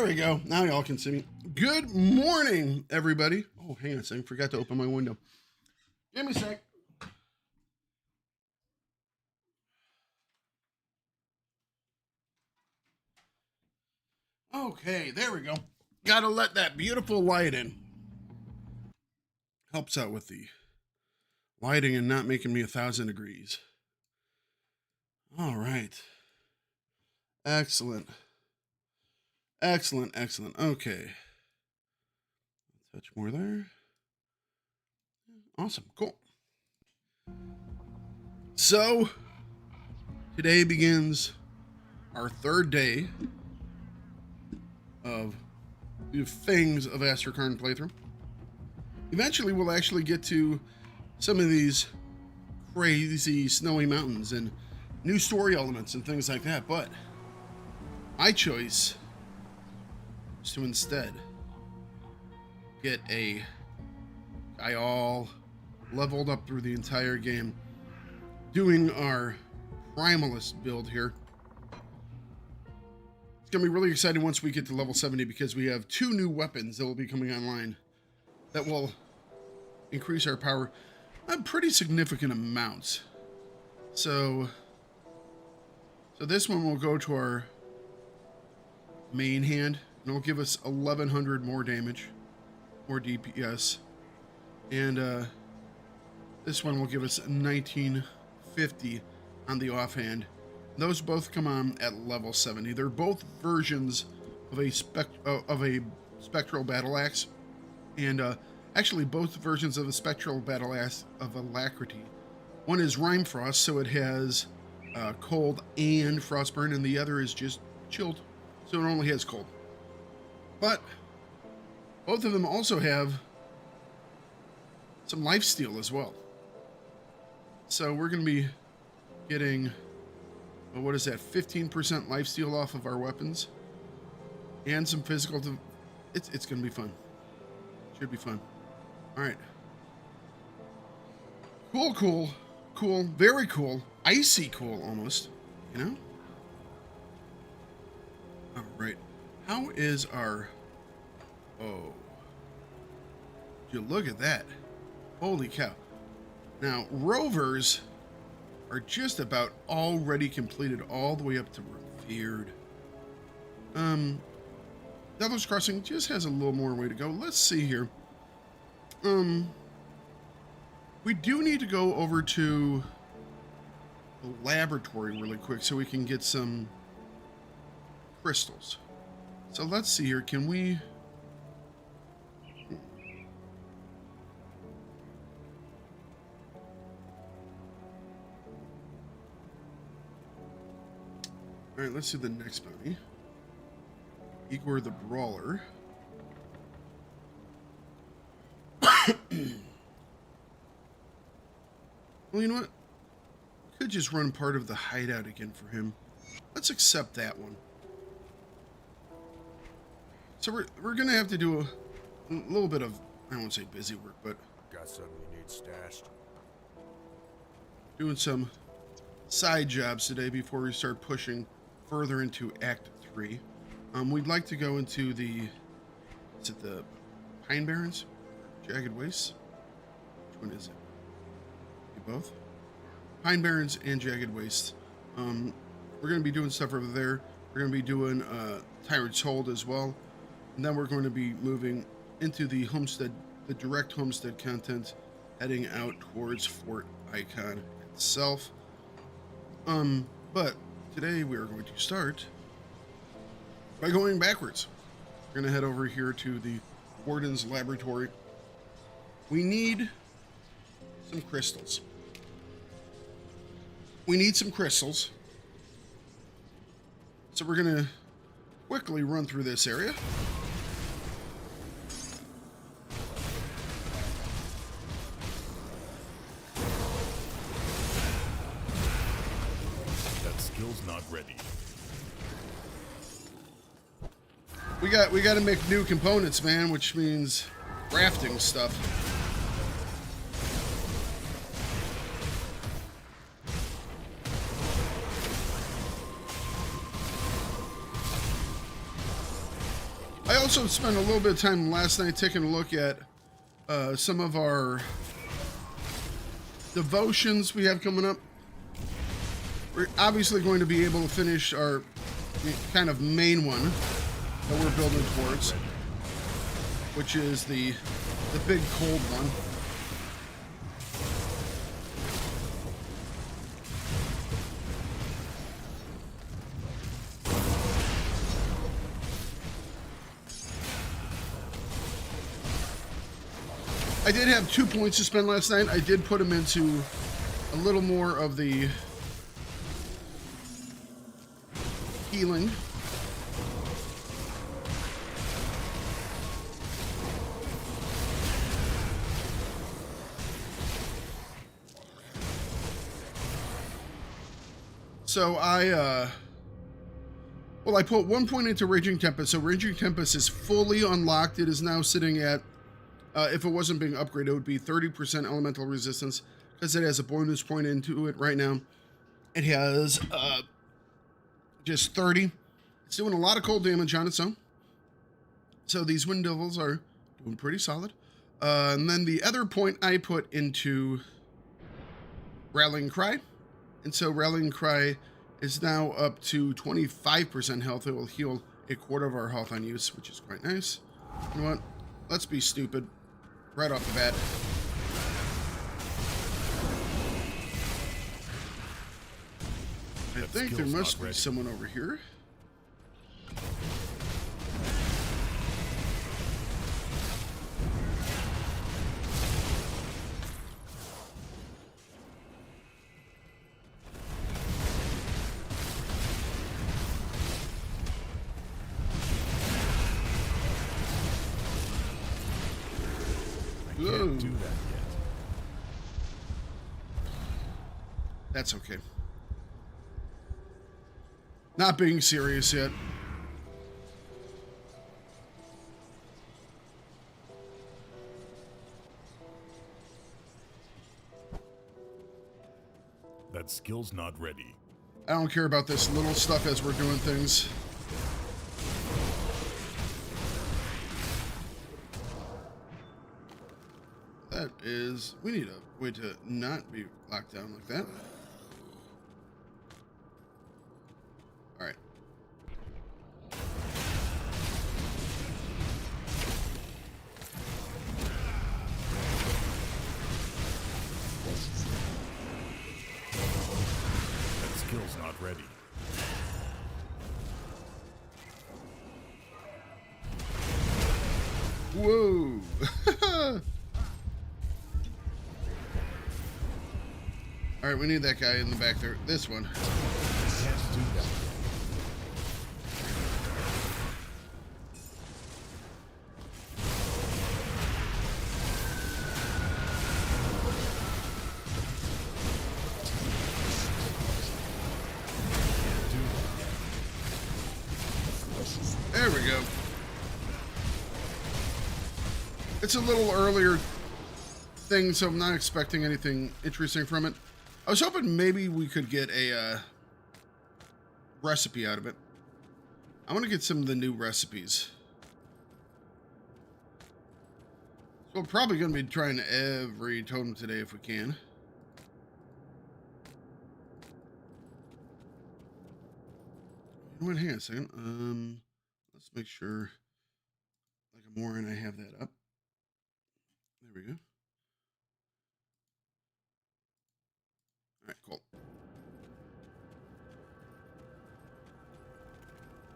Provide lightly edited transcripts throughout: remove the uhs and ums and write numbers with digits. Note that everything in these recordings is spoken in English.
we go. Now y'all can see me. Good morning, everybody. Oh, hang on a second. Forgot to open my window. Give me a sec. Okay, there we go. Gotta let that beautiful light in. Helps out with the lighting and not making me 1,000 degrees. All right. Excellent. Excellent, excellent. Okay. Touch more there. Awesome, cool. So, today begins our third day of the Fangs of Asterkarn playthrough. Eventually, we'll actually get to some of these crazy snowy mountains and new story elements and things like that, but my choice is to instead get a guy all leveled up through the entire game, doing our Tribalist build here. It's going to be really exciting once we get to level 70 because we have 2 new weapons that will be coming online that will increase our power a pretty significant amount. So this one will go to our main hand, and it'll give us 1,100 more damage, more DPS. And this one will give us 1,950 on the offhand. Those both come on at level 70. They're both versions of a spectral battle axe, and actually both versions of a spectral battle axe of alacrity. One is Rime Frost, so it has cold and frostburn, and the other is just chilled, so it only has cold. But both of them also have some lifesteal as well. So we're going to be getting, well, what is that, 15% lifesteal off of our weapons, and some physical. It's going to be fun. Should be fun. All right. Cool. Very cool. Icy cool, almost. You know? All right. How is our... Oh. You look at that. Holy cow. Now, rovers are just about already completed all the way up to revered. Devil's Crossing just has a little more way to go. Let's see here. We do need to go over to the laboratory really quick so we can get some crystals. So let's see here. Can we... All right, let's do the next bounty. Igor the Brawler. Well, you know what? Could just run part of the hideout again for him. Let's accept that one. So we're gonna have to do a little bit of, I won't say busy work, but got something you need stashed. Doing some side jobs today before we start pushing further into Act 3. We'd like to go into the, is it the Pine Barrens? Jagged Wastes? Which one is it? Both? Pine Barrens and Jagged Wastes. We're going to be doing stuff over there. We're going to be doing Tyrant's Hold as well. And then we're going to be moving into the Homestead, the direct Homestead content, heading out towards Fort Icon itself. But today we are going to start by going backwards. We're going to head over here to the Warden's Laboratory. We need some crystals. So we're going to quickly run through this area. That skill's not ready. We got to make new components, man, which means crafting stuff. also spent a little bit of time last night taking a look at some of our devotions we have coming up. We're obviously going to be able to finish our kind of main one that we're building towards, which is the big cold one. I did have 2 points to spend last night. I did put them into a little more of the healing. So I put 1 point into Raging Tempest. So Raging Tempest is fully unlocked. It is now sitting at, if it wasn't being upgraded, it would be 30% elemental resistance because it has a bonus point into it right now. It has just 30. It's doing a lot of cold damage on its own. So these Wind Devils are doing pretty solid. And then the other point I put into Rallying Cry. And so Rallying Cry is now up to 25% health. It will heal a quarter of our health on use, which is quite nice. You know what? Let's be stupid right off the bat. I think there must be someone over here. Can't do that yet. That's okay. Not being serious yet. That skill's not ready. I don't care about this little stuff as we're doing things. That is, we need a way to not be locked down like that. All right. That skill's not ready. Whoa. All right, we need that guy in the back there. This one. Can't do that. There we go. It's a little earlier thing, so I'm not expecting anything interesting from it. I was hoping maybe we could get a recipe out of it. I want to get some of the new recipes. So we're probably going to be trying every totem today if we can. You know what? Hang on a second. Let's make sure, like I'm Warren, I have that up. There we go. All right, cool.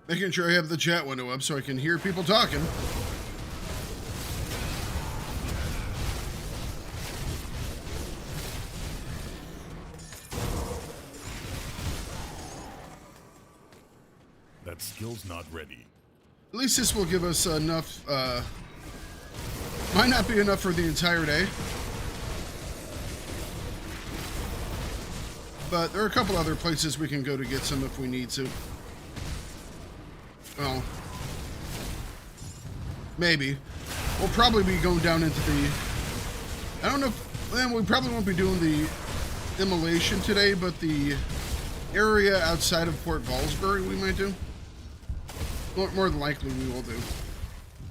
Making sure I have the chat window up so I can hear people talking. That skill's not ready. At least this will give us enough, might not be enough for the entire day. But there are a couple other places we can go to get some if we need to. Well, maybe. We'll probably be going down into the... I don't know if... Well, we probably won't be doing the immolation today, but the area outside of Port Ballsbury we might do. More than likely we will do.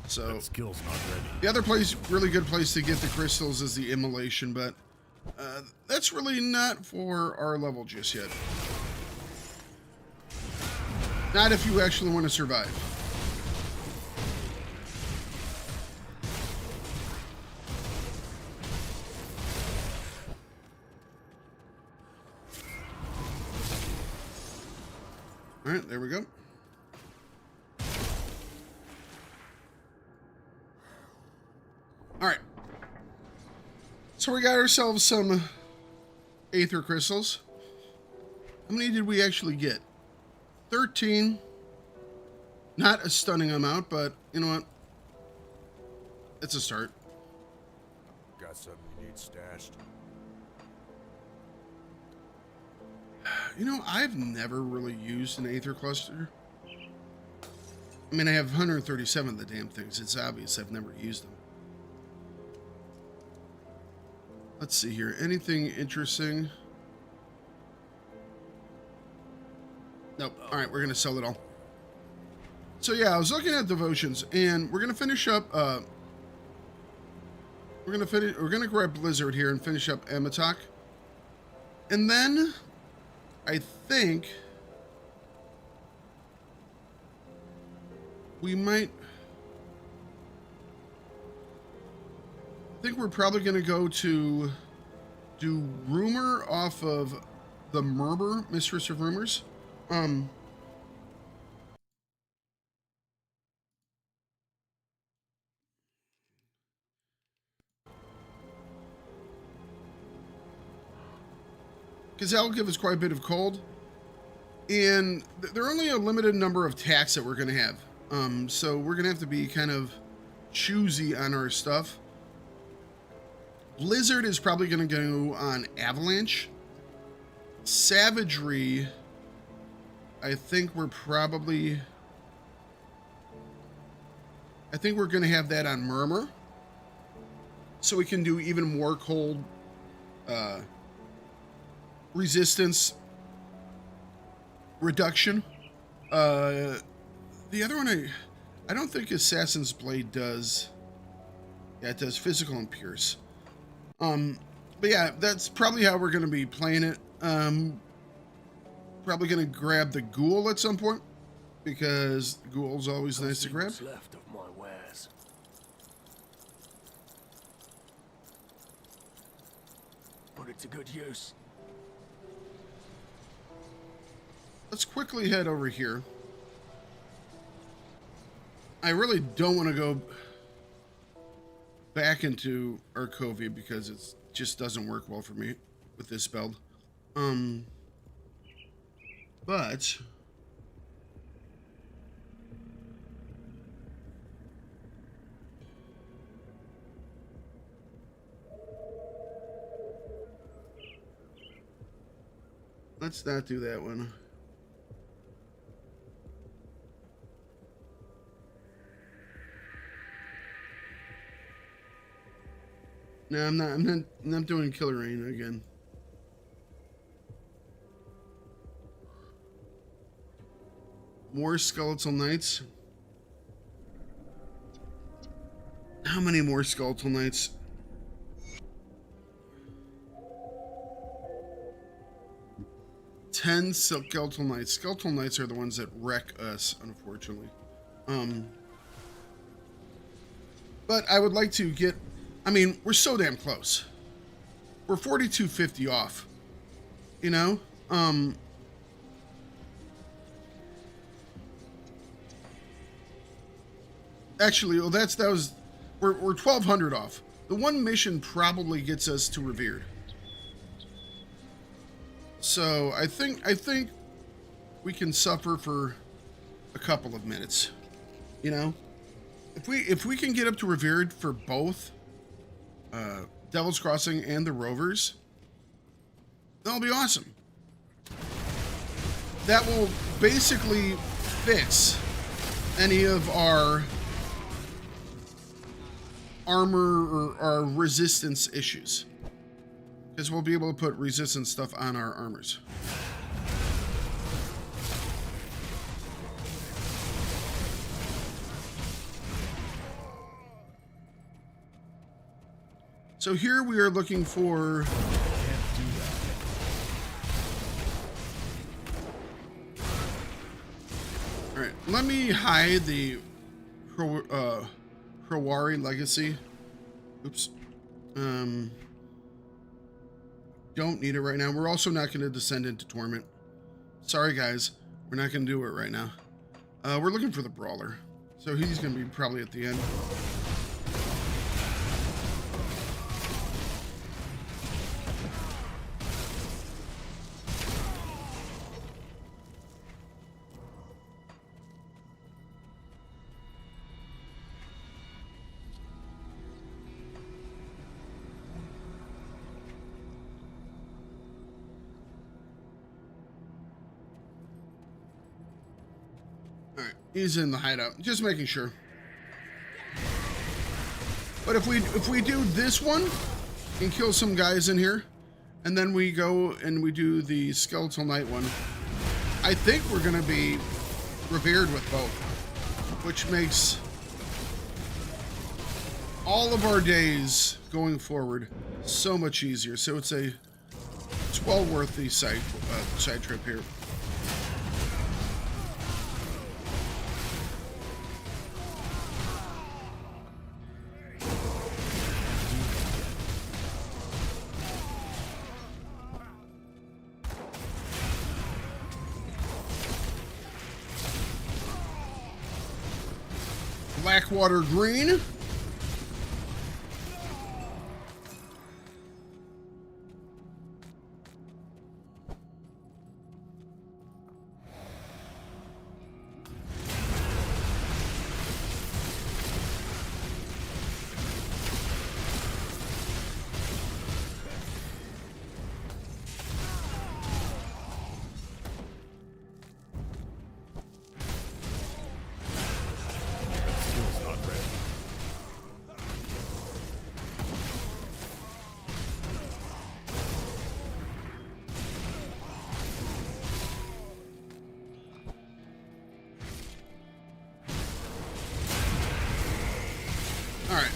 So That skill's not ready. the other place, really good place to get the crystals is the immolation, but that's really not for our level just yet. Not if you actually want to survive. All right, there we go. All right. So we got ourselves some Aether Crystals. How many did we actually get? 13. Not a stunning amount, but you know what? It's a start. Got something you need stashed? You know, I've never really used an Aether Cluster. I mean, I have 137 of the damn things. It's obvious I've never used them. Let's see here. Anything interesting? Nope. All right, we're going to sell it all. So yeah, I was looking at devotions, and we're going to finish up... we're going to grab Blizzard here and finish up Amatok. And then... I think we might... I think we're probably going to go to do Rumor off of the Murmur, Mistress of Rumors. Because that'll give us quite a bit of cold. And there are only a limited number of attacks that we're going to have. So we're going to have to be kind of choosy on our stuff. Blizzard is probably going to go on Avalanche. Savagery, I think we're probably... I think we're going to have that on Murmur. So we can do even more cold... resistance reduction. The other one, I don't think Assassin's Blade does. Yeah, it does physical and pierce. But yeah, that's probably how we're going to be playing it. Probably going to grab the Ghoul at some point, because the Ghoul's always nice to grab. What's left of my wares? Put it to good use. Let's quickly head over here. I really don't want to go back into Arkovia because it just doesn't work well for me with this build. But let's not do that one. No, I'm not doing Killer Rain again. More Skeletal Knights. How many more Skeletal Knights? Ten Skeletal Knights. Skeletal Knights are the ones that wreck us, unfortunately. But I would like to get... I mean, we're so damn close. We're 4250 off. You know? Actually, well, we're 1200 off. The one mission probably gets us to Revered. So I think we can suffer for a couple of minutes. You know? If we can get up to Revered for both Devil's Crossing and the Rovers, that'll be awesome. That will basically fix any of our armor or our resistance issues, because we'll be able to put resistance stuff on our armors. So here we are looking for... Can't do that. All right, let me hide the Hrawari Legacy. Oops. Don't need it right now. We're also not going to descend into Torment. Sorry, guys. We're not going to do it right now. We're looking for the Brawler. So he's going to be probably at the end. Alright, he's in the hideout. Just making sure. But if we do this one and kill some guys in here, and then we go and we do the Skeletal Knight one, I think we're gonna be revered with both, which makes all of our days going forward so much easier. So it's well worth the side trip here. Blackwater Green. Skill's not ready. All right.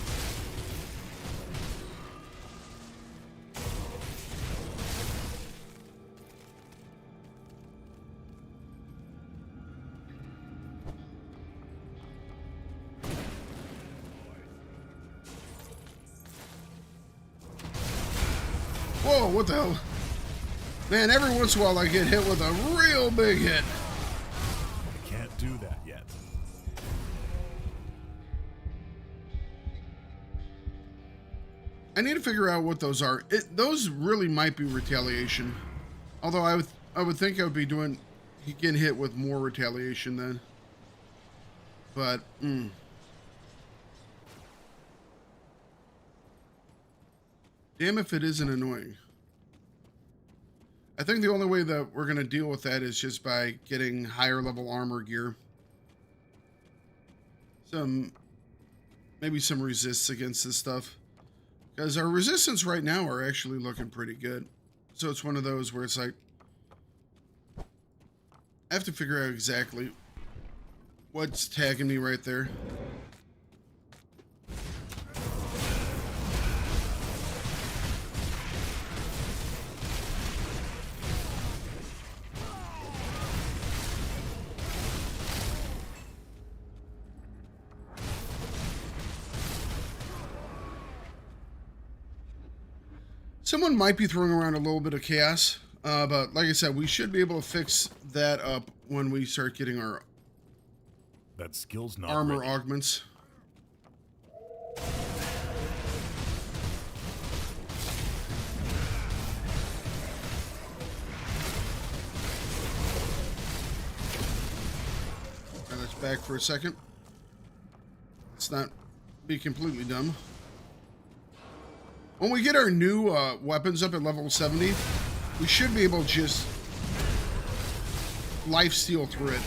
Whoa, what the hell? Man, every once in a while I get hit with a real big hit. I can't do that yet. I need to figure out what those are. Those really might be retaliation. Although I would think I would be getting hit with more retaliation then. But, damn if it isn't annoying. I think the only way that we're going to deal with that is just by getting higher level armor gear. Maybe some resists against this stuff. Because our resistance right now are actually looking pretty good. So it's one of those where it's like, I have to figure out exactly what's tagging me right there. Someone might be throwing around a little bit of chaos, but like I said, we should be able to fix that up when we start getting our That skill's not armor ready. augments. Alright, let's back for a second. Let's not be completely dumb. When we get our new weapons up at level 70, we should be able to just lifesteal through it.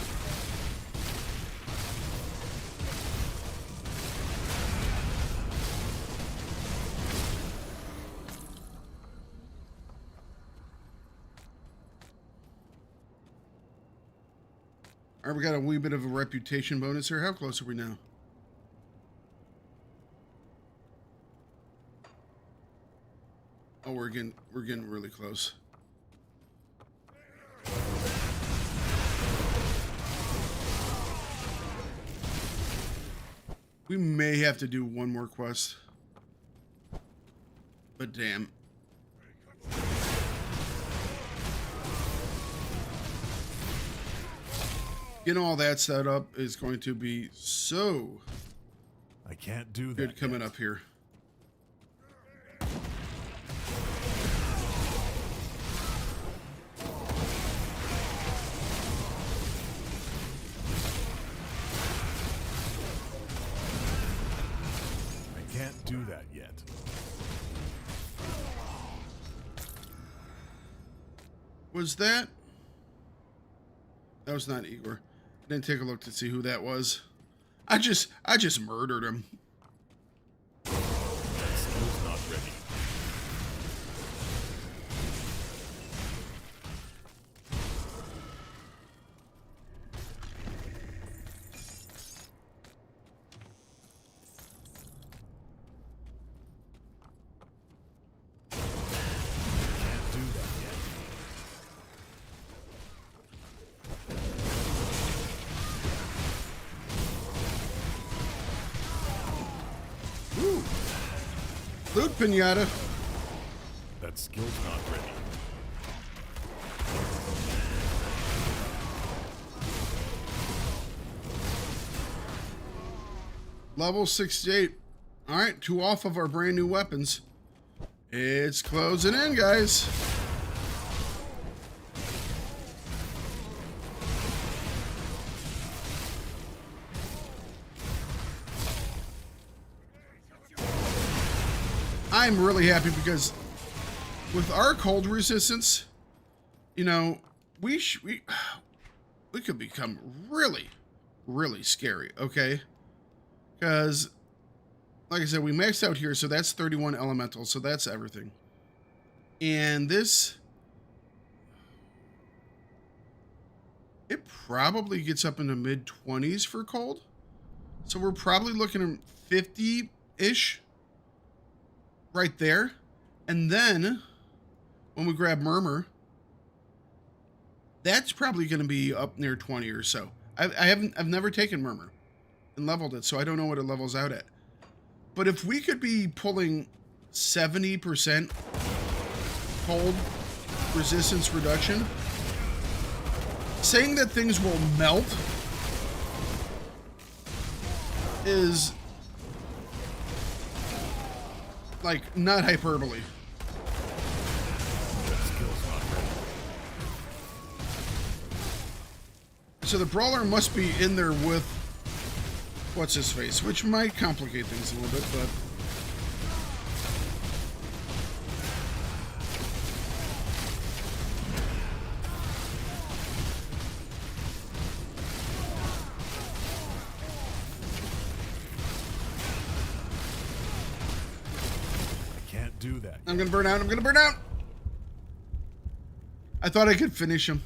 All right, we got a wee bit of a reputation bonus here. How close are we now? we're getting really close. We may have to do one more quest. But damn. Getting all that set up is going to be so I can't do that. good coming up here. I can't do that yet. Was that? That was not Igor. I didn't take a look to see who that was. I just murdered him. That skill's not ready. Can't do that yet. Woo! Loot pinata. That skill's not ready. Level 68. All right, 2 off of our brand new weapons. It's closing in, guys. I'm really happy because with our cold resistance, you know, we could become really, really scary, okay? Because, like I said, we maxed out here, so that's 31 elemental, so that's everything. And this, it probably gets up in the mid-20s for cold. So we're probably looking at 50-ish right there. And then, when we grab Murmur, that's probably going to be up near 20 or so. I've never taken Murmur and leveled it, so I don't know what it levels out at. But if we could be pulling 70% cold resistance reduction, saying that things will melt is like not hyperbole. That skill's not ready. So the brawler must be in there with what's his face, which might complicate things a little bit, but I can't do that. I'm gonna burn out. I'm gonna burn out. I thought I could finish him.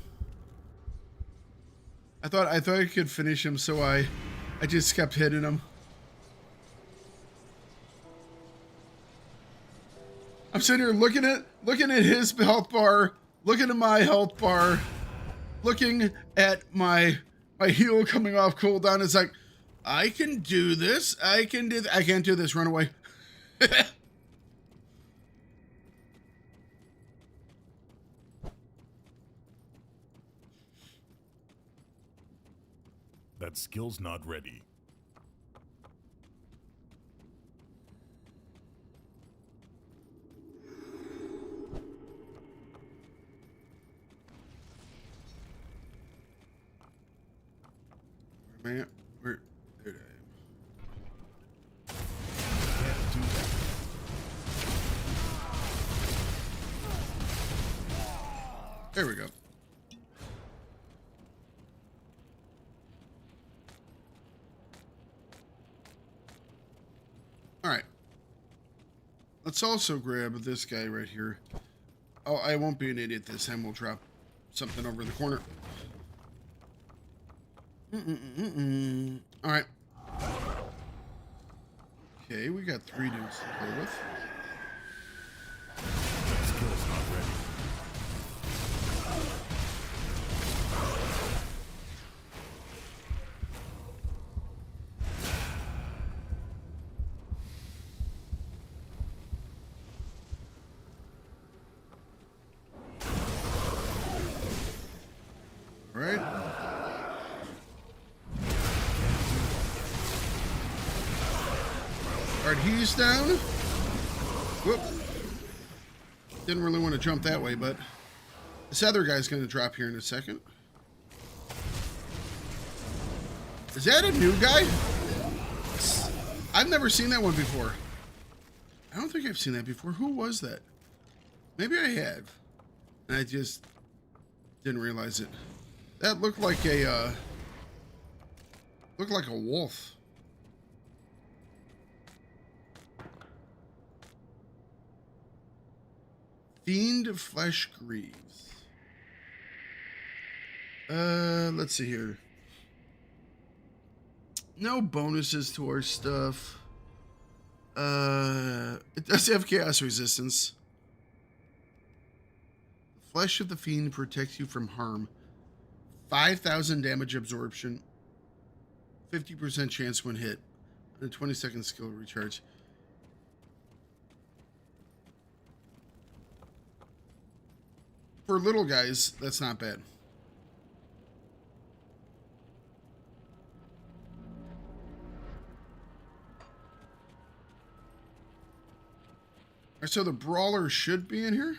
I thought I could finish him, so I just kept hitting him. I'm sitting here looking at his health bar, looking at my health bar, looking at my heal coming off cooldown. It's like, I can do this. I can do. I can't do this. Run away. That skill's not ready. Man, where did I? Can't do that. There we go. All right. Let's also grab this guy right here. Oh, I won't be an idiot this time. We'll drop something over the corner. All right. Okay, we got 3 dudes to play with. That Alright, he's down. Whoop. Didn't really want to jump that way, but this other guy's going to drop here in a second. Is that a new guy? I've never seen that one before. I don't think I've seen that before. Who was that? Maybe I have. And I just didn't realize it. That looked like a wolf. Fiend Flesh Greaves. Let's see here. No bonuses to our stuff. It does have chaos resistance. The flesh of the fiend protects you from harm. 5,000 damage absorption. 50% chance when hit. And a 20-second skill recharge. For little guys, that's not bad. So the brawler should be in here.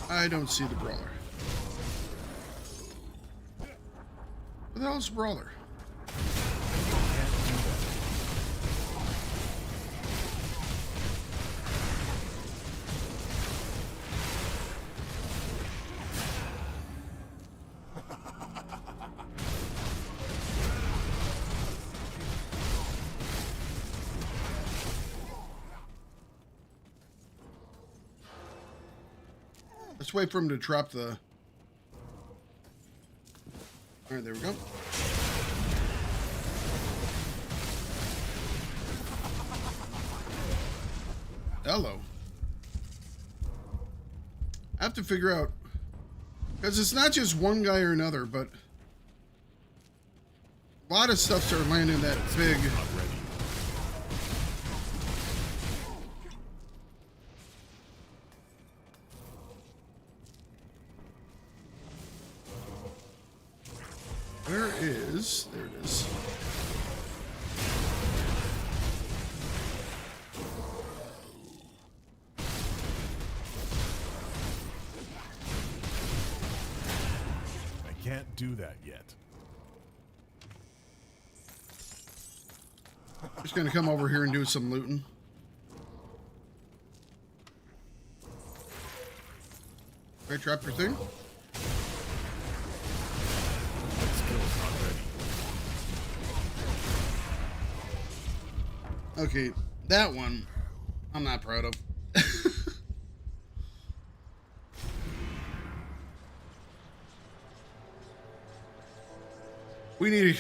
I don't see the brawler. What the hell is the brawler? Let's wait for him to drop the... All right, there we go. Hello. I have to figure out... Because it's not just one guy or another, but... A lot of stuff started landing that big... Where is... There it is. I can't do that yet. Just gonna come over here and do some looting. Right, drop your thing. Okay, that one I'm not proud of. we need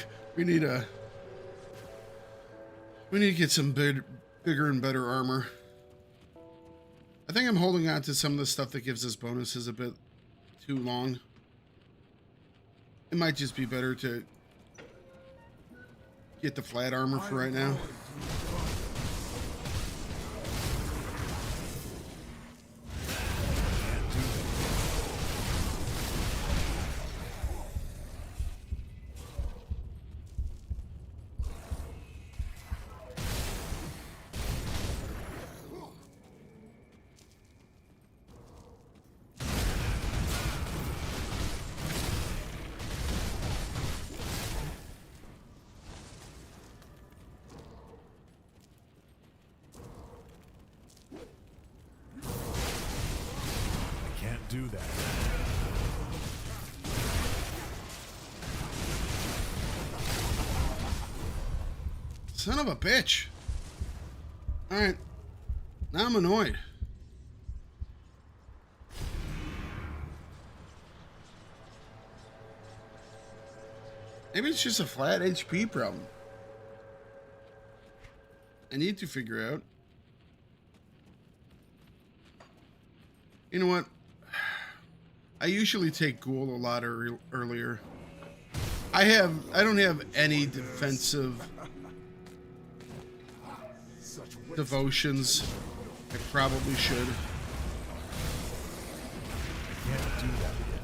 to get some bigger and better armor. I think I'm holding on to some of the stuff that gives us bonuses a bit too long. It might just be better to get the flat armor for right now. Do that. Son of a bitch. Alright. Now I'm annoyed. Maybe it's just a flat HP problem. I need to figure out. You know what? I usually take Ghoul a lot earlier. I don't have any defensive devotions. I probably should. Can't do that yet.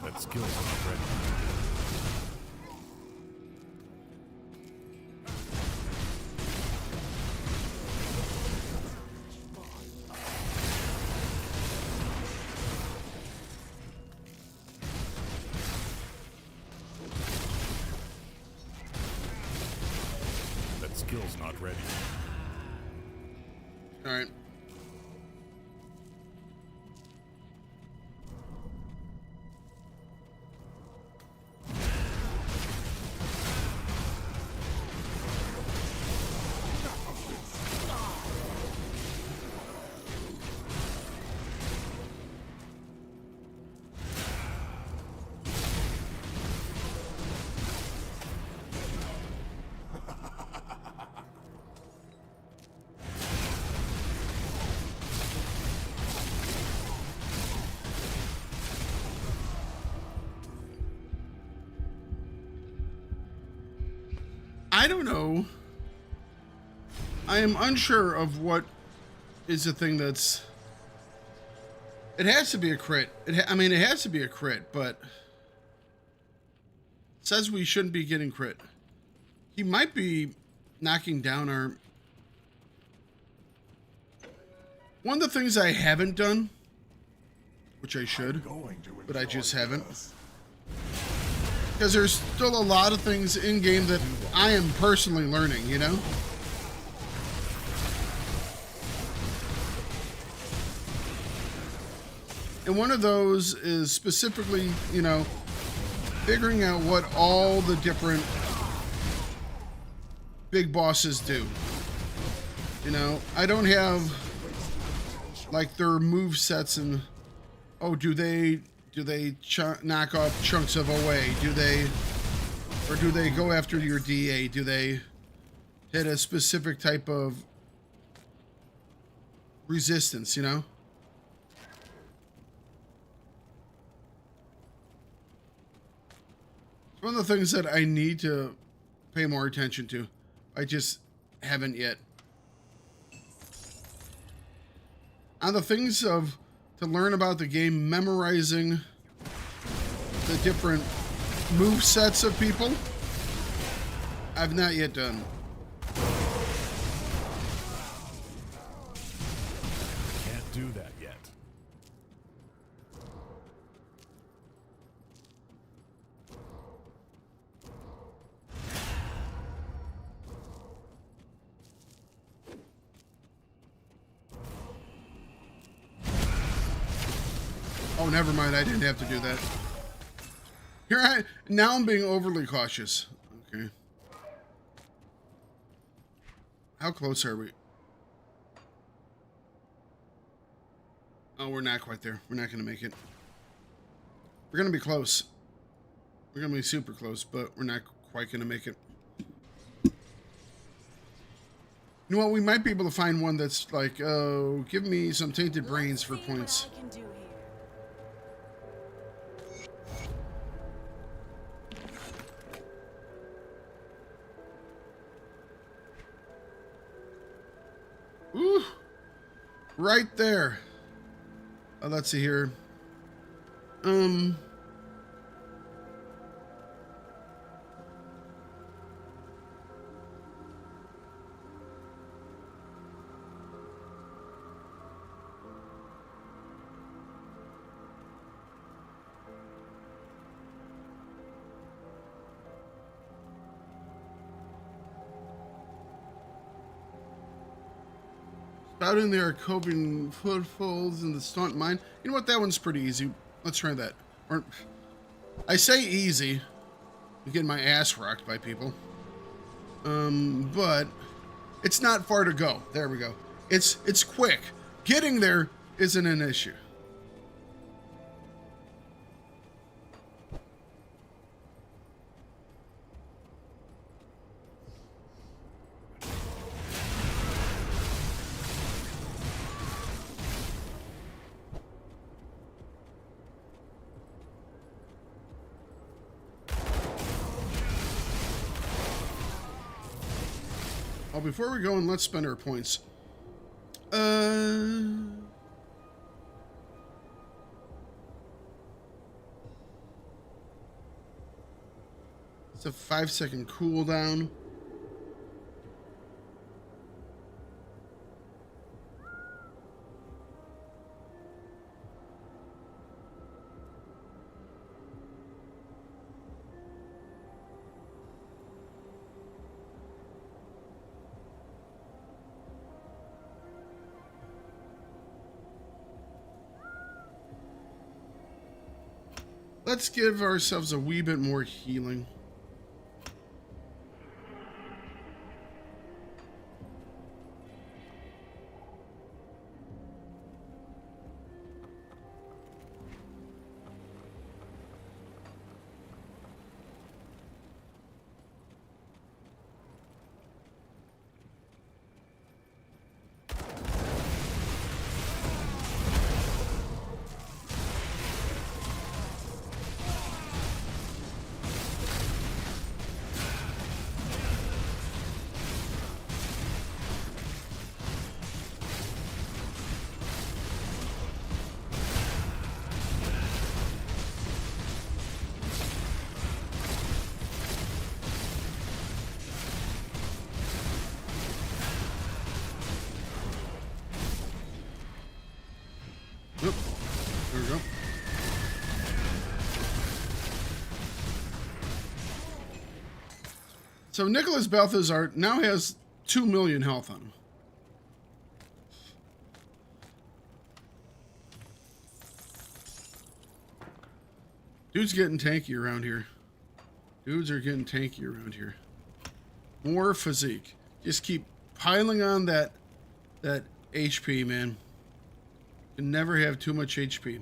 That skill's not ready. That skill's not ready. All right. I don't know. I am unsure of what is the thing that's... It has to be a crit. I mean, it has to be a crit, but... It says we shouldn't be getting crit. He might be knocking down our... One of the things I haven't done, which I should, but I just haven't, because there's still a lot of things in game that I am personally learning, you know? And one of those is specifically, you know, figuring out what all the different big bosses do. You know, I don't have like their move sets and, oh, do they knock off chunks of OA? Do they go after your DA? Do they hit a specific type of resistance, you know? It's one of the things that I need to pay more attention to. I just haven't yet. On the things of to learn about the game, memorizing the different move sets of people, I've not yet done. Can't do that yet. Oh, never mind. I didn't have to do that. Now I'm being overly cautious. Okay. How close are we? Oh, we're not quite there. We're not going to make it. We're going to be close. We're going to be super close, but we're not quite going to make it. You know what? We might be able to find one that's like, oh, give me some tainted brains for points. Ooh, right there. Let's see here. Spouting the Arcobian footfolds in the Staunt Mine. You know what? That one's pretty easy. Let's try that. Or, I say easy. I'm getting my ass rocked by people. But it's not far to go. There we go. It's quick. Getting there isn't an issue. Oh, before we go and let's spend our points. It's a 5-second cooldown. Let's give ourselves a wee bit more healing. Oop, there we go. So Nicholas Balthazar now has 2 million health on him. Dude's getting tanky around here. Dudes are getting tanky around here. More physique. Just keep piling on that HP, man. You can never have too much HP.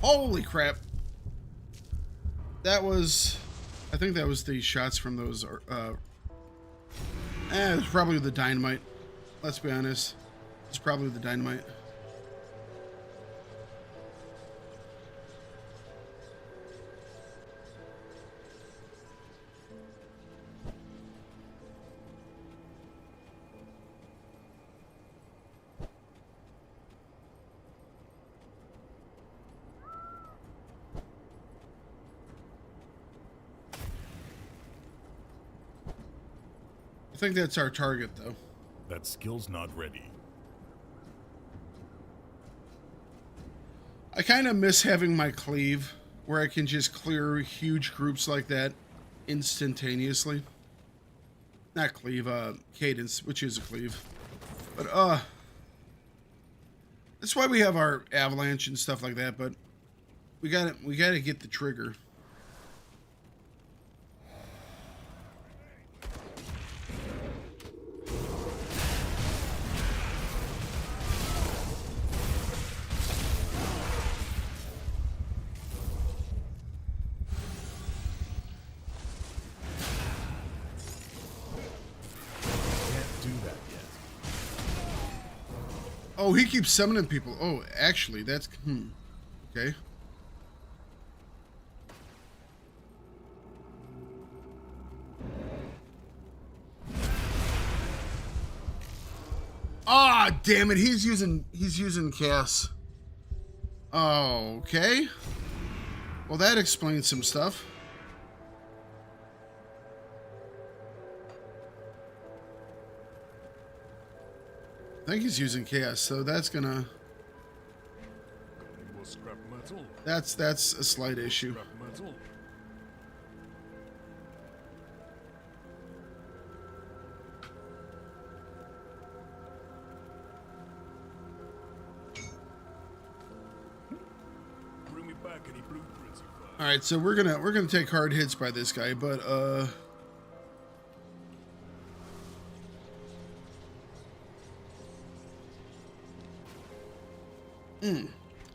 Holy crap. That was... I think that was the shots from those... it was probably the dynamite. Let's be honest. It's probably the dynamite. I think that's our target, though. That skill's not ready. I kind of miss having my cleave, where I can just clear huge groups like that instantaneously. Not cleave, cadence, which is a cleave. But, that's why we have our avalanche and stuff like that, but we gotta get the trigger. Oh, he keeps summoning people. Oh, actually, that's... Okay. Ah, damn it. He's using Cass. Oh, okay. Well, that explains some stuff. I think he's using chaos, so that's gonna... That's a slight issue. Bring me back any blueprints you find. All right, so we're gonna take hard hits by this guy, but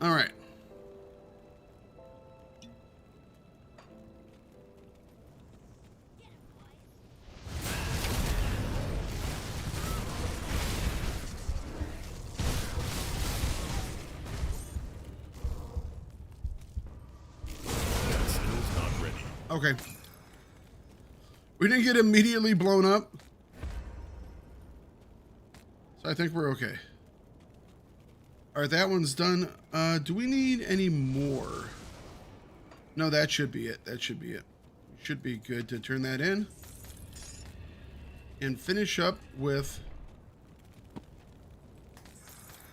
all right. That skill's not ready. Okay. We didn't get immediately blown up. I think we're okay. All right, that one's done. Do we need any more? No, that should be it. That should be it. Should be good to turn that in. And finish up with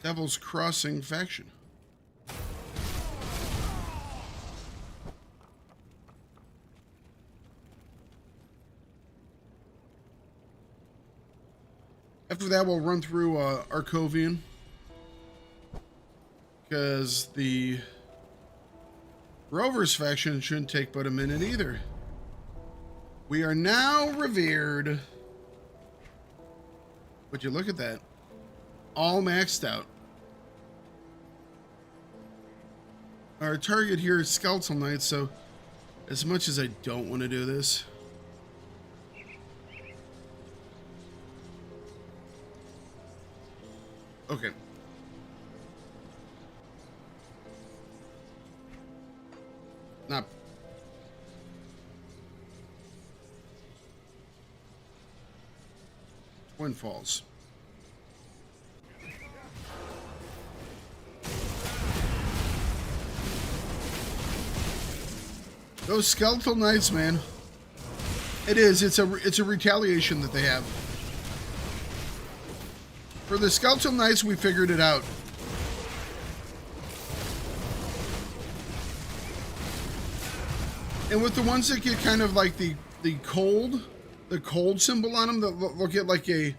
Devil's Crossing faction. After that, we'll run through Arcovian, because the Rovers faction shouldn't take but a minute either. We are now revered. Would you look at that? All maxed out. Our target here is Skeletal Knights, so as much as I don't want to do this, okay. Not. Twin Falls. Those Skeletal Knights, man. It is. It's a retaliation that they have. For the Skeletal Knights, we figured it out. And with the ones that get kind of like the cold symbol on them, they'll get like a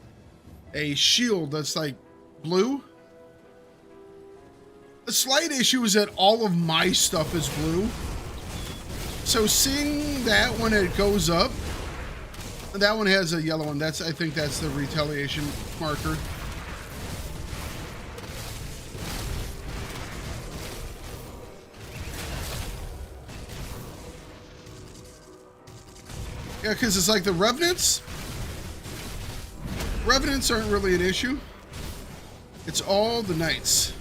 shield that's like blue. The slight issue is that all of my stuff is blue. So seeing that when it goes up, that one has a yellow one. I think that's the retaliation marker. Yeah, because it's like the Revenants. Revenants aren't really an issue. It's all the Knights.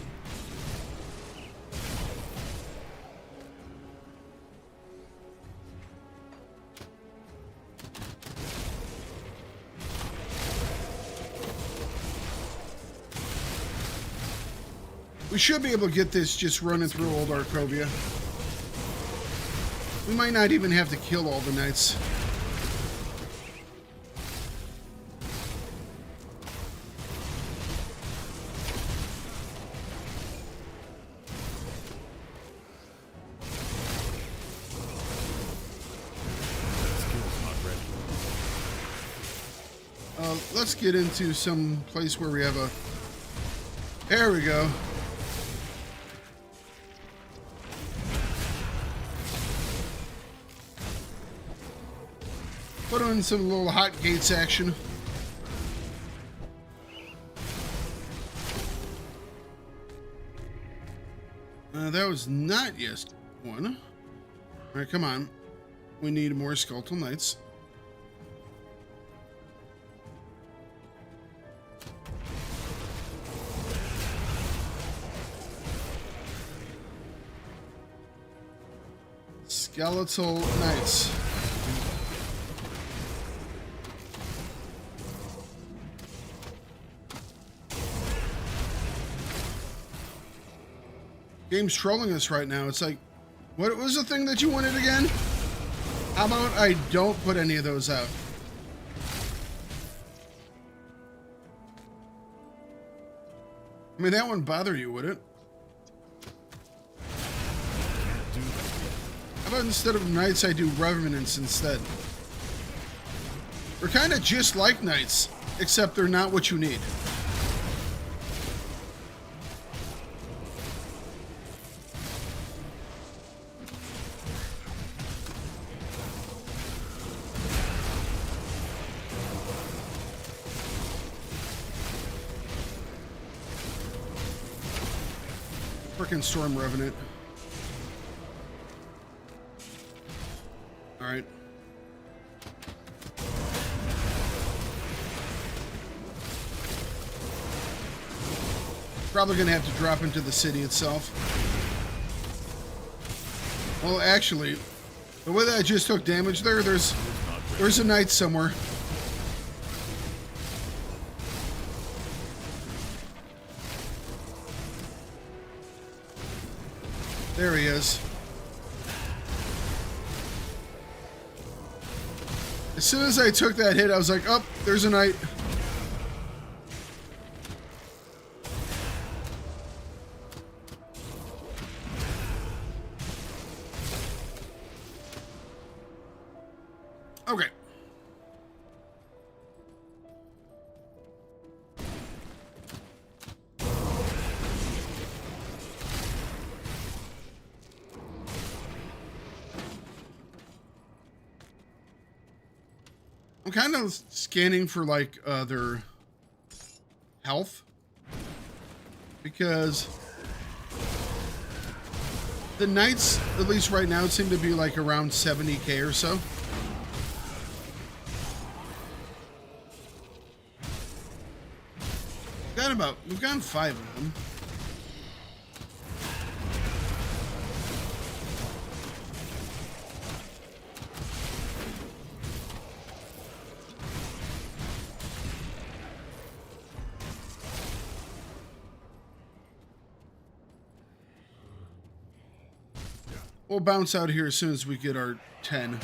We should be able to get this just running through old Arcovia. We might not even have to kill all the Knights. Let's get into some place where we have a... There we go. Put on some little hot gates action. That was not yes one. All right, come on. We need more Skeletal Knights. Skeletal Knights. Game's trolling us right now. It's like, what was the thing that you wanted again? How about I don't put any of those out? I mean, that wouldn't bother you, would it? How about instead of Knights, I do Revenants instead? They're kind of just like Knights, except they're not what you need. Frickin' Storm Revenant. Alright. Probably gonna have to drop into the city itself. Well, actually, the way that I just took damage there, there's a knight somewhere. There he is. As soon as I took that hit, I was like, oh, there's a knight. Okay. I'm kind of scanning for like their health, because the knights, at least right now, seem to be like around 70k or so. We've gotten 5 of them. We'll bounce out here as soon as we get our 10.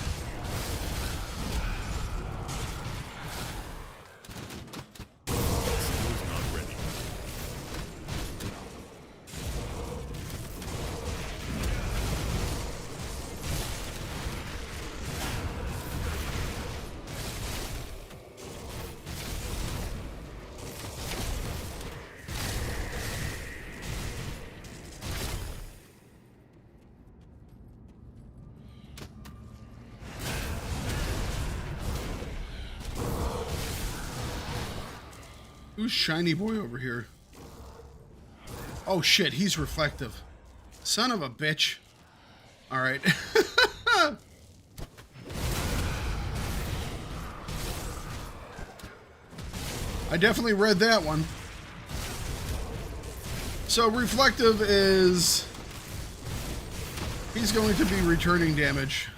Who's shiny boy over here? Oh shit, he's reflective. Son of a bitch. Alright. I definitely read that one. So reflective is... he's going to be returning damage.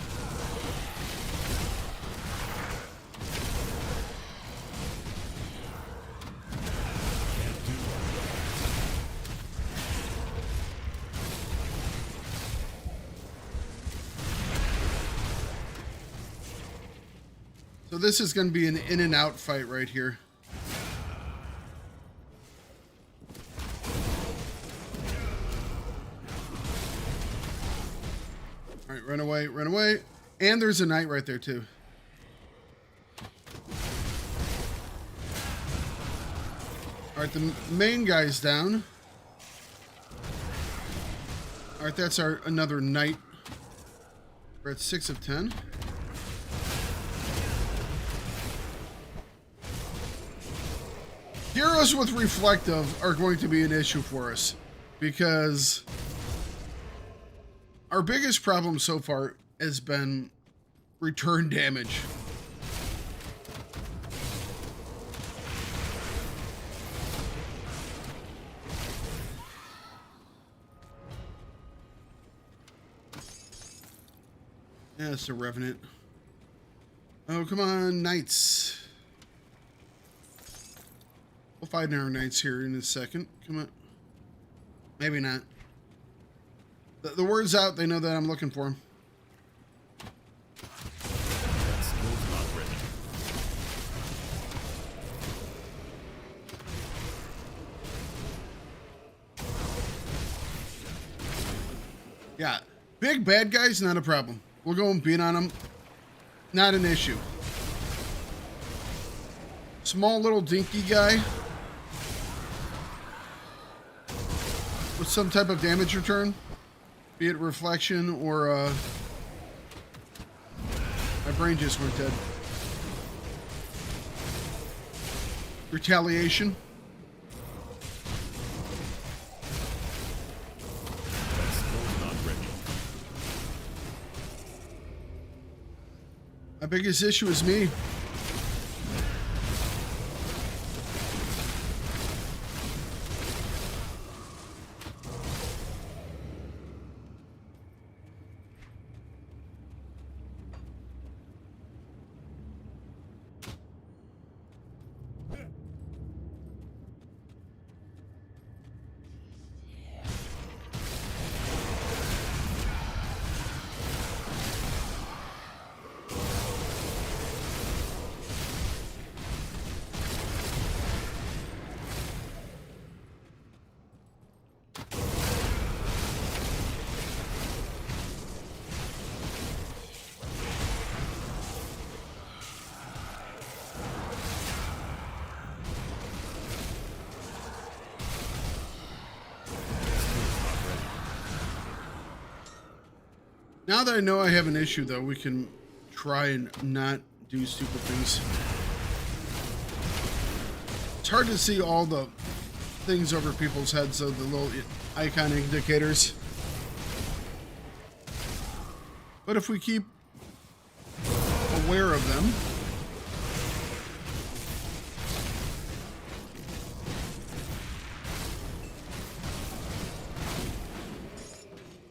So this is going to be an in and out fight right here. All right, run away, run away. And there's a knight right there too. All right, the main guy's down. All right, that's our another knight. We're at 6 of 10. Heroes with reflective are going to be an issue for us, because our biggest problem so far has been return damage. Yeah, it's a revenant. Oh, come on, knights. We'll find our knights here in a second. Come on. Maybe not. The word's out. They know that I'm looking for them. That skill's not ready. Yeah. Big bad guys, not a problem. We'll go and beat on them. Not an issue. Small little dinky guy with some type of damage return, be it reflection or my brain just went dead. Retaliation. That skill's not ready. My biggest issue is me. Now that I know I have an issue, though, we can try and not do stupid things. It's hard to see all the things over people's heads, so the little icon indicators. But if we keep aware of them,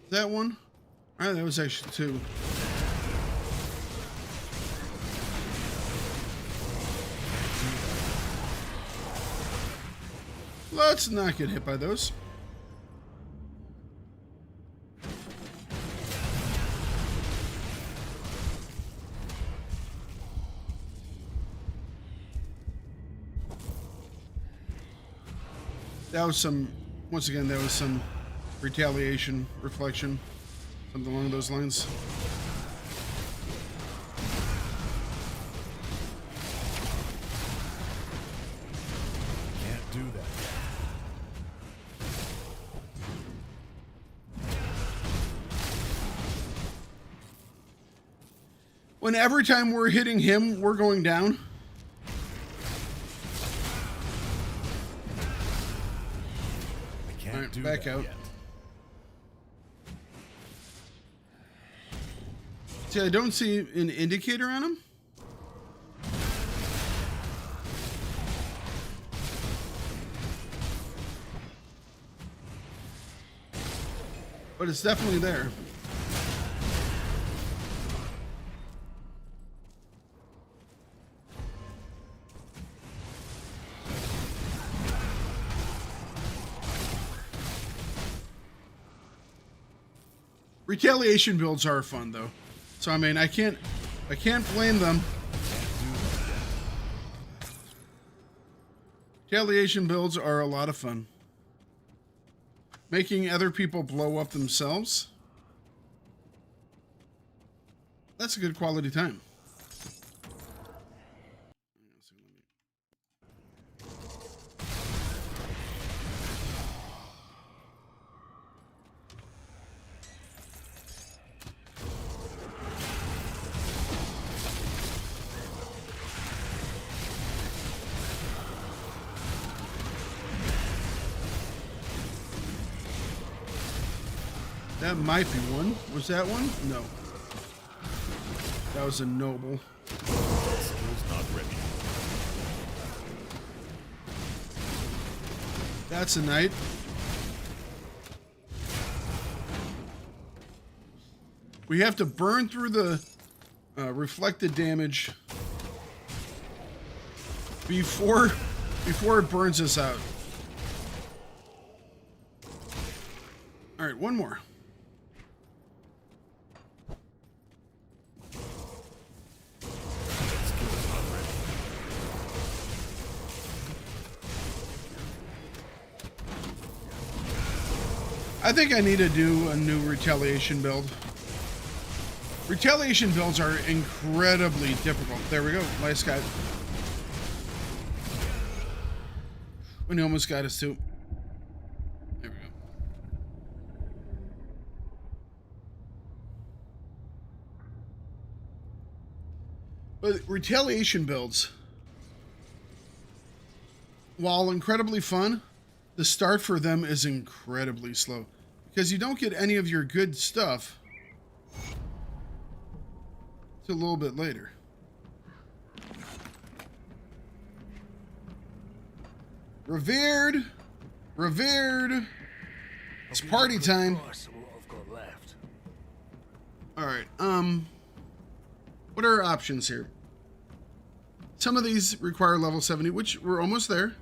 that one? Alright, that was actually 2. Let's not get hit by those. That was some, once again, that was some retaliation, reflection, something along those lines. Can't do that. When every time we're hitting him, we're going down. I can't Alright, do back that out. yet. See, I don't see an indicator on him. But it's definitely there. Retaliation builds are fun though. So I mean, I can't blame them. Retaliation builds are a lot of fun. Making other people blow up themselves. That's a good quality time. That might be one. Was that one? No. That was a noble. Skill's not ready. That's a knight. We have to burn through the reflected damage before it burns us out. All right, one more. I think I need to do a new retaliation build. Retaliation builds are incredibly difficult. There we go. Last guy. When he almost got us too. There we go. But retaliation builds, while incredibly fun, the start for them is incredibly slow because you don't get any of your good stuff till a little bit later. Revered, revered. It's party time. All right. What are our options here? Some of these require level 70, which we're almost there.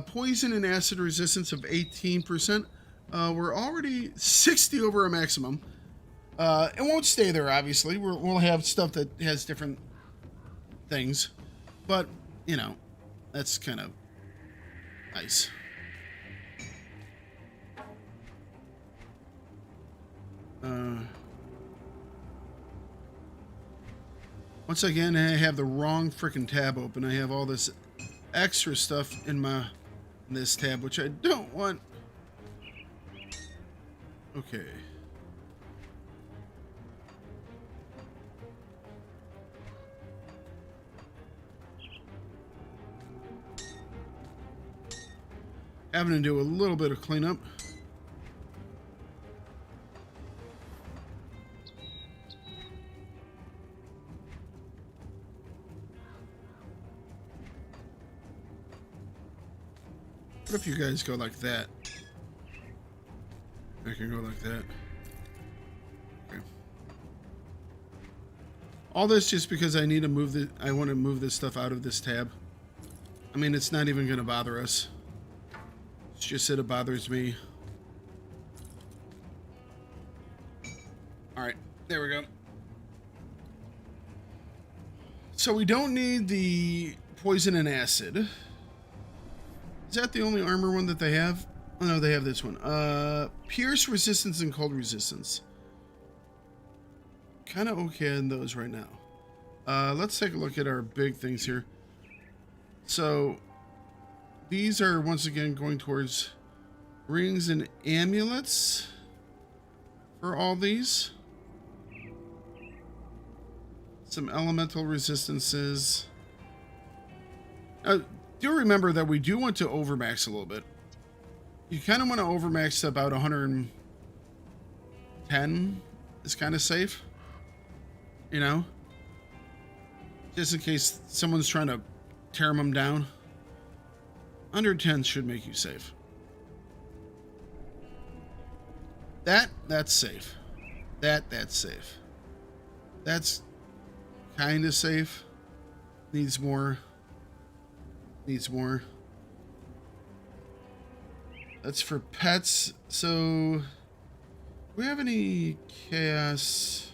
Poison and acid resistance of 18%. We're already 60 over our maximum. It won't stay there, obviously. We'll have stuff that has different things. But, you know, that's kind of nice. Once again, I have the wrong freaking tab open. I have all this extra stuff in this tab, which I don't want. Okay. Having to do a little bit of cleanup. What if you guys go like that? I can go like that. Okay. All this just because I need to move the. I want to move this stuff out of this tab. I mean, it's not even going to bother us. It's just that it bothers me. All right, there we go. So we don't need the poison and acid. Is that the only armor one that they have? Oh no, they have this one. Pierce resistance and cold resistance. Kind of okay in those right now. Let's take a look at our big things here. So these are once again going towards rings and amulets for all these. Some elemental resistances. Do remember that we do want to overmax a little bit. You kind of want to overmax to about 110 is kind of safe. You know? Just in case someone's trying to tear them down. Under 10 should make you safe. That's safe. That's safe. That's kind of safe. Needs more. Needs more. That's for pets. So, do we have any chaos?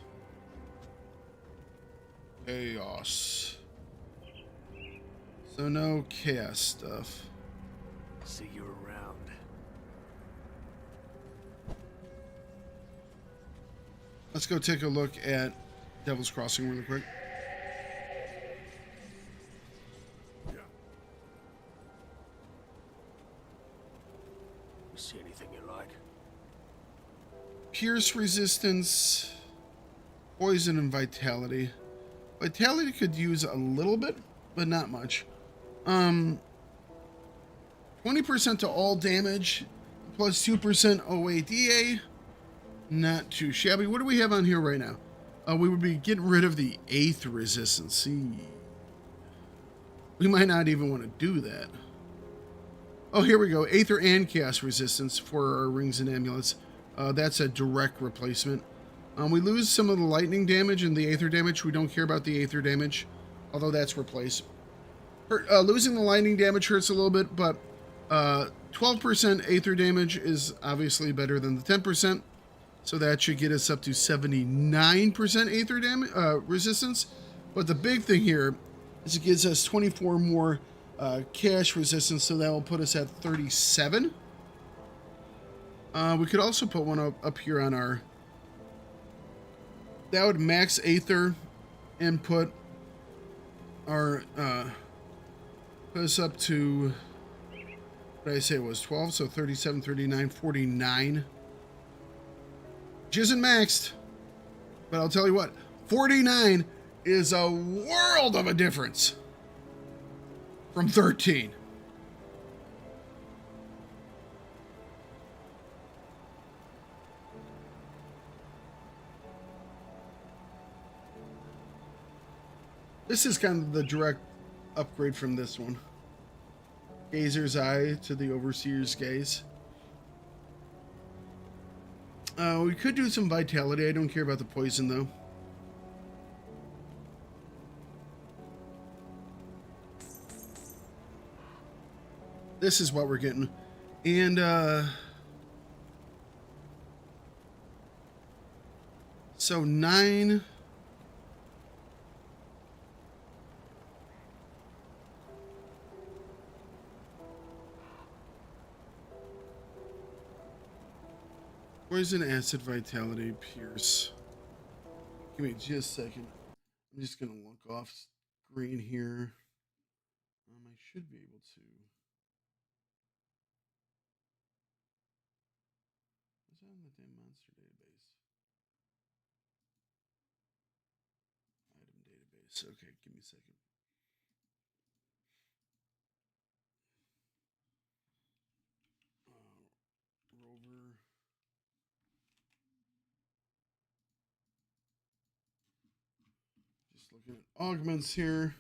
Chaos. So no chaos stuff. See you around. Let's go take a look at Devil's Crossing really quick. Yeah. You see anything you like? Pierce resistance, poison, and vitality. Vitality could use a little bit, but not much. 20% to all damage, plus 2% OADA. Not too shabby. What do we have on here right now? We would be getting rid of the 8th resistance. See, we might not even want to do that. Oh, here we go. Aether and Chaos resistance for our rings and amulets. That's a direct replacement. We lose some of the lightning damage and the Aether damage. We don't care about the Aether damage, although that's replaced. Losing the lightning damage hurts a little bit, but 12% Aether damage is obviously better than the 10%. So that should get us up to 79% Aether damage resistance. But the big thing here is it gives us 24 more Chaos resistance, so that will put us at 37. We could also put one up here on our... That would max Aether and put our... put us up to... What did I say it was? 12, so 37, 39, 49. Which isn't maxed. But I'll tell you what, 49 is a world of a difference from 13. This is kind of the direct upgrade from this one. Gazer's Eye to the Overseer's Gaze. We could do some vitality. I don't care about the poison, though. This is what we're getting. And, so 9... Poison, acid, vitality, pierce. Give me just a second. I'm just gonna look off screen here. I should be able to. Was that in the damn monster database? Item database. Okay, give me a second. over. Just looking at augments here.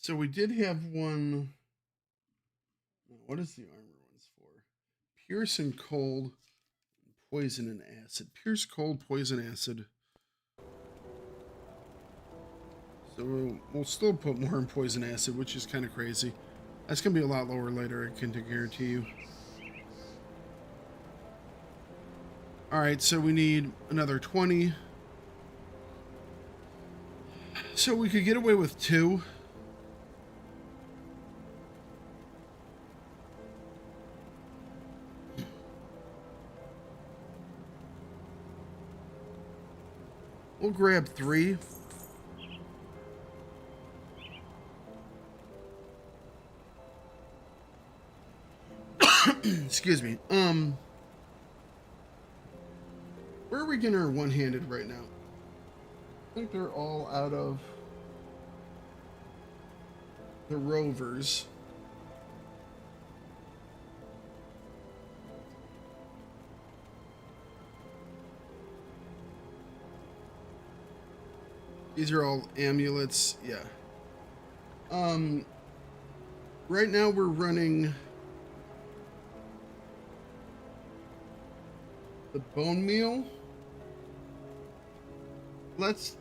So we did have one. What is the armor ones for? Pierce and cold, poison and acid. Pierce, cold, poison, acid. So we'll still put more in poison acid, which is kind of crazy. That's going to be a lot lower later, I can guarantee you. Alright, so we need another 20. So we could get away with 2. We'll grab 3. Excuse me. Where are we getting our one-handed right now? I think they're all out of the rovers. These are all amulets, yeah. Right now we're running the bone meal. Let's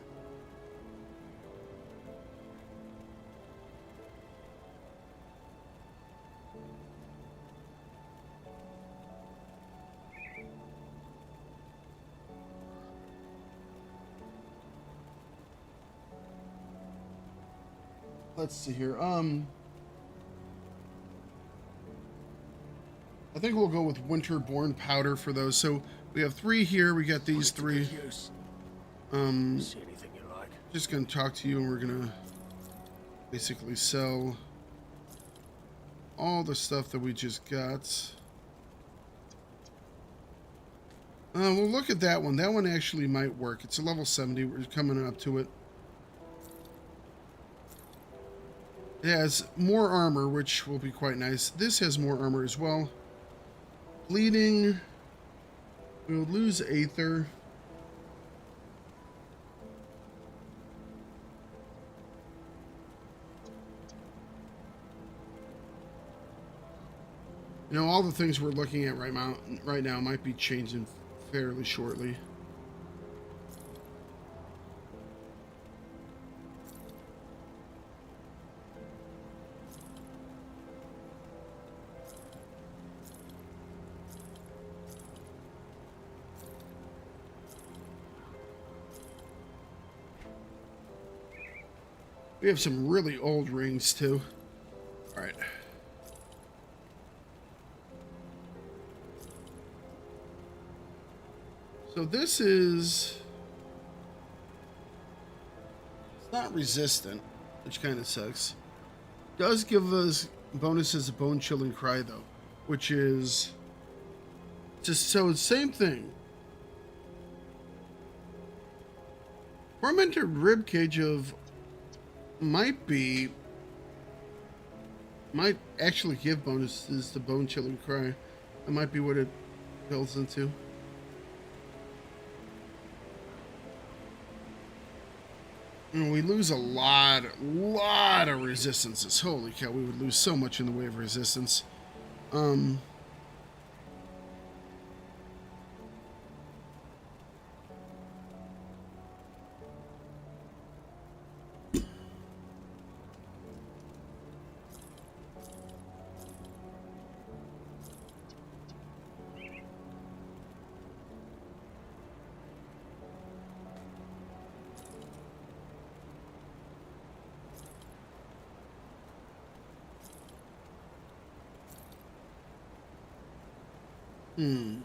see here. I think we'll go with Winterborn powder for those. So we have 3 here. We got these 3. See anything you like? Just gonna talk to you, and we're gonna basically sell all the stuff that we just got. We'll look at that one. That one actually might work. It's a level 70. We're coming up to it. It has more armor, which will be quite nice. This has more armor as well. Bleeding. We'll lose Aether. You know, all the things we're looking at right now might be changing fairly shortly. We have some really old rings too. All right. So this is, it's not resistant, which kind of sucks. Does give us bonuses of bone chilling cry though, which is just so same thing. Tormented ribcage of might actually give bonuses to bone chilling cry. That might be what it builds into. And we lose a lot of resistances. Holy cow, we would lose so much in the way of resistance. Need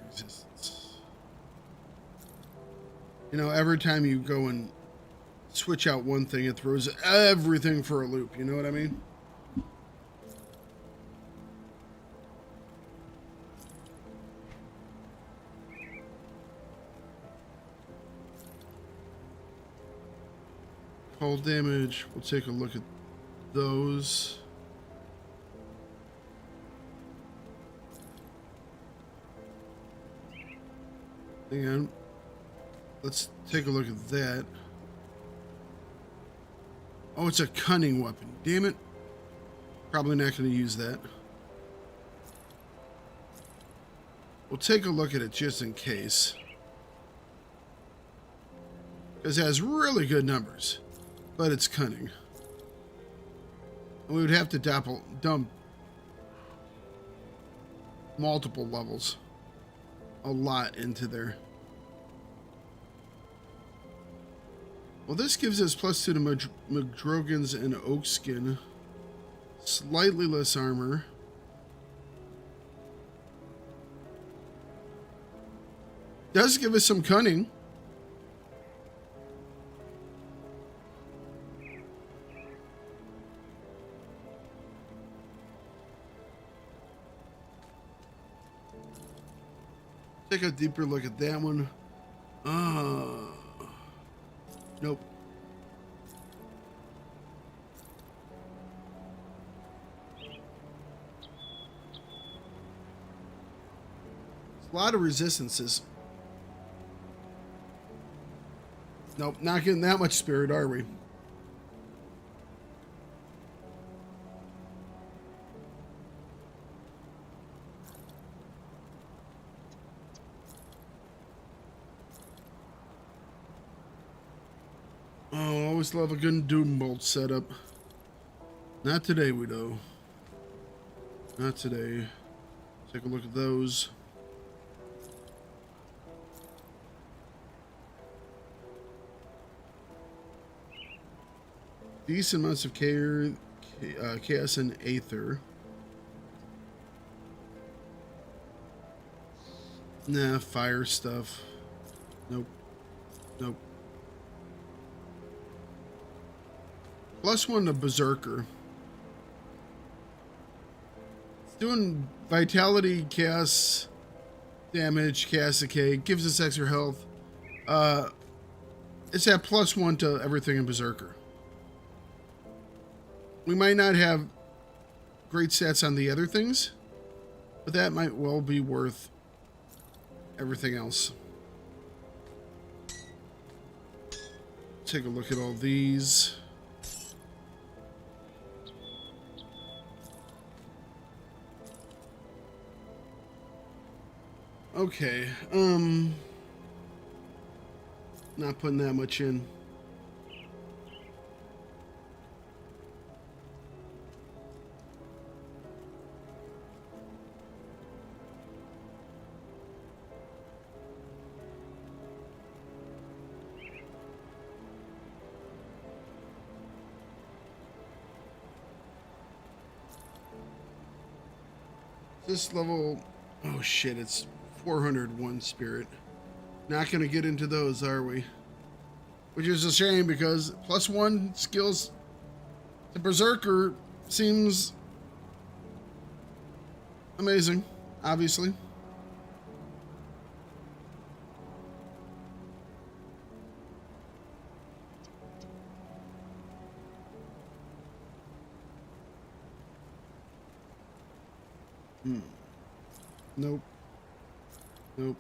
resistance. You know, every time you go and switch out one thing, it throws everything for a loop. You know what I mean? Cold damage. We'll take a look at those. Hang on. Let's take a look at that. Oh, it's a cunning weapon. Damn it. Probably not going to use that. We'll take a look at it just in case. Because it has really good numbers. But it's cunning. And we would have to dump multiple levels. A lot into there. Well, this gives us +2 to McDrogan's and Oakskin. Slightly less armor. Does give us some cunning. Take a deeper look at that one. Nope. A lot of resistances. Nope, not getting that much spirit, are we? Oh, always love a good Doom Bolt setup. Not today, Widow. Not today. Take a look at those. Decent amounts of chaos and aether. Nah, fire stuff. Nope. Nope. +1 to Berserker. It's doing vitality, chaos damage, chaos decay. Gives us extra health. It's at +1 to everything in Berserker. We might not have great stats on the other things, but that might well be worth everything else. Take a look at all these. Okay, not putting that much in. This level, oh shit, it's 401 spirit. Not gonna get into those, are we? Which is a shame because +1 skills to Berserker seems amazing, obviously. Nope. Nope.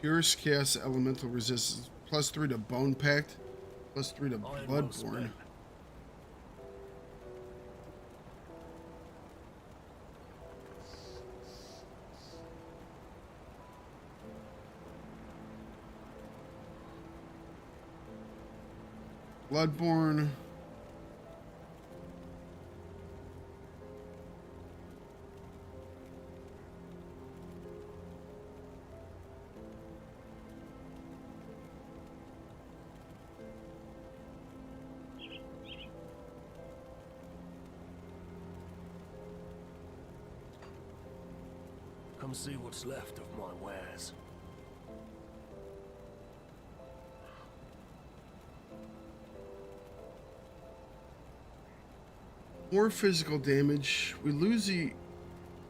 Pierce cast elemental resistance. +3 to Bone Pact. +3 to Bloodborne. Bloodborne. Come see what's left of my wares. More physical damage. We lose the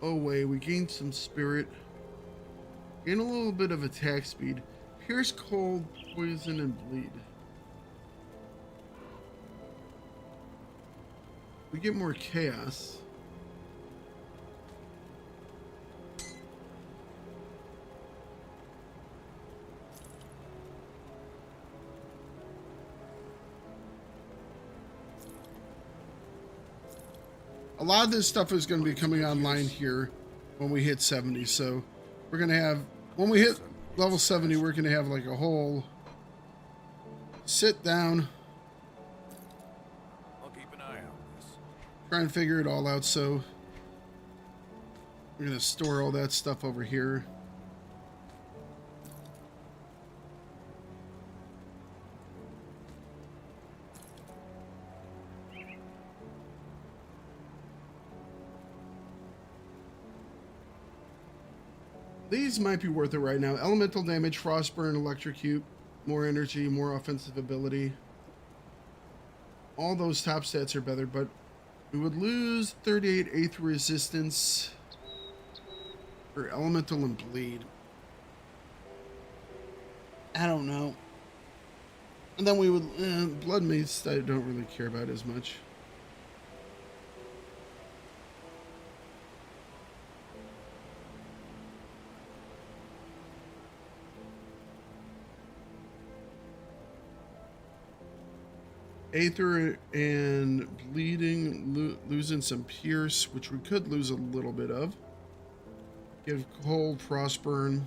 FoA. We gain some spirit. Gain a little bit of attack speed. Pierce, cold, poison, and bleed. We get more chaos. A lot of this stuff is going to be coming online here when we hit 70. So we're going to have, when we hit level 70, we're going to have like a whole sit down, I'll keep an eye on this. try and figure it all out. So we're going to store all that stuff over here. These might be worth it right now. Elemental damage, frostburn, electrocute, more energy, more offensive ability. All those top stats are better, but we would lose 38 eighth resistance for elemental and bleed. I don't know. And then we would blood mace I don't really care about as much. Aether and bleeding, losing some pierce, which we could lose a little bit of. Give cold, frostburn,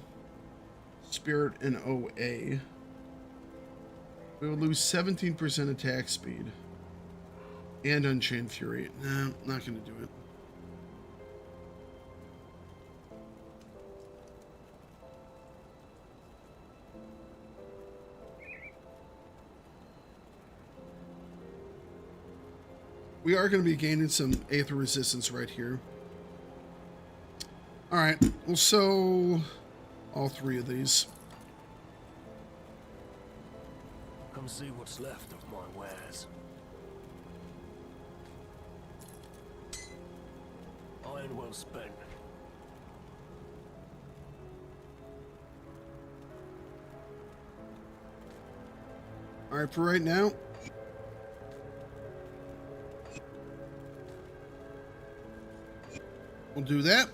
spirit, and OA. We will lose 17% attack speed. And Unchained Fury. Nah, not going to do it. We are going to be gaining some Aether resistance right here. Alright, we'll sew all three of these. Come see what's left of my wares. Iron well spent. Alright, for right now, we'll do that.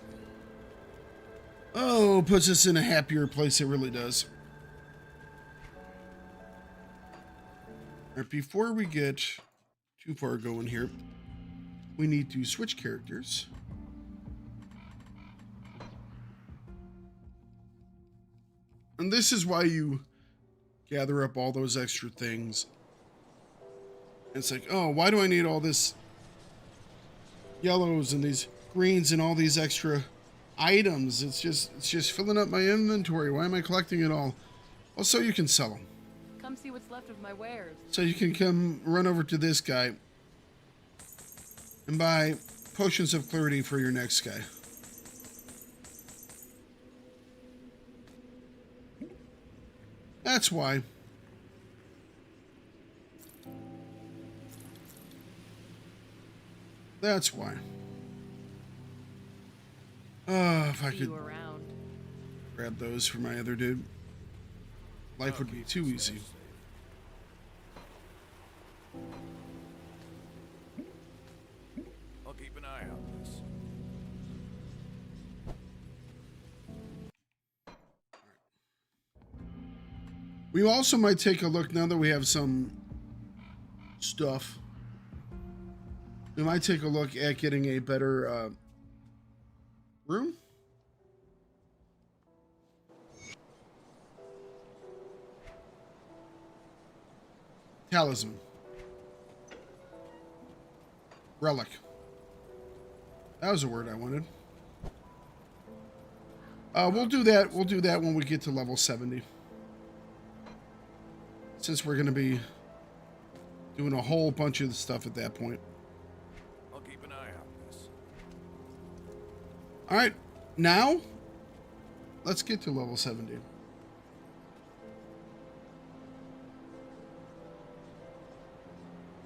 Oh, puts us in a happier place. It really does. All right, before we get too far going here, we need to switch characters. And this is why you gather up all those extra things. It's like, oh, why do I need all this yellows and these greens and all these extra items? It's just filling up my inventory. Why am I collecting it all? Well, so you can sell them. Come see what's left of my wares. So you can come run over to this guy and buy potions of clarity for your next guy. That's why. That's why. If I See could you around. grab those for my other dude, life would be too easy. I'll keep an eye on this. We also might take a look, now that we have some stuff, we might take a look at getting a better room. Talisman. Relic. That was a word I wanted. We'll do that. We'll do that when we get to level 70. Since we're going to be doing a whole bunch of the stuff at that point. I'll keep an eye on this. All right, now let's get to level 70.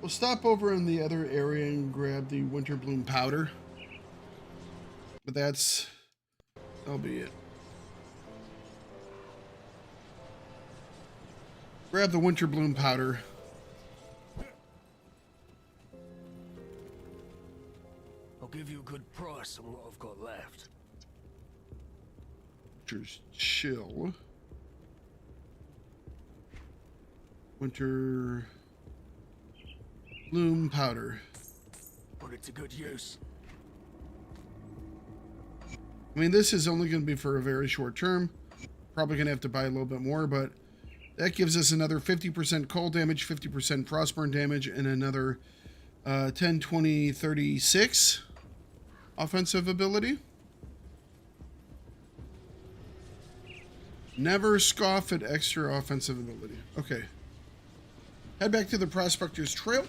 We'll stop over in the other area and grab the Winter Bloom powder. But that'll be it. Grab the Winter Bloom powder. I'll give you a good price on what I've got left. Winter's Chill. Winter Bloom powder. Put it to good use. I mean, this is only going to be for a very short term. Probably going to have to buy a little bit more, but that gives us another 50% cold damage, 50% frostburn damage, and another 10, 20, 36 offensive ability. Never scoff at extra offensive ability. Okay. Head back to the Prospector's Trail.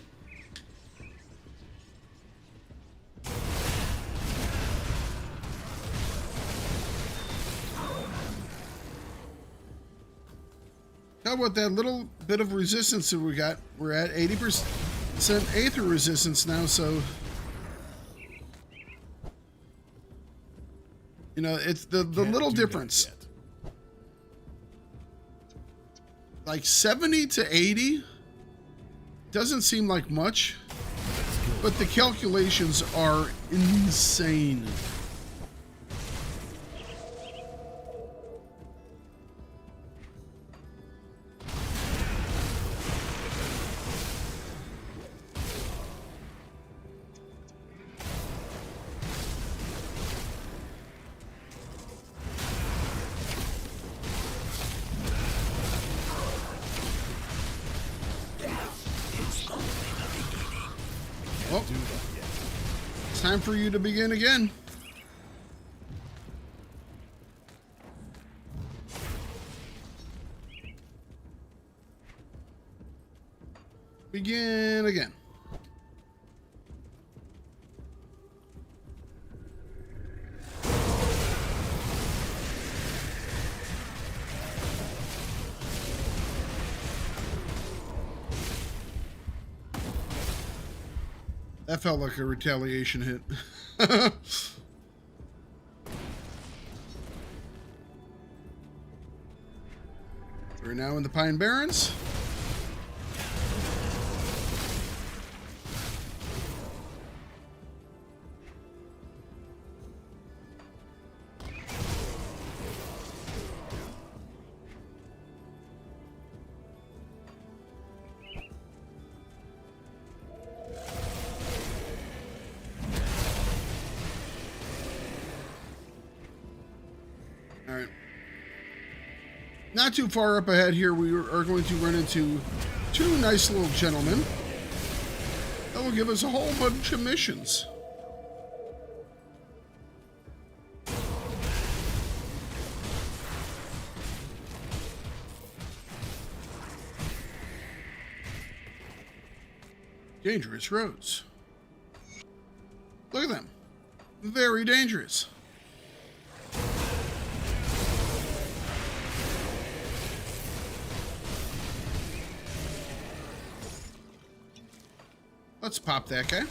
How about that little bit of resistance that we got? We're at 80% Aether resistance now, so... You know, it's the little difference. Like 70 to 80 doesn't seem like much, but the calculations are insane. Well, it's time for you to begin again. Begin again. That felt like a retaliation hit. We're now in the Pine Barrens. Alright. Not too far up ahead here, we are going to run into two nice little gentlemen that will give us a whole bunch of missions. Dangerous roads. Look at them. Very dangerous. Let's pop that guy.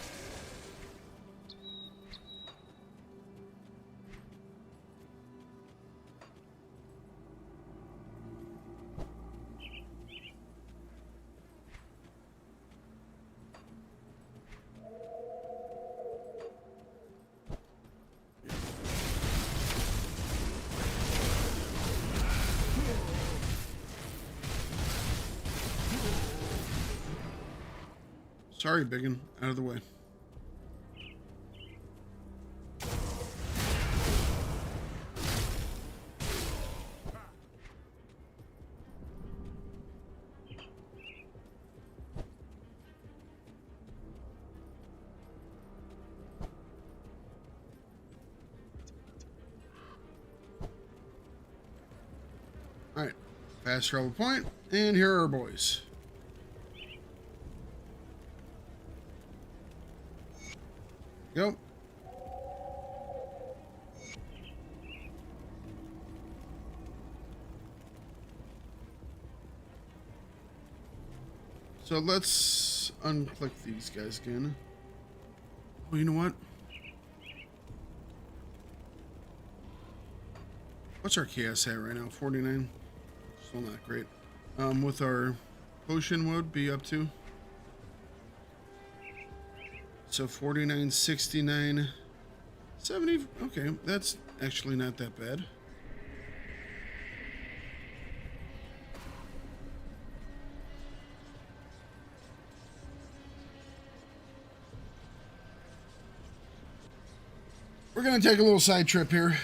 Sorry, biggin. Out of the way. All right, fast travel point, and here are our boys. Go. So let's unclick these guys again. Oh, you know what? What's our chaos at right now? 49. Still not great. With our potion would be up to. So 49, 69, 70. Okay, that's actually not that bad. We're going to take a little side trip here.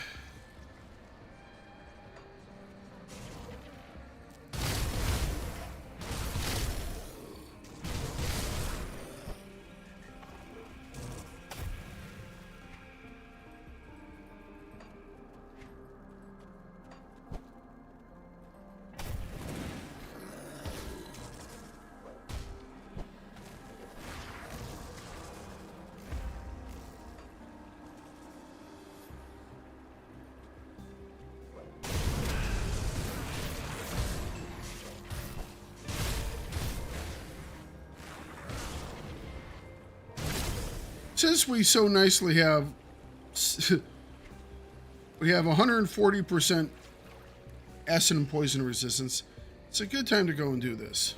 Since we so nicely have, we have 140% acid and poison resistance, it's a good time to go and do this.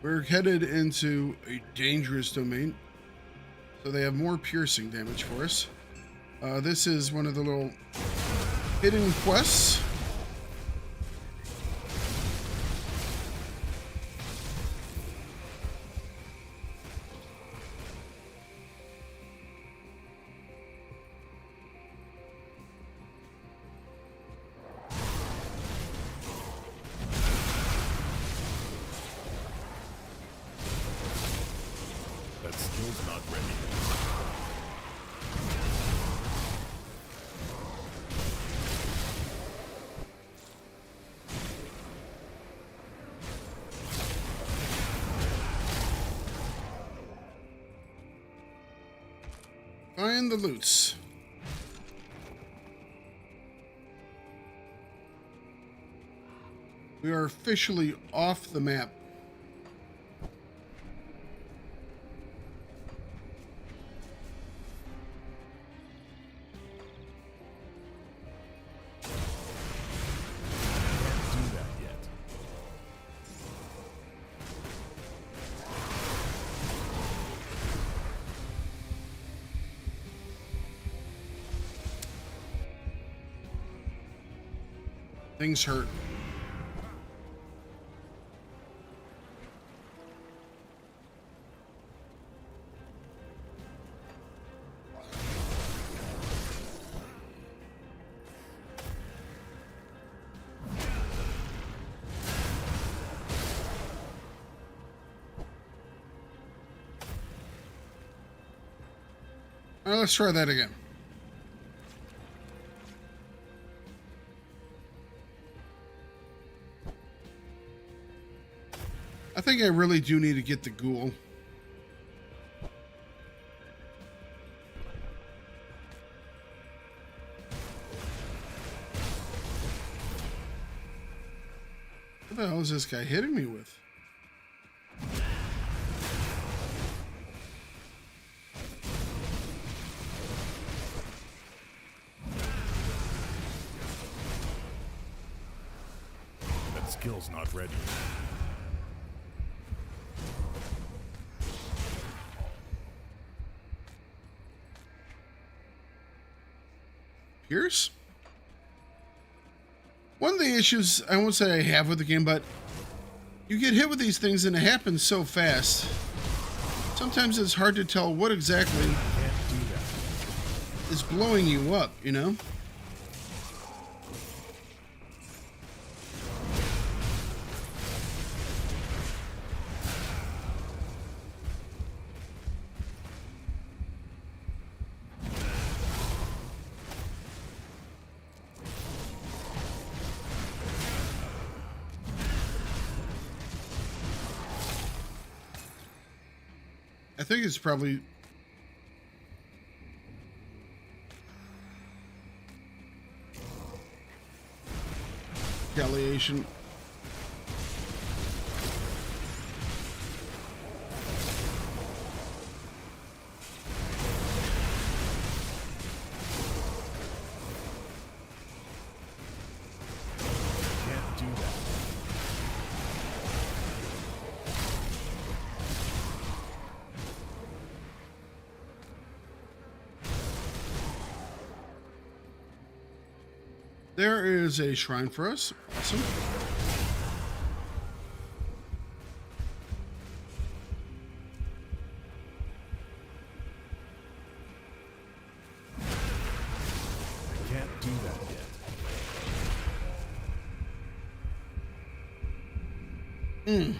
We're headed into a dangerous domain, so they have more piercing damage for us. This is one of the little hidden quests. That skill's not ready. Find the loots. We are officially off the map. Can't do that yet. Things hurt. All right, let's try that again. I think I really do need to get the ghoul. What the hell is this guy hitting me with? That skill's not ready. Pierce? One of the issues, I won't say I have with the game, but you get hit with these things and it happens so fast. Sometimes it's hard to tell what exactly Can't do that. is blowing you up, you know? I think it's probably retaliation. There is a shrine for us. Awesome. I can't do that yet. Hmm.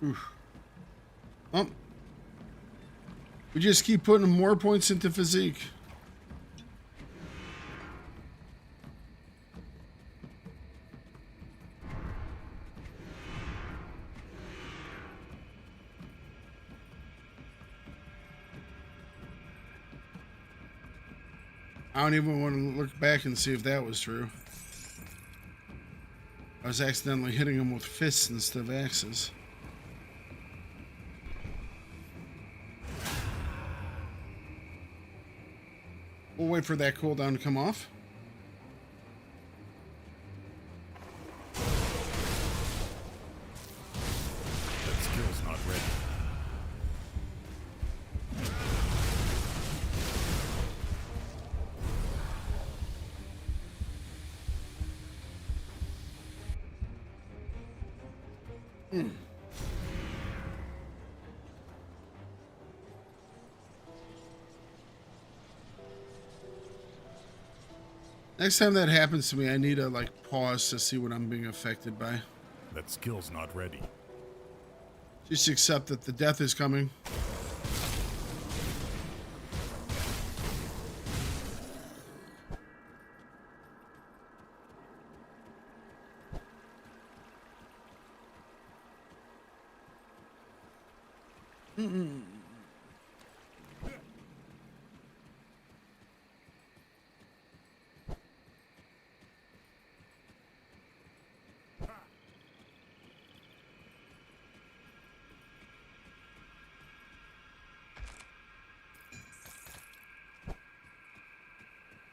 Oof. We just keep putting more points into physique. I don't even want to look back and see if that was true. I was accidentally hitting him with fists instead of axes. We'll wait for that cooldown to come off. That skill's not ready. Next time that happens to me, I need to like pause to see what I'm being affected by. That skill's not ready. Just accept that the death is coming.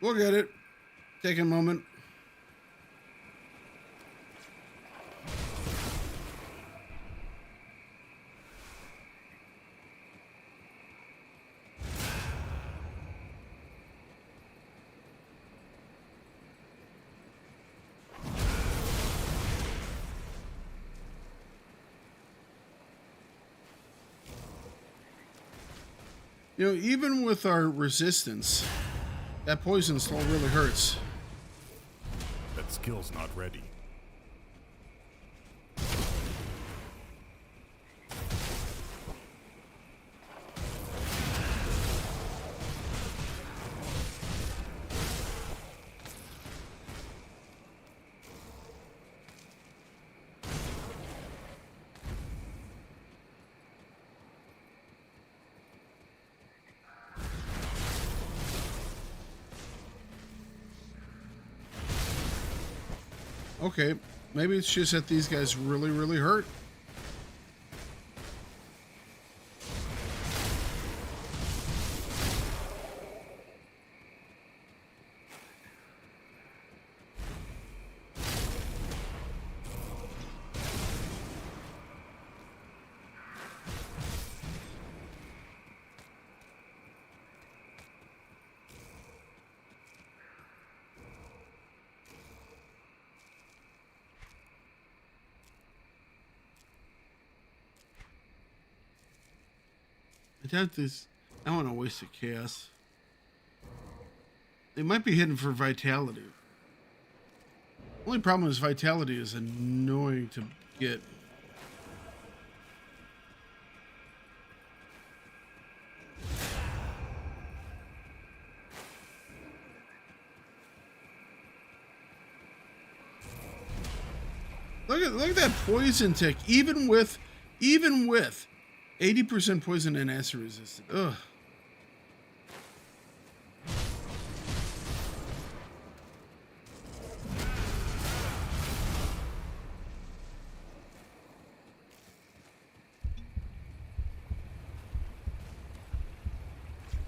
We'll get it. Take a moment. You know, even with our resistance, that poison still really hurts. That skill's not ready. Okay, maybe it's just that these guys really, really hurt. I doubt this. I don't want to waste a chaos. They might be hidden for vitality. Only problem is vitality is annoying to get. Look at that poison tick. Even with 80% poison and acid resistant. Ugh.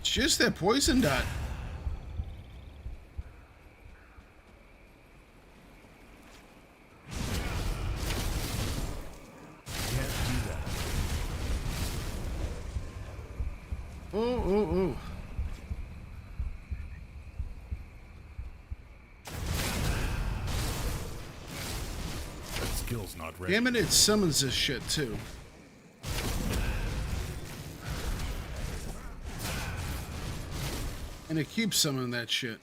It's just that poison dot. Can't do that. Oh. That skill's not ready. Damn it, it summons this shit too. And it keeps summoning that shit.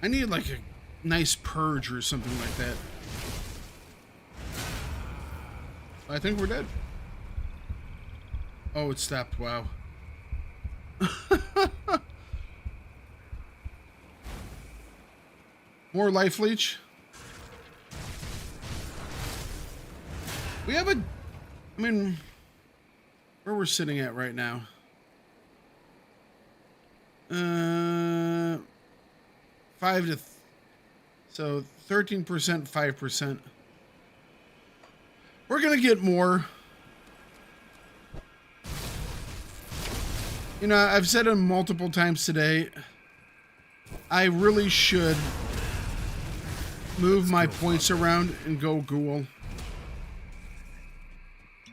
I need like a nice purge or something like that. I think we're dead. Oh, it stopped. Wow. More life leech. We have a... I mean... Where we're sitting at right now. 5 to... So, 13%, 5%. We're gonna get more. You know, I've said it multiple times today. I really should move my points around and go ghoul.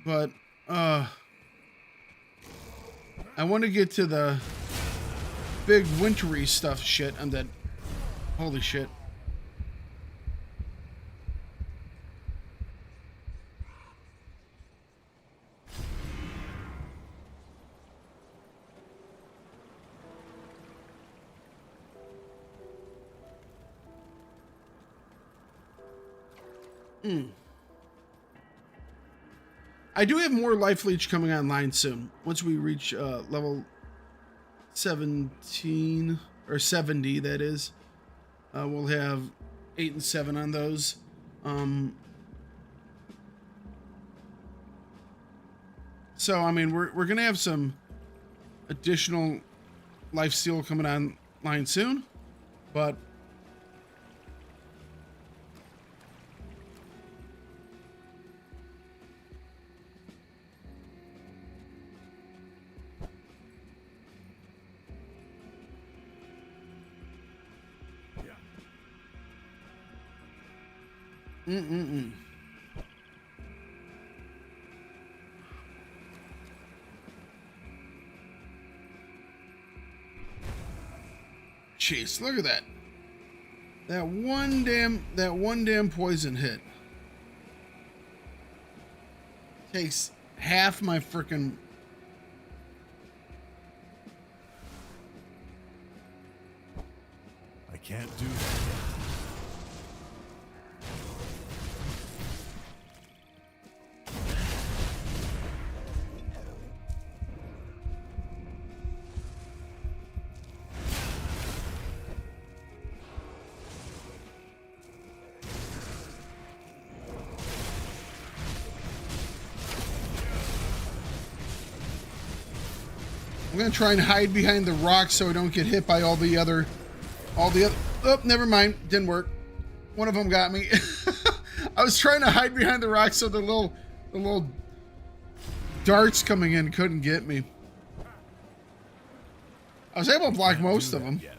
But, I want to get to the big wintry stuff shit. I'm dead. Holy shit. I do have more life leech coming online soon. Once we reach level 17 or 70, that is, we'll have 8 and 7 on those. So I mean, we're gonna have some additional life steal coming online soon, but jeez, look at that. That one damn poison hit takes half my frickin'... I can't do that. I'm gonna try and hide behind the rocks so I don't get hit by all the other. Oh, never mind. Didn't work. One of them got me. I was trying to hide behind the rocks so the little darts coming in couldn't get me. I was able to block most of them. Yet.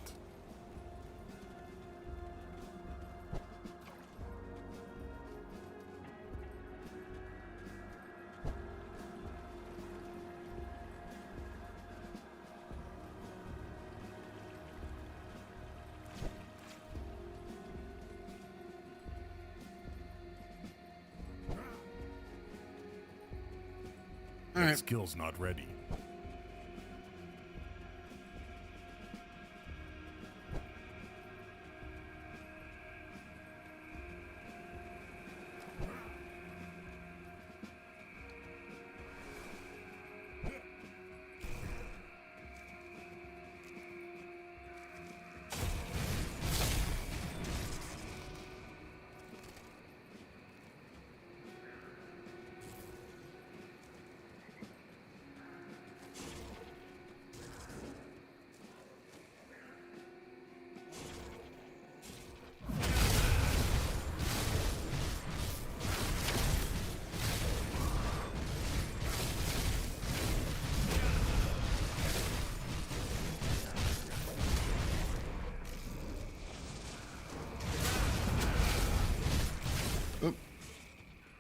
All right. That skill's not ready.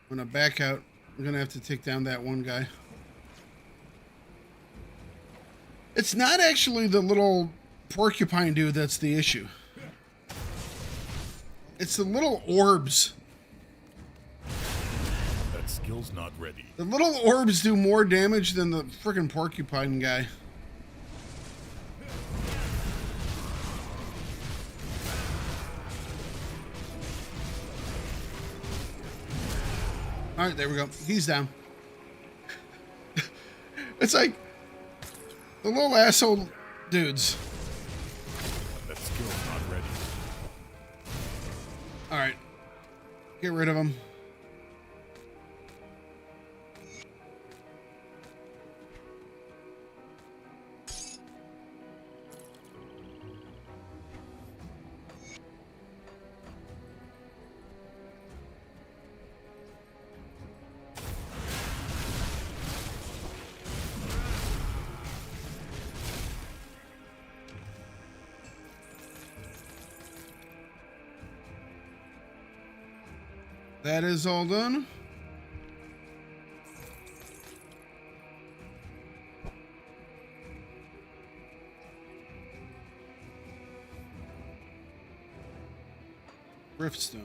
When I back out, I'm gonna have to take down that one guy. It's not actually the little porcupine dude that's the issue. It's the little orbs. That skill's not ready. The little orbs do more damage than the frickin' porcupine guy. All right, there we go. He's down. It's like the little asshole dudes. That skill's not ready. All right, get rid of him. That is all done. Riftstone.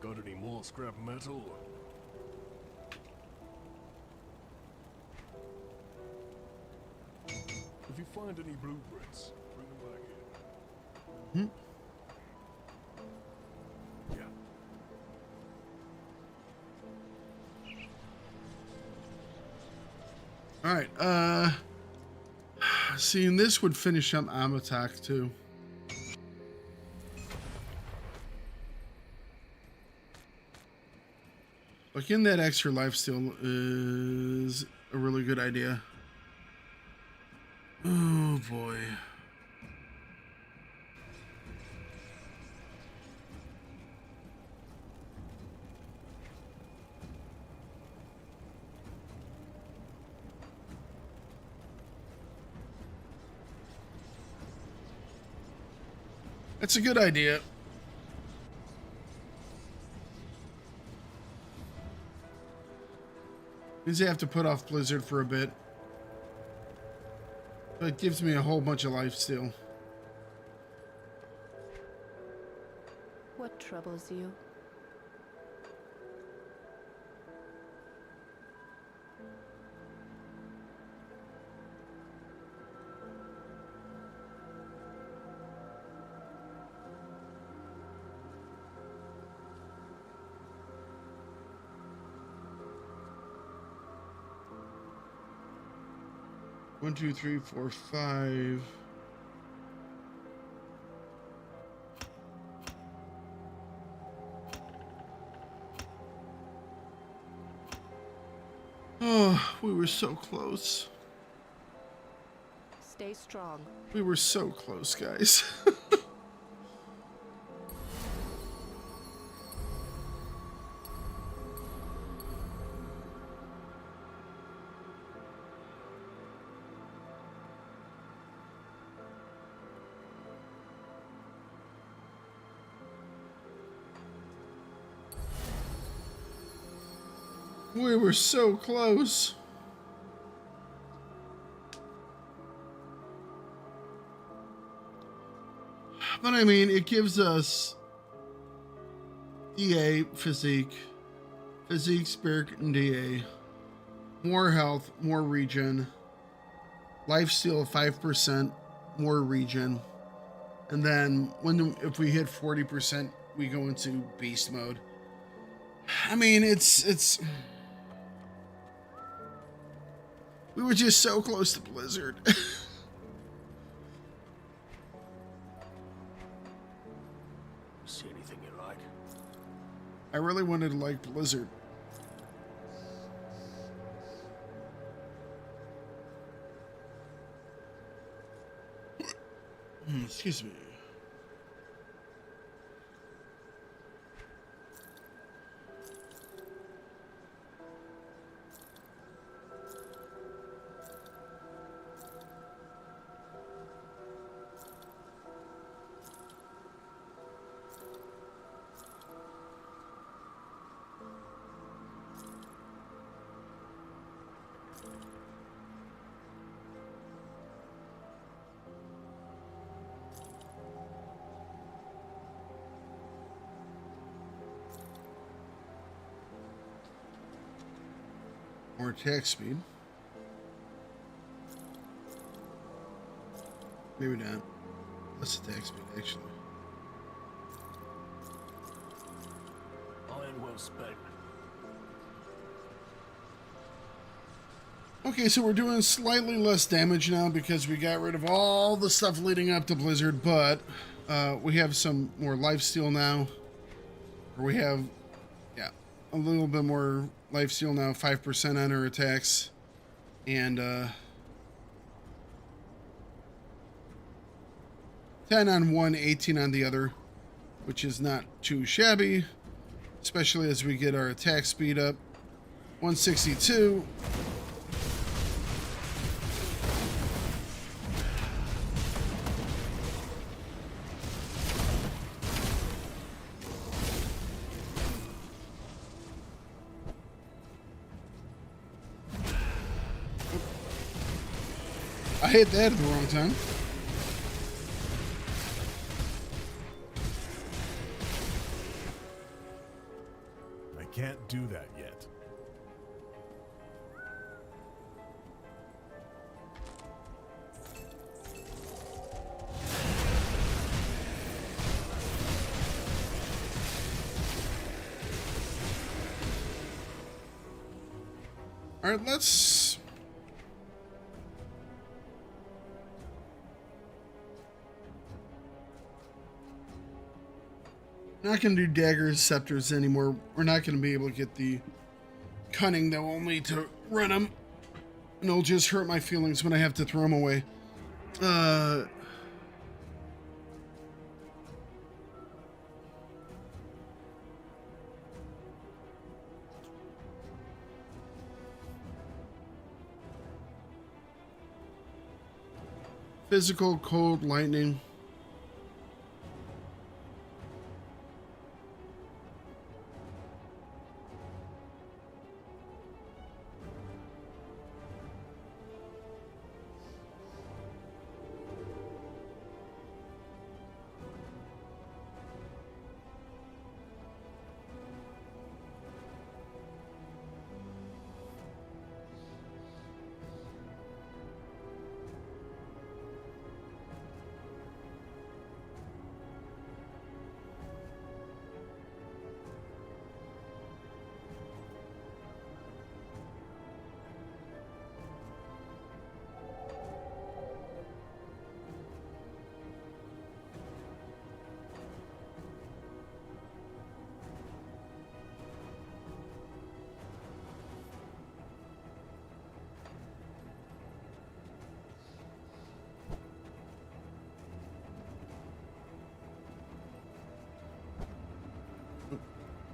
Got any more scrap metal? If you find any blueprints, bring them back here. Yeah. All right. Seeing this would finish up Amatak too. Like in that extra lifesteal is a really good idea. Oh boy. That's a good idea. Means I have to put off Blizzard for a bit. But it gives me a whole bunch of life still. What troubles you? One, two, three, four, five. Oh, we were so close. Stay strong. We were so close, guys. We were so close. But I mean, it gives us DA, physique, spirit, and DA. More health, more regen. Lifesteal 5%, more regen. And then if we hit 40%, we go into beast mode. I mean, it's we were just so close to Blizzard. See anything you like? I really wanted to like Blizzard. Excuse me. More attack speed. Maybe not. Less attack speed, actually. Iron well spent. Okay, so we're doing slightly less damage now because we got rid of all the stuff leading up to Blizzard, but we have some more lifesteal now. Or we have, yeah, a little bit more lifesteal now, 5% on our attacks. And 10 on one, 18 on the other, which is not too shabby, especially as we get our attack speed up. 162. I hit that at the wrong time. I can't do that yet. All right, let's... Not going to do daggers, scepters anymore. We're not going to be able to get the cunning that will need to run them. And it'll just hurt my feelings when I have to throw them away. Physical, cold, lightning.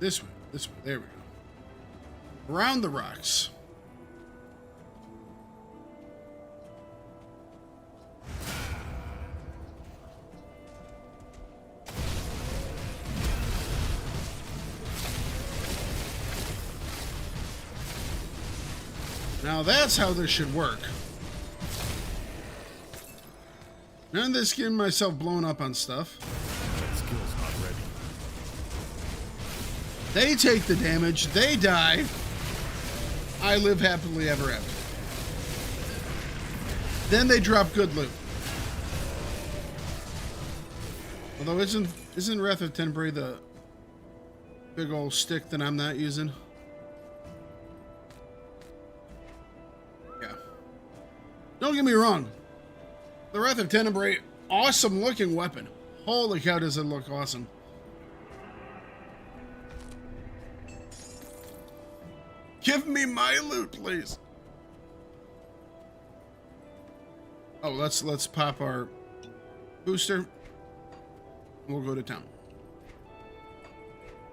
This way, there we go. Around the rocks. Now that's how this should work. None of this getting myself blown up on stuff. That skill's not ready. They take the damage, they die. I live happily ever after. Then they drop good loot. Although isn't Wrath of Tenbury the big old stick that I'm not using? Yeah. Don't get me wrong. The Wrath of Tenbury, awesome looking weapon. Holy cow, does it look awesome. Give me my loot, please. Oh, let's pop our booster. We'll go to town.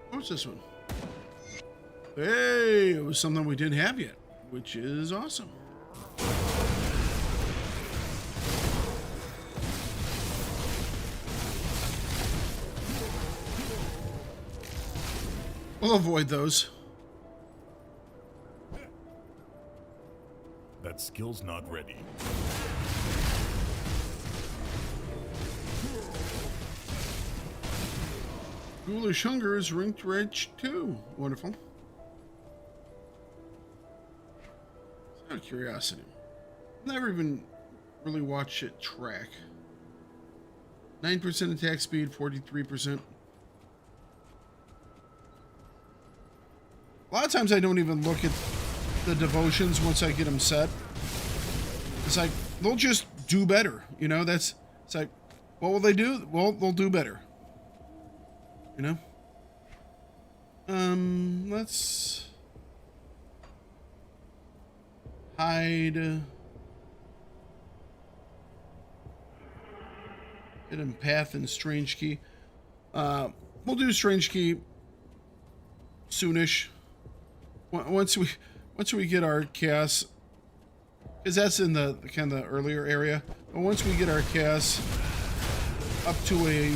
What's this one? Hey, it was something we didn't have yet, which is awesome. We'll avoid those. That skill's not ready. Ghoulish Hunger is ranked rich too. Wonderful. Out of curiosity, never even really watched it track. 9% attack speed, 43%. A lot of times I don't even look at the devotions once I get them set. It's like, they'll just do better. You know, it's like, what will they do? Well, they'll do better. You know? Let's hide. Hidden Path and Strange Key. We'll do Strange Key soonish. Once we get our chaos, because that's in the kind of the earlier area. But once we get our chaos up to a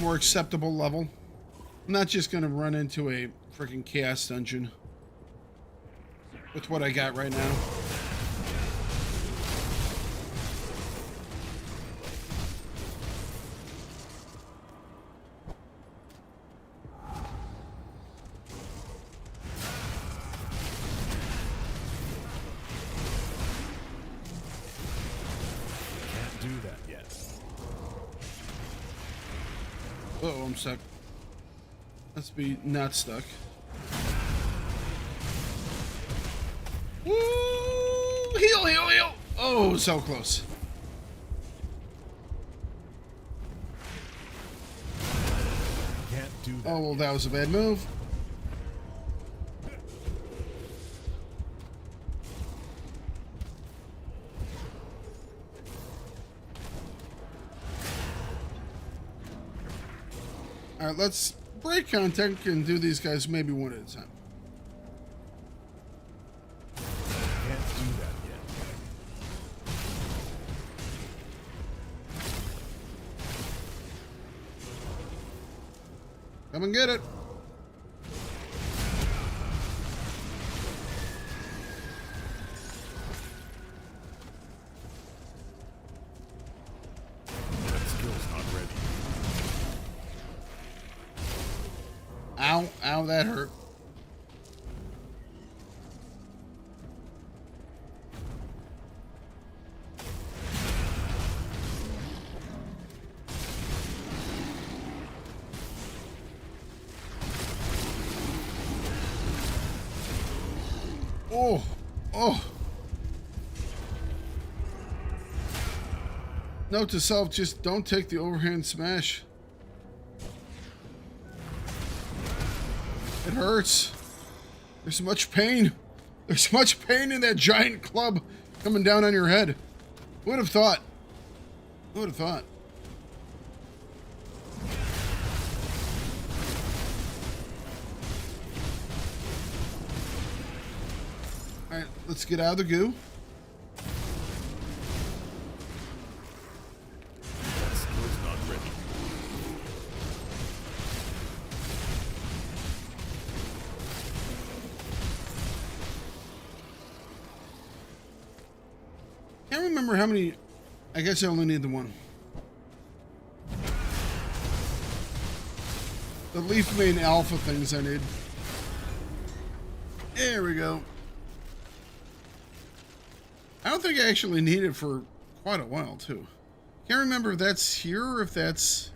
more acceptable level, I'm not just gonna run into a freaking chaos dungeon with what I got right now. Can't do that yet. Uh-oh, I'm stuck. Let's be not stuck. Woo! Heal, heal, heal! Oh, so close. Can't do that. Oh, well, that was a bad move. All right, let's break contact and do these guys maybe one at a time. Can't do that yet. Come and get it. That skill's not ready. Ow, ow, that hurt. Oh, oh. Note to self, just don't take the overhand smash. It hurts. There's much pain. There's much pain in that giant club coming down on your head. Who would have thought? Who would have thought? All right, let's get out of the goo. That skill's not ready. Can't remember how many. I guess I only need the one. The Leaf Mane Alpha things I need. There we go. I don't think I actually need it for quite a while, too. Can't remember if that's here or if that's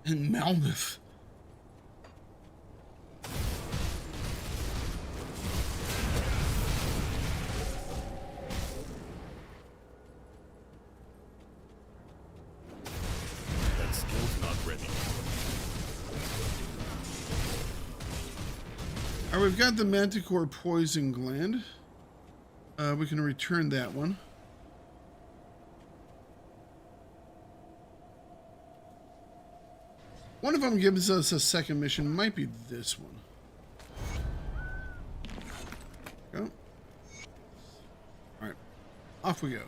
in Malmouth. That skill's not ready. All right, we've got the Manticore Poison Gland. We can return that one. One of them gives us a second mission. Might be this one. Go. All right, off we go.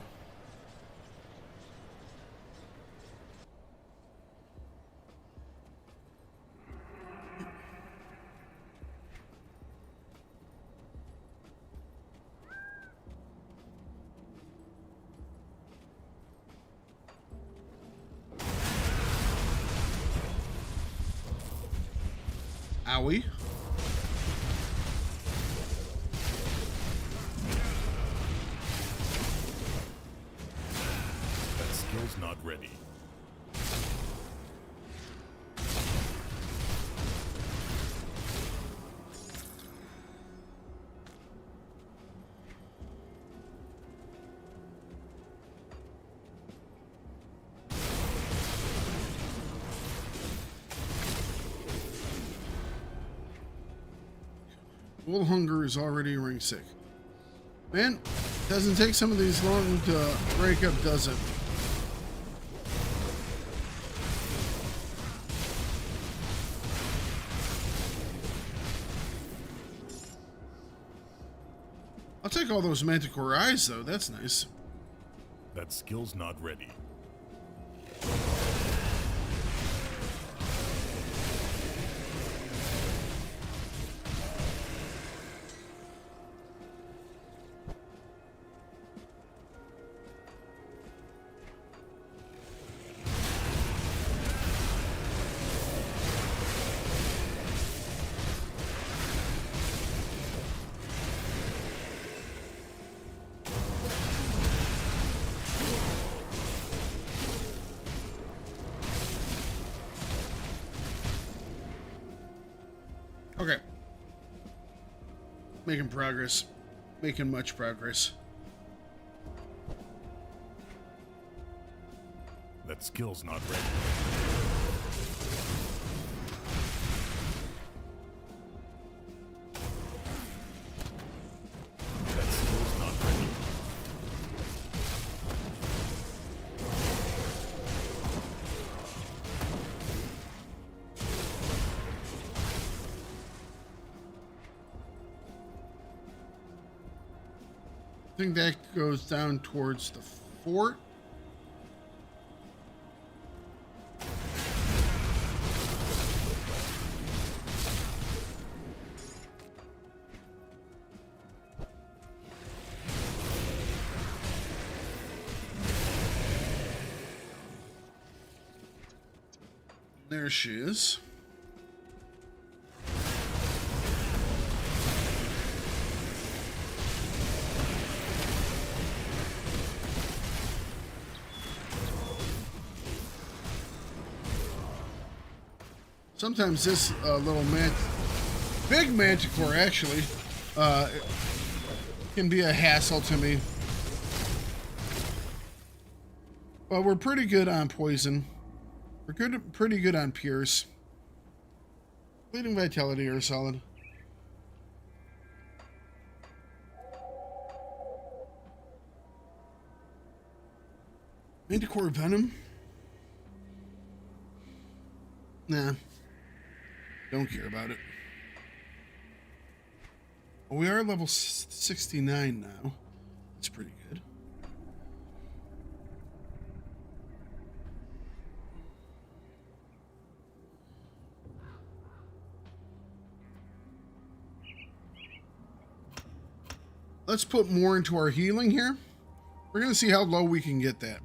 Owie. That skill's not ready. Bull Hunger is already ring sick. Man, doesn't take some of these long to break up, does it? I'll take all those Manticore eyes, though. That's nice. That skill's not ready. Okay. Making progress. Making much progress. That skill's not ready. That skill's not ready. I think that goes down towards the fort. There she is. Sometimes this big manticore actually, can be a hassle to me. But we're pretty good on poison. We're pretty good on pierce. Bleeding vitality are solid. Manticore venom? Nah. Don't care about it. Well, we are level 69 now. That's pretty good. Let's put more into our healing here. We're going to see how low we can get that.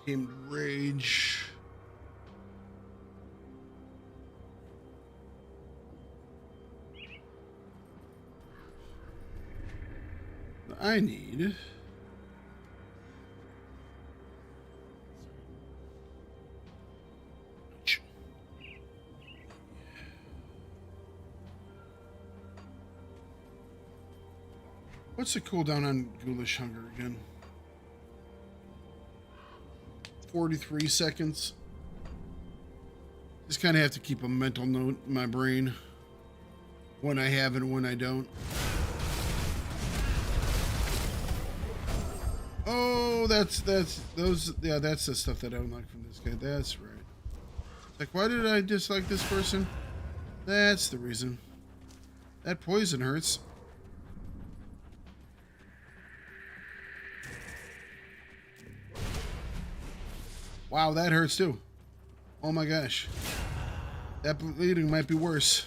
Tamed Rage. I need what's the cooldown on Ghoulish Hunger again? 43 seconds. Just kind of have to keep a mental note in my brain when I have and when I don't. Oh, that's the stuff that I don't like from this guy. That's right. Like, why did I dislike this person? That's the reason. That poison hurts. Wow, that hurts too. Oh my gosh. That bleeding might be worse.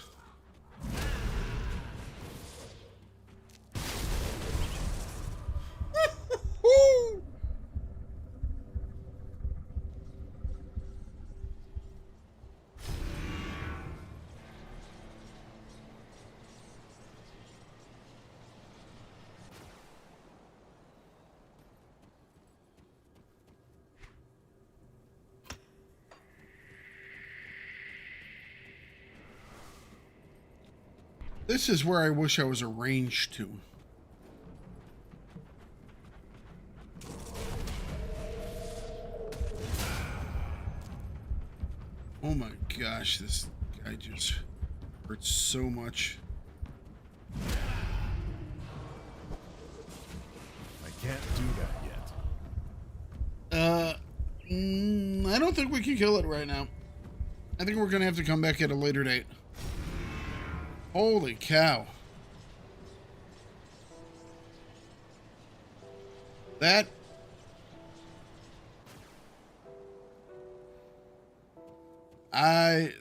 This is where I wish I was arranged to. Oh my gosh, this guy just hurts so much. I can't do that yet. I don't think we can kill it right now. I think we're gonna have to come back at a later date. Holy cow. That... I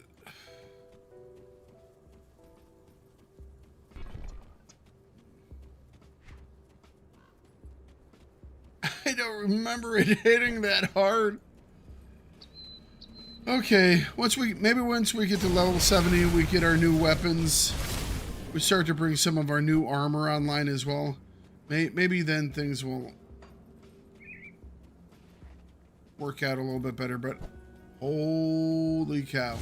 don't remember it hitting that hard. Okay, once we get to level 70, we get our new weapons. We start to bring some of our new armor online as well. Maybe then things will work out a little bit better, but holy cow.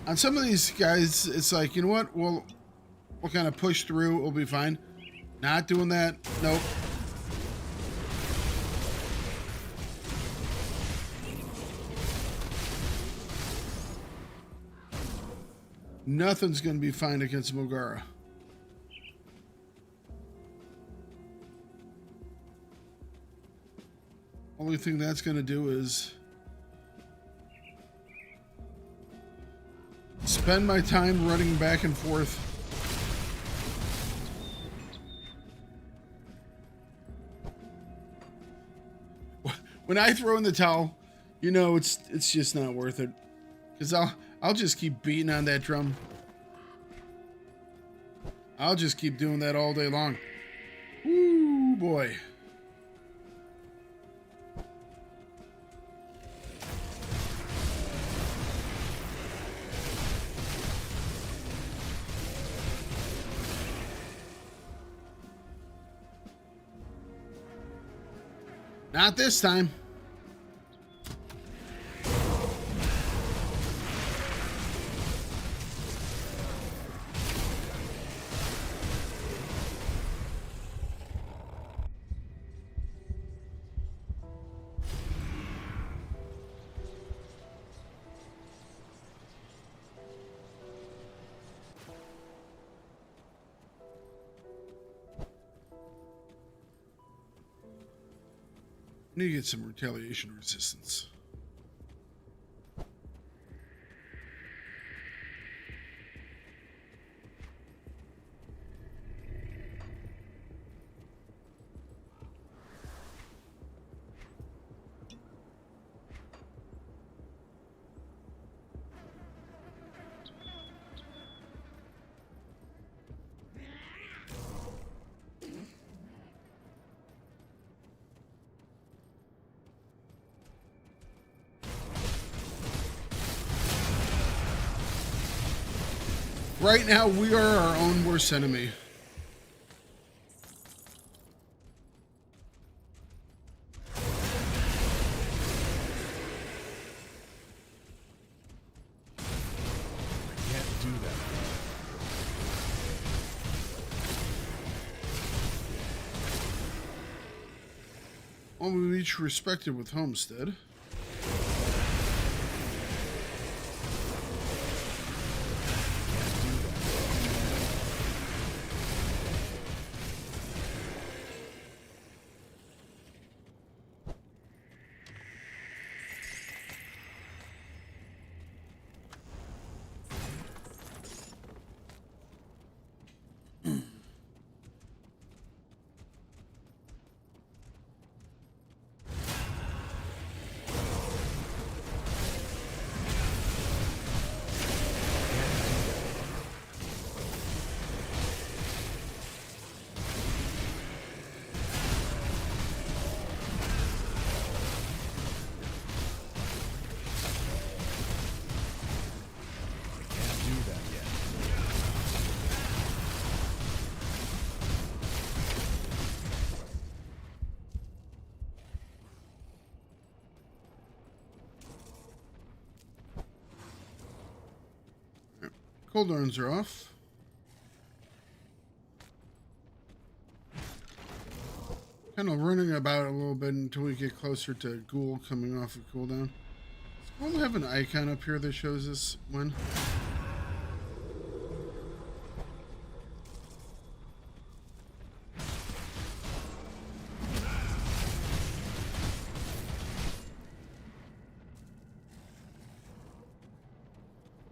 On some of these guys, it's like, you know what? We'll kind of push through. We'll be fine. Not doing that. Nope. Nothing's going to be fine against Mogara. Only thing that's going to do is spend my time running back and forth. When I throw in the towel, you know it's just not worth it. Because I'll just keep beating on that drum. I'll just keep doing that all day long. Ooh, boy. Not this time. Need to get some retaliation resistance. Right now, we are our own worst enemy. Can't do that. Well, we each respected with Homestead. Cooldowns are off. Kind of running about a little bit until we get closer to Ghoul coming off a cooldown. Does Ghoul have an icon up here that shows us when?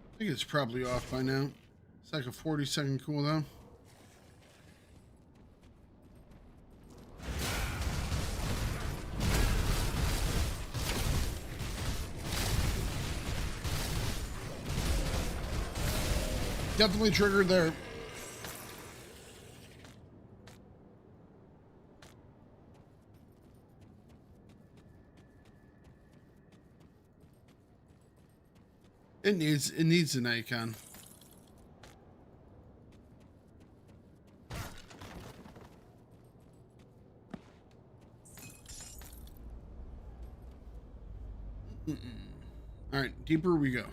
I think it's probably off by now. It's like a 40-second cooldown. Definitely triggered there. It needs an icon. All right, deeper we go.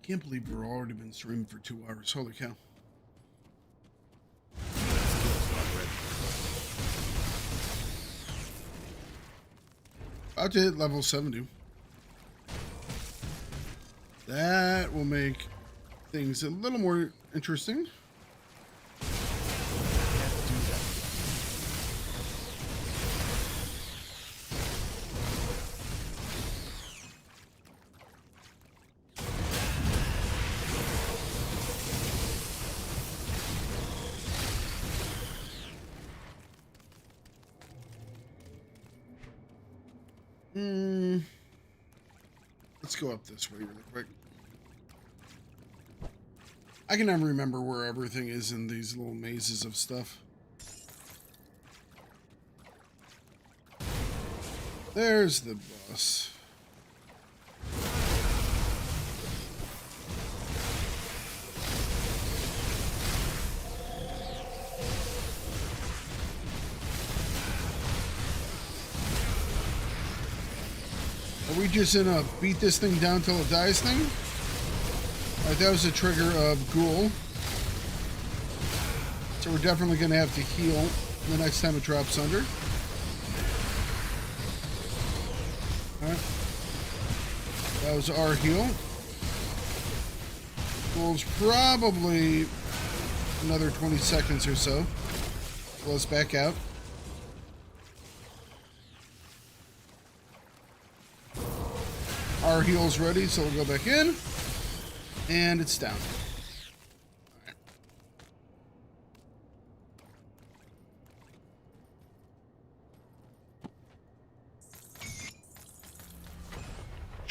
Can't believe we're already been streaming for 2 hours. Holy cow. About to hit level 70. That will make things a little more interesting. Let's go up this way really quick. I can never remember where everything is in these little mazes of stuff. There's the boss. Are we just in a beat this thing down till it dies thing? Alright, that was a trigger of Ghoul. So we're definitely going to have to heal the next time it drops under. Alright. That was our heal. Ghoul's probably another 20 seconds or so. So let's back out. Our heal's ready, so we'll go back in. And it's down. All right.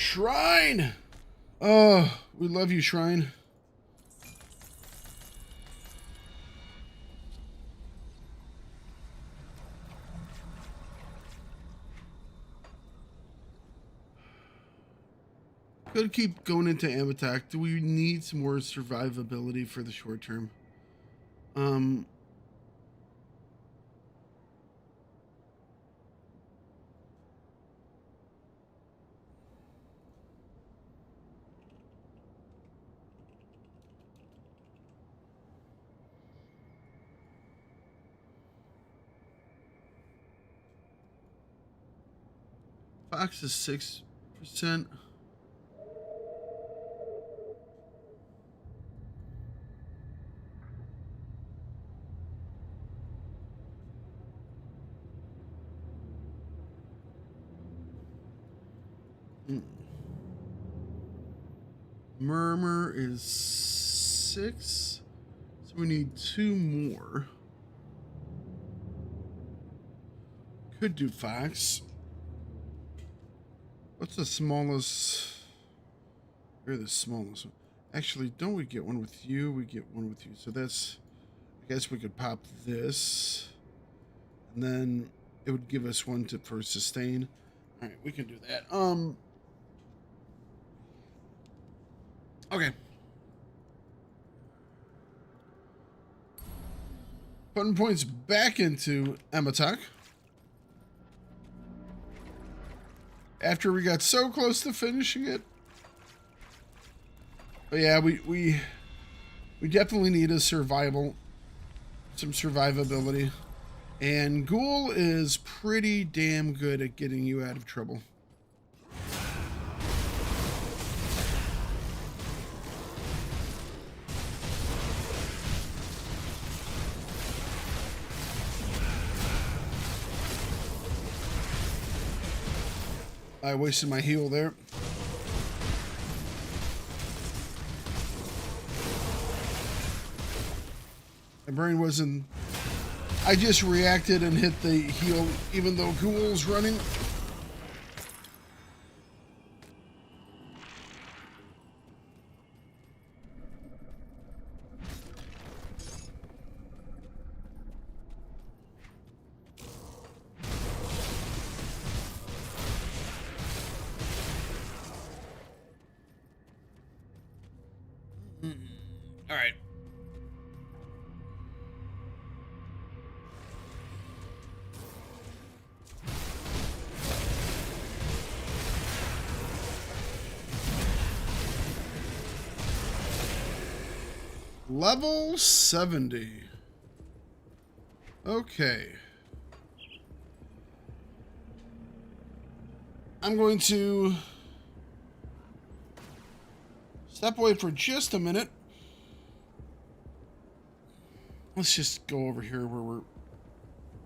Shrine! Oh, we love you, Shrine. Could keep going into Amatak. Do we need some more survivability for the short term? Fox is 6%. Murmur is 6. So we need 2 more. Could do Fox. What's the smallest? You're the smallest one. Actually, don't we get one with you? We get one with you. So that's, I guess we could pop this. And then it would give us one for sustain. All right, we can do that. Okay. Putting points back into Amatak. After we got so close to finishing it. But yeah, we definitely need a some survivability. And Ghoul is pretty damn good at getting you out of trouble. I wasted my heal there. My brain wasn't... I just reacted and hit the heal even though Ghoul's running. All right. Level 70. Okay. I'm going to step away for just a minute. Let's just go over here where we're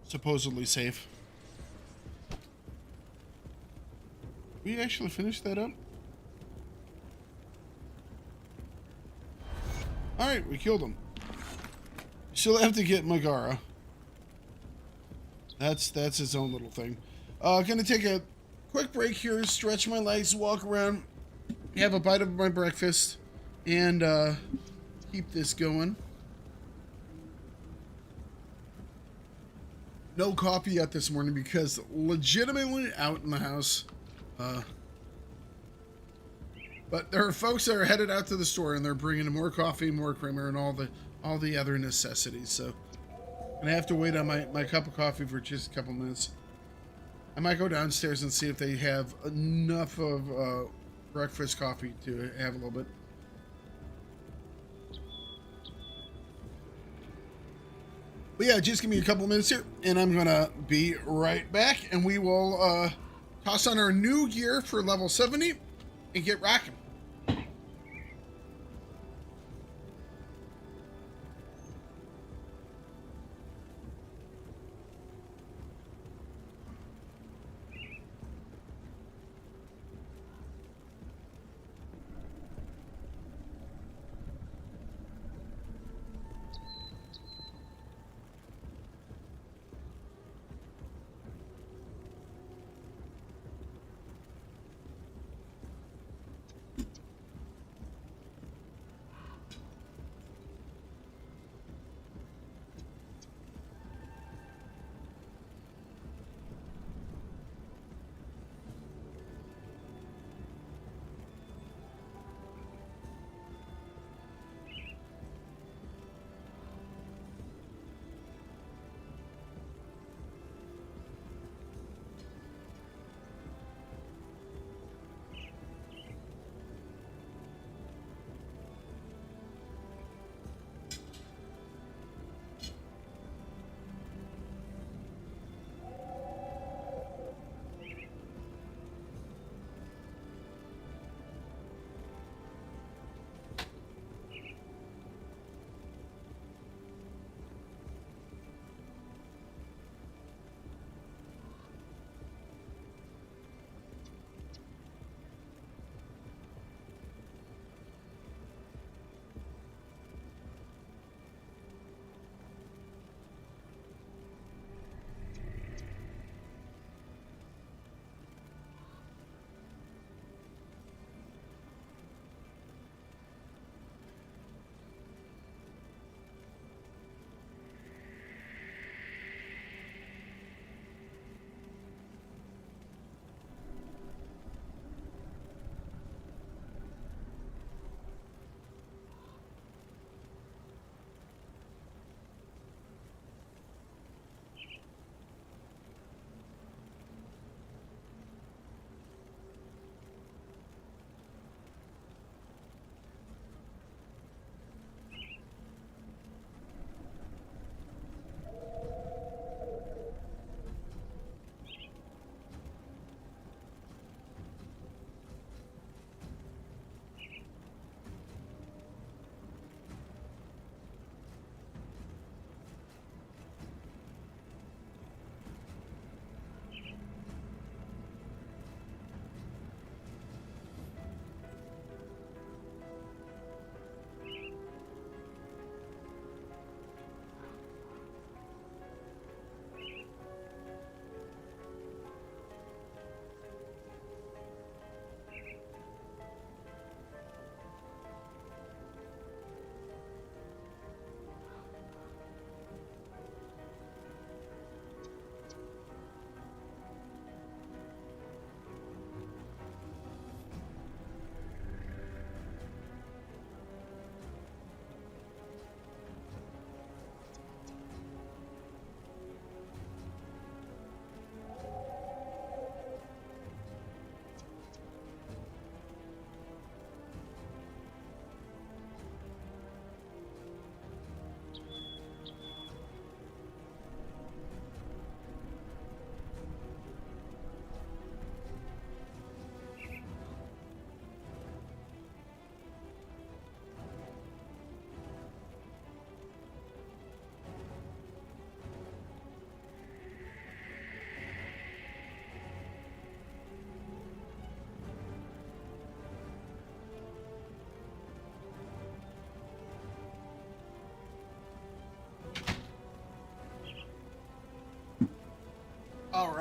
supposedly safe. We actually finished that up? Alright, we killed him. Still have to get Megara. That's his own little thing. Gonna take a quick break here, stretch my legs, walk around, have a bite of my breakfast, and keep this going. No coffee yet this morning because legitimately out in the house. But there are folks that are headed out to the store and they're bringing in more coffee, more creamer, and all the other necessities. So I'm gonna have to wait on my cup of coffee for just a couple minutes. I might go downstairs and see if they have enough of breakfast coffee to have a little bit. But yeah, just give me a couple minutes here, and I'm gonna be right back, and we will toss on our new gear for level 70 and get rocking.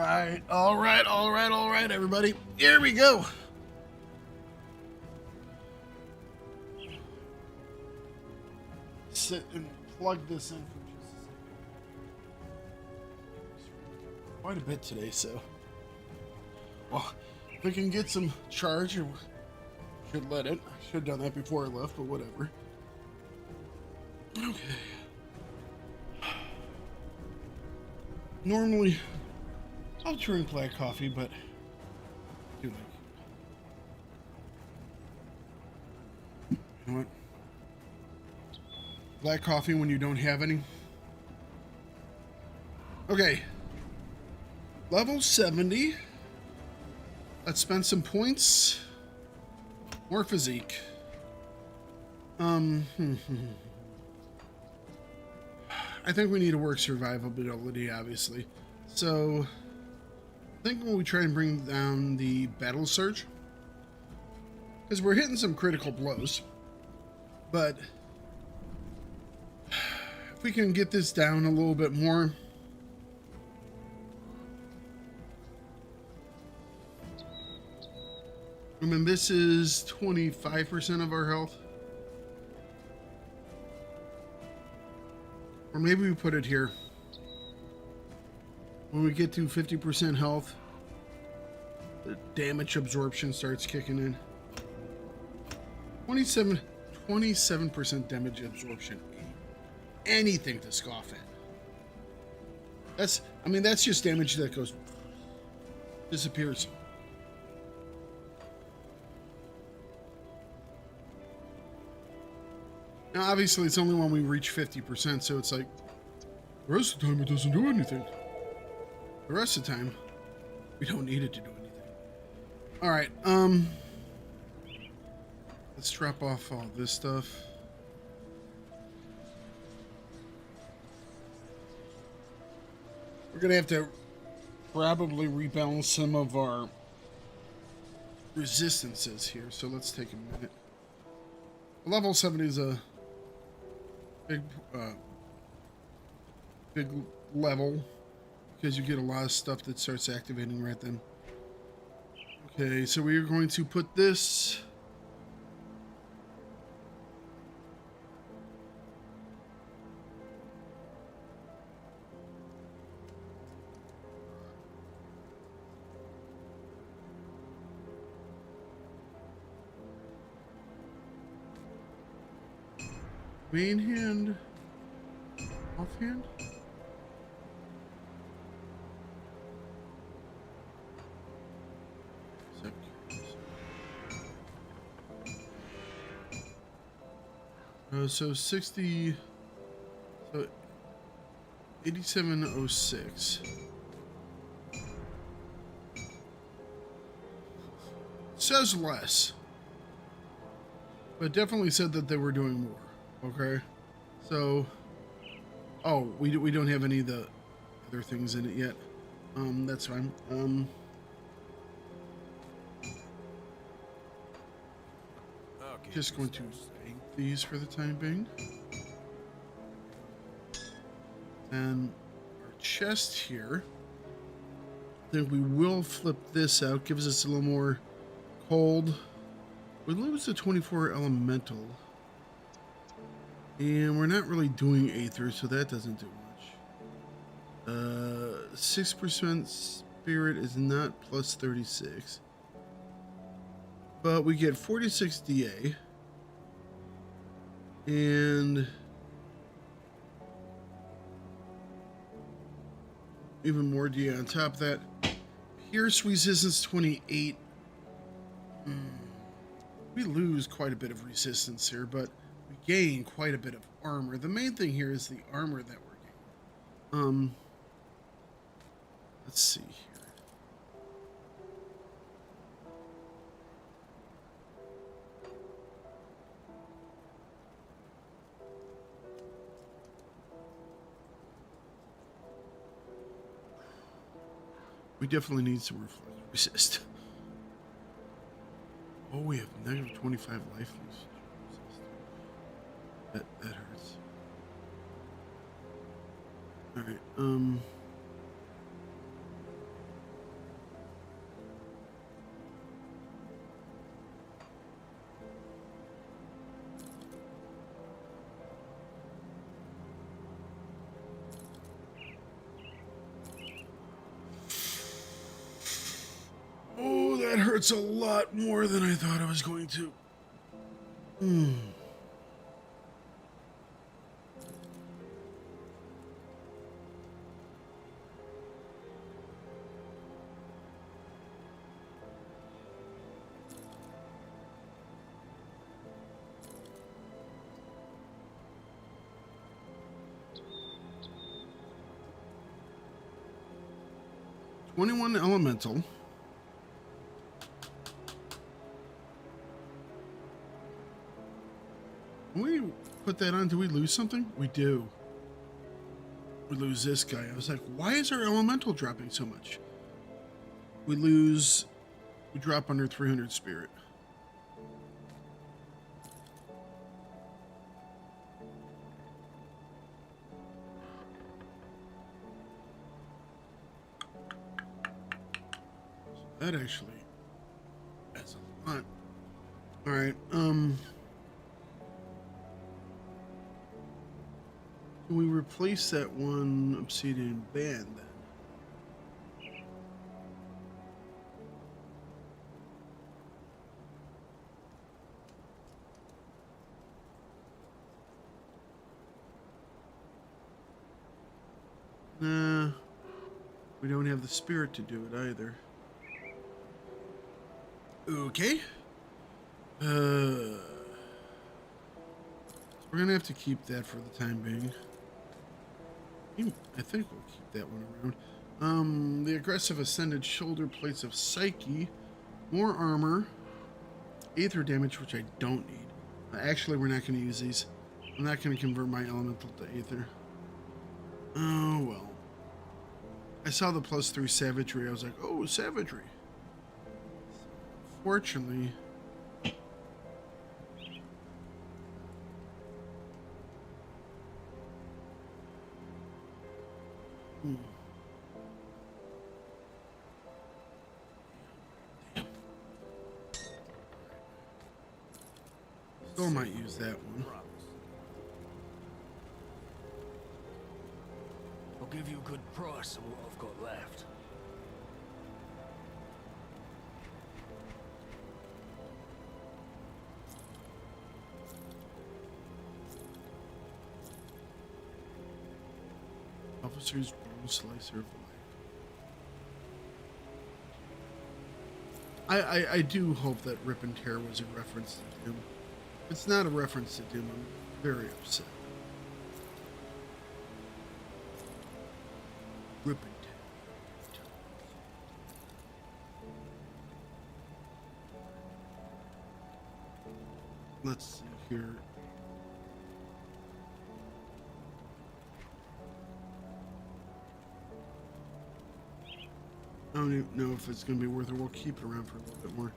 All right, everybody. Here we go. Sit and plug this in for just a second. Quite a bit today, so. Well, if we can get some charge, we should let it. I should have done that before I left, but whatever. Okay. Normally, I'll drink black coffee, but I do like it. You know what? Black coffee when you don't have any. Okay. Level 70. Let's spend some points. More physique. I think we need to work survivability, obviously. So, I think when we try and bring down the battle surge, because we're hitting some critical blows, but if we can get this down a little bit more. I mean, this is 25% of our health. Or maybe we put it here. When we get to 50% health, the damage absorption starts kicking in. 27% damage absorption. Anything to scoff at. That's just damage that goes, disappears. Now, obviously, it's only when we reach 50%, so it's like, the rest of the time it doesn't do anything. The rest of the time, we don't need it to do anything. All right, let's drop off all this stuff. We're gonna have to probably rebalance some of our resistances here, so let's take a minute. Level 70 is a big level because you get a lot of stuff that starts activating right then. Okay, so we are going to put this main hand, offhand. So 60, so 8706. Says less, but definitely said that they were doing more. Okay, so, oh, we don't have any of the other things in it yet. That's fine. Just going to take these for the time being. And our chest here, I think we will flip this out. Gives us a little more cold. We lose the 24 elemental. And we're not really doing Aether, so that doesn't do much. 6% Spirit is not plus 36. But we get 46 DA. And even more DA on top of that. Pierce resistance 28. We lose quite a bit of resistance here, but we gain quite a bit of armor. The main thing here is the armor that we're gaining. Let's see here. We definitely need some resist. Oh, we have negative 25 life loss. That hurts. All right. It's a lot more than I thought I was going to. Hmm. $21 elemental. When we put that on, do we lose something? We do. We lose this guy. I was like, why is our elemental dropping so much? We drop under 300 spirit. That actually adds a lot. All right. Can we replace that one obsidian band then? Nah, we don't have the spirit to do it either. Okay. We're gonna have to keep that for the time being. I think we'll keep that one around. The aggressive ascended shoulder plates of Psyche, more armor, aether damage, which I don't need. Actually, we're not going to use these. I'm not going to convert my elemental to aether. Oh well. I saw the +3 savagery. I was like, oh, savagery. Fortunately. Still might use that one. I'll give you a good price on what I've got left. Officer's Bone Slicer of Life. I do hope that Rip and Tear was a reference to Doom. If it's not a reference to Doom, I'm very upset. Rip and Tear. Let's see here. I don't even know if it's going to be worth it. We'll keep it around for a little bit more.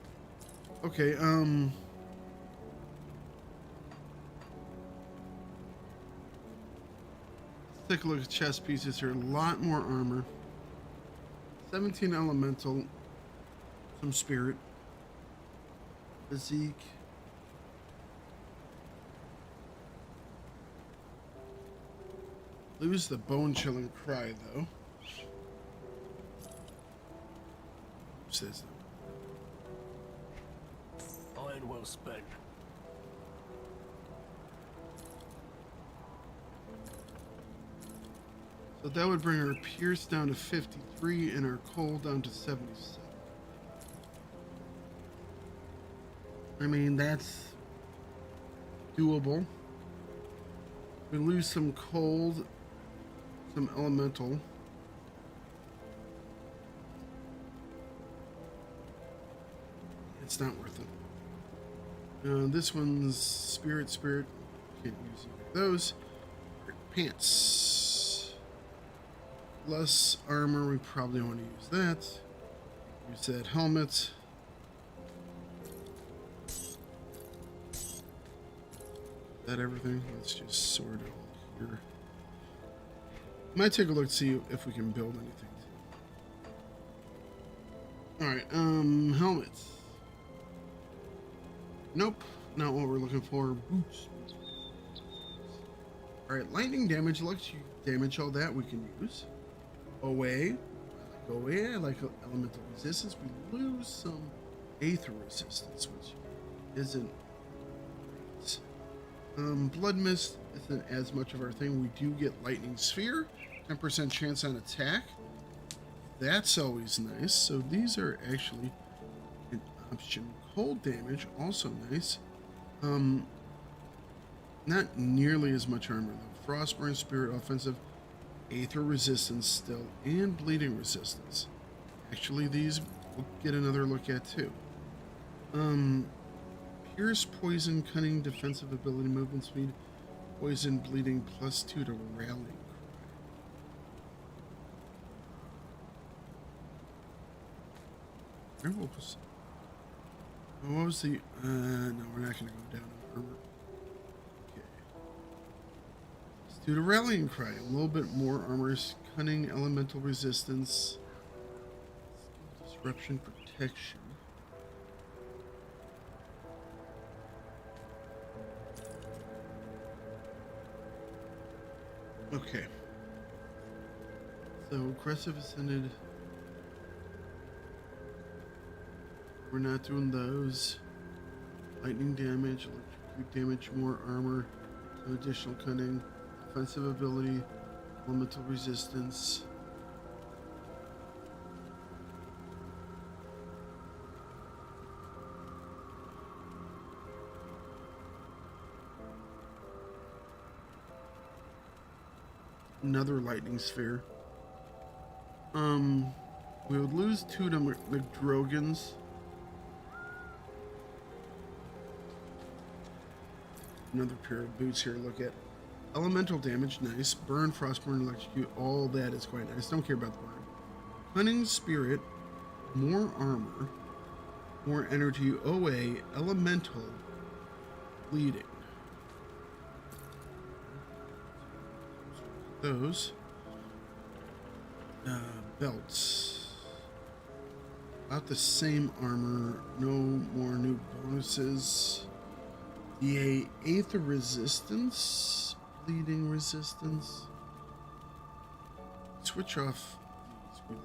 Okay, let's take a look at chest pieces here. A lot more armor. 17 elemental. Some spirit. Physique. Lose the bone-chilling cry, though. Says Iron well spent. so that would bring our pierce down to 53 and our cold down to 77. I mean, that's doable. We lose some cold, some elemental. It's not worth it. This one's spirit. Can't use those. Pants. Less armor. We probably want to use that. Use that helmet. Is that everything? Let's just sort it all here. Might take a look to see if we can build anything. Alright, helmets. Nope, not what we're looking for. Boots. Alright, lightning damage, electric damage, all that we can use. FoA. I like FoA, I like elemental resistance. We lose some Aether resistance, which isn't. Blood Mist isn't as much of our thing. We do get Lightning Sphere, 10% chance on attack. That's always nice. So these are actually an option. Cold damage, also nice. Not nearly as much armor though. Frostburn, Spirit, Offensive, Aether Resistance still, and Bleeding Resistance. Actually, these we'll get another look at too. Pierce, Poison, Cunning, Defensive Ability, Movement Speed, Poison, Bleeding, +2 to Rallying Cry. What was the... no, we're not going to go down in armor. Okay. Let's do the Rallying Cry. A little bit more armor. Cunning, Elemental Resistance, Disruption, Protection. Okay. So, aggressive ascended. We're not doing those. Lightning damage, electric damage, more armor, some additional cunning, offensive ability, elemental resistance. Another lightning sphere. We would lose 2 to McDrogans. Another pair of boots here. Look at elemental damage, nice. Burn, frostburn, electrocute, all that is quite nice. Don't care about the burn. Cunning spirit, more armor, more energy, OA, elemental, bleeding. Those belts, about the same armor, no more new bonuses. The Aether resistance, bleeding resistance. Switch off these, we lose.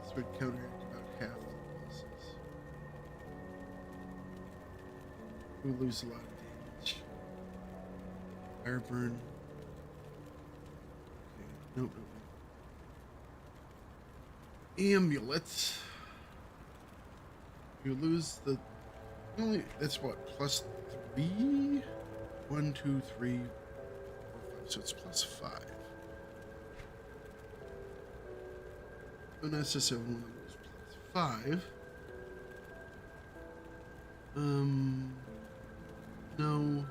This would counteract about half the losses. We lose a lot of damage. Fire burn. Okay, nope. Amulets. You lose the only. That's what, +3. 1, 2, 3, 4, 5. So it's +5. Not necessarily one of those +5. No.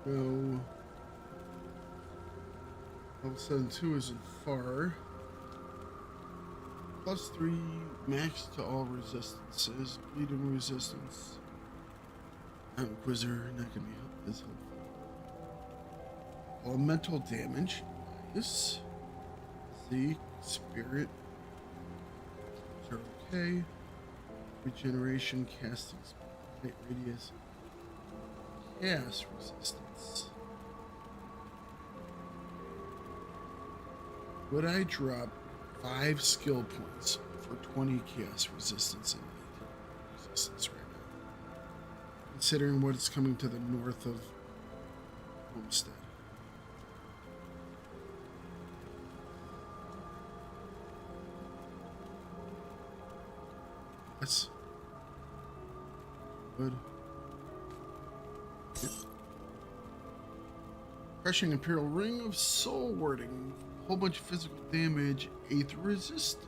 No. Level 7-2 isn't far. +3 max to all resistances. Bleeding resistance. Quizzer, not gonna be as helpful. Elemental damage. Nice. See, spirit. Are okay. Regeneration, casting speed, height radius. Chaos resistance. Would I drop 5 skill points for 20 chaos resistance and 8 resistance right now? Considering what is coming to the north of Homestead. Yes. Good. Yep. Crushing Imperial Ring of Soul Wording. Whole bunch of physical damage. 8th resistance.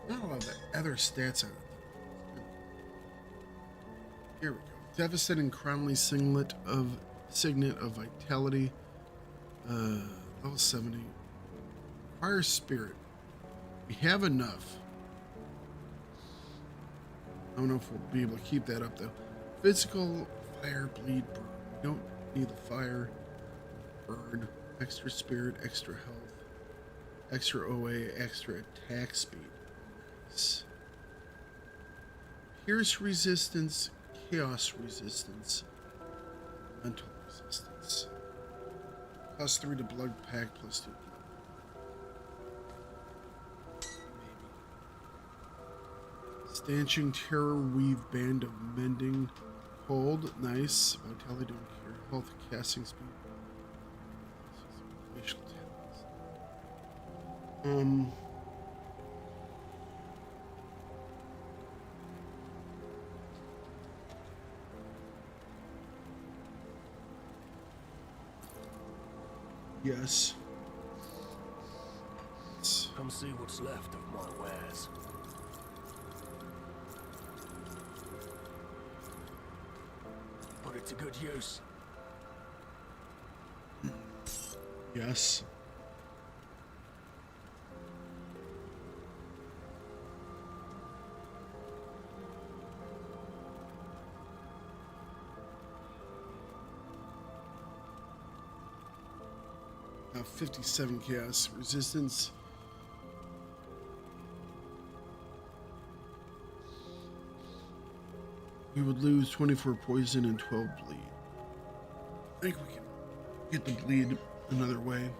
Not a lot of the other stats on it. Here we go. Devastating Crownly Signet of Vitality. Level 70. Fire Spirit. We have enough. I don't know if we'll be able to keep that up though. Physical, fire, bleed, burn. We don't Need the fire. Burn. Extra spirit, extra health. Extra OA, extra attack speed. Nice. Pierce resistance, chaos resistance, mental resistance. +3 to blood pack, +2 to maybe. Stanching terror weave band of mending. Hold, nice. Vitality don't care. Health, casting speed. Facial talents. Yes. Come see what's left of my wares. Put it to good use. Yes. Now 57 chaos resistance. We would lose 24 poison and 12 bleed. I think we can get the bleed another way.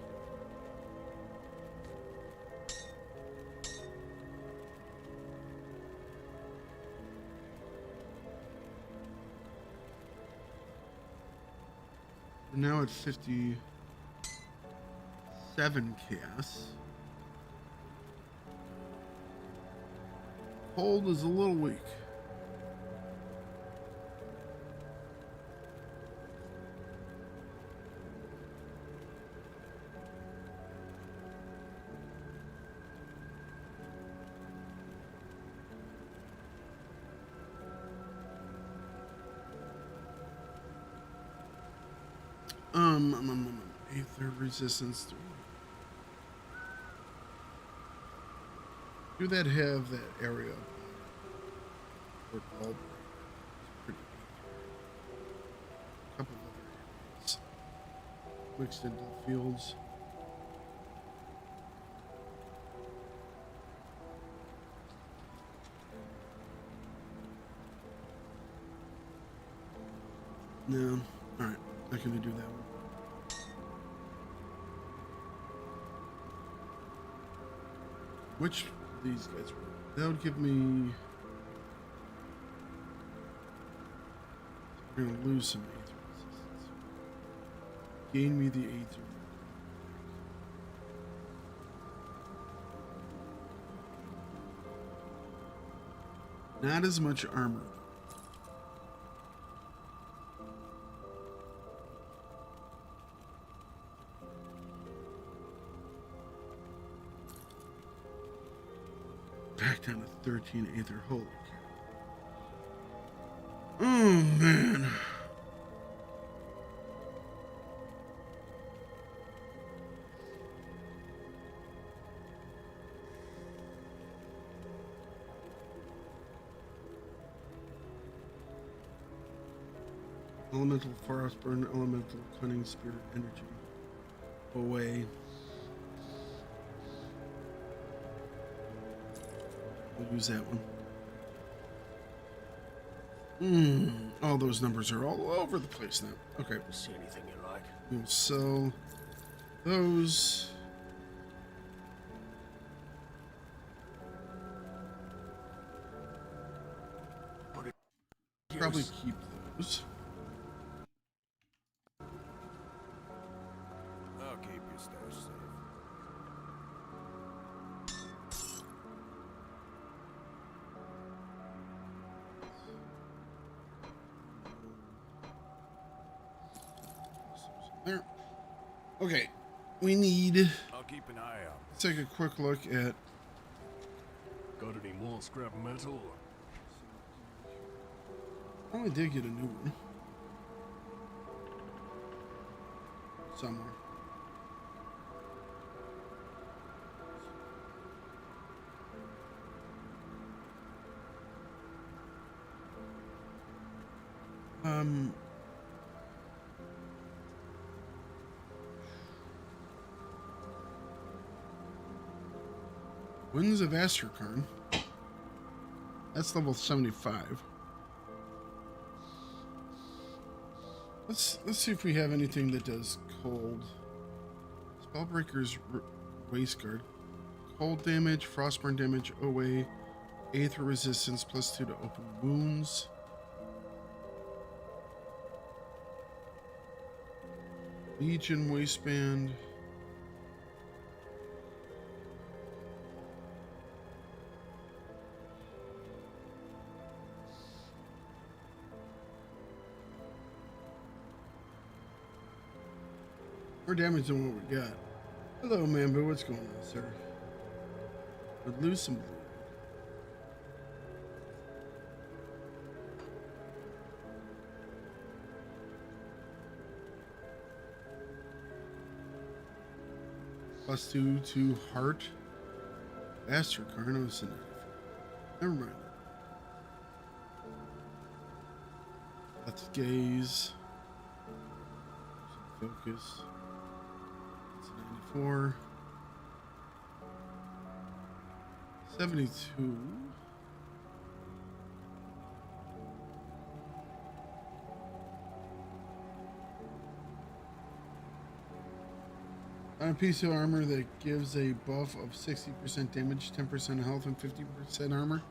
We're now at 57 chaos. Hold is a little weak. Aether resistance. Do that have that area? Or all pretty a couple of other areas mixed into the fields. No. Alright, not gonna do that one. Which of these guys were? That would give me. We're gonna lose some Aether resistance. Gain me the Aether. Not as much armor. Back down to 13 Aether. Holy cow. Oh, man. Elemental Forest Burn, Elemental Cunning, Spirit Energy. Away. We'll use that one. All those numbers are all over the place now. Okay. See anything you like? We'll sell those. Put it to Probably use. keep those. I'll keep your stash safe. There. Okay. We need I'll keep an eye out. to take a quick look at. Got any more scrap metal? Oh, I did get a new one. Somewhere. Winds of Asterkarn. That's level 75. Let's see if we have anything that does cold. Spellbreaker's Waste Guard. Cold damage, frostburn damage, OA, Aether resistance, +2 to open wounds. Legion Waistband. More damage than what we got. Hello, Mambo. What's going on, sir? Would lose some bleed. +2 to heart. Asterkarn was an Never mind. Let's gaze. Focus. 94, 72. A piece of armor that gives a buff of 60% damage, 10% health, and 50% armor.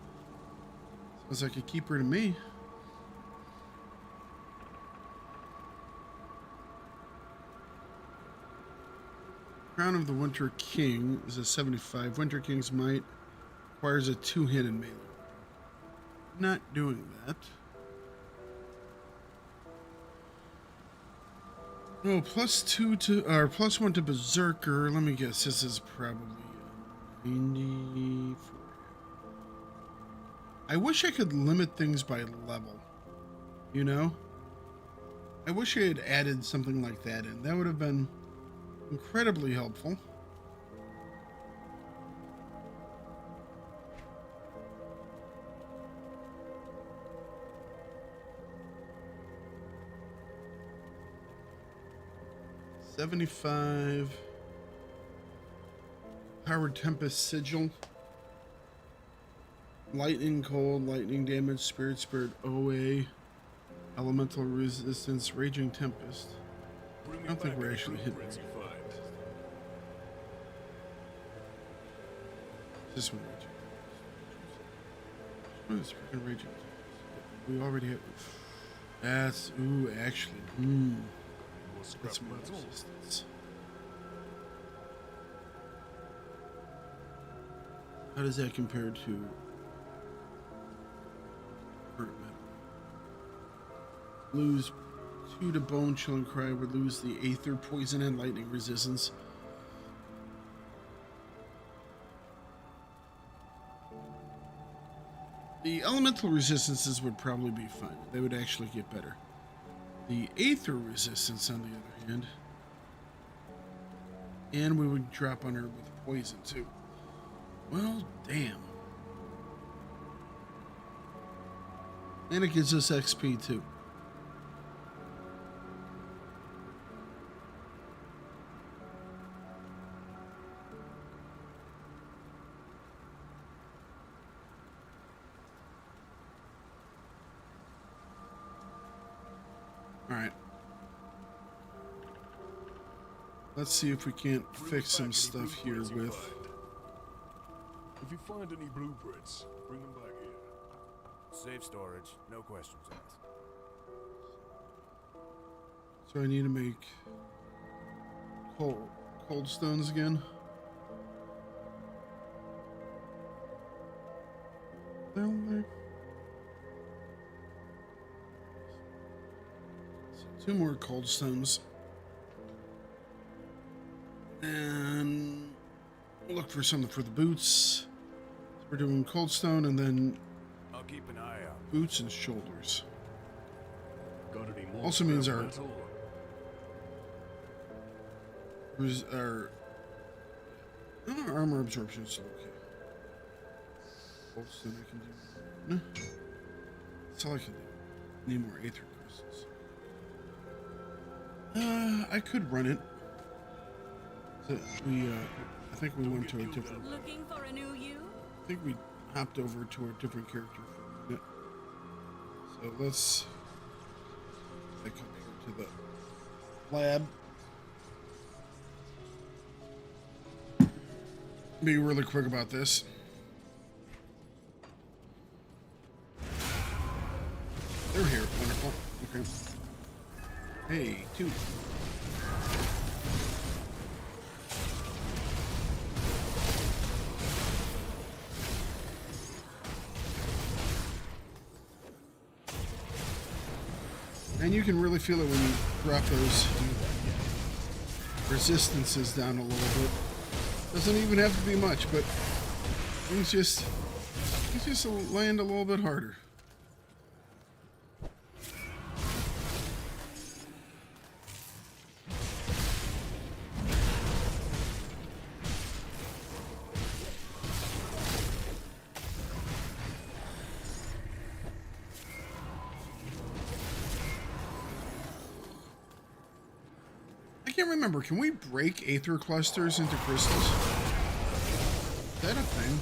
Sounds like a keeper to me. Crown of the Winter King is a 75. Winter King's Might requires a two-handed melee. Not doing that. No, +2 to, or +1 to Berserker. Let me guess, this is probably 94. I wish I could limit things by level. You know? I wish I had added something like that in. That would have been incredibly helpful. $75. Powered Tempest Sigil. Lightning Cold, Lightning Damage, Spirit OA, Elemental Resistance, Raging Tempest. I don't think we're actually hitting it. This one raging. What is freaking raging? We already have. That's actually. That's more resistance. How does that compare to current metal? Lose 2 to Bone Chill and Cry. Would lose the Aether, Poison, and Lightning resistance. The elemental resistances would probably be fine. They would actually get better. The Aether resistance, on the other hand, and we would drop on her with poison too. Well, damn. And it gives us XP too. Alright. Let's see if we can't fix some stuff here with... If you find any blueprints, bring them back here. Safe storage, no questions asked. So I need to make cold stones again. So 2 more cold stones. And we'll look for something for the boots. So we're doing cold stone and then I'll keep an eye out. boots and shoulders. Got any more Also means scrap our metal? armor absorption is still okay. Cold stone I can do. No. That's all I can do. Need more aether crystals. I could run it. I think we went to a different. Looking for a new you? I think we hopped over to a different character for a minute. So let's come here to the lab. Be really quick about this. They're here. Wonderful. Okay. Hey, two. And you can really feel it when you drop those resistances down a little bit. Doesn't even have to be much, but things just land a little bit harder. I can't remember. Can we break aether clusters into crystals? Is that a thing?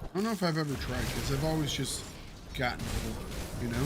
I don't know if I've ever tried, because I've always just gotten bored, you know?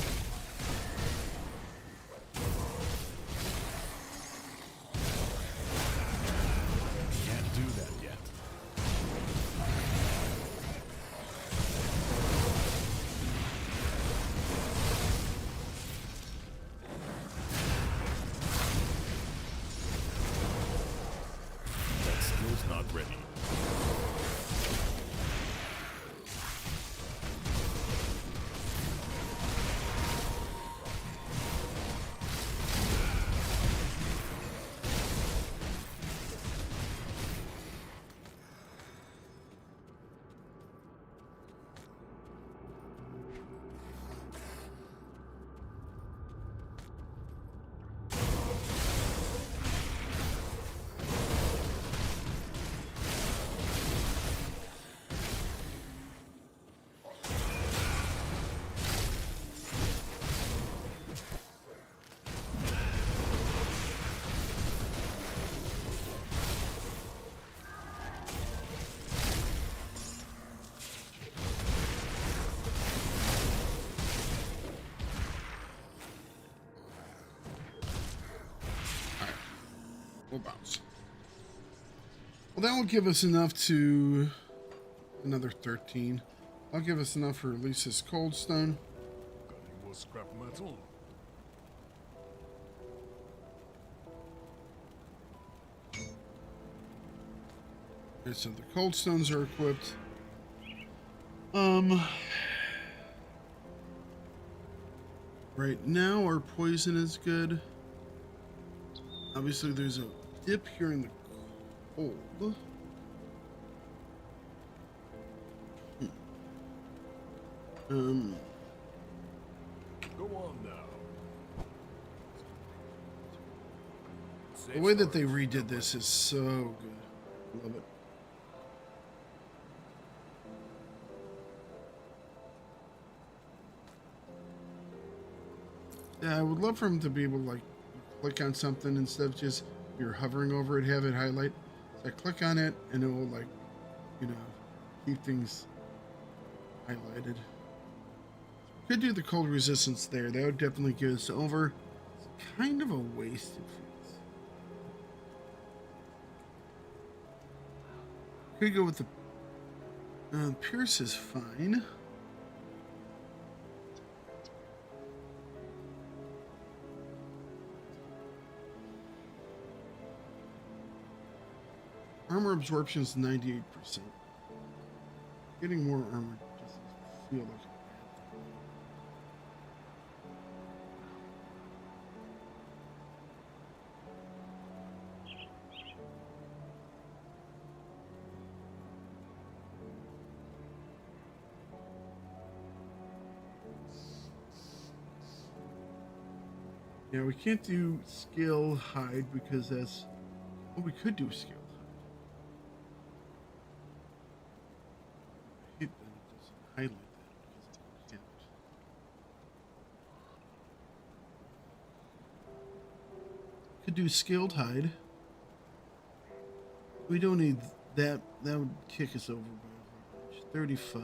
Bounce. Well, that will give us enough to another 13. That'll give us enough for at least this cold stone. Got any more scrap metal? Okay, so the cold stones are equipped. Right now our poison is good. Obviously there's a dip here in the cold. Go on now. The way that they redid this is so good. Love it. Yeah, I would love for him to be able to like click on something instead of just you're hovering over it, have it highlight. So I click on it and it will like, you know, keep things highlighted. Could do the cold resistance there. That would definitely get us over. It's kind of a waste, it feels. Could go with the Pierce is fine. Armor absorption is 98%. Getting more armor doesn't feel like a bad thing. Yeah, we can't do skill hide because that's... Well, we could do skill hide. highlight that because I can't. Could do scaled hide. We don't need that. That would kick us over by a whole bunch. 35.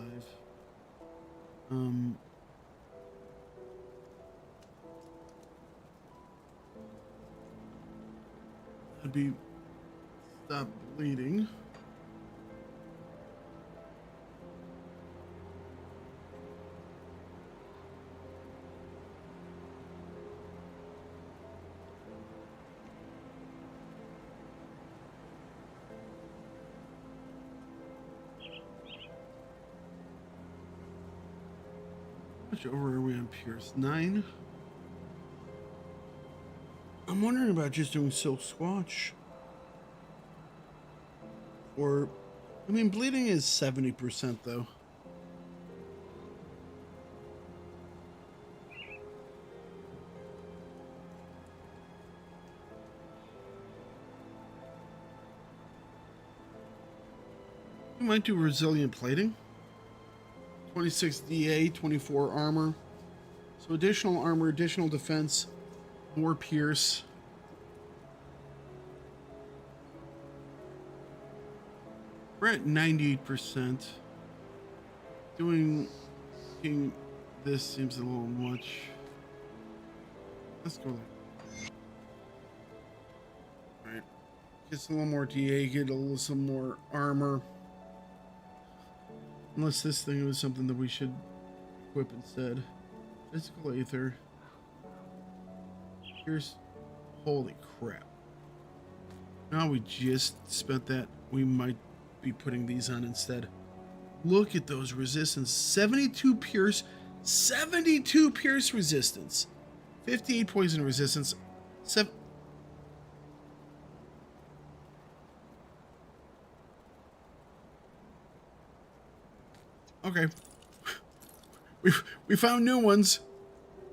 That'd be stop bleeding. How much over are we on Pierce? 9. I'm wondering about just doing Silk Squatch. Or, I mean, bleeding is 70% though. We might do Resilient Plating. 26 DA, 24 armor. So additional armor, additional defense, more pierce. We're at 98%. Doing this seems a little much. Let's go like. Alright. Get a little more DA, get a little some more armor. Unless this thing was something that we should equip instead. Physical Aether. Here's... Holy crap. Now we just spent that. We might be putting these on instead. Look at those resistance. 72 pierce. 72 pierce resistance. 58 poison resistance. 7... Okay. We found new ones.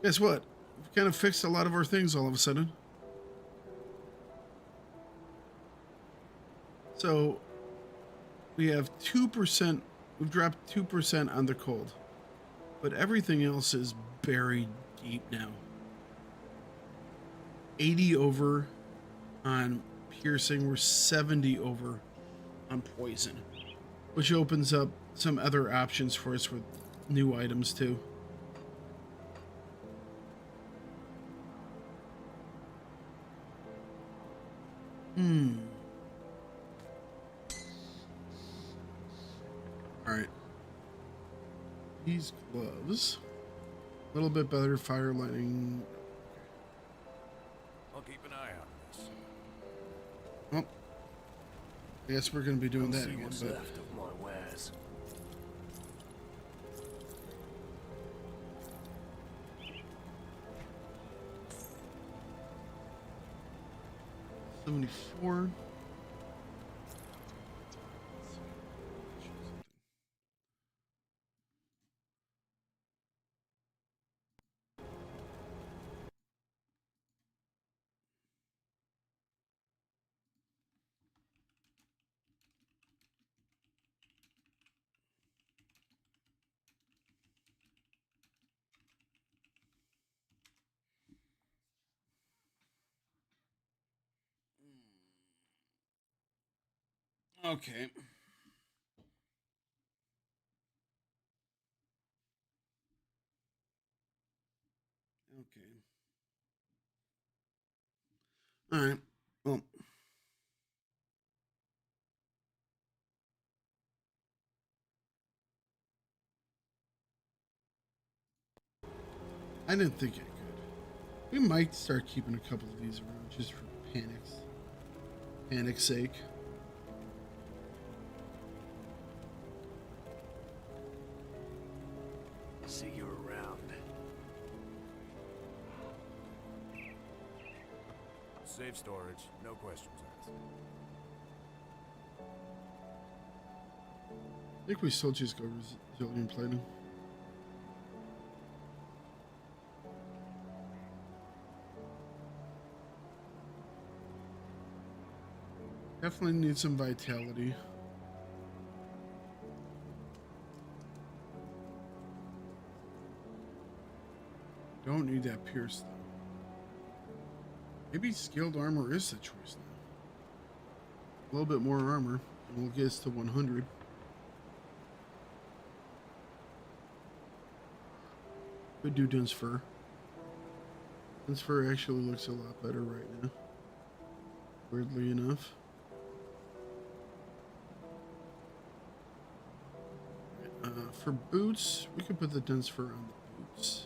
Guess what? We've kind of fixed a lot of our things all of a sudden. So we have 2%. We've dropped 2% on the cold. But everything else is buried deep now. 80 over on piercing. We're 70 over on poison. Which opens up some other options for us with new items too. Alright. These gloves. A little bit better fire lighting. I'll keep an eye on this. Well, I guess we're going to be doing that See again. what's But left of my wares. $74. Okay. Okay. All right. Well, I didn't think I could. We might start keeping a couple of these around just for panic's sake. See you around. Safe storage, no questions asked. I think we still just go resilient plating. Definitely need some vitality. Don't need that pierce though. Maybe scaled armor is the choice now. A little bit more armor, and we'll get us to 100. Could do dense fur. Dense fur actually looks a lot better right now. Weirdly enough. For boots, we could put the dense fur on the boots.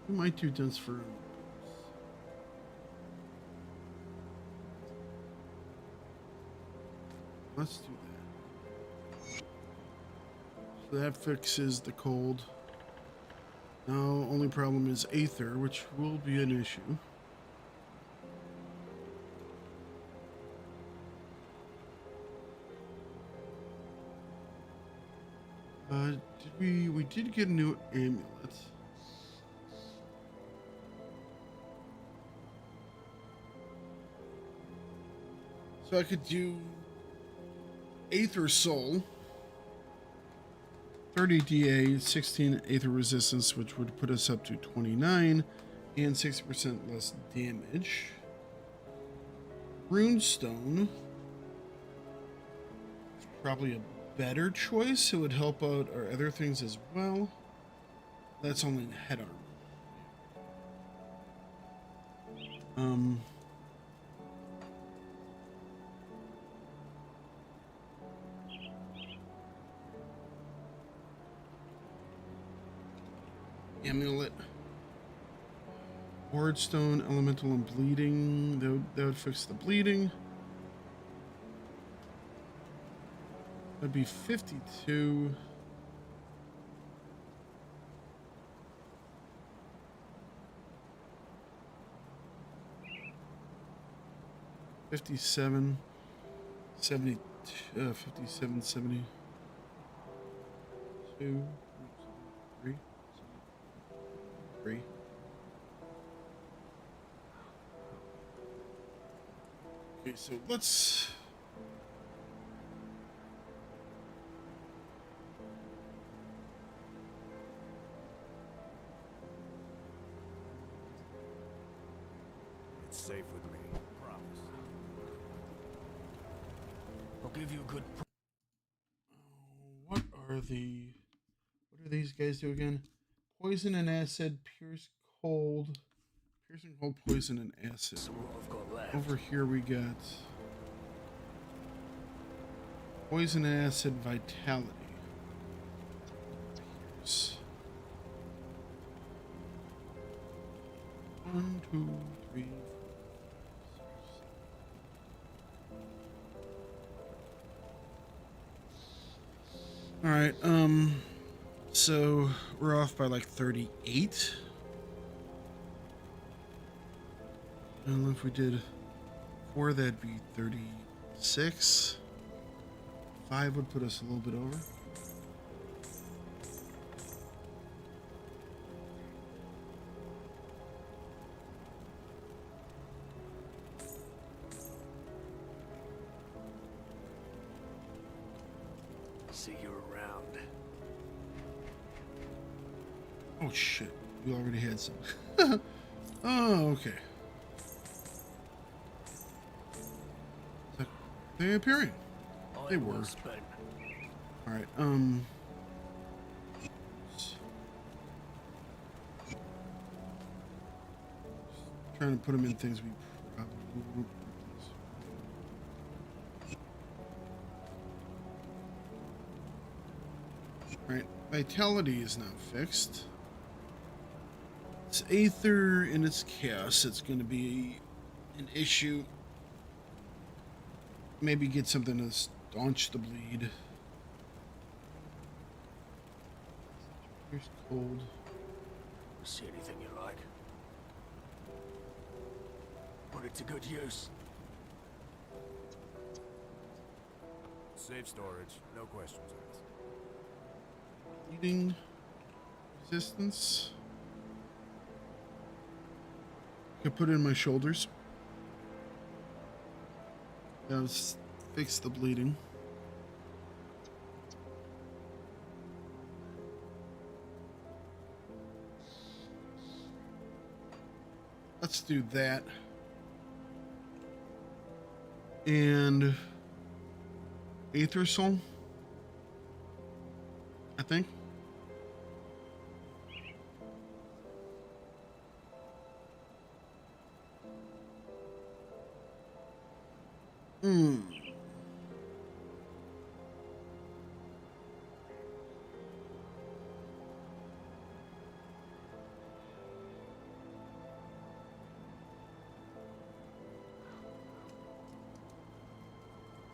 We might do dense fur on the boots. Let's do that. So that fixes the cold. Now, only problem is Aether, which will be an issue. We did get a new amulet. So I could do Aether Soul, 30 DA, 16 Aether Resistance, which would put us up to 29, and 60% less damage. Runestone, probably a better choice. It would help out our other things as well. That's only in head armor. Amulet, Wardstone, Elemental, and Bleeding. That would fix the bleeding. That'd be 52. $57, 70, 57, 72, 3. Okay, so let's It's safe with me, promise. I'll give you a good. what are these guys do again? Poison and acid, pierce cold, piercing cold, poison and acid. So what I've got left. Over here we got poison and acid, vitality. Pierce. 1, 2, 3, 4, 6. All right. So we're off by like 38. And if we did 4, that'd be 36. 5 would put us a little bit over. See you around. Oh shit, we already had some. Oh, okay. Are they appearing? They were. Alright, trying to put them in things we probably won't replace. Alright, vitality is now fixed. It's Aether and it's Chaos. It's going to be an issue. Maybe get something to staunch the bleed. Here's cold. See anything you like? Put it to good use. Safe storage, no questions asked. Bleeding resistance. I could put it in my shoulders. That'll fix the bleeding. Let's do that. And Aether Soul, I think.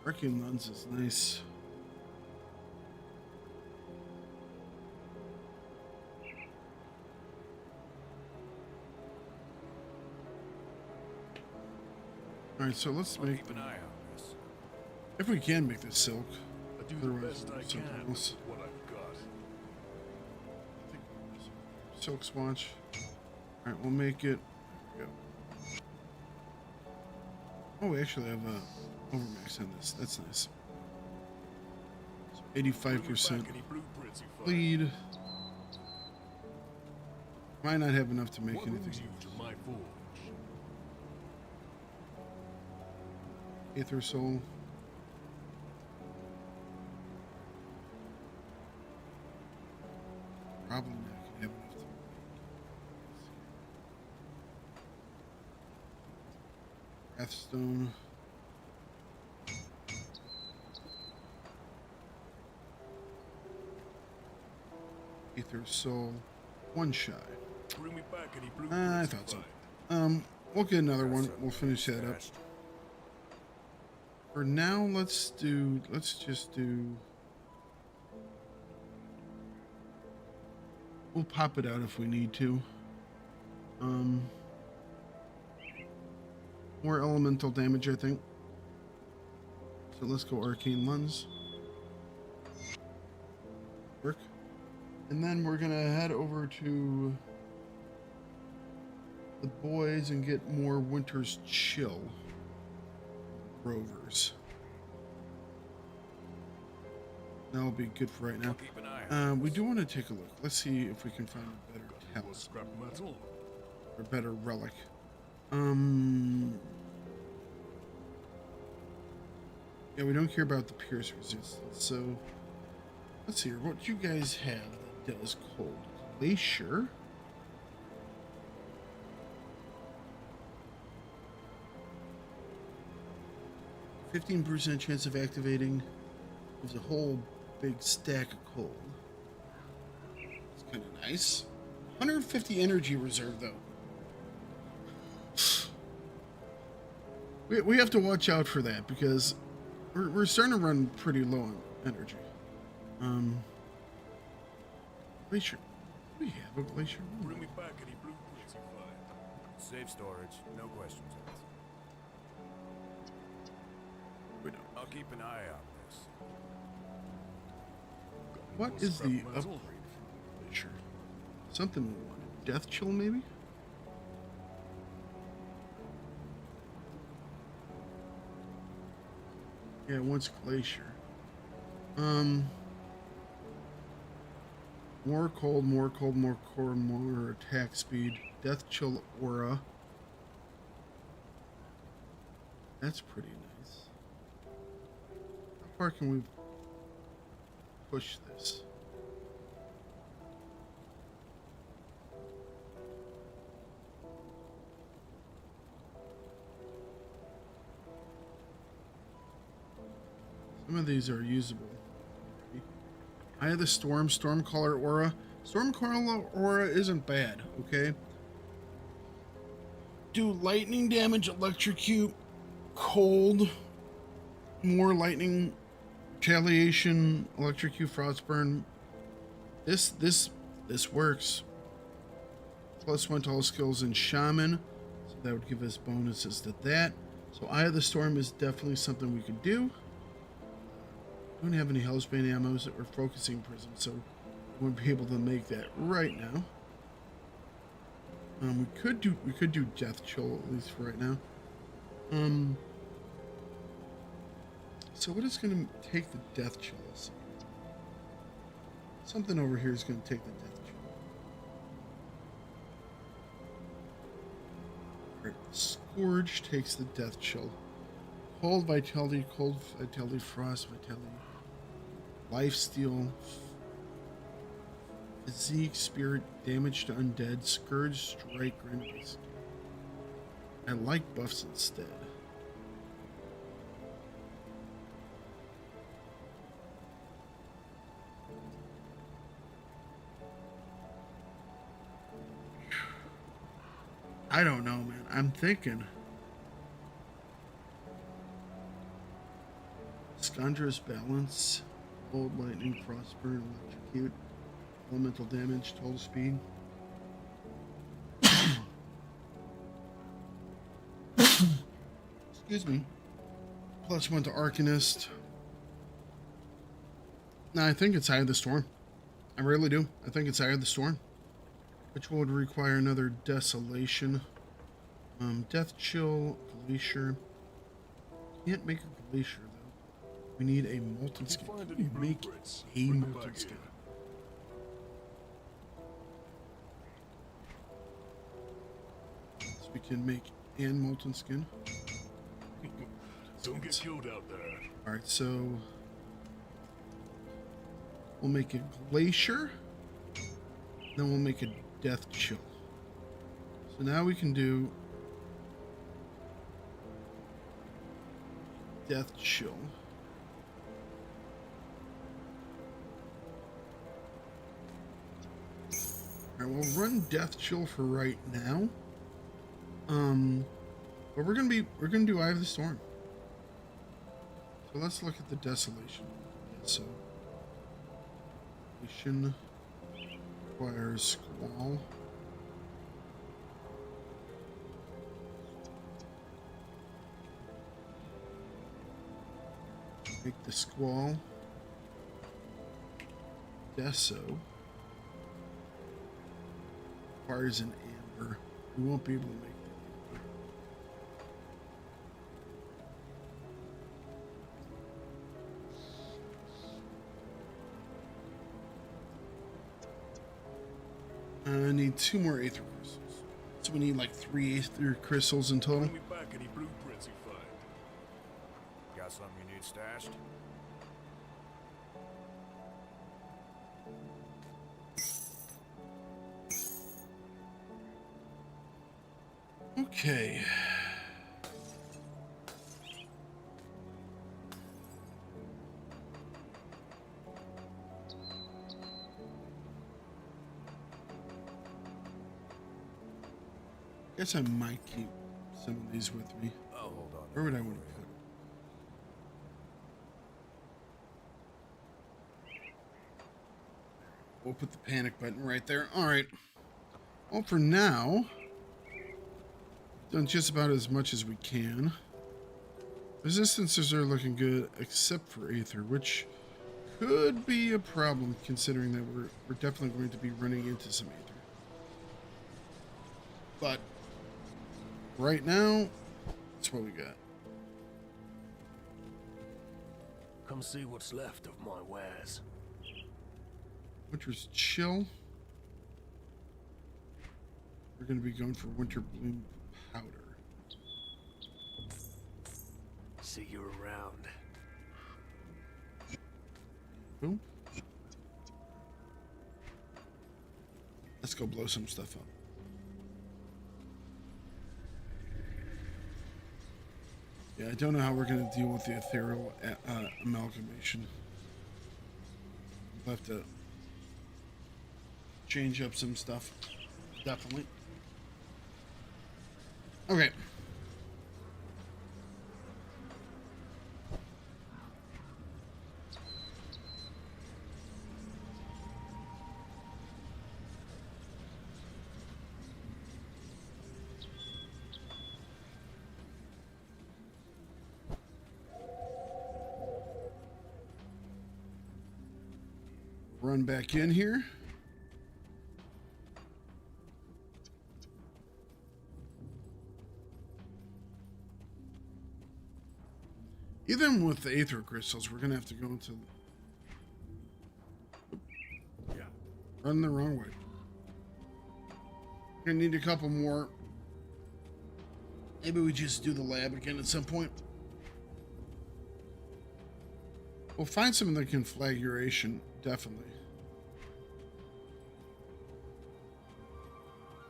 Arcane Lens is nice. Alright, so let's I'll make keep an eye on this. if we can make this silk. I do the Otherwise best we'll I do can something with else. what I've got. Silk swatch. Alright, we'll make it. There we go. Oh, we actually have a overmax on this. That's nice. So 85% Any blueprints you find. bleed. Might not have enough to make What anything. brings you to my forge? Aether Soul. Probably not gonna have enough to Wrathstone. Aether Soul. One shy. Bring me back any I blueprints you thought so. find. We'll get another one. We'll finish that up. Stashed. For now, let's just do. We'll pop it out if we need to. More elemental damage, I think. So let's go Arcane Lens. Work. And then we're gonna head over to the boys and get more Winter's Chill. Rovers. That'll be good for right now. I'll keep an eye on We do want to take a look. Let's see if we can find a better More talent scrap metal. or better relic. Yeah, we don't care about the pierce resistance. So let's see here. What do you guys have that does cold? Glacier. %15% chance of activating. There's a whole big stack of cold. It's kind of nice. 150 energy reserve though. We have to watch out for that because we're starting to run pretty low on energy. Glacier. We have a glacier. Bring me back any blueprints you find. Safe storage, no questions asked. We don't. I'll keep an eye on this. What More is scrap the metal. upgrade for glacier? Something we wanted. Death chill maybe? Yeah, once glacier. More cold, more cold, more core, more attack speed. Death chill aura. That's pretty nice. How far can we push this? Some of these are usable. Eye of the Storm, Stormcaller Aura. Stormcaller Aura isn't bad, okay? Do lightning damage, electrocute, cold, more lightning, retaliation, electrocute, frostburn. This works. +1 to all skills in Shaman, so that would give us bonuses to that. So Eye of the Storm is definitely something we could do. Don't have any Hellsbane ammos or focusing prism, so won't be able to make that right now. We could do Death Chill at least for right now. So what is going to take the Death Chill? Let's see. Something over here is going to take the Death Chill. Alright, Scourge takes the Death Chill. Cold Vitality, Frost Vitality, Lifesteal, Physique, Spirit, Damage to Undead, Scourge, Strike, Grenades. I like buffs instead. I don't know, man. I'm thinking. Scondra's Balance, Cold Lightning, Frostburn, Electrocute, Elemental Damage, Total Speed. Excuse me. +1 to Arcanist. No, I think it's Eye of the Storm. I really do. I think it's Eye of the Storm. Which would require another Desolation. Death Chill, Glacier. Can't make a Glacier, though. We need a Molten Skin. Can we make a Molten Skin? So we can make an Molten Skin. Don't get killed out there. Alright, so we'll make a Glacier. Then we'll make a Death Chill. So now we can do Death Chill. Alright, we'll run Death Chill for right now. But we're gonna do Eye of the Storm. So let's look at the Desolation. So Desolation requires Squall. Make the Squall. Deso requires an Amber. We won't be able to make that. I need 2 more Aether Crystals. So we need like 3 Aether Crystals in total. Bring me back any blueprints you find. Got something you need stashed? Okay. Guess I might keep some of these with me. Oh, hold on. Where would I want to put it? We'll put the panic button right there. All right. Well, for now, done just about as much as we can. Resistances are looking good, except for Aether, which could be a problem considering that we're definitely going to be running into some Aether. But right now, that's what we got. Come see what's left of my wares. Winter's Chill. We're going to be going for Winter Bloom Powder. See you around. Boom. Let's go blow some stuff up. Yeah, I don't know how we're going to deal with the ethereal amalgamation. We'll have to change up some stuff. Definitely. Okay. run back in here. Even with the aether crystals, we're gonna have to go into run the wrong way. Gonna need a couple more. Maybe we just do the lab again at some point. We'll find some of the conflagration, definitely.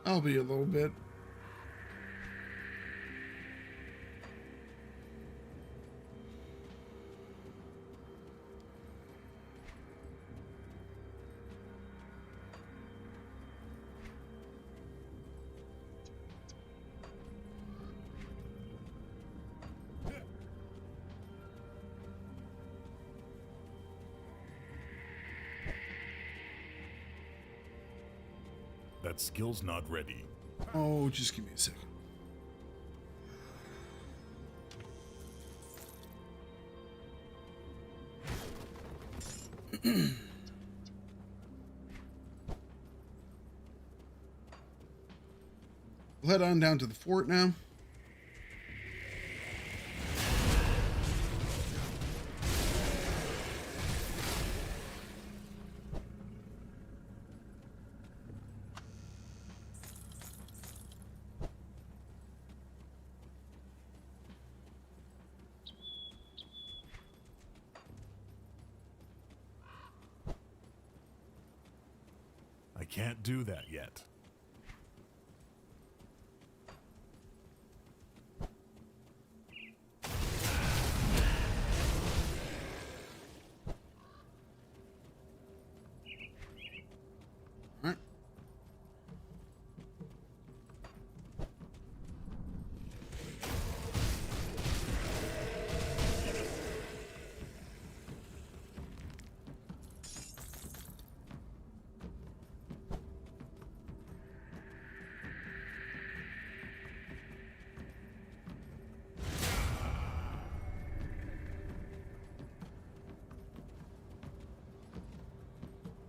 I'll be a little bit. That skill's not ready. Oh, just give me a second. We'll head on down to the fort now. I can't do that yet. All right.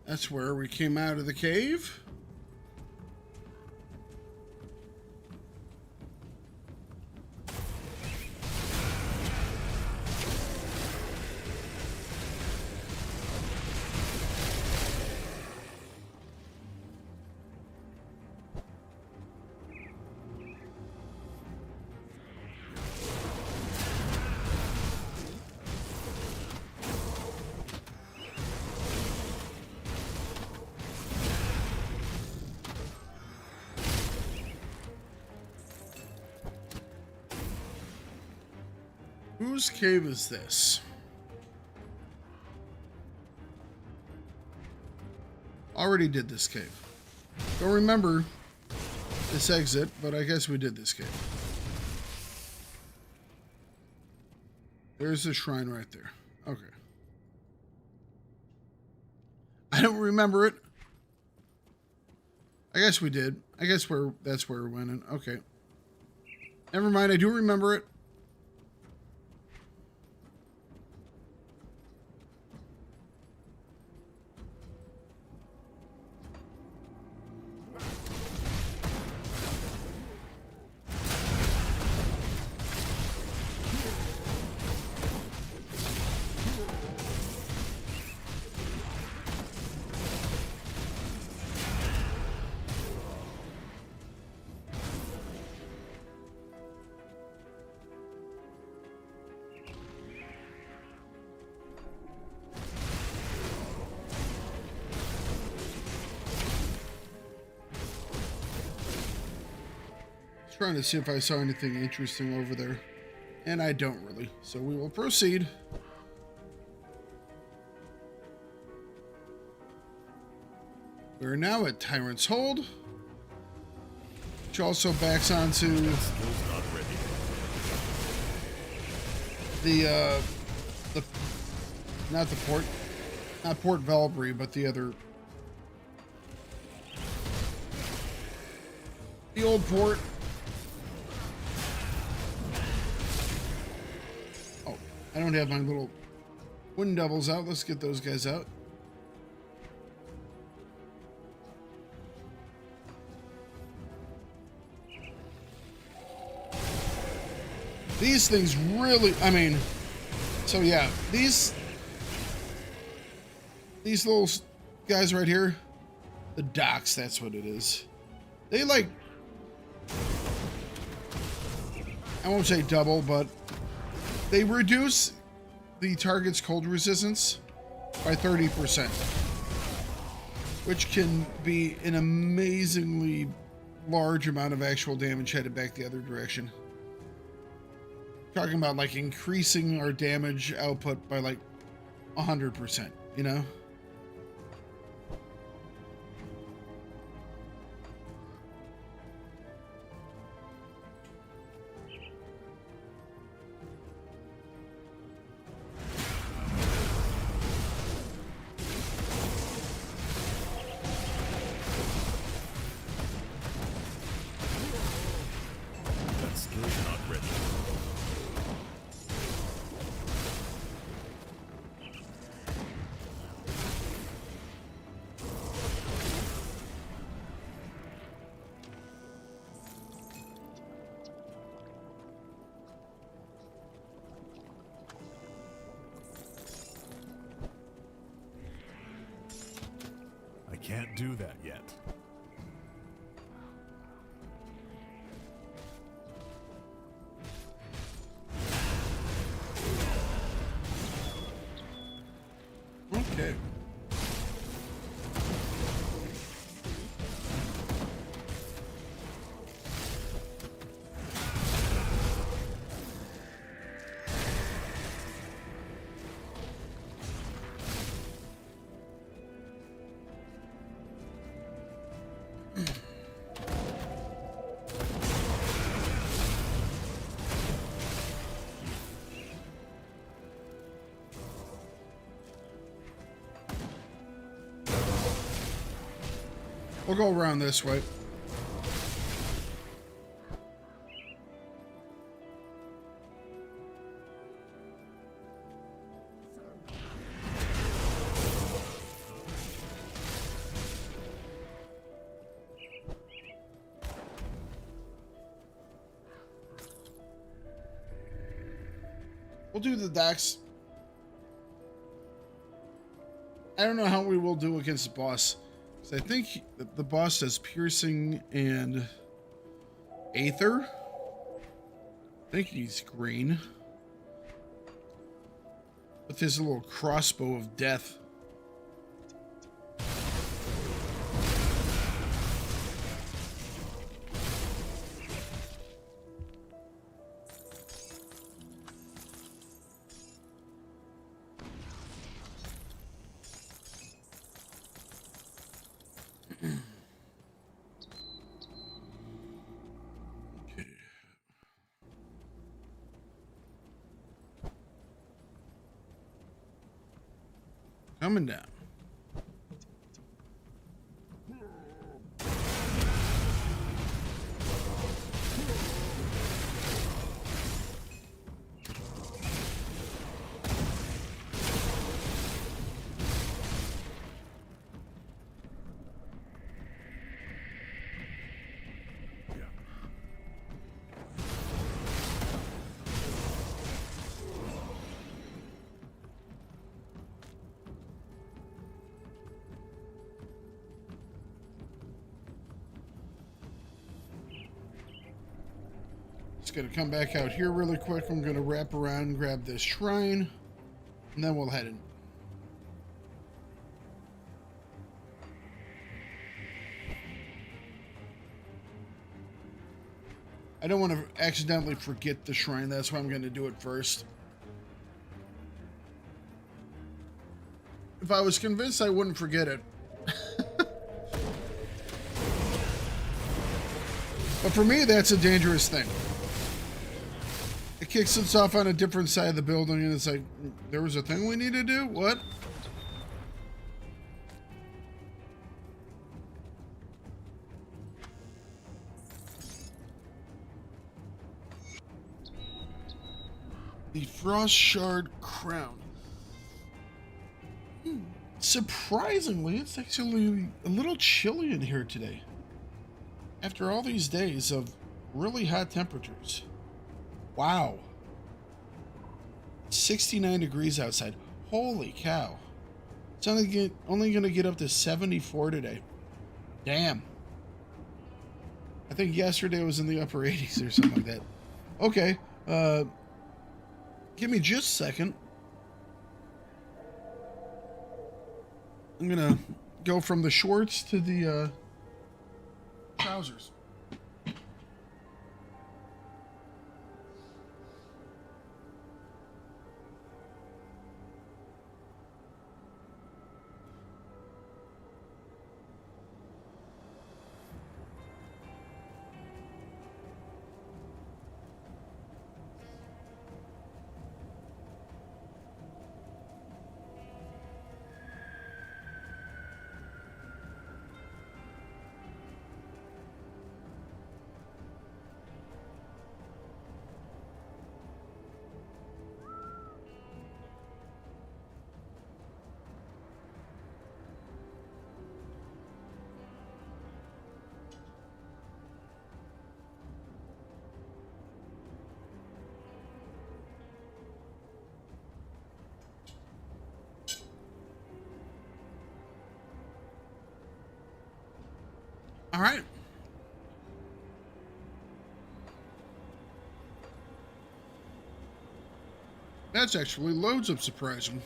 That's where we came out of the cave. Whose cave is this? Already did this cave. Don't remember this exit, but I guess we did this cave. There's the shrine right there. Okay. I don't remember it. I guess we did. I guess that's where we went in. Okay. Never mind, I do remember it. Trying to see if I saw anything interesting over there, and I don't really, so we will proceed. We're now at Tyrant's Hold, which also backs onto the not Port Valbury, but the other, the old port. I don't have my little wind devils out. Let's get those guys out. These things really, I mean, so yeah, these little guys right here, the docks, that's what it is. They like, I won't say double, but they reduce the target's cold resistance by 30%, which can be an amazingly large amount of actual damage headed back the other direction. Talking about like increasing our damage output by like 100%, you know? That skill's not ready. I can't do that yet. Okay. We'll go around this way. We'll do the decks. I don't know how we will do against the boss. I think the boss has piercing and aether. I think he's green. With his little crossbow of death. Coming down. Just gonna come back out here really quick. I'm gonna wrap around and grab this shrine, and then we'll head in. I don't want to accidentally forget the shrine. That's why I'm gonna do it first. If I was convinced I wouldn't forget it. But for me, that's a dangerous thing. It kicks us off on a different side of the building, and it's like, there was a thing we need to do? What? The Frost Shard Crown. Surprisingly, it's actually a little chilly in here today. After all these days of really hot temperatures. Wow. 69 degrees outside. Holy cow. It's only going to get up to 74 today. Damn. I think yesterday was in the upper 80s or something like that. Okay. Give me just a second. I'm going to go from the shorts to the trousers. All right. That's actually loads of surprising.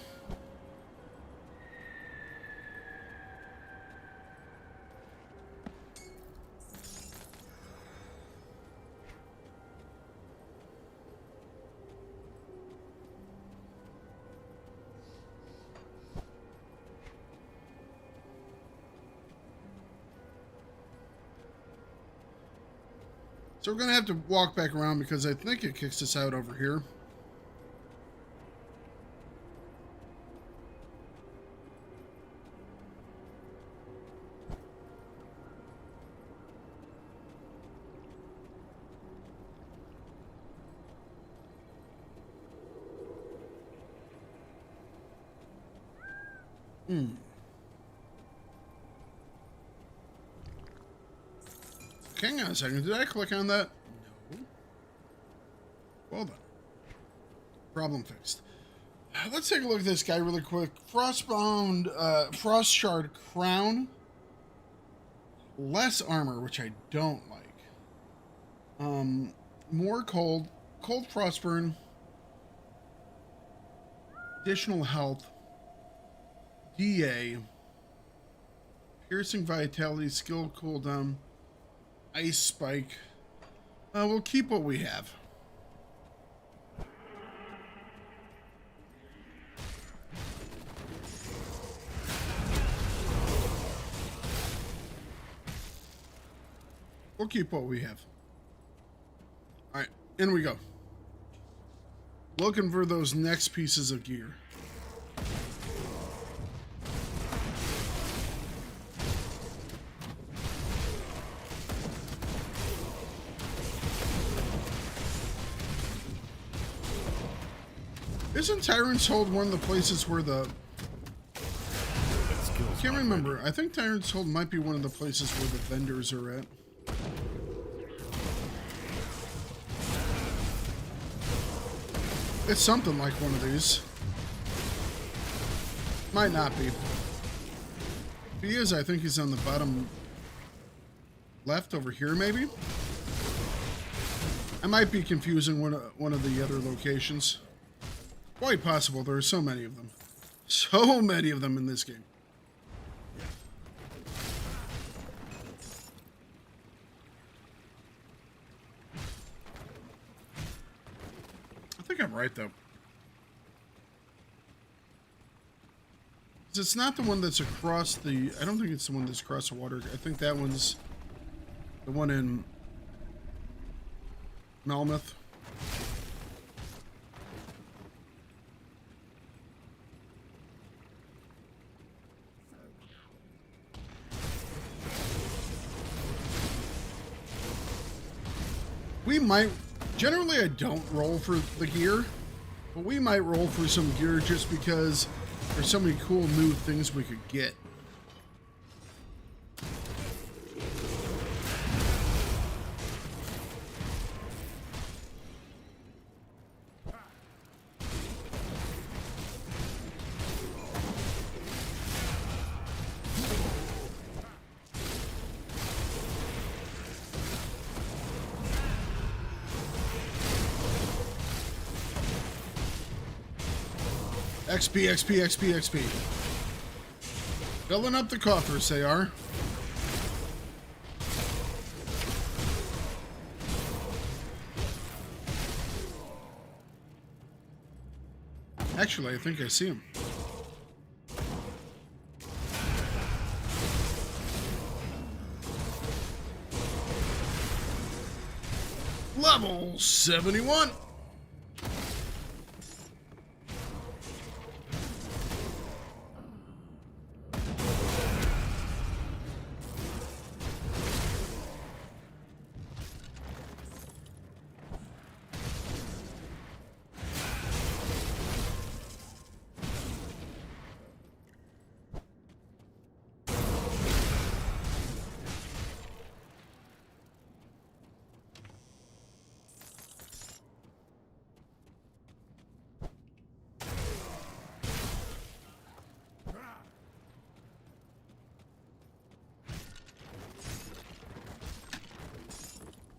So we're going to have to walk back around because I think it kicks us out over here. Hang on a second. Did I click on that? No. Well done. Problem fixed. Let's take a look at this guy really quick. Frostbound, Frost Shard Crown. Less armor, which I don't like. More cold. Cold Frostburn. Additional health. DA. Piercing Vitality. Skill cooldown. Ice Spike. We'll keep what we have. We'll keep what we have. All right, in we go. Looking for those next pieces of gear. Isn't Tyrant's Hold one of the places where the... I can't remember. I think Tyrant's Hold might be one of the places where the vendors are at. It's something like one of these. Might not be. If he is, I think he's on the bottom left over here, maybe? I might be confusing one of the other locations. Quite possible. There are so many of them. So many of them in this game. I think I'm right, though. It's not the one that's across the... I don't think it's the one that's across the water. I think that one's the one in Malmouth. We might, generally I don't roll for the gear, but we might roll for some gear just because there's so many cool new things we could get. XP, XP, XP, XP. Filling up the coffers, they are. Actually, I think I see him. Level 71.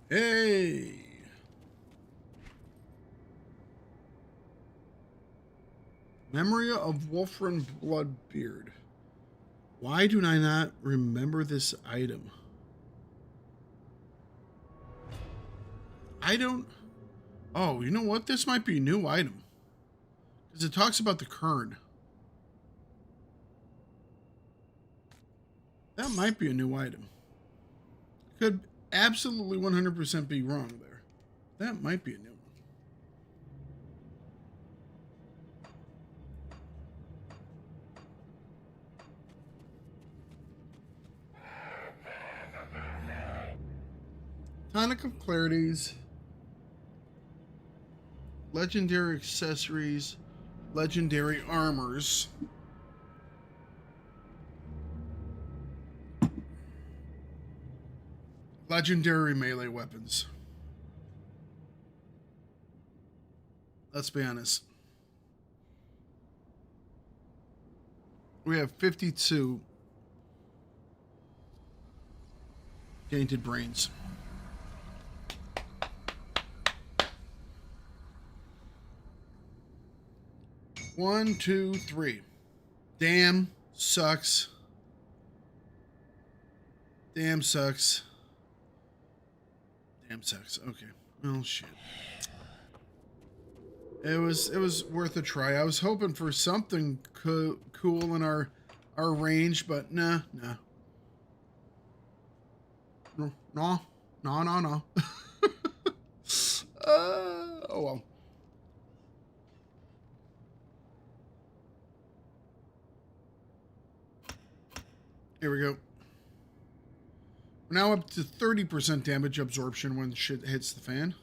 Hey. Memory of Wolfram Bloodbeard. Why do I not remember this item? I don't... Oh, you know what? This might be a new item. Because it talks about the kern. That might be a new item. Could absolutely 100% be wrong there. That might be a new one. Tonic of Clarities. Legendary accessories. Legendary armors. Legendary melee weapons. Let's be honest. We have 52 tainted brains. One, two, three. Damn sucks. Damn sucks. Damn sucks. Okay. Well, shit. It was worth a try. I was hoping for something cool in our range, but nah. No. Oh well. Here we go. We're now up to 30% damage absorption when shit hits the fan.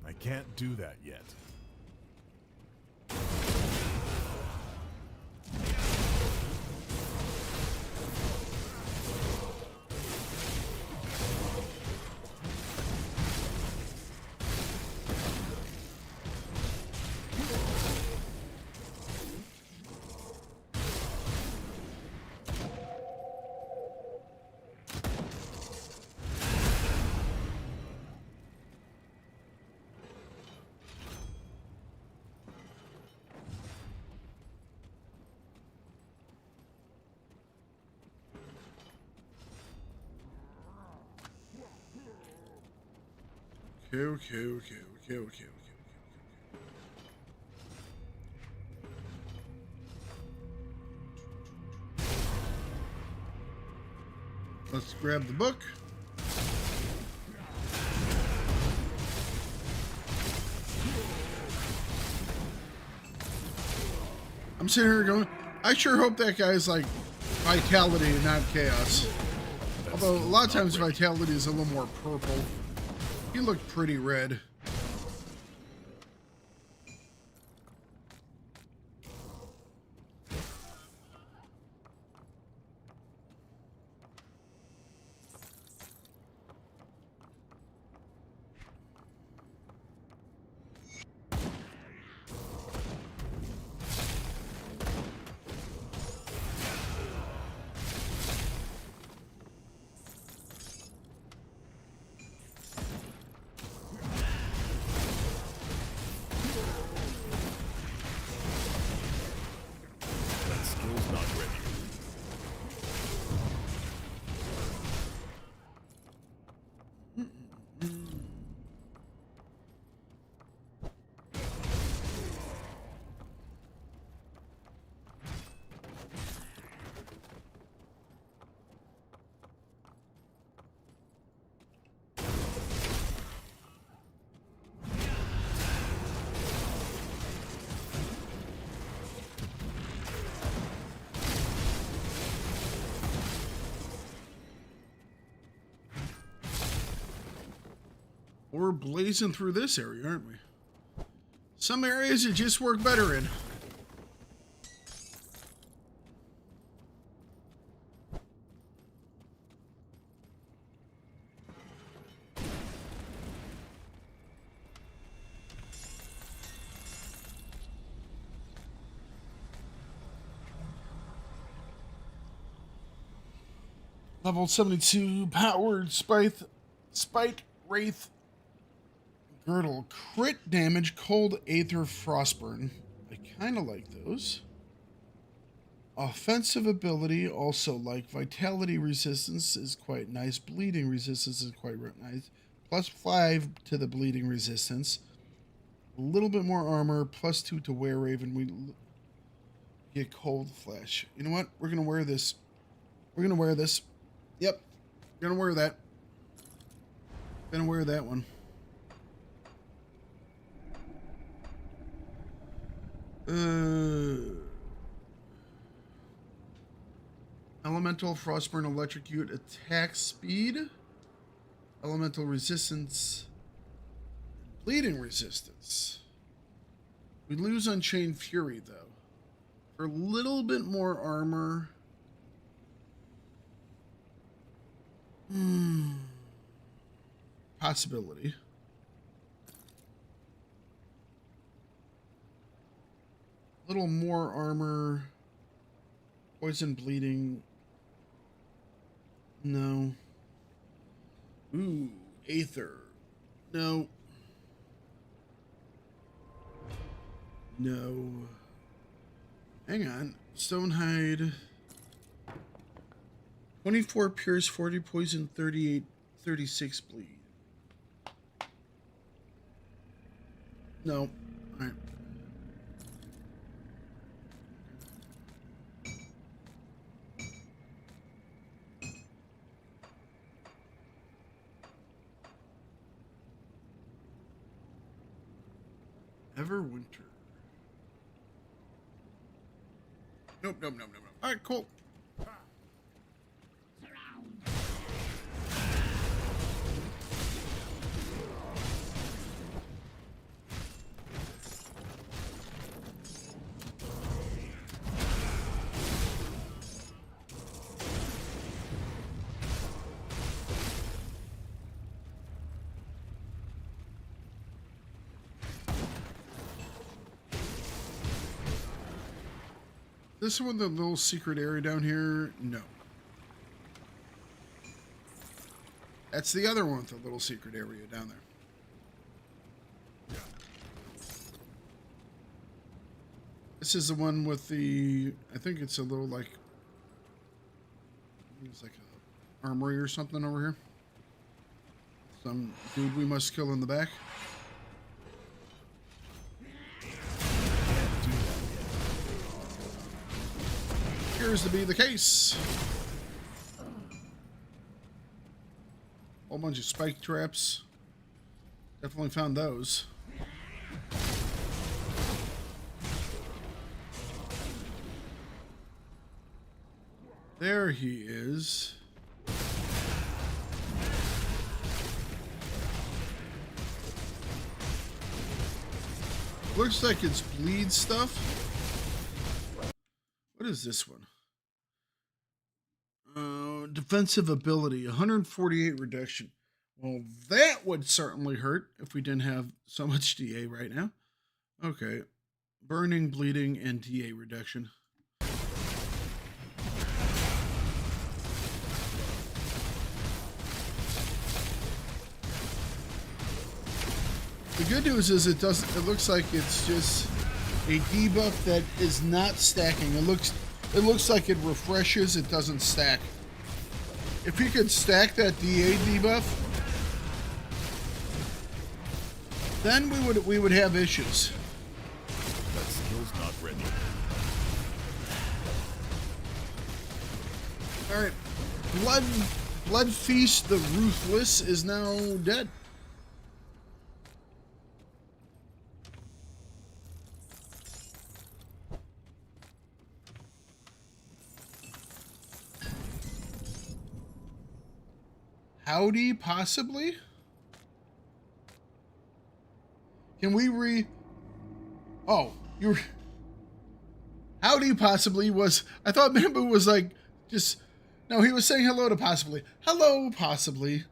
I can't do that yet. Okay. Let's grab the book. I'm sitting here going, I sure hope that guy's like vitality and not chaos. Although a lot of times vitality is a little more purple. He looked pretty red. We're blazing through this area, aren't we? Some areas you just work better in. Level 72 powered Spike Wraith Girdle. Crit damage, cold aether frostburn. I kind of like those. Offensive ability, also like. Vitality resistance is quite nice. Bleeding resistance is quite nice. +5 to the bleeding resistance. A little bit more armor. +2 to Wear Raven. We get cold flesh. You know what? We're going to wear this. We're going to wear this. Yep. Going to wear that. Going to wear that one. Elemental Frostburn Electrocute attack speed, elemental resistance, bleeding resistance. We lose Unchained Fury though. For a little bit more armor. Possibility. Little more armor. Poison, bleeding. No. Ooh, Aether. No. No. Hang on. Stonehide. 24 pierce, 40 poison, 38, 36 bleed. No. All right. Everwinter. Nope. All right, cool. This one, the little secret area down here, no. That's the other one with the little secret area down there. This is the one with the, I think it's a little like, it's like a armory or something over here. Some dude we must kill in the back. Appears to be the case. Whole bunch of spike traps. Definitely found those. There he is. Looks like it's bleed stuff. What is this one? Defensive ability, 148 reduction. Well, that would certainly hurt if we didn't have so much DA right now. Okay. Burning, bleeding, and DA reduction. The good news is it looks like it's just a debuff that is not stacking. It looks like it refreshes, it doesn't stack. If you could stack that DA debuff, then we would have issues. That skill's not ready. All right, Blood Feast the Ruthless is now dead. Howdy, possibly? Can we Oh, you're... Howdy, possibly was... I thought Bamboo was like, just... No, he was saying hello to possibly. Hello, possibly.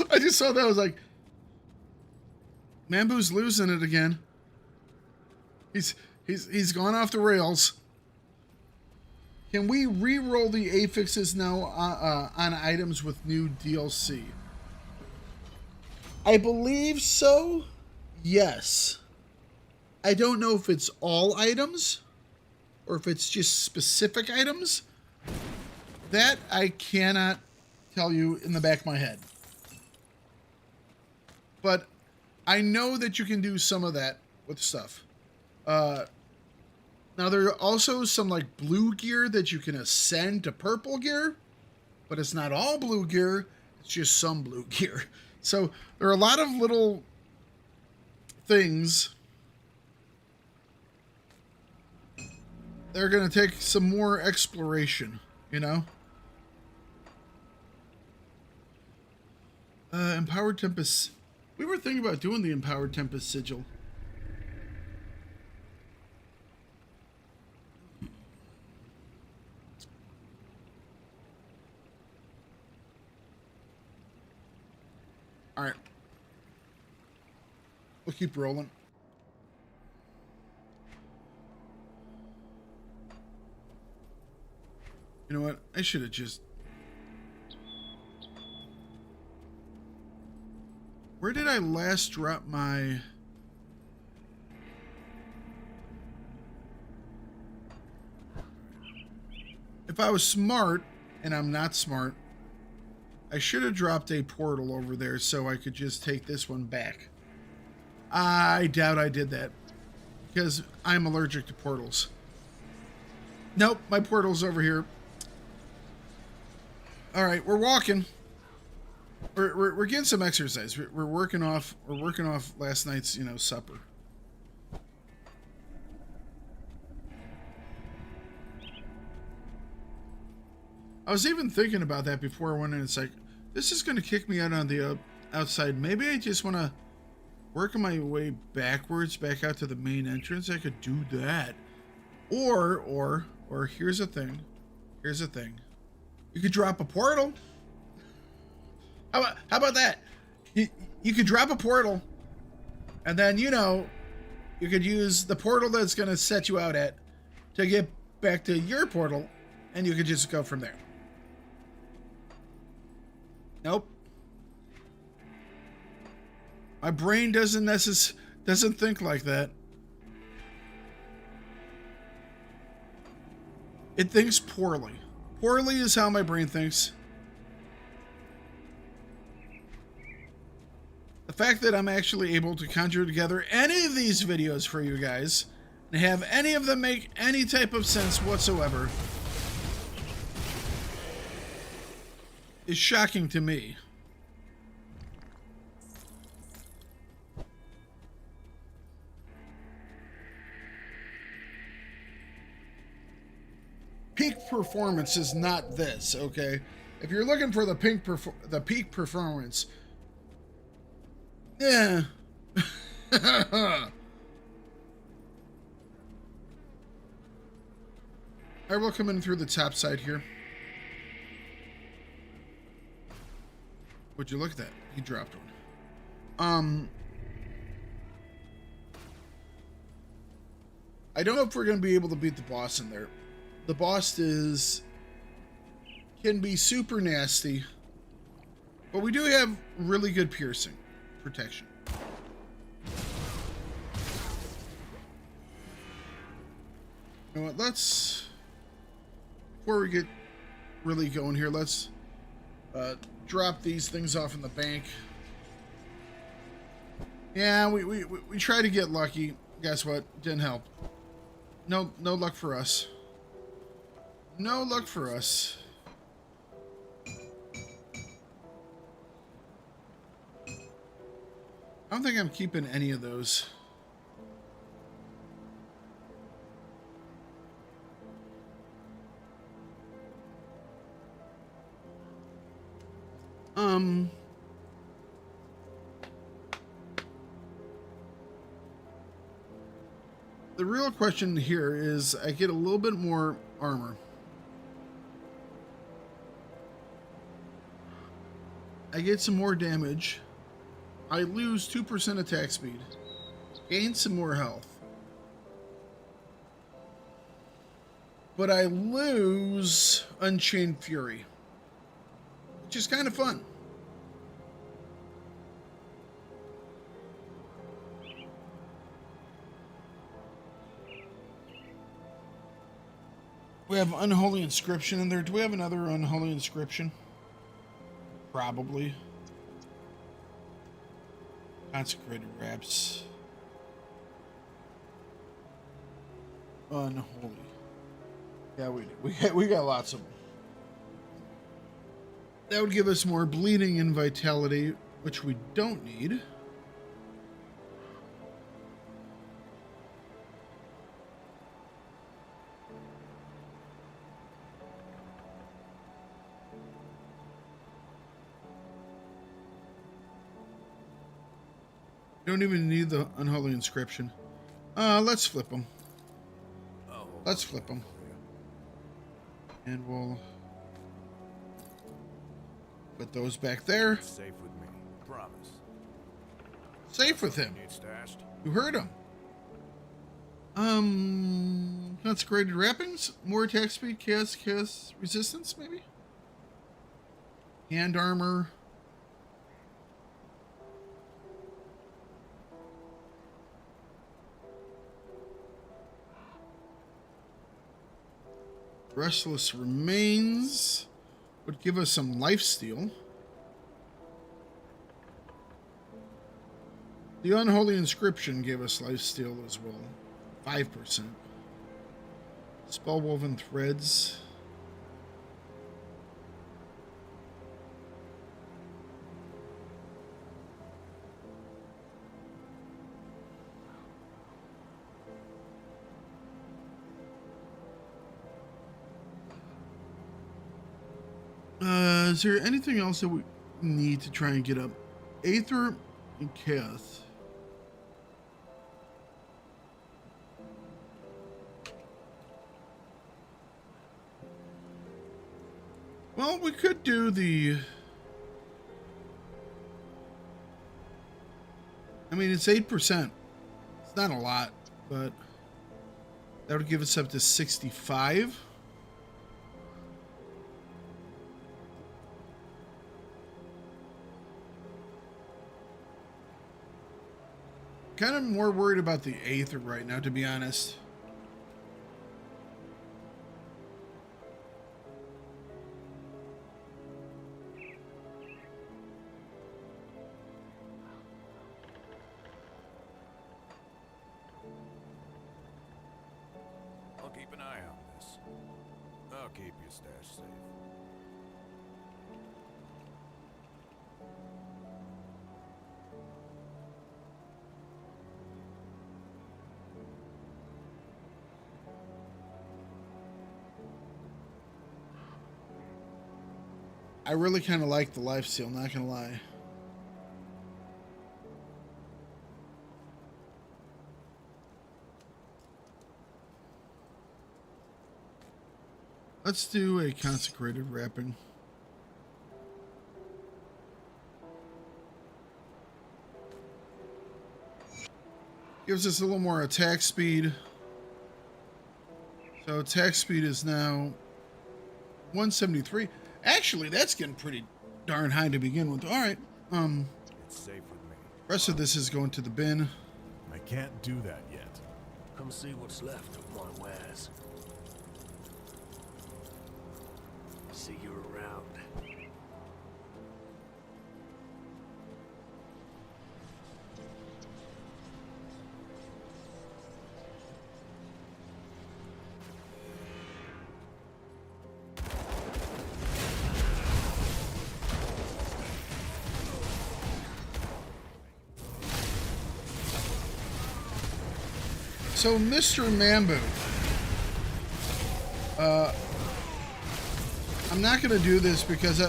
I just saw that. I was like, Bamboo's losing it again. He's gone off the rails. Can we re-roll the affixes now on items with new DLC? I believe so. Yes. I don't know if it's all items or if it's just specific items. That I cannot tell you in the back of my head. But I know that you can do some of that with stuff. Now, there are also some like blue gear that you can ascend to purple gear, but it's not all blue gear. It's just some blue gear. So there are a lot of little things that are going to take some more exploration, you know? Empowered Tempest. We were thinking about doing the Empowered Tempest Sigil. All right. We'll keep rolling. You know what? I should have just... Where did I last drop my... If I was smart, and I'm not smart, I should have dropped a portal over there so I could just take this one back. I doubt I did that, because I'm allergic to portals. Nope, my portal's over here. All right, we're walking. We're getting some exercise. We're working off last night's, you know, supper. I was even thinking about that before I went in. It's like, this is going to kick me out on the outside. Maybe I just want to work my way backwards back out to the main entrance. I could do that. Or here's a thing. Here's a thing. You could drop a portal. How about that? You could drop a portal, and then, you know, you could use the portal that's going to set you out at to get back to your portal, and you could just go from there. Nope. My brain doesn't think like that. It thinks poorly. Poorly is how my brain thinks. The fact that I'm actually able to conjure together any of these videos for you guys and have any of them make any type of sense whatsoever is shocking to me. Peak performance is not this, okay? If you're looking for the peak performance, yeah. Alright, we'll come in through the top side here. Would you look at that? He dropped one. I don't know if we're going to be able to beat the boss in there. The boss can be super nasty, but we do have really good piercing protection. You know what, before we get really going here, let's drop these things off in the bank. Yeah, we tried to get lucky. Guess what? Didn't help. No luck for us. No luck for us. I don't think I'm keeping any of those. The real question here is I get a little bit more armor. I get some more damage. I lose 2% attack speed. Gain some more health. But I lose Unchained Fury, which is kind of fun. We have Unholy Inscription in there. Do we have another Unholy Inscription? Probably. Consecrated Wraps. Unholy. Yeah, we do. We got lots of them. That would give us more bleeding and vitality, which we don't need. Don't even need the Unholy Inscription. Let's flip them. Let's flip them. And we'll put those back there. Safe with me. Promise. Safe with him. Need stashed? You heard him. Consecrated Wrappings? More attack speed, chaos resistance, maybe? Hand armor. Restless Remains would give us some lifesteal. The Unholy Inscription gave us lifesteal as well. 5%. Spellwoven Threads. Is there anything else that we need to try and get up? Aether and Chaos. Well, we could do the... I mean, it's 8%. It's not a lot, but that would give us up to 65. Kind of more worried about the Aether right now, to be honest. I'll keep an eye on this. I'll keep your stash safe. I really kind of like the lifesteal, not gonna lie. Let's do a consecrated wrapping. Gives us a little more attack speed. So attack speed is now 173. Actually, that's getting pretty darn high to begin with. All right. It's safe with me. Rest of this is going to the bin. I can't do that yet. Come see what's left of my wares. See you around. So, Mr. Mambu, I'm not going to do this because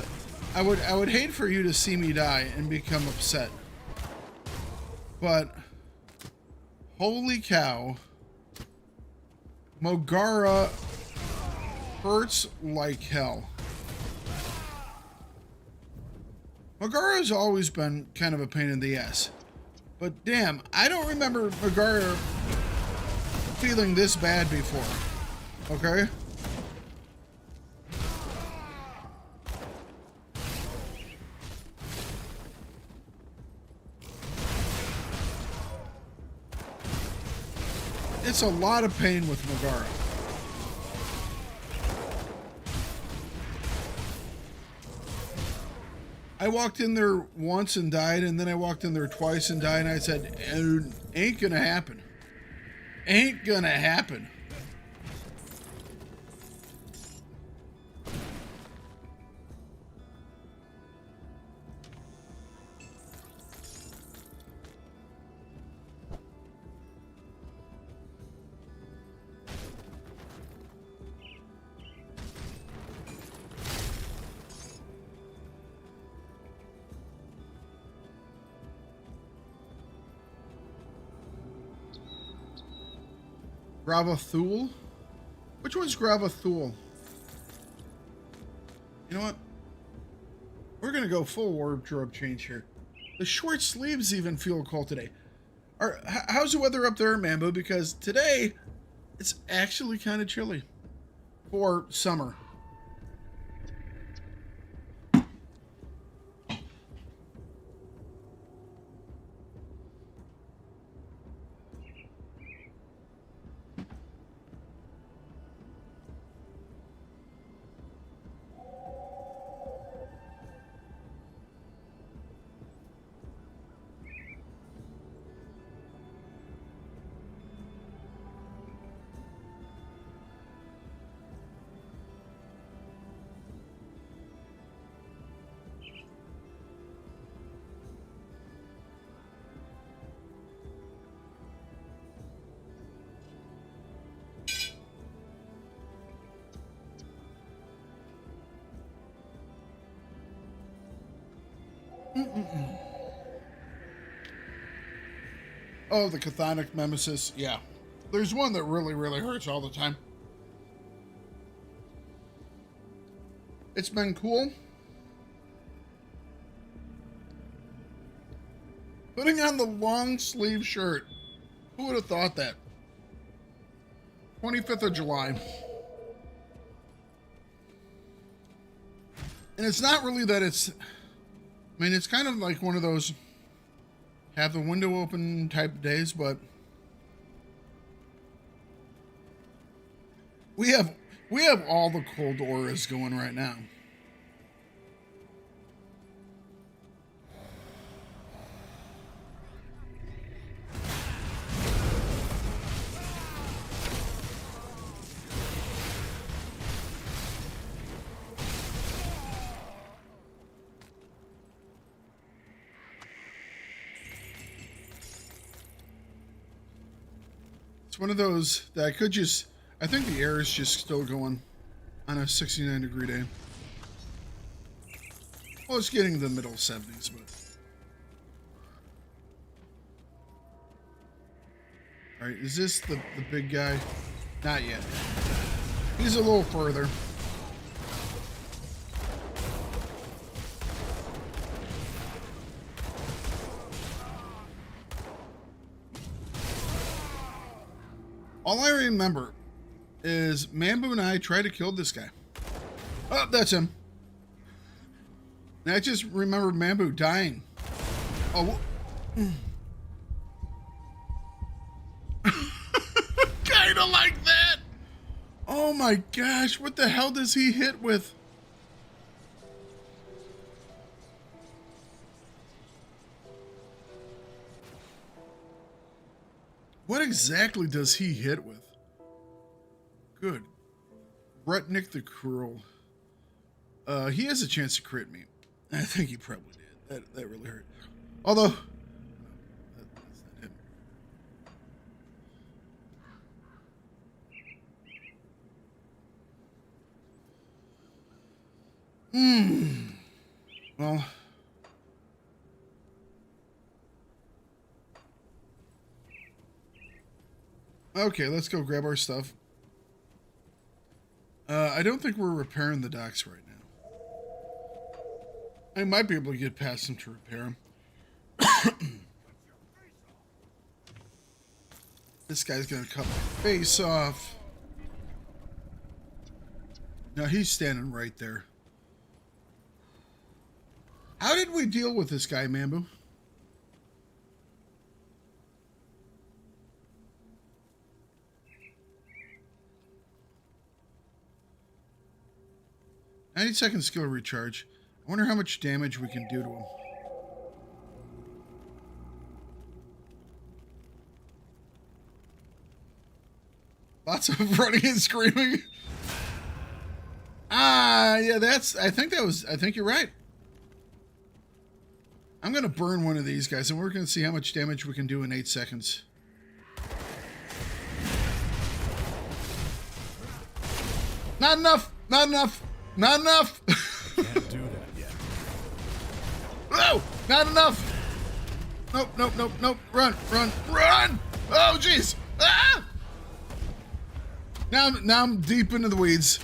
I would hate for you to see me die and become upset. But holy cow, Mogara hurts like hell. Mogara's always been kind of a pain in the ass. But damn, I don't remember Mogara feeling this bad before. Okay? It's a lot of pain with Mogara. I walked in there once and died, and then I walked in there twice and died, and I said, ain't gonna happen. Ain't gonna happen. Gravathul? Which one's Gravathul? You know what? We're gonna go full wardrobe change here. The short sleeves even feel cold today. How's the weather up there, Mambo? Because today, it's actually kind of chilly for summer. Oh, the Chthonic Nemesis. Yeah. There's one that really, really hurts all the time. It's been cool. Putting on the long sleeve shirt. Who would have thought that? 25th of July. And it's not really that it's... I mean, it's kind of like one of those have the window open type days, but we have all the cold auras going right now. It's one of those that I could just... I think the air is just still going on a 69-degree day. Well, it's getting the middle 70s, but... Alright, is this the big guy? Not yet. He's a little further. All I remember is Mambo and I tried to kill this guy. Oh, that's him. And I just remember Mambo dying. Oh. Kinda like that. Oh my gosh, what the hell does he hit with? What exactly does he hit with? Good. Bretnik the Cruel. He has a chance to crit me. I think he probably did. That really hurt. Although, that's not him. Well. Okay, let's go grab our stuff. I don't think we're repairing the docks right now. I might be able to get past them to repair them. This guy's gonna cut my face off. No, he's standing right there. How did we deal with this guy, Mambu? "90-second skill recharge. I wonder how much damage we can do to him." Lots of running and screaming. Yeah, I think you're right. I'm going to burn one of these guys, and we're going to see how much damage we can do in 8 seconds. Not enough! Not enough! Not enough! Can't do that yet. No! Not enough! Nope, nope, nope, nope. Run, run, run! Oh, jeez! Ah! Now I'm deep into the weeds.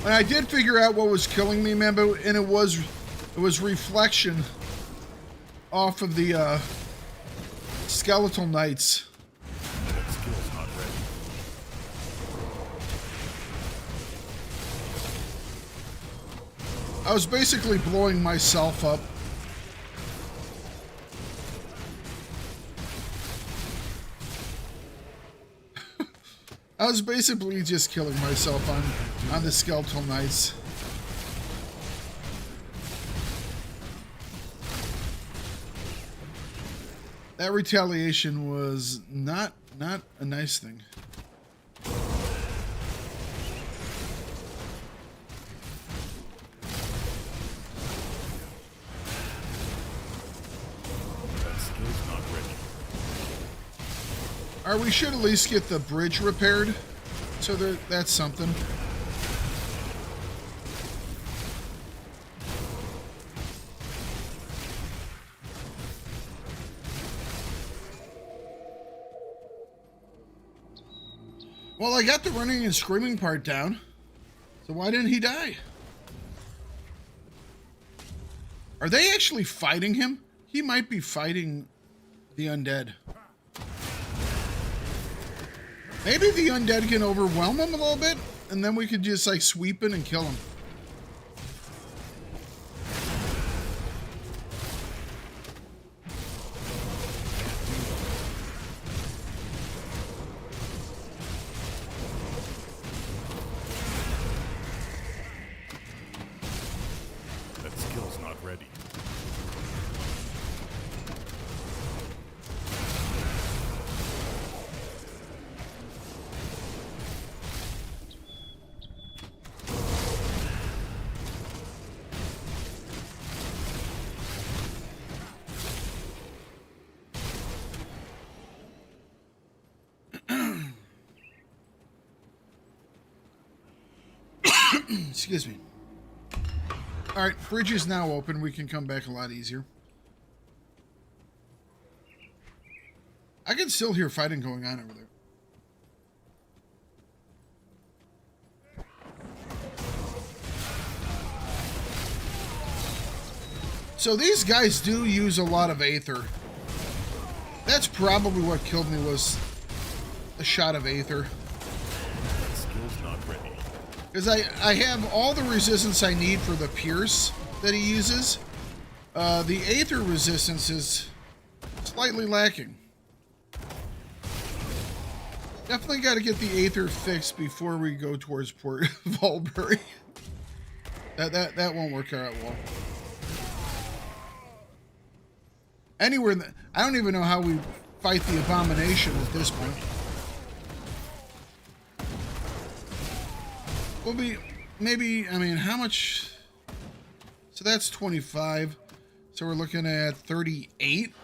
And I did figure out what was killing me, Mambo, and it was reflection off of the skeletal knights. That skill's not ready. I was basically blowing myself up. I was basically just killing myself on the skeletal knights. That retaliation was not a nice thing. That skill's not ready. Or we should at least get the bridge repaired. So that's something. Well, I got the running and screaming part down. So why didn't he die? Are they actually fighting him? He might be fighting the undead. Maybe the undead can overwhelm him a little bit, and then we could just like sweep in and kill him. That skill's not ready. Excuse me. All right, bridge is now open. We can come back a lot easier. I can still hear fighting going on over there. So these guys do use a lot of aether. That's probably what killed me, was a shot of aether. That skill's not ready. Because I have all the resistance I need for the pierce that he uses. The aether resistance is slightly lacking. Definitely got to get the aether fixed before we go towards Port Volbury. That won't work out well. Anywhere in the, I don't even know how we fight the abomination at this point. maybe, I mean, how much? So that's 25. So we're looking at 38.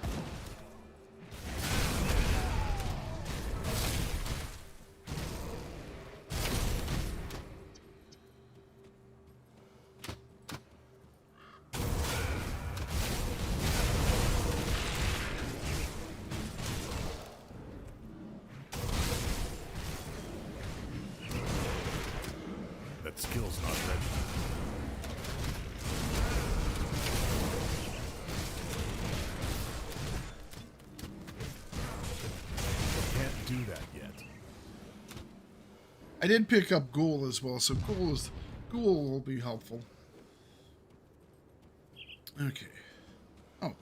That skill's not ready. Can't do that yet. I did pick up Ghoul as well, so Ghoul will be helpful. Okay. Oh,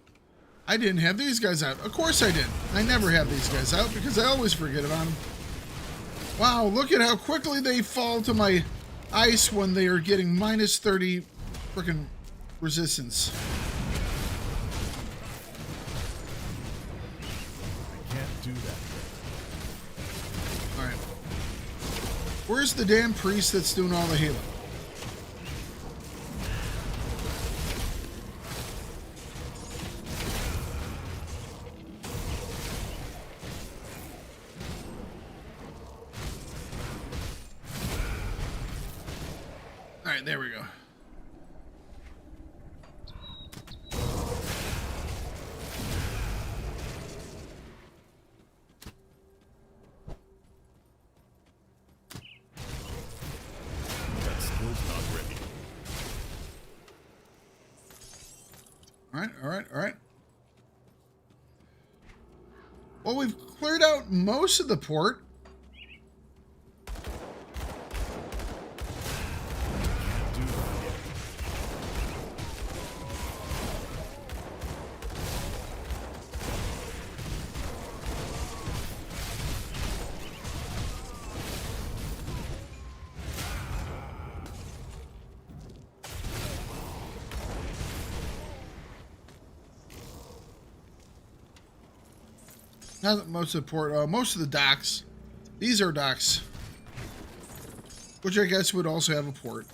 I didn't have these guys out. Of course I did. I never have these guys out because I always forget about them. Wow, look at how quickly they fall to my ice when they are getting minus 30 freaking resistance. I can't do that yet. Alright. Where's the damn priest that's doing all the healing? Alright, there we go. That skill's not ready. Alright. Well, we've cleared out most of the port. Can't do that yet. Not most of the port, most of the docks. These are docks, which I guess would also have a port.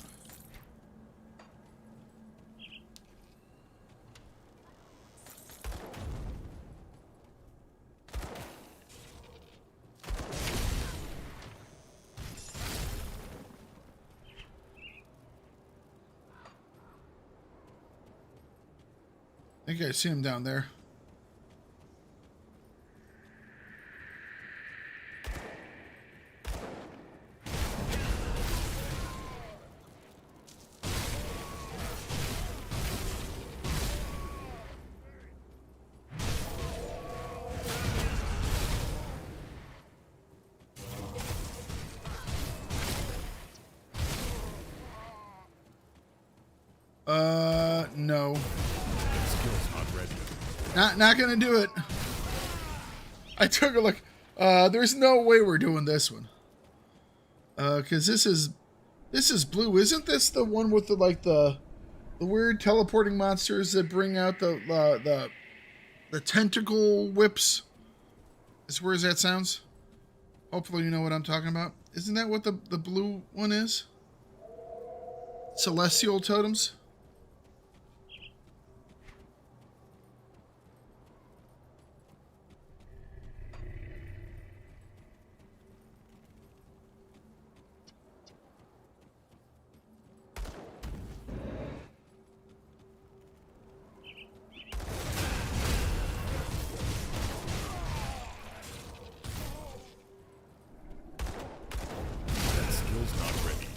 I think I see him down there. No. That skill's not ready. Not gonna do it. I took a look. There's no way we're doing this one. Cause this is blue. Isn't this the one with the weird teleporting monsters that bring out the tentacle whips? Where that sounds? Hopefully you know what I'm talking about. Isn't that what the blue one is? Celestial totems? That skill's not ready.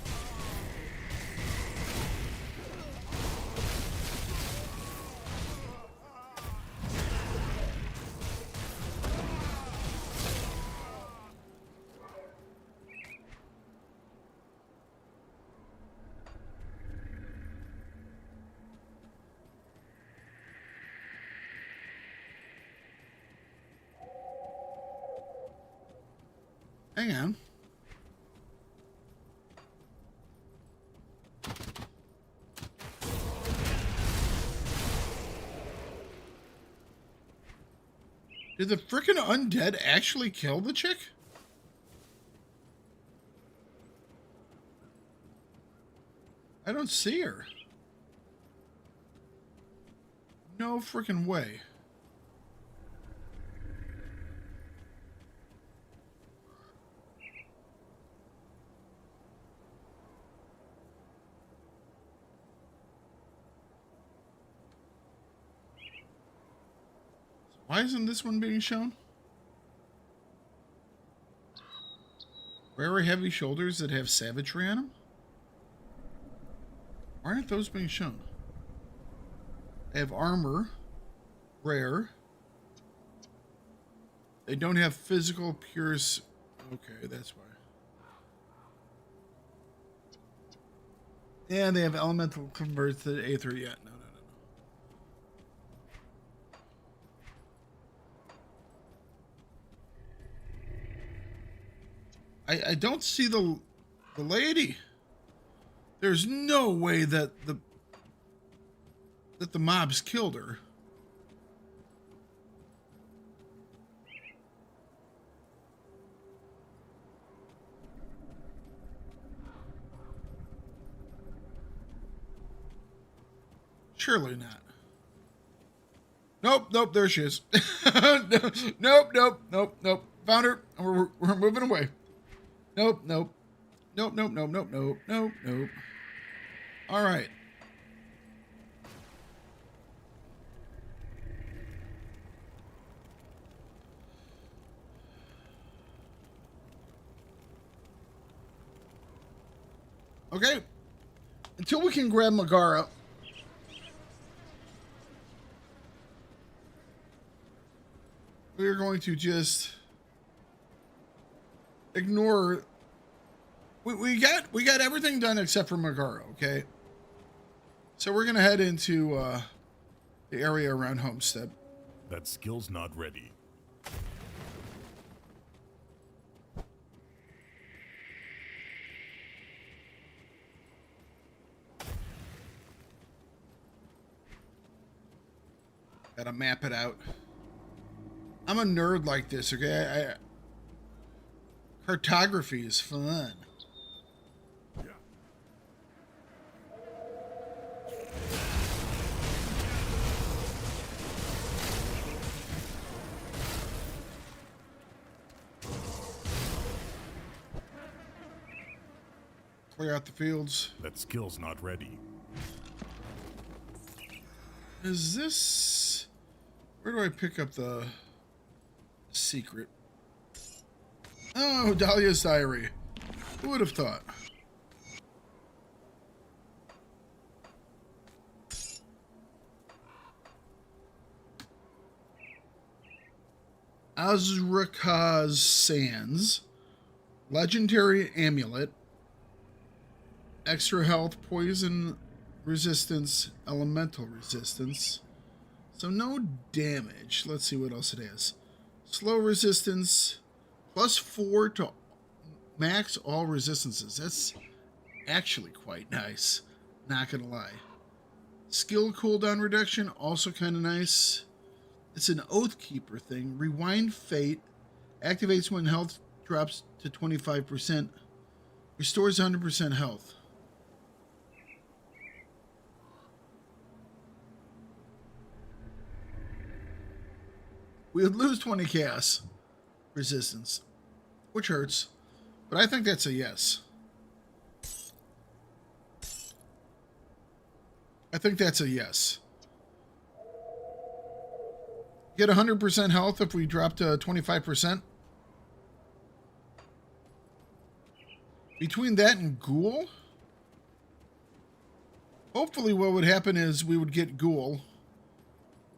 Hang on. Did the frickin' undead actually kill the chick? I don't see her. No freaking way. Why isn't this one being shown? Rare heavy shoulders that have savagery on them? Why aren't those being shown? They have armor. Rare. They don't have physical pure... Okay, that's why. Yeah, they have elemental converts to Aether. Yeah, no. I don't see the lady. There's no way that the mobs killed her. Surely not. Nope, there she is. Nope. Found her. We're moving away. Nope. All right. Okay. Until we can grab Megara. We're going to just ignore. We got everything done except for Megara, okay? So we're gonna head into the area around Homestead. That skill's not ready. Gotta map it out. I'm a nerd like this, okay? Cartography is fun. Yeah. Clear out the fields. That skill's not ready. Is this... Where do I pick up the secret? Oh, Dahlia's Diary. Who would have thought? Azraka's Sands. Legendary Amulet. Extra health, poison resistance, elemental resistance. So no damage. Let's see what else it has. Slow resistance, +4 to max all resistances. That's actually quite nice. Not gonna lie. Skill cooldown reduction, also kind of nice. It's an Oathkeeper thing. Rewind Fate. Activates when health drops to 25%. Restores 100% health. We would lose 20 chaos resistance, which hurts, but I think that's a yes. I think that's a yes. Get 100% health if we drop to 25%. Between that and Ghoul, hopefully what would happen is we would get Ghoul,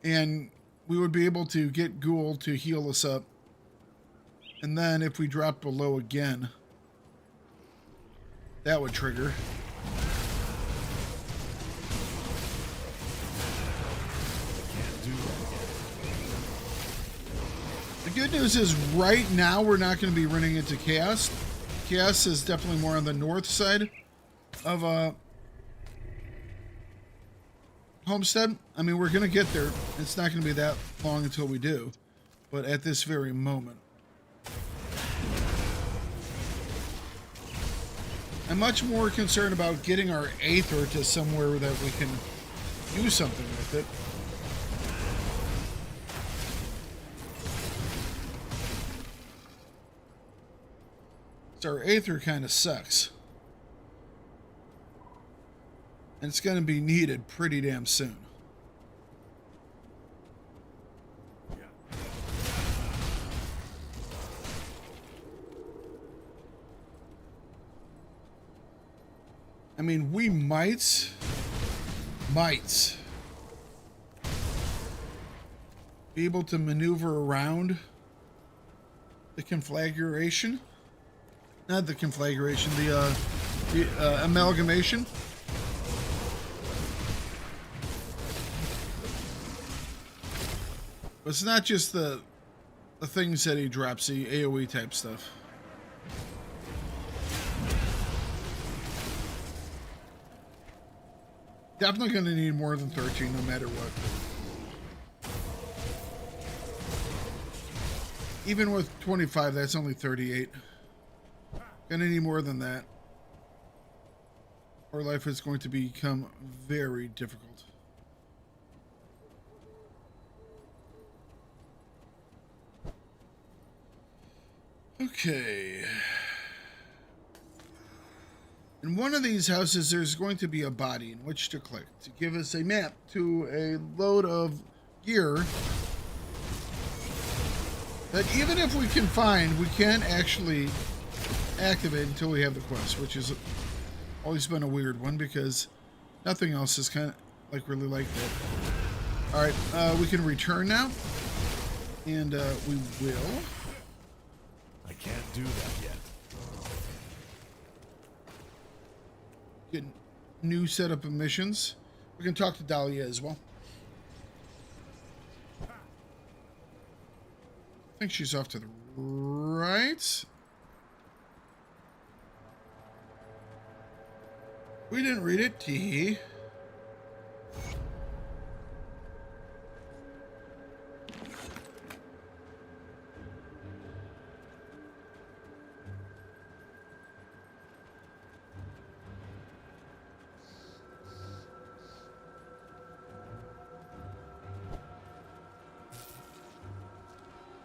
and we would be able to get Ghoul to heal us up. And then if we drop below again, that would trigger. The good news is right now we're not going to be running into Chaos. Chaos is definitely more on the north side of Homestead. I mean, we're going to get there. It's not going to be that long until we do. But at this very moment. I'm much more concerned about getting our Aether to somewhere that we can do something with it. So our Aether kind of sucks. And it's going to be needed pretty damn soon. I mean, we might be able to maneuver around the conflagration. Not the conflagration, the amalgamation. But it's not just the things that he drops, the AoE type stuff. Definitely going to need more than 13 no matter what. Even with 25, that's only 38. Going to need more than that. Our life is going to become very difficult. Okay. In one of these houses, there's going to be a body in which to click to give us a map to a load of gear that even if we can find, we can't actually activate until we have the quest, which has always been a weird one because nothing else is kind of like really like that. All right, we can return now, and we will. I can't do that yet. Get new setup of missions. We can talk to Dahlia as well. I think she's off to the right. We didn't read it. Tee.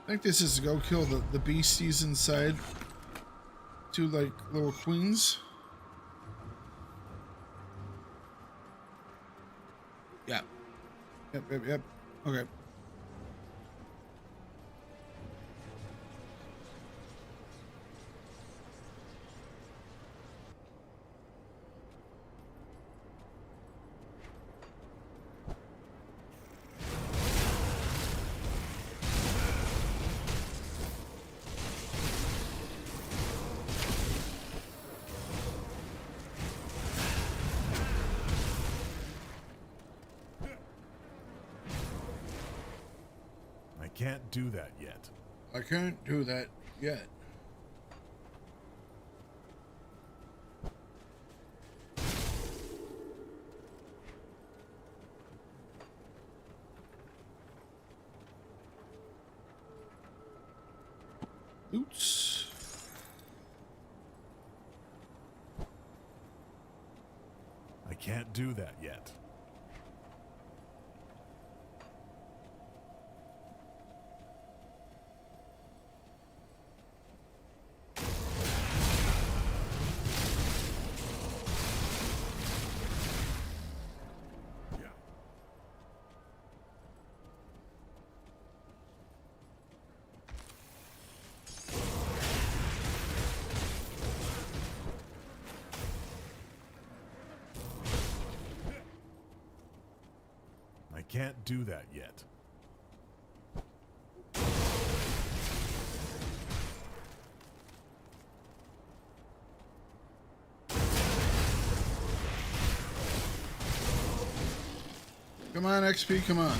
I think this is to go kill the beasties inside. Two, like, little queens. Yeah. Yep. Okay. I can't do that yet. I can't do that yet. Oops. I can't do that yet. I can't do that yet. Come on, XP, come on.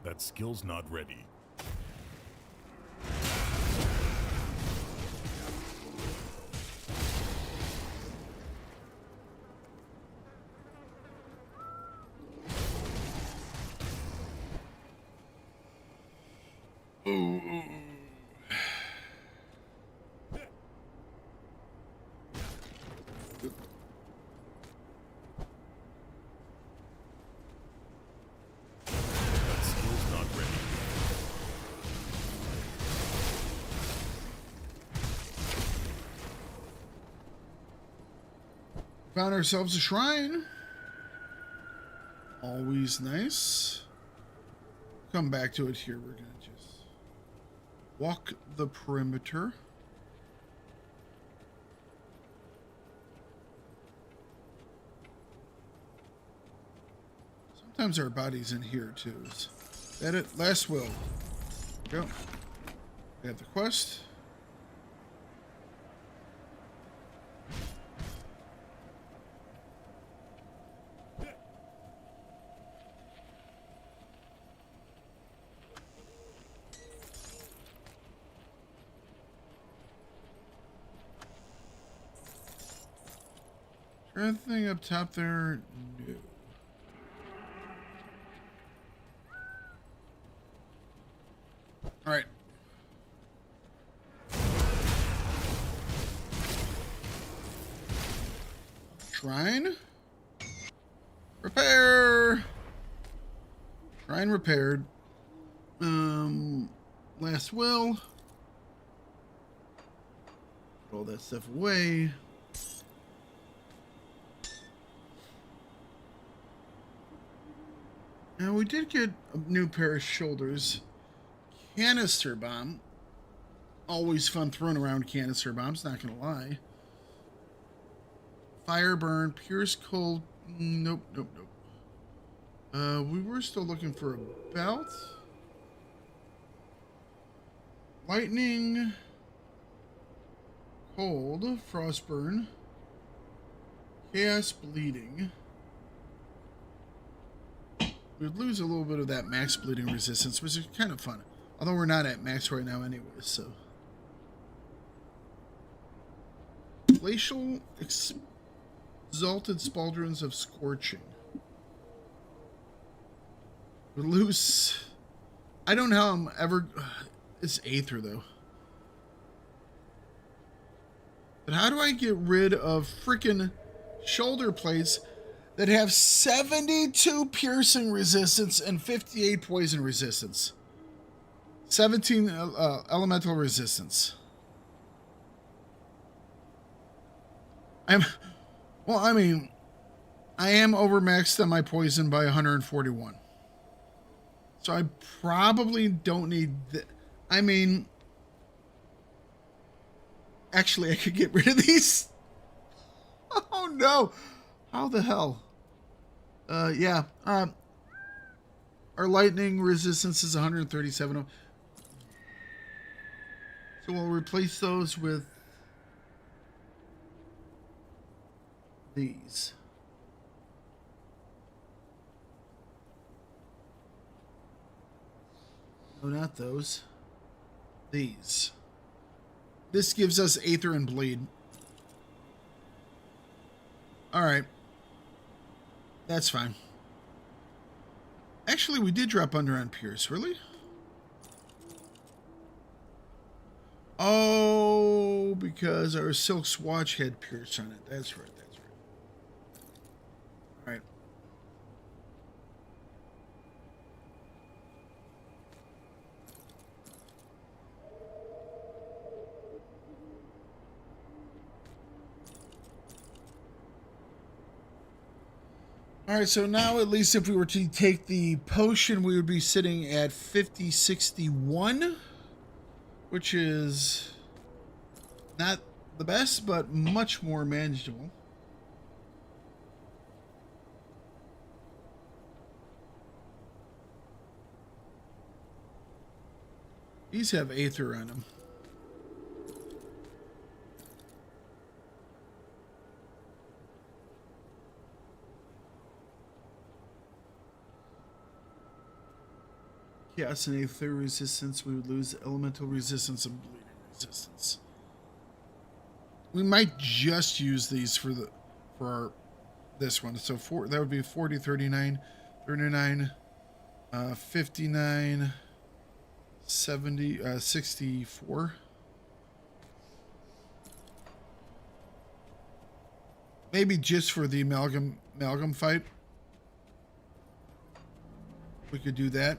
That skill's not ready. Found ourselves a shrine. Always nice. Come back to it here. We're going to just walk the perimeter. Sometimes our body's in here too. Is that it? Last will. Go. We have the quest. Anything up top there? No. All right. Shrine. Repair. Shrine repaired. Last will. Put all that stuff away. Now we did get a new pair of shoulders. Canister bomb. Always fun throwing around canister bombs, not gonna lie. Fire burn, pierce cold. Nope. We were still looking for a belt. Lightning. Cold, frostburn. Chaos bleeding. We'd lose a little bit of that max bleeding resistance, which is kind of fun. Although we're not at max right now anyway, so. Glacial exalted spauldrons of scorching. We lose. I don't know how I'm ever. It's Aether though. But how do I get rid of freaking shoulder plates that have 72 piercing resistance and 58 poison resistance? 17 elemental resistance. I am overmaxed on my poison by 141. So I probably don't need actually I could get rid of these. Oh no. How the hell? Yeah. Our lightning resistance is 137. So we'll replace those with these. No, not those. These. This gives us Aether and Bleed. Alright. That's fine. Actually, we did drop under on Pierce. Really? Oh, because our Silk Swatch had Pierce on it. That's right. Alright. Alright, so now at least if we were to take the potion, we would be sitting at 5061, which is not the best, but much more manageable. These have Aether on them. Chaos and Aether resistance, we would lose elemental resistance and bleeding resistance. We might just use these for this one. So that would be 40, 39, 39, 59, 70, 64. Maybe just for the amalgam fight. We could do that.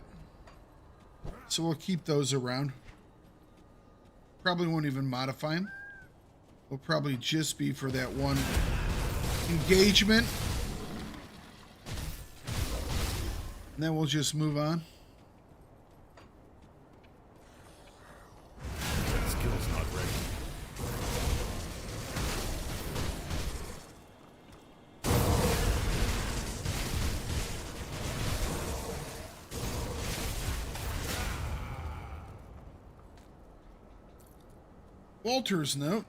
So we'll keep those around. Probably won't even modify them. Will probably just be for that one engagement. And then we'll just move on. Skill's not ready. Walter's note.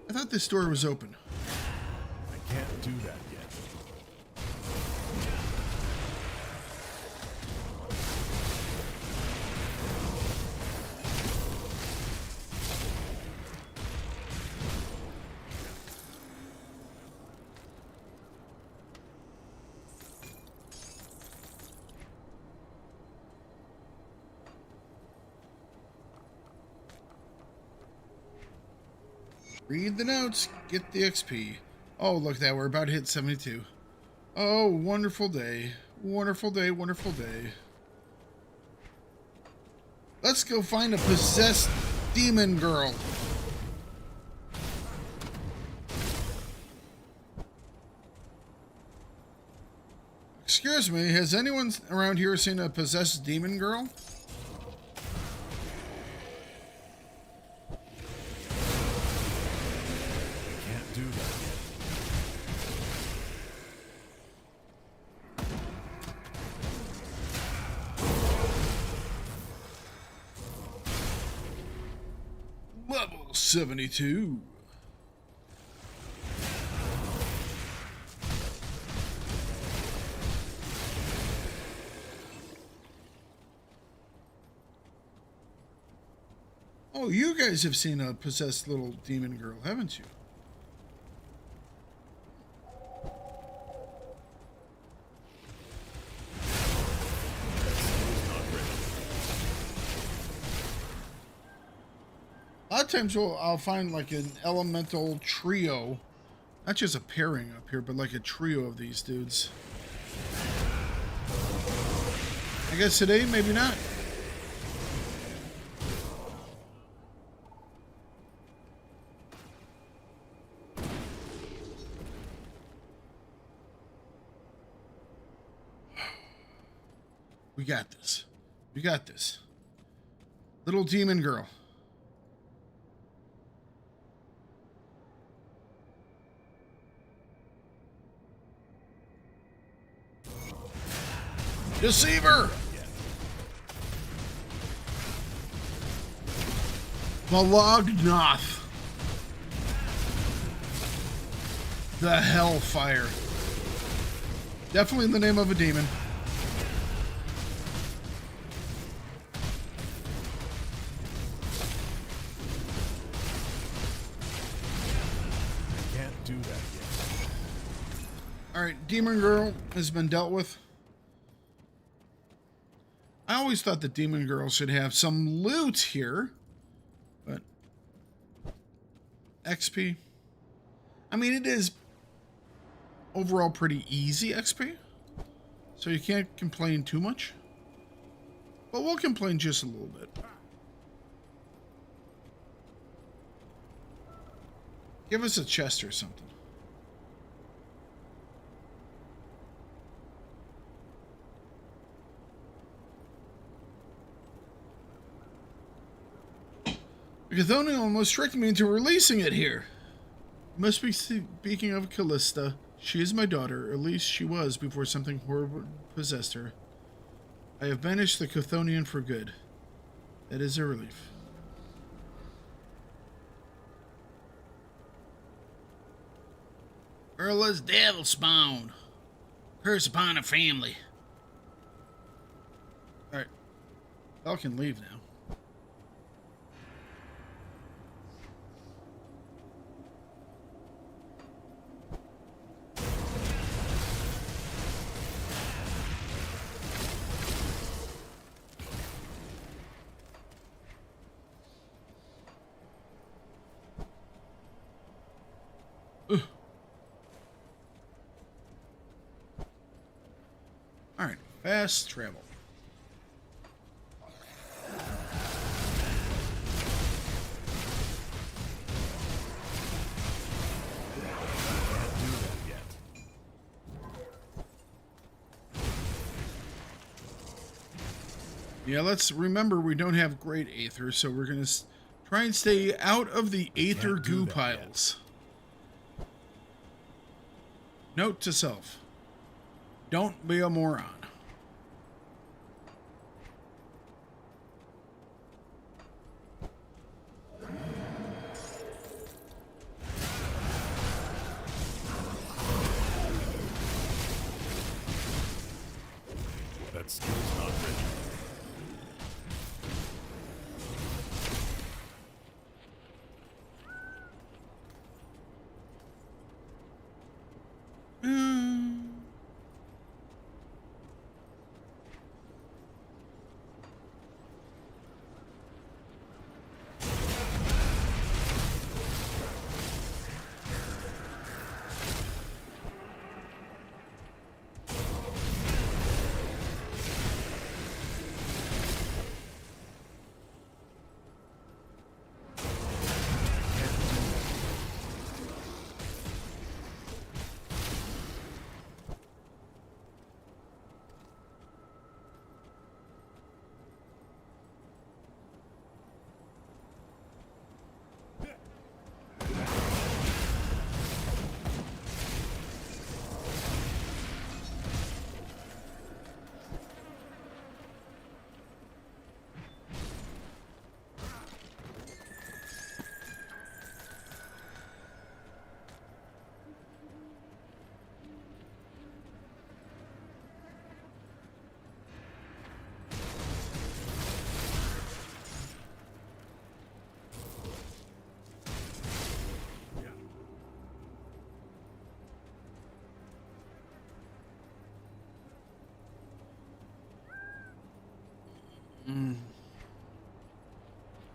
I thought this door was open. I can't do that yet. Read the notes. Get the XP. Oh, look at that. We're about to hit 72. Oh, wonderful day. Wonderful day. Wonderful day. Let's go find a possessed demon girl. Excuse me, has anyone around here seen a possessed demon girl? Can't do that yet. Level 72. Oh, you guys have seen a possessed little demon girl, haven't you? A lot of times I'll find like an elemental trio. Not just a pairing up here, but like a trio of these dudes. I guess today, maybe not. We got this. We got this. Little demon girl. Deceiver! Malagnoth. The Hellfire. Definitely the name of a demon. Can't do that yet. Alright, Demon Girl has been dealt with. I always thought the Demon Girl should have some loot here. But XP. I mean, it is overall pretty easy XP. So you can't complain too much. But we'll complain just a little bit. Give us a chest or something. The Chthonian almost tricked me into releasing it here. You must be speaking of Callista. She is my daughter, or at least she was before something horrible possessed her. I have banished the Chthonian for good. That is a relief. Erla's devil spawn. Curse upon a family. Alright. Y'all can leave now. Alright, fast travel. Yeah, let's remember we don't have great aether, so we're going to try and stay out of the aether Can't do goo that piles. Note to self. Don't be a moron. That skill's not ready.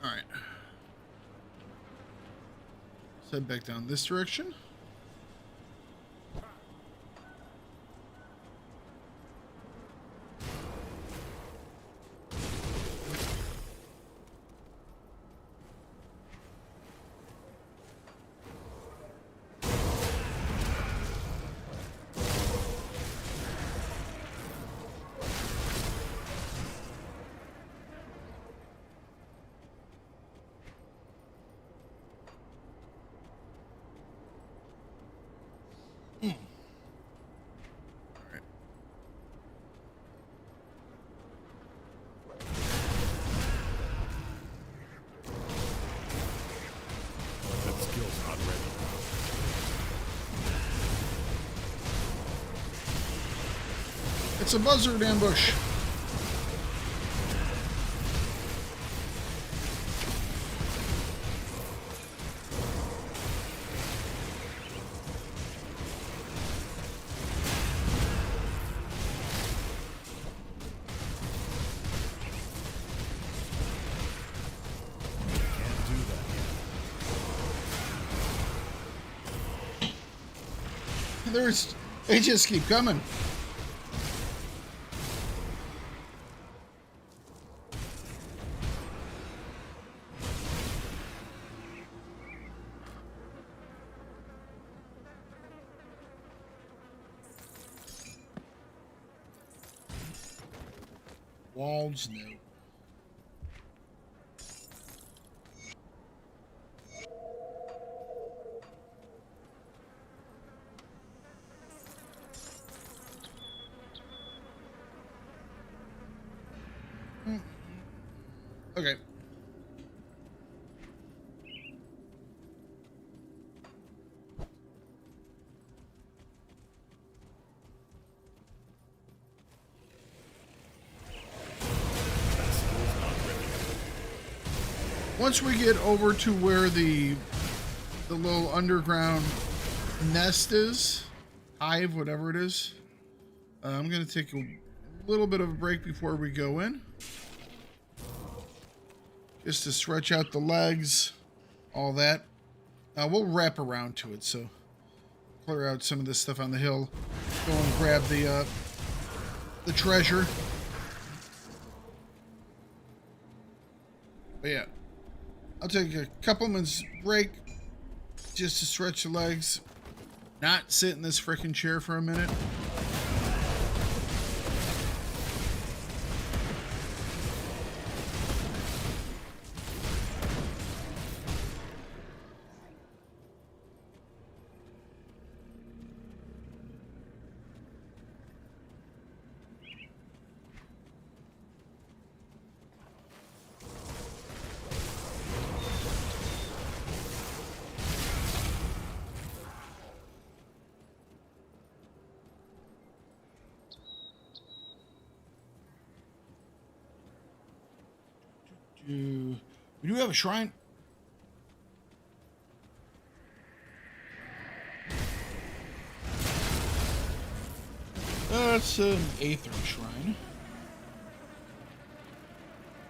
All right. Let's head back down this direction. That skill's not ready. It's a buzzard ambush. Can't do that yet. They just keep coming. Walls, no. Okay. Once we get over to where the little underground nest is, hive, whatever it is, I'm going to take a little bit of a break before we go in. Just to stretch out the legs, all that. We'll wrap around to it, so clear out some of this stuff on the hill. Go and grab the treasure. But yeah, I'll take a couple minutes break just to stretch the legs. Not sit in this freaking chair for a minute. We do have a shrine. That's an Aether shrine.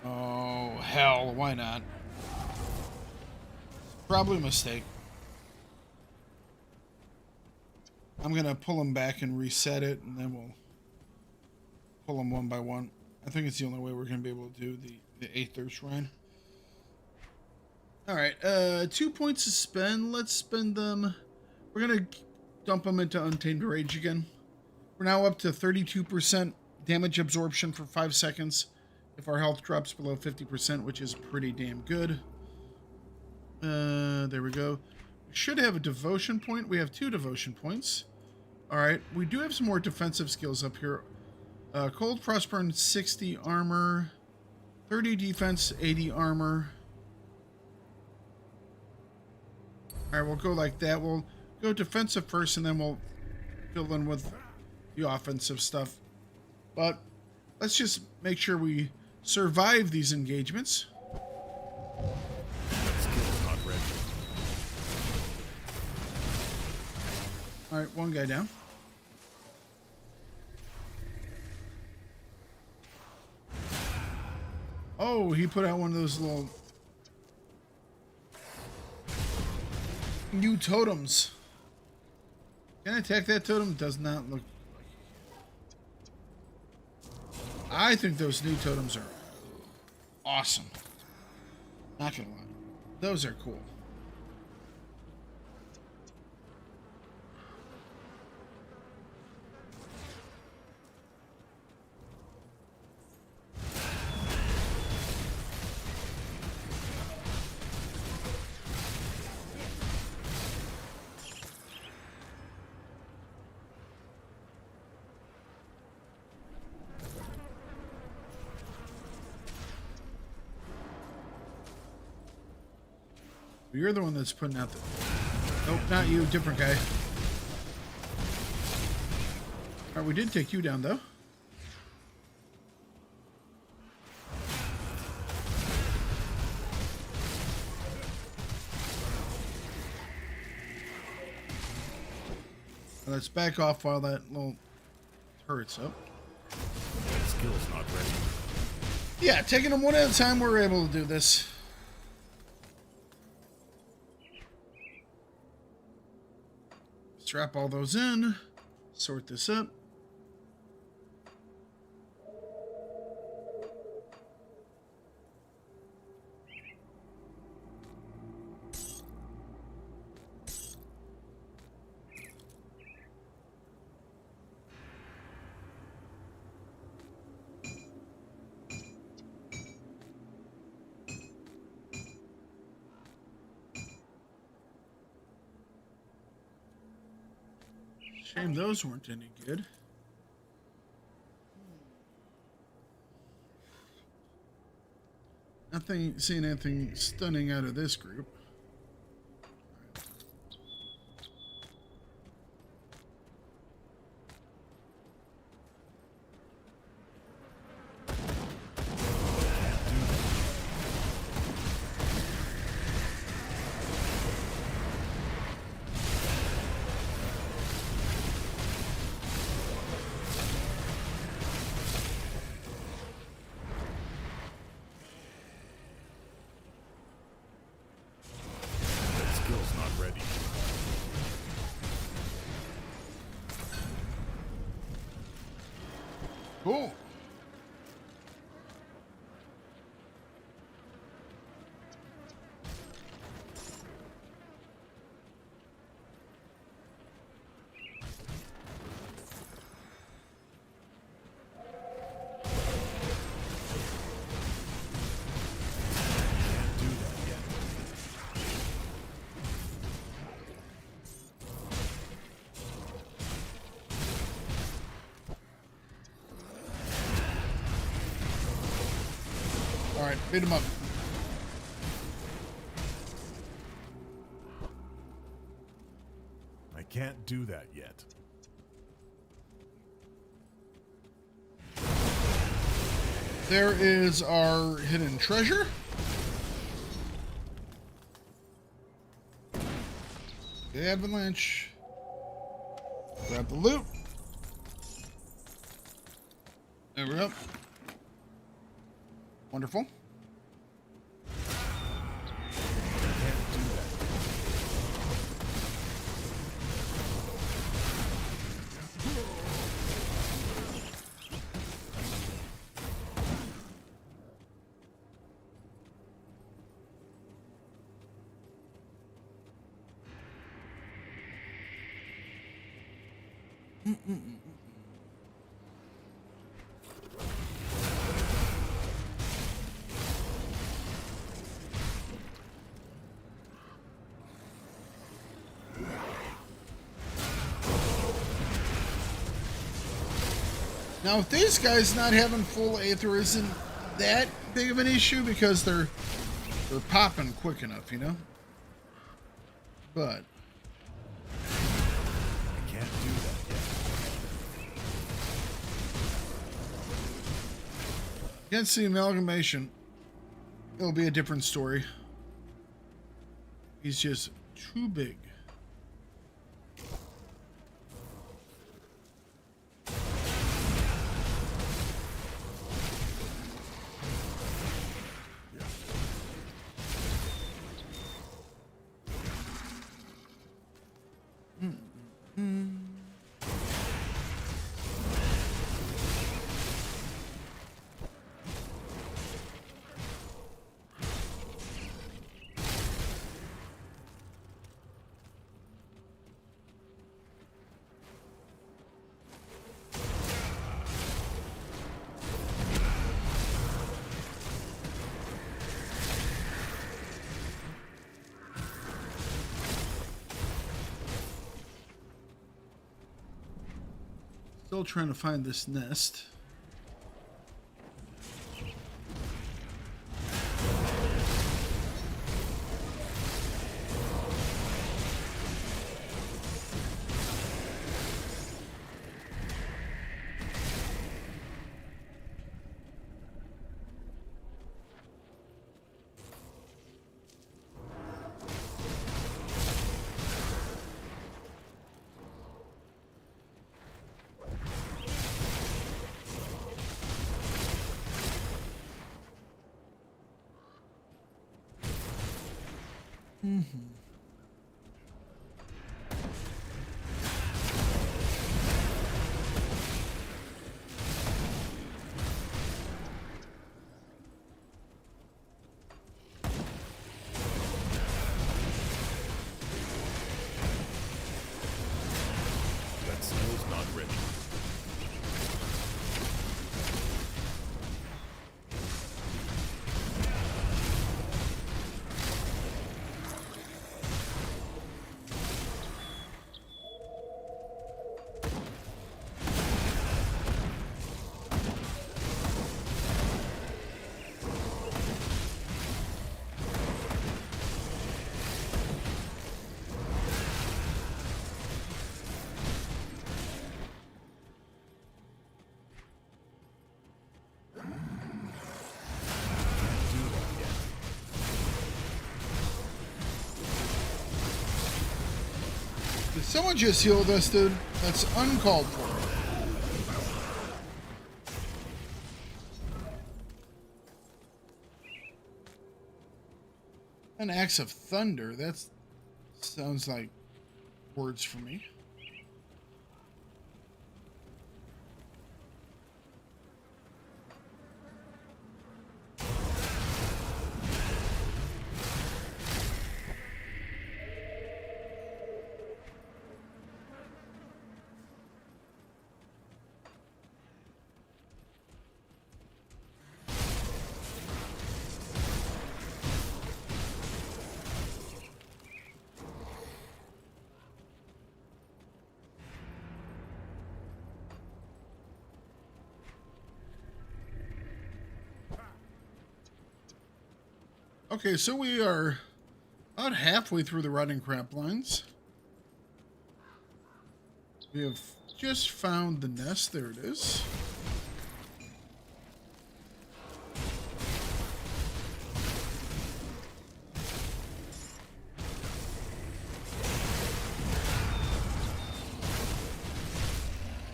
Oh, hell, why not? Probably a mistake. I'm gonna pull them back and reset it, and then we'll pull them one by one. I think it's the only way we're gonna be able to do the Aether shrine. All right, 2 points to spend. Let's spend them. We're gonna dump them into Untamed Rage again. We're now up to 32% damage absorption for 5 seconds if our health drops below 50%, which is pretty damn good. There we go. We should have a devotion point. We have 2 devotion points. All right, we do have some more defensive skills up here. Cold Frostburn, 60 armor, 30 defense, 80 armor. All right, we'll go like that. We'll go defensive first, and then we'll fill in with the offensive stuff. But let's just make sure we survive these engagements. All right, one guy down. Oh, he put out one of those little new totems. Can I attack that totem? Does not look like it. I think those new totems are awesome. Not gonna lie. Those are cool. You're the one that's putting out the... Nope, not you. Different guy. Alright, we did take you down, though. Let's back off while that little turret's up. Skill's not ready. Yeah, taking them one at a time, we're able to do this. Strap all those in, sort this up. Shame those weren't any good. Nothing, seeing anything stunning out of this group. Cool. All right, beat him up. I can't do that yet. There is our hidden treasure. The avalanche. Grab the loot. There we go. Wonderful. Now, if these guys not having full aether isn't that big of an issue because they're popping quick enough, you know? But I can't do that yet. against the amalgamation, it'll be a different story. He's just too big. Still trying to find this nest. That spell's not ready. Did someone just healed us, dude? That's uncalled for. An axe of thunder. That sounds like words for me. Okay, so we are about halfway through the rotting crap lines. We have just found the nest. There it is.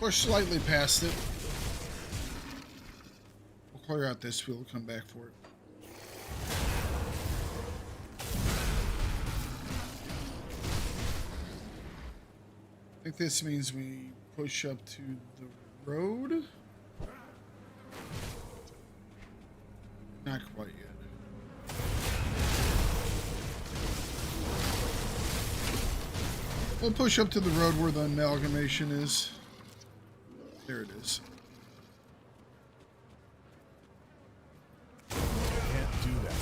We're slightly past it. We'll clear out this. We'll come back for it. I think this means we push up to the road. Not quite yet. We'll push up to the road where the amalgamation is. There it is. Can't do that.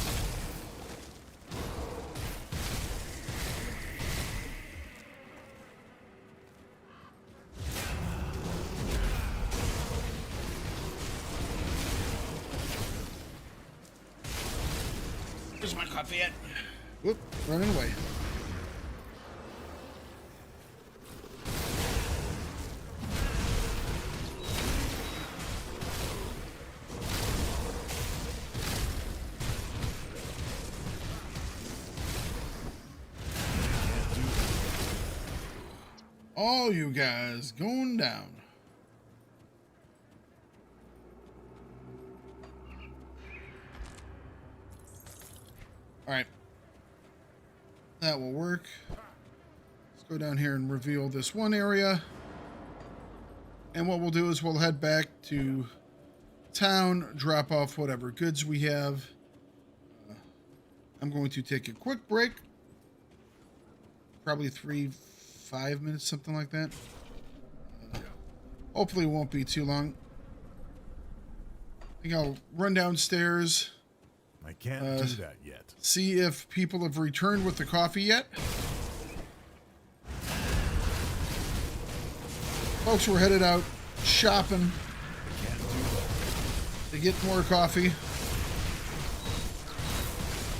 Where's my coffee at? Whoop, running away. All you guys going down. All right. That will work. Let's go down here and reveal this one area. And what we'll do is we'll head back to town, drop off whatever goods we have. I'm going to take a quick break. Probably 3-5 minutes, something like that. Hopefully it won't be too long. I think I'll run downstairs. I can't do that yet. See if people have returned with the coffee yet. Folks, we're headed out shopping Can't do that. to get more coffee.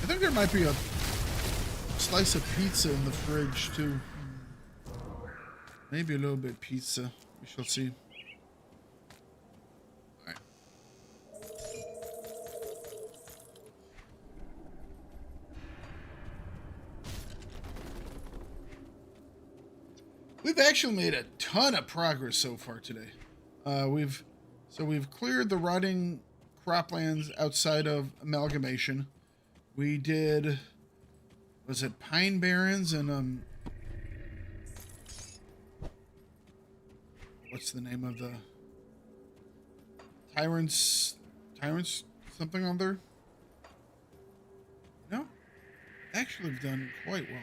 I think there might be a slice of pizza in the fridge too. Maybe a little bit pizza. We shall see. All right. We've actually made a ton of progress so far today. We've cleared the rotting croplands outside of Amalgamation. We did, was it Pine Barrens and what's the name of the Tyrants something on there? No, actually have done quite well.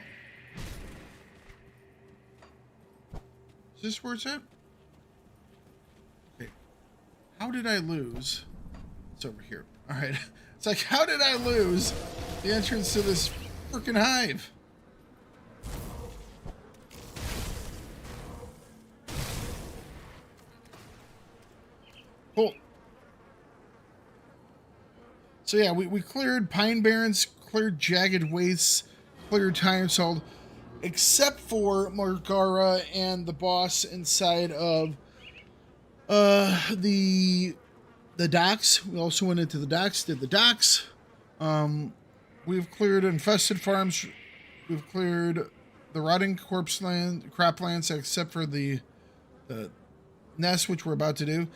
Is this where it's at? Okay. How did I lose? It's over here. All right. It's like, how did I lose the entrance to this freaking hive? Cool. So yeah, we cleared Pine Barrens, cleared Jagged Wastes, cleared Tyrant Salt, except for Margara and the boss inside of the docks. We also went into the docks, did the docks. We've cleared infested farms. We've cleared the rotting corpse land, croplands, except for the nest, which we're about to do.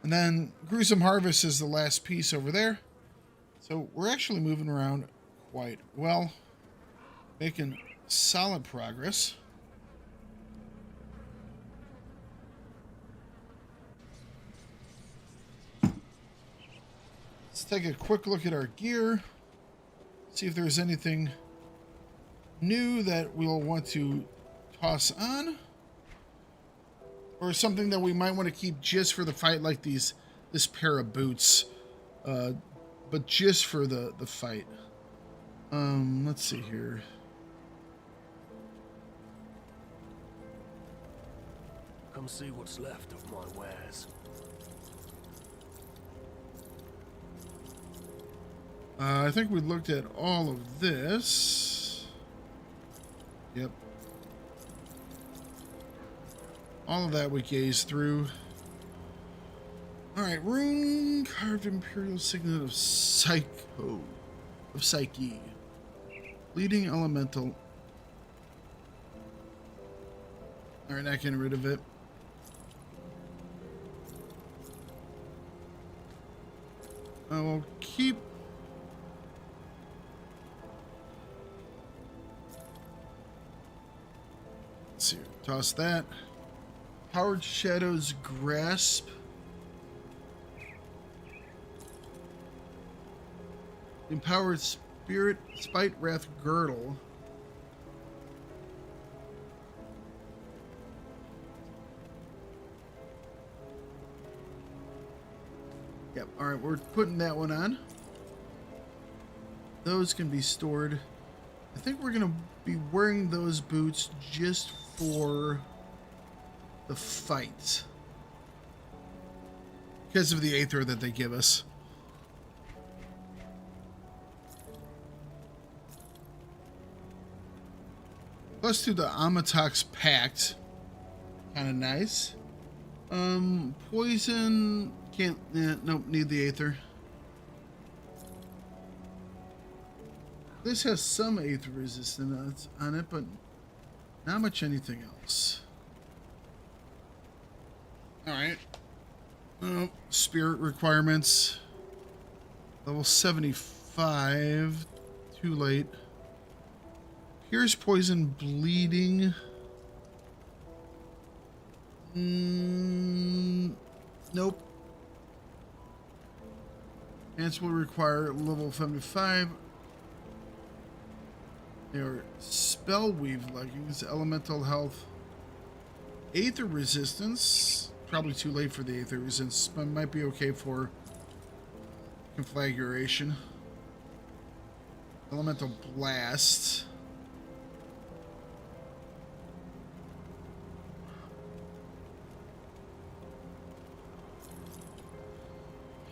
And then Gruesome Harvest is the last piece over there. So we're actually moving around quite well, making solid progress. Let's take a quick look at our gear, see if there's anything new that we'll want to toss on, or something that we might want to keep just for the fight, like this pair of boots, but just for the fight. Let's see here. Come see what's left of my wares. I think we looked at all of this. Yep. All of that we gazed through. Alright, rune carved imperial signet of Psyche. Leading elemental. Alright, not getting rid of it. I will keep. Let's see. Toss that. Powered Shadows Grasp. Empowered Spirit Spite Wrath Girdle. Yep, alright, we're putting that one on. Those can be stored. I think we're going to be wearing those boots just for the fight. Because of the Aether that they give us. Let's do the Amatox Pact. Kind of nice. Poison. Can't. Nope. Need the Aether. This has some Aether resistance on it, but not much anything else. Alright. Spirit requirements. Level 75. Too late. Pierce, poison, bleeding. Nope. Ants will require level 75. They are spell weave leggings, elemental health, Aether resistance. Probably too late for the Aether resistance, but might be okay for conflagration. Elemental blast.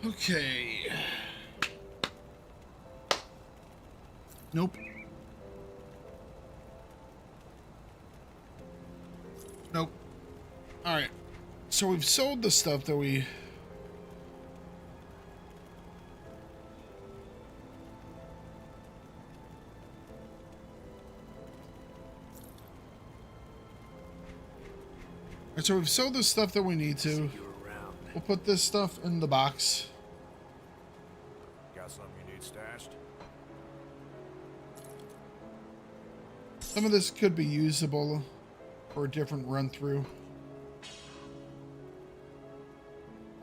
Okay. Nope. Nope. Alright. So we've sold the stuff that we... Alright, so we've sold the stuff that we need to. We'll put this stuff in the box. Got something you need stashed? Some of this could be usable for a different run through.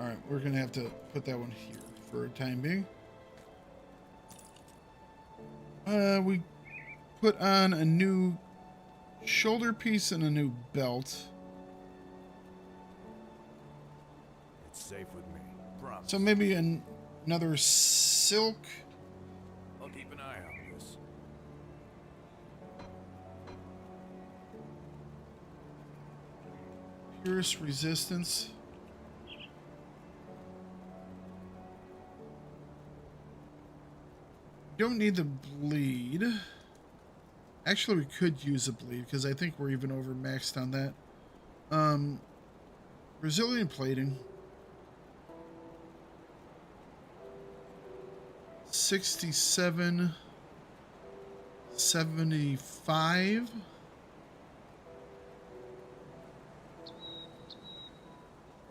Alright, we're gonna have to put that one here for a time being. We put on a new shoulder piece and a new belt. It's safe with me. Promise. So maybe another silk. I'll keep an eye on this. Pierce resistance. Don't need the bleed. Actually, we could use a bleed because I think we're even over maxed on that. Resilient plating. 67. 75.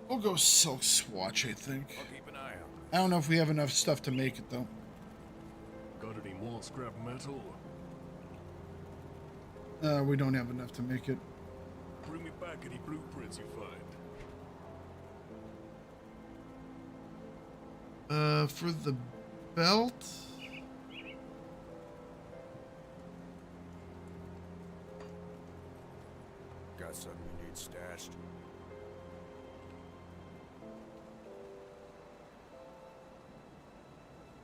We'll go silk swatch, I think. I'll keep an eye on I don't know if we have enough stuff to make it though. Got any more scrap metal? We don't have enough to make it. Bring me back any blueprints you find. For the belt. Got something you need stashed?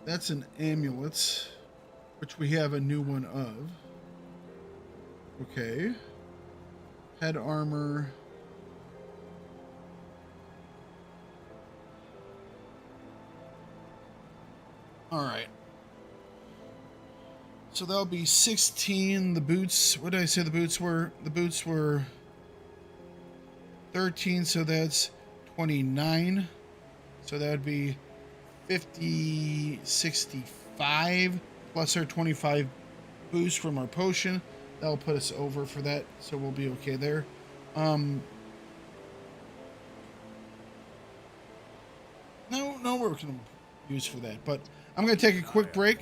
That's an amulet, which we have a new one of. Okay. Head armor. All right. So that'll be 16. The boots, what did I say the boots were? The boots were 13, so that's 29. So that would be 50, 65 plus our 25 boost from our potion. That'll put us over for that, so we'll be okay there. No, we're gonna use for that. But I'm going to take a quick break.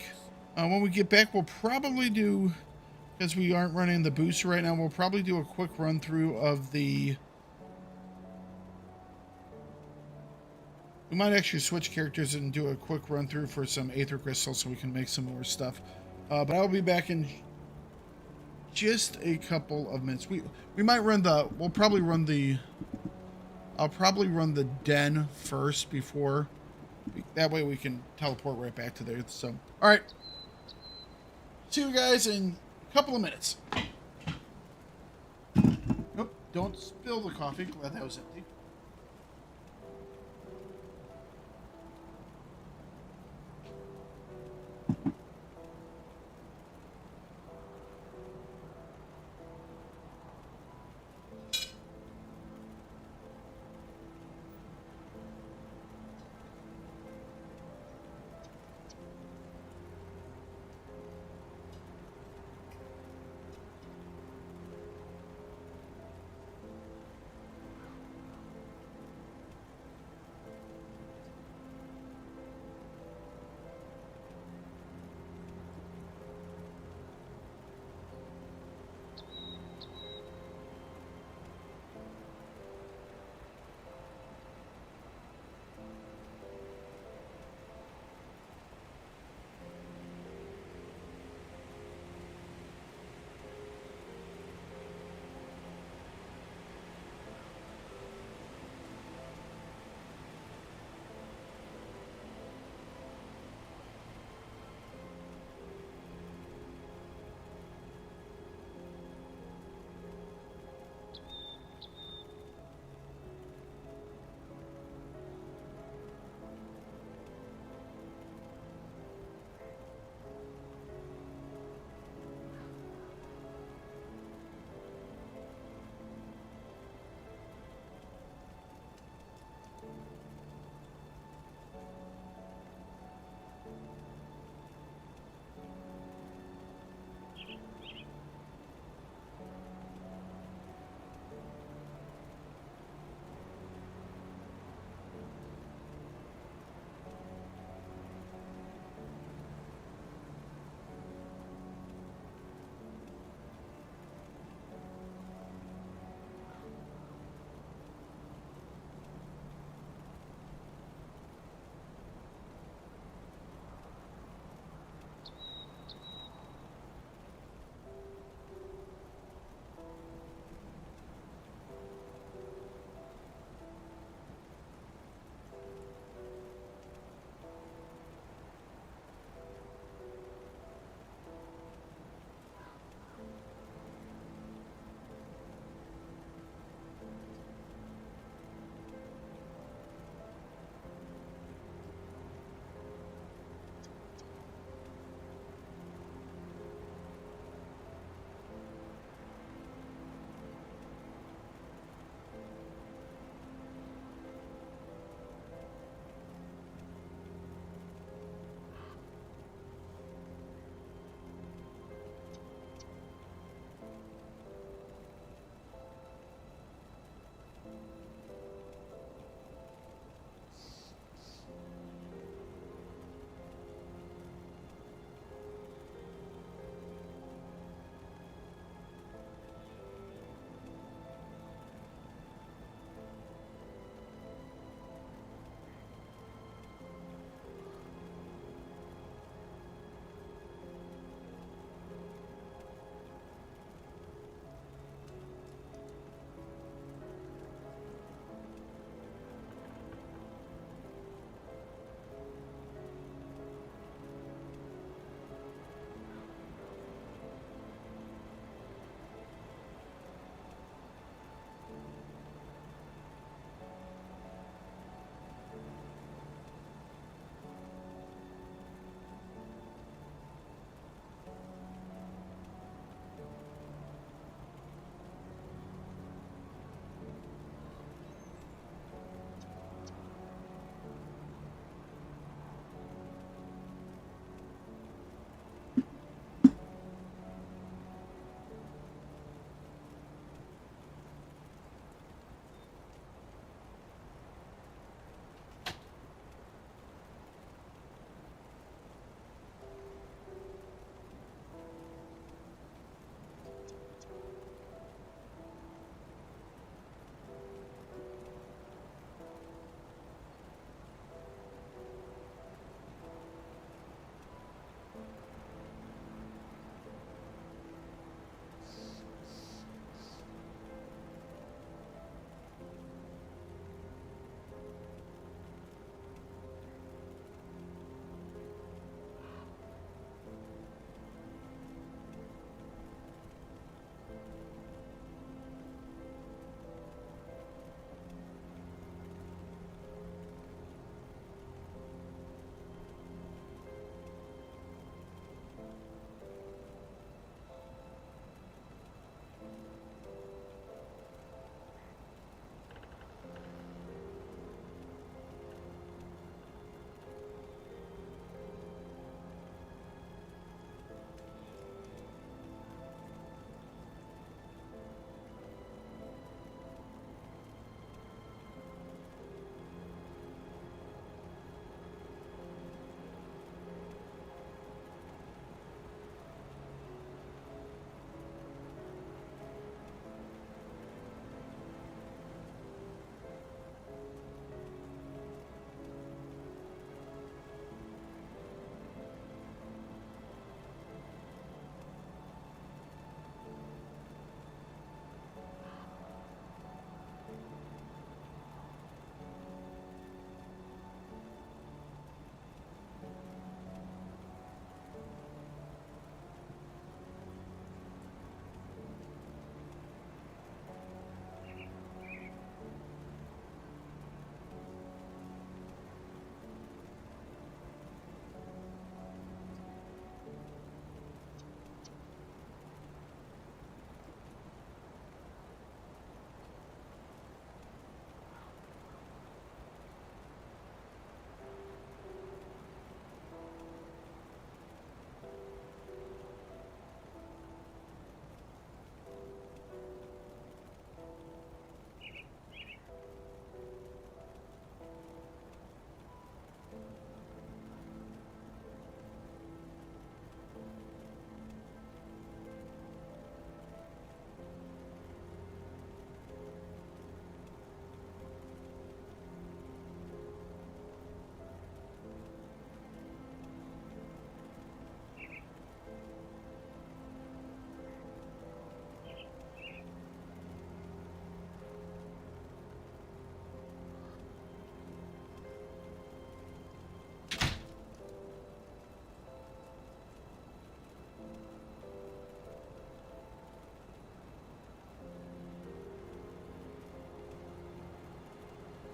When we get back, we'll probably do, because we aren't running the booster right now, we'll probably do a quick run through of the... We might actually switch characters and do a quick run through for some Aether Crystals so we can make some more stuff. But I'll be back in just a couple of minutes. We might run the... We'll probably run the... I'll probably run the den first before... That way we can teleport right back to there. So, all right. See you guys in a couple of minutes. Nope, don't spill the coffee. Glad that was empty.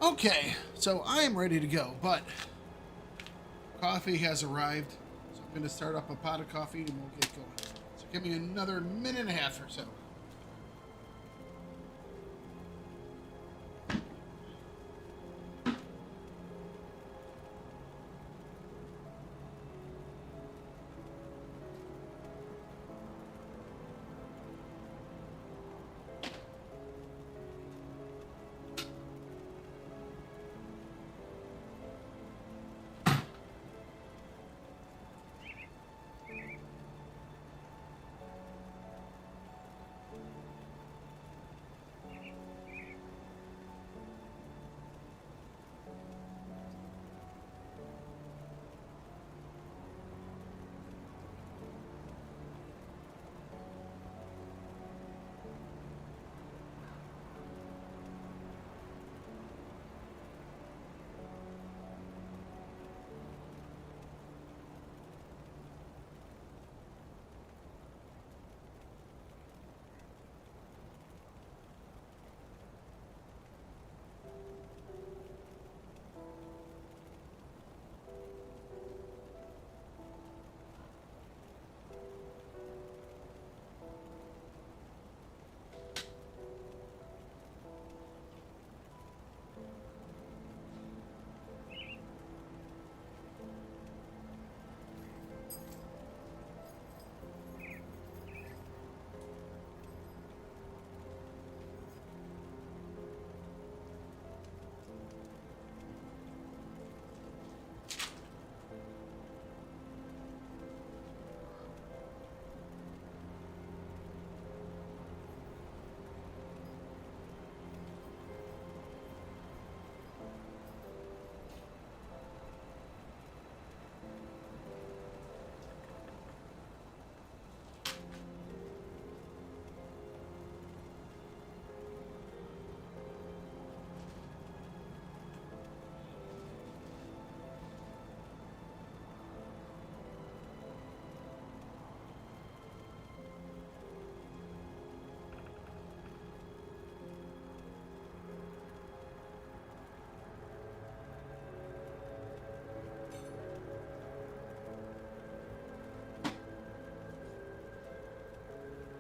Okay, so I am ready to go, but coffee has arrived. So I'm going to start up a pot of coffee and we'll get going. So give me another minute and a half or so.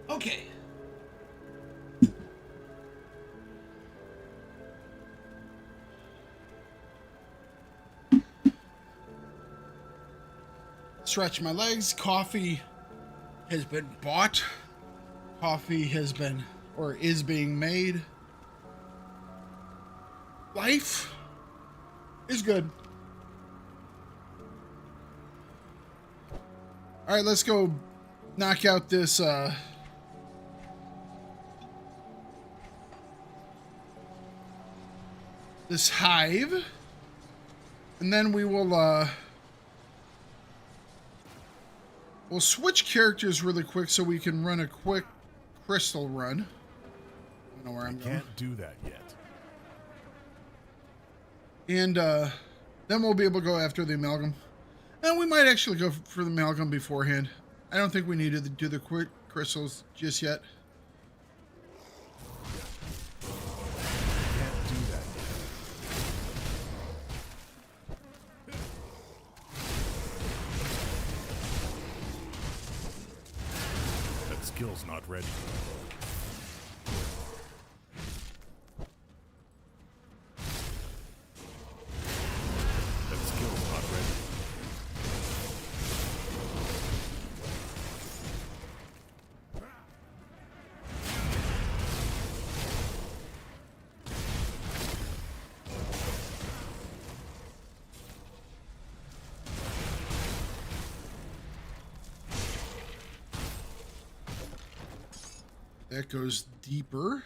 Okay. Stretch my legs. Coffee has been bought. Coffee has been, or is being made. Life is good. All right, let's go knock out this this hive, and then we will we'll switch characters really quick so we can run a quick crystal run. I don't know where I'm going. Can't do that yet. And then we'll be able to go after the amalgam. And we might actually go for the amalgam beforehand. I don't think we need to do the quick crystals just yet. Can't do that yet. That skill's not ready. That skill's not ready. That goes deeper.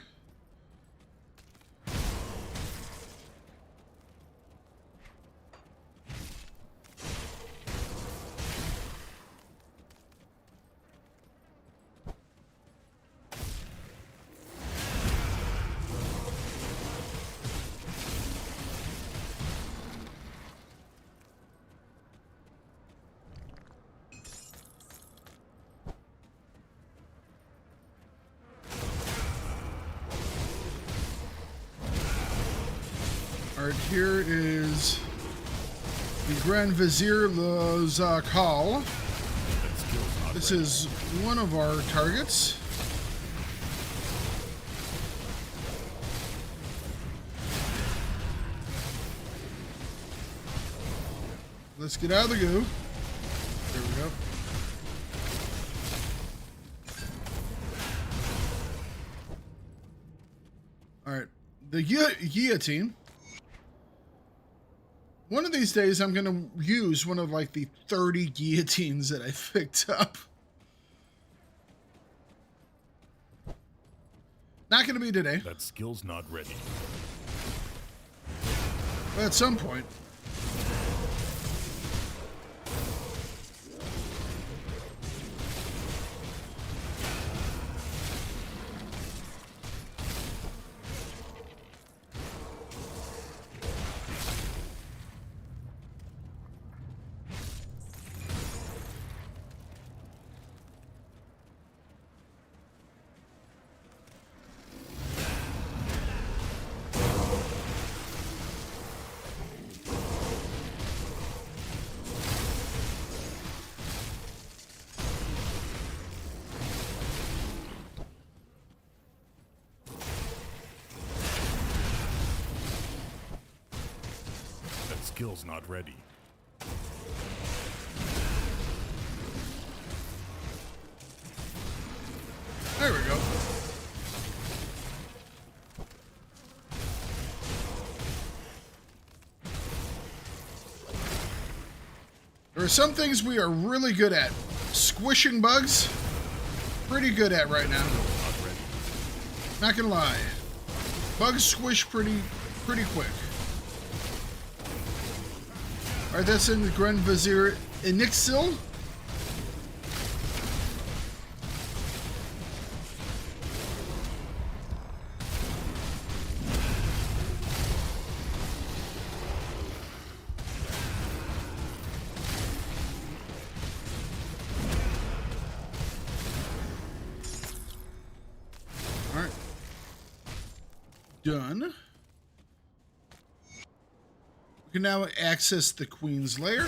Alright, here is the Grand Vizier Lozakal. This is one of our targets. Let's get out of the goo. There we go. Alright, the guillotine. One of these days I'm going to use one of like the 30 guillotines that I picked up. Not going to be today. That skill's not ready. But at some point. Skill's not ready. There we go. There are some things we are really good at. Squishing bugs, pretty good at right now. Not gonna lie. Bugs squish pretty quick. Alright, that's in the Grand Vizier Inixil. Alright. Done. We can now access the Queen's Lair.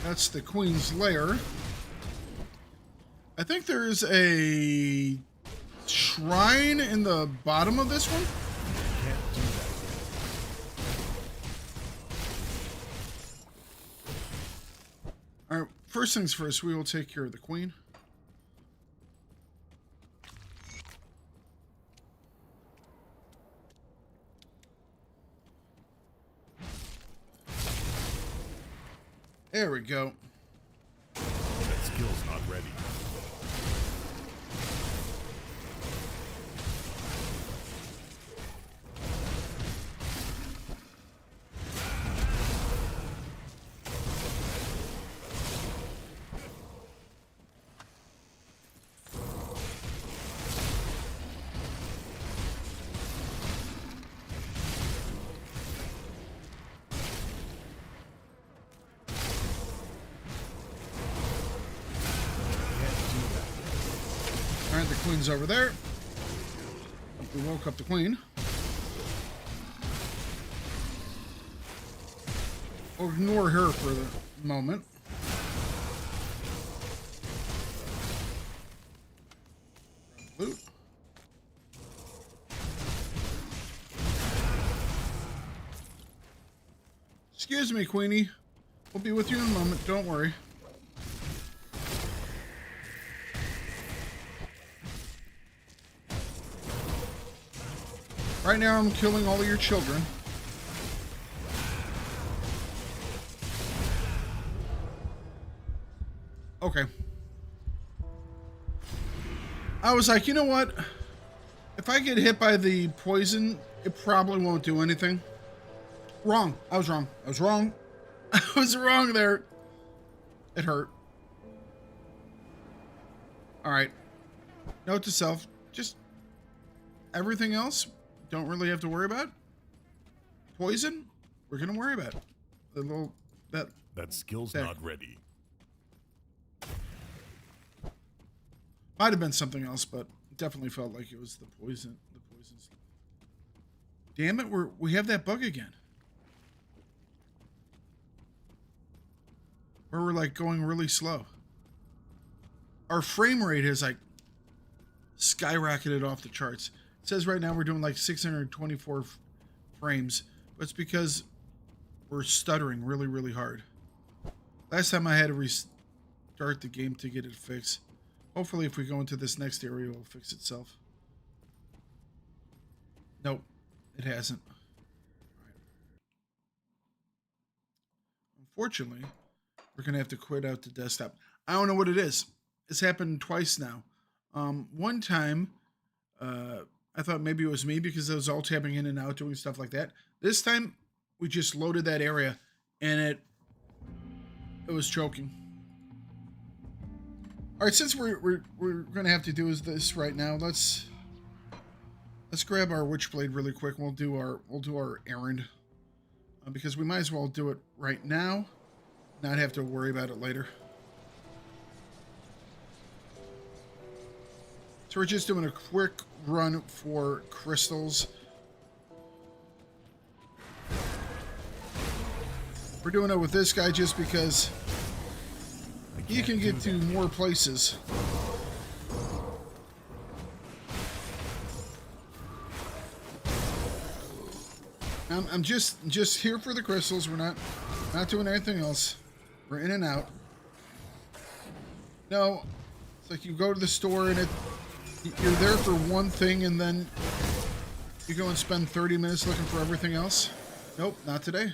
That's the Queen's Lair. I think there's a shrine in the bottom of this one. All right, first things first, we will take care of the queen. There we go. That skill's not ready. Alright, the queen's over there. We woke up the queen. We'll ignore her for the moment. Loot. Excuse me, Queenie. We'll be with you in a moment, don't worry. Right now, I'm killing all of your children. Okay. I was like, you know what? If I get hit by the poison, it probably won't do anything. Wrong. I was wrong. I was wrong. I was wrong there. It hurt. All right. Note to self, just everything else, don't really have to worry about. Poison, we're gonna worry about. The little That skill's not ready. might have been something else, but definitely felt like it was the poison. The poison stuff. Damn it, we have that bug again. Where we're like going really slow. Our frame rate has like skyrocketed off the charts. It says right now we're doing like 624 frames, but it's because we're stuttering really, really hard. Last time I had to restart the game to get it fixed. Hopefully if we go into this next area, it'll fix itself. Nope, it hasn't. Unfortunately, we're going to have to quit out the desktop. I don't know what it is. It's happened twice now. One time, I thought maybe it was me because I was all tapping in and out doing stuff like that. This time, we just loaded that area and it was choking. All right, since we're going to have to do this right now, let's grab our Witchblade really quick. We'll do our errand because we might as well do it right now, not have to worry about it later. So we're just doing a quick run for crystals. We're doing it with this guy just because he can get to more places. I'm just here for the crystals. We're not doing anything else. We're in and out. No, it's like you go to the store and you're there for one thing and then you go and spend 30 minutes looking for everything else. Nope, not today.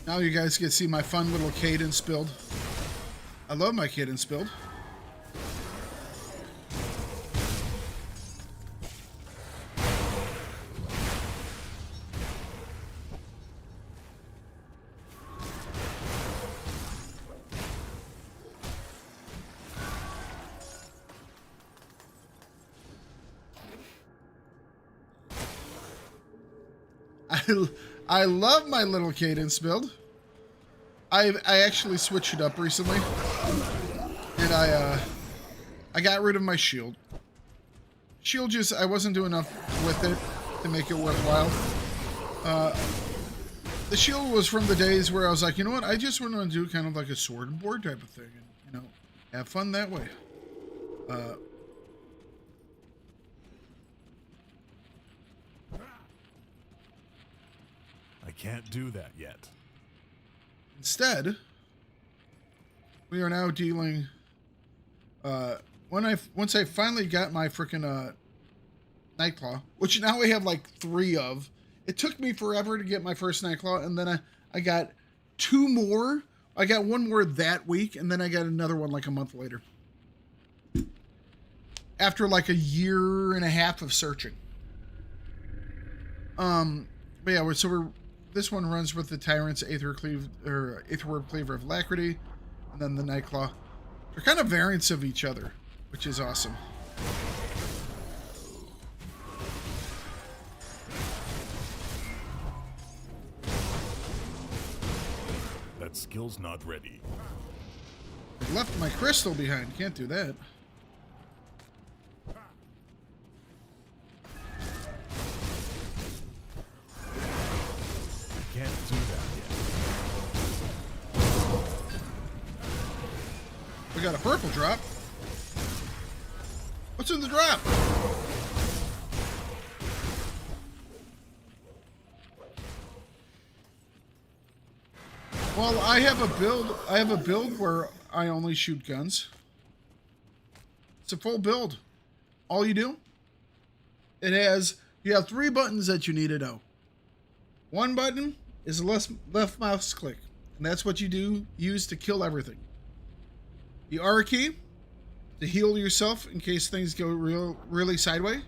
Now you guys can see my fun little cadence build. I love my cadence build. I love my little cadence build. I actually switched it up recently, and I got rid of my shield. Shield just I wasn't doing enough with it to make it worthwhile. The shield was from the days where I was like, you know what, I just want to do kind of like a sword and board type of thing, and you know, have fun that way. I can't do that yet. Instead, we are now dealing. Once I finally got my freaking Nightclaw, which now we have like 3 of. It took me forever to get my first Nightclaw, and then I got 2 more. I got 1 more that week, and then I got another one like a month later. After like a year and a half of searching. But yeah, this one runs with the Tyrant's Aetherward Cleaver of Alacrity, and then the Nightclaw. They're kind of variants of each other, which is awesome. That skill's not ready. I left my crystal behind. Can't do that. Can't do that yet. We got a purple drop. What's in the drop? Well, I have a build where I only shoot guns. It's a full build. All you do, you have 3 buttons that you need to know. 1 button is a left mouse click, and that's what you use to kill everything. The R key to heal yourself in case things go really sideways,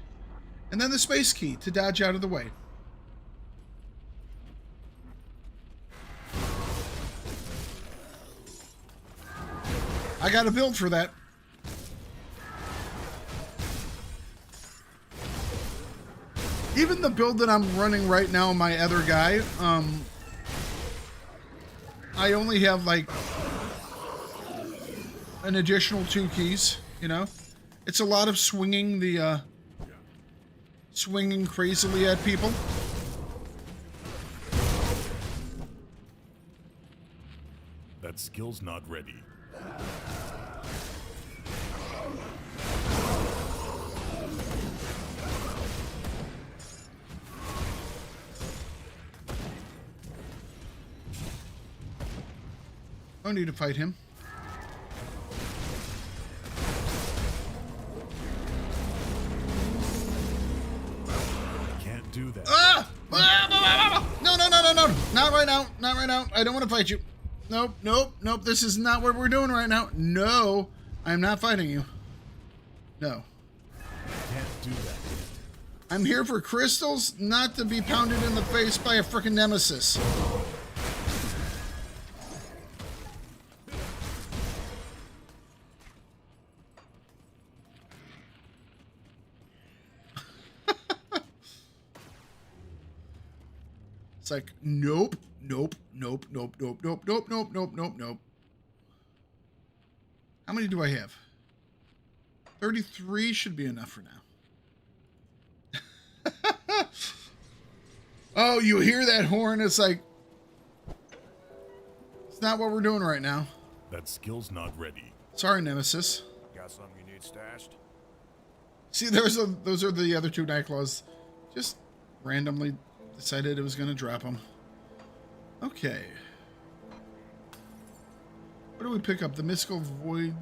and then the space key to dodge out of the way. I got a build for that. Even the build that I'm running right now, my other guy, I only have like an additional 2 keys, you know? It's a lot of swinging swinging crazily at people. That skill's not ready. No need to fight him. Can't do that. Ah! No, no, no, no, no. Not right now. Not right now. I don't want to fight you. Nope, nope, nope. This is not what we're doing right now. No, I'm not fighting you. No. Can't do that. I'm here for crystals, not to be pounded in the face by a frickin' nemesis. It's like, nope, nope, nope, nope, nope, nope, nope, nope, nope, nope, nope. How many do I have? 33 should be enough for now. Oh, you hear that horn? It's like, it's not what we're doing right now. That skill's not ready. Sorry, Nemesis. Got something you need stashed? See, those are the other 2 Nightclaws. Just randomly decided it was going to drop them. Okay. What do we pick up? The Mystical Void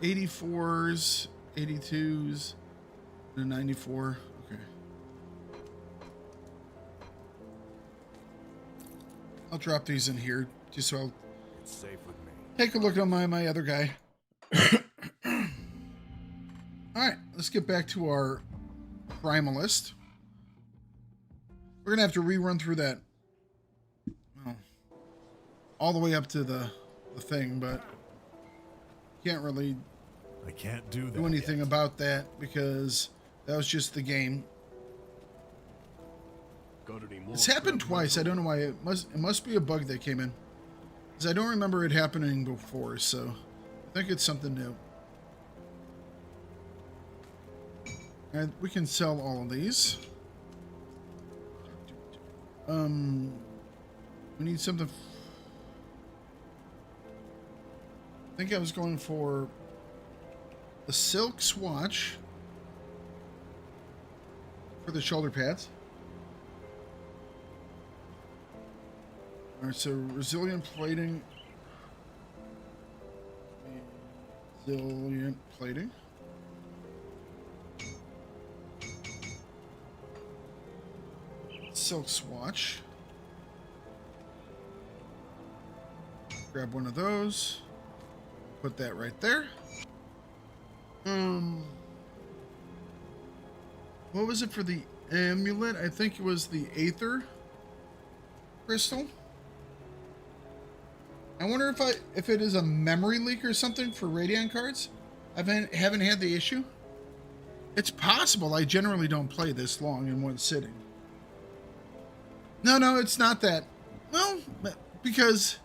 84s, 82s, and a 94. Okay. I'll drop these in here just so I'll It's safe with me. take a look at my other guy. Alright, let's get back to our Primalist. We're going to have to rerun through that. Well, all the way up to the thing, but can't really I can't do that. do anything about that because that was just the game. Got any more? It's happened twice. I don't know why. It must be a bug that came in. Because I don't remember it happening before, so I think it's something new. And we can sell all of these. We need something. I think I was going for the silk swatch for the shoulder pads. All right, so resilient plating. Resilient plating. Silk swatch. Grab one of those. Put that right there. What was it for the amulet? I think it was the Aether crystal. I wonder if it is a memory leak or something for Radiant cards. I haven't had the issue. It's possible. I generally don't play this long in one sitting. No, it's not that. Well, because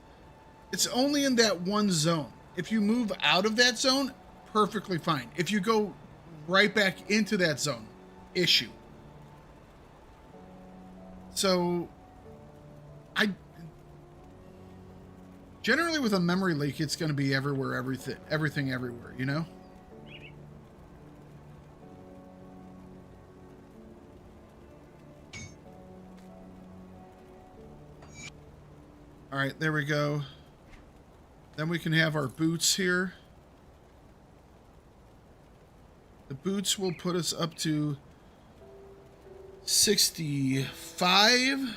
it's only in that one zone. If you move out of that zone, perfectly fine. If you go right back into that zone, issue. So, generally with a memory leak, it's going to be everywhere, everything everywhere, you know? All right, there we go. Then we can have our boots here. The boots will put us up to 65.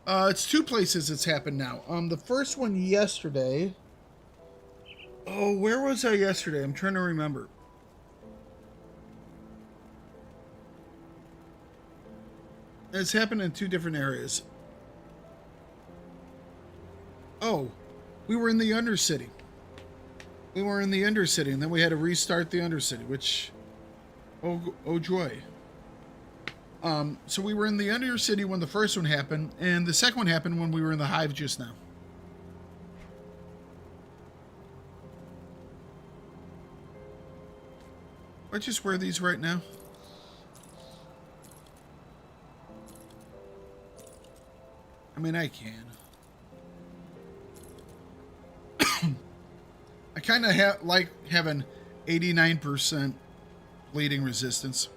It's 2 places it's happened now. The first one yesterday. Oh, where was I yesterday? I'm trying to remember. It's happened in 2 different areas. Oh, we were in the Undercity. We were in the Undercity, and then we had to restart the Undercity, which... Oh joy. So we were in the Undercity when the first one happened, and the second one happened when we were in the Hive just now. I just wear these right now. I mean, I can. I kind of like having 89% bleeding resistance.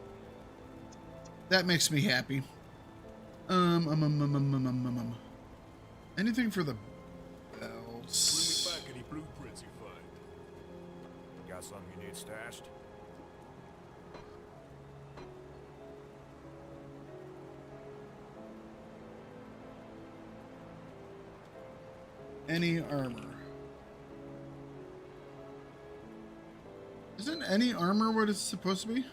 That makes me happy. Anything for the bells? Bring me back any blueprints you find. Got something you need stashed? Any armor. Isn't any armor what it's supposed to be?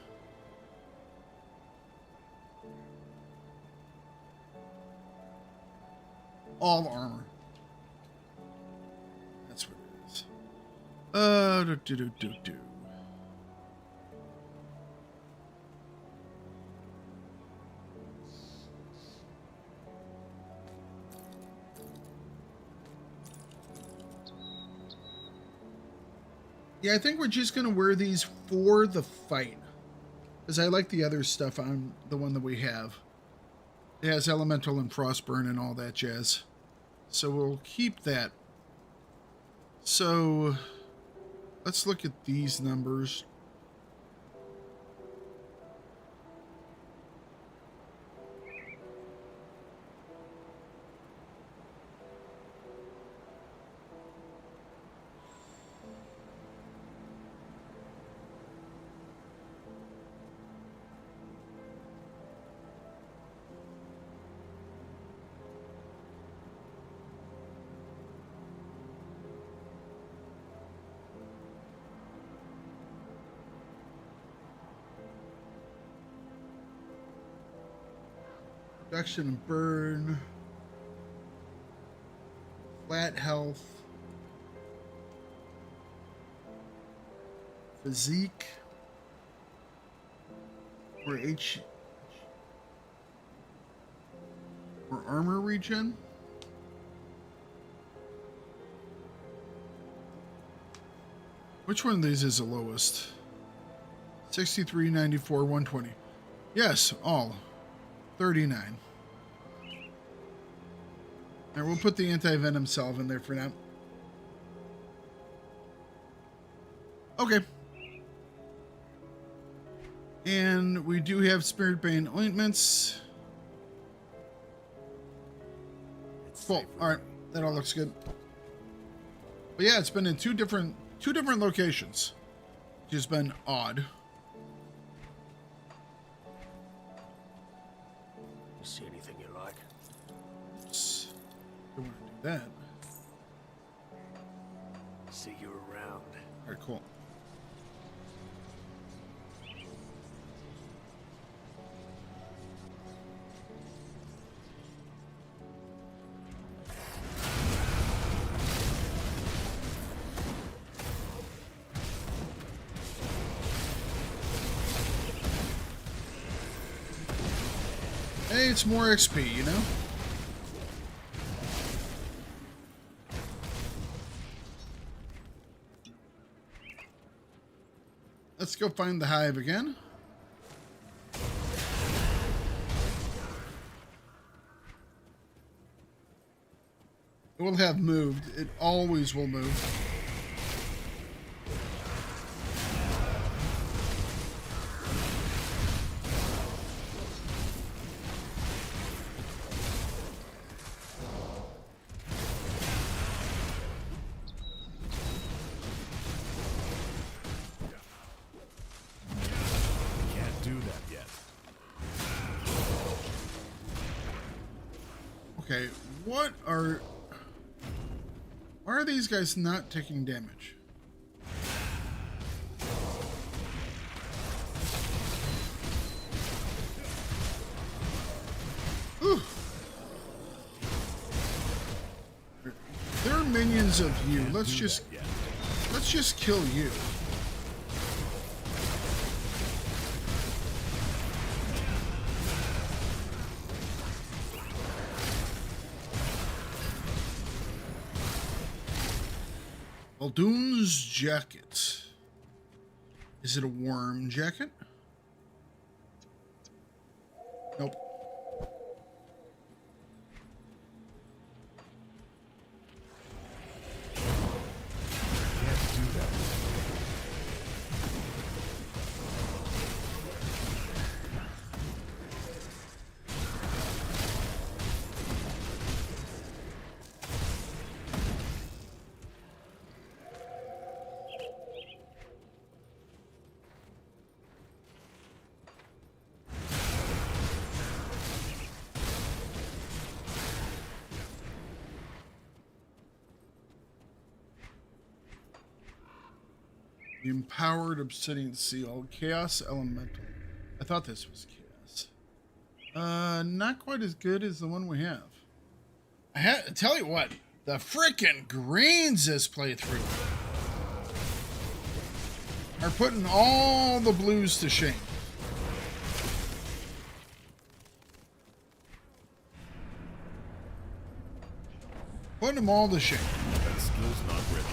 All armor. That's what it is. Do. Yeah, I think we're just going to wear these for the fight. Because I like the other stuff on the one that we have. It has elemental and frostburn and all that jazz. So we'll keep that. So let's look at these numbers. Reduction and burn. Flat health. Physique. Or or armor regen. Which one of these is the lowest? 63, 94, 120. Yes, all. 39. And we'll put the anti-venom salve in there for now. Okay. And we do have Spirit Bane ointments. Cool. All right. That all looks good. But yeah, it's been in two different locations. Which has been odd. See anything you like? Oops. Don't want to do that. See you around. All right, cool. Hey, it's more XP, you know? Let's go find the hive again. It will have moved. It always will move. Okay, what are... Why are these guys not taking damage? Ooh. They're tons of you. Let's just kill you. Baldoon's jacket. Is it a worm jacket? Nope. Can't do that. The empowered obsidian seal. Chaos elemental. I thought this was chaos. Not quite as good as the one we have. Tell you what, the frickin' greens this playthrough are putting all the blues to shame. Putting them all to shame. That skill's not ready.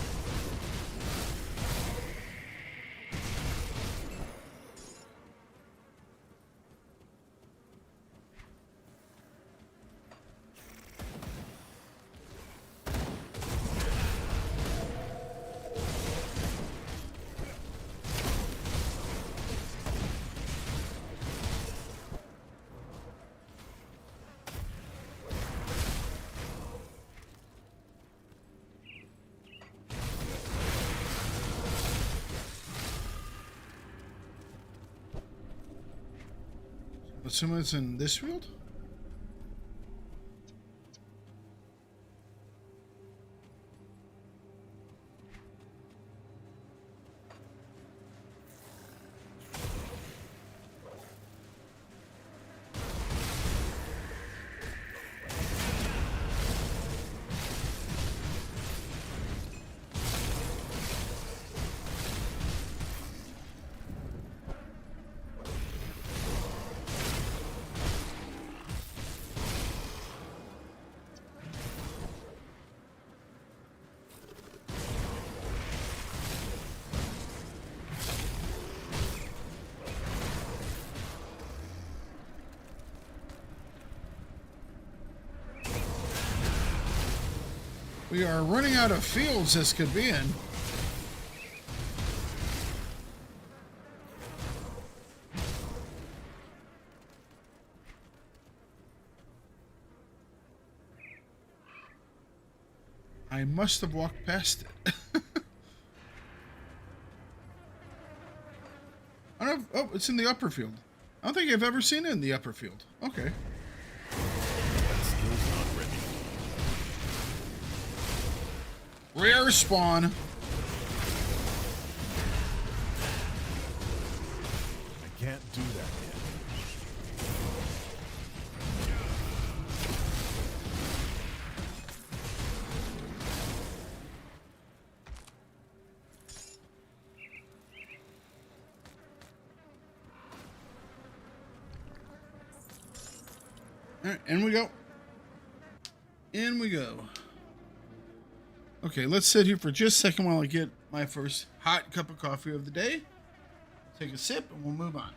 Assuming it's in this field? We are running out of fields this could be in. I must have walked past it. I don't know. Oh, it's in the upper field. I don't think I've ever seen it in the upper field. Okay. That skill's not ready. Rare spawn. I can't do that yet. All right, in we go. In we go. Okay, let's sit here for just a second while I get my first hot cup of coffee of the day. Take a sip and we'll move on.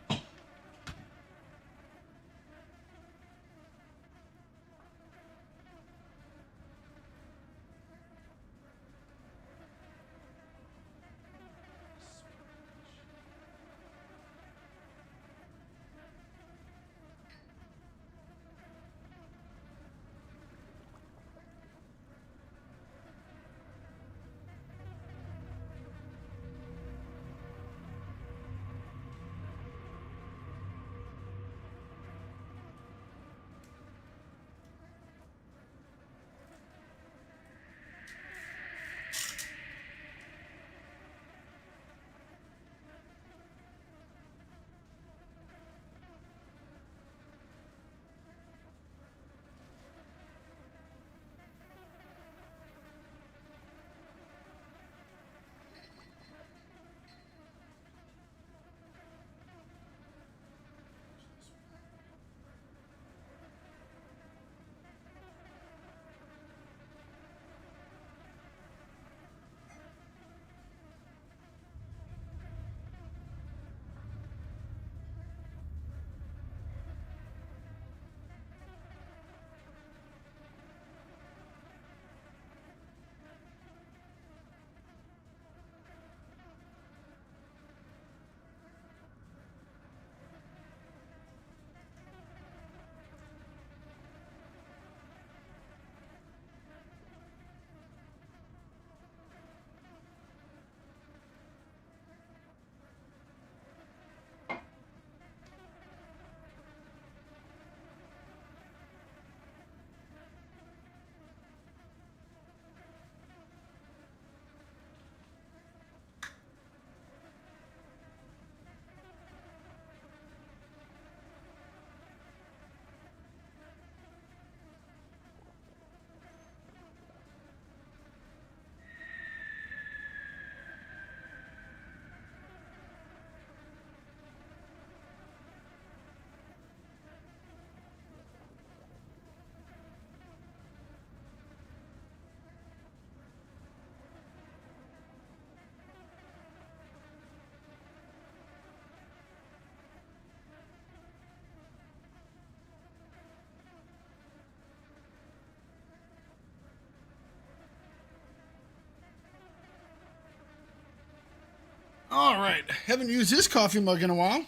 All right, haven't used this coffee mug in a while.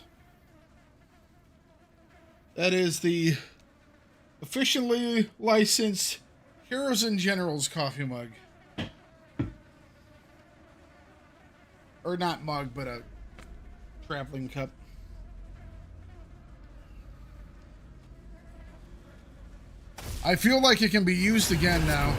That is the officially licensed Heroes and Generals coffee mug. Or not mug, but a traveling cup. I feel like it can be used again now.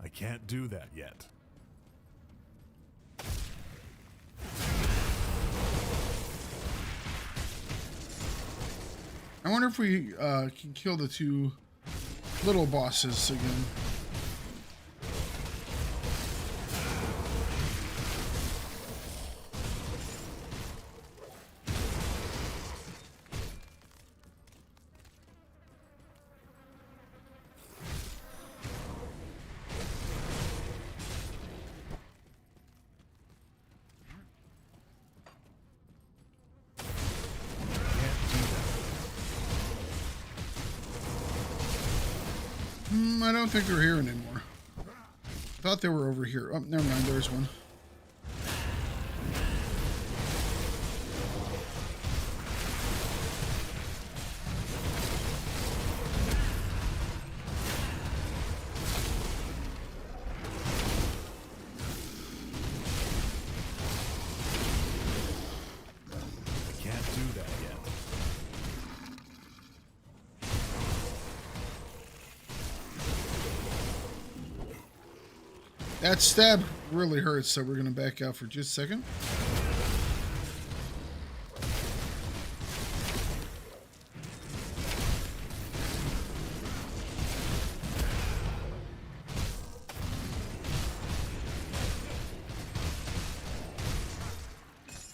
I can't do that yet. I wonder if we can kill the two little bosses again. I don't think they're here anymore. I thought they were over here. Oh, never mind. There's one. I can't do that yet. That stab really hurts, so we're going to back out for just a second.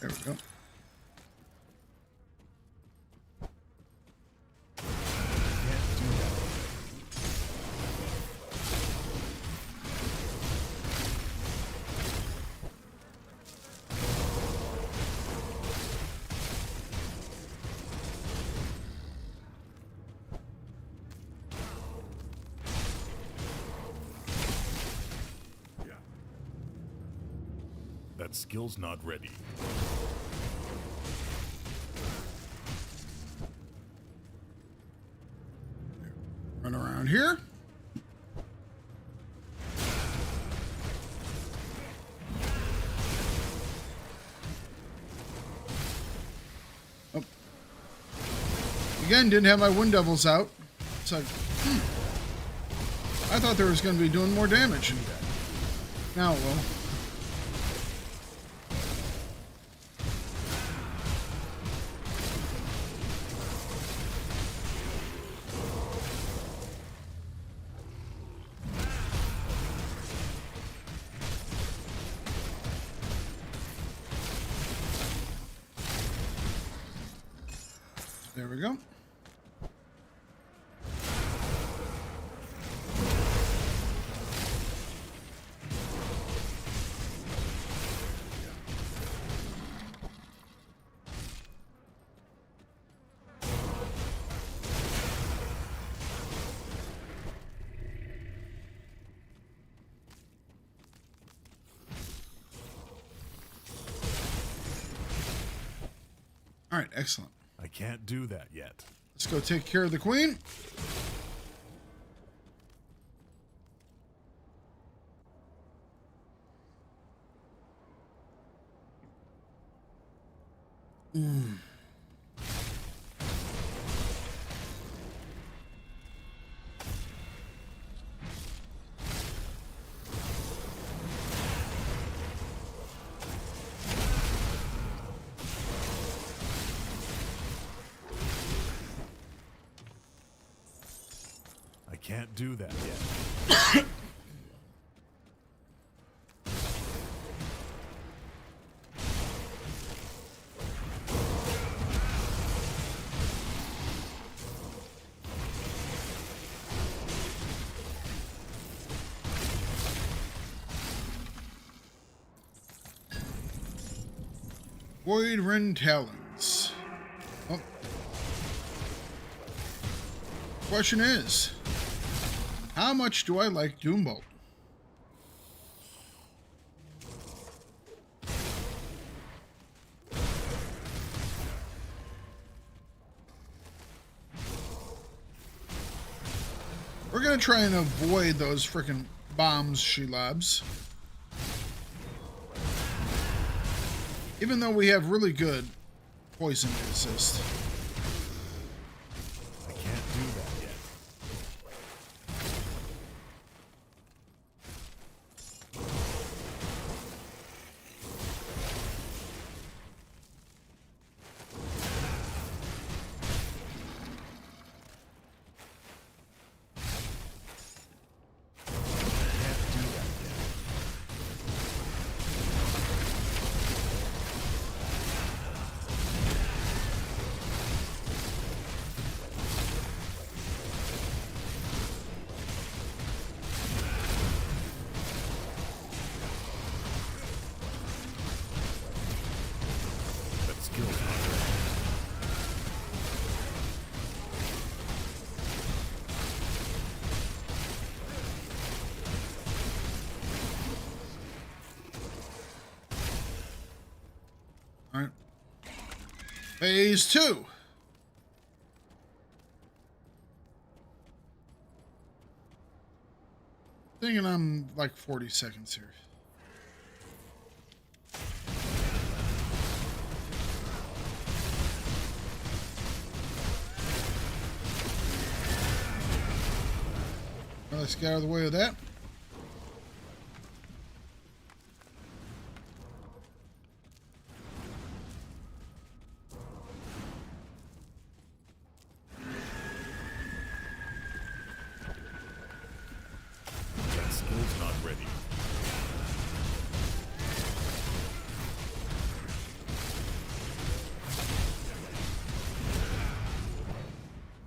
There we go. That skill's not ready. Run around here. Oh. Again, didn't have my Wind Devils out. It's like, I thought there was going to be doing more damage. Now it will. There we go. All right, excellent. I can't do that yet. Let's go take care of the queen. I can't do that yet. Void Ren Talons. Oh. Question is, how much do I like Doombolt? We're gonna try and avoid those frickin' bombs she lobs. Even though we have really good poison resist. I can't do that yet. Alright. Phase 2. Thinking I'm like 40 seconds here. Well, let's get out of the way of that. That skill's not ready.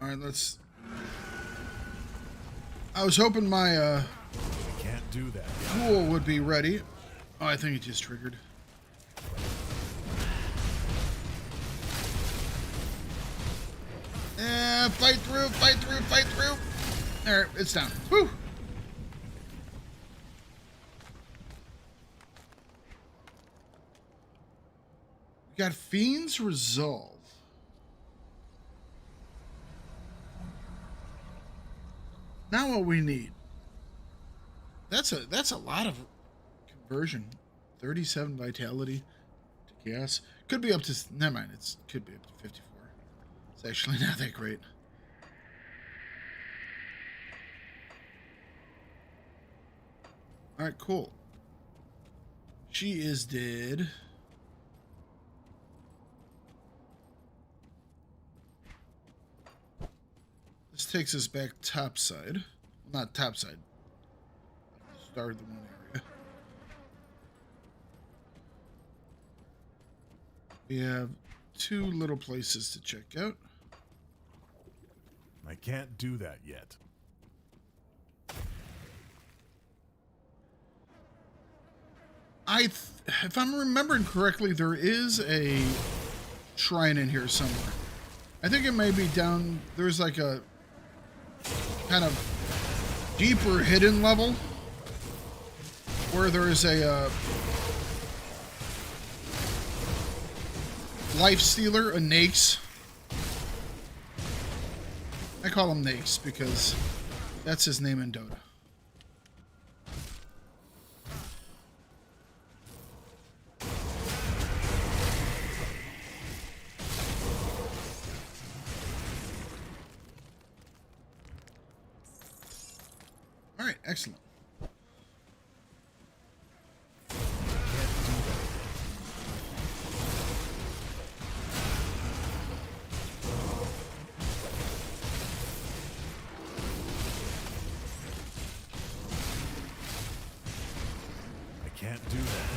All right, let's. I was hoping my I can't do that yet. duel would be ready. Oh, I think it just triggered. Fight through, fight through, fight through. All right, it's down. Whew. We got Fiend's Resolve. Now what we need. That's a lot of conversion. 37 vitality to chaos. Could be up to, never mind, it could be up to 54. It's actually not that great. Alright, cool. She is dead. This takes us back topside. Well, not topside. Start the one area. We have two little places to check out. I can't do that yet. If I'm remembering correctly, there is a shrine in here somewhere. I think it may be down. There's like a kind of deeper hidden level where there is a life stealer, a Naix. I call him Naix because that's his name in Dota. excellent. I can't do that.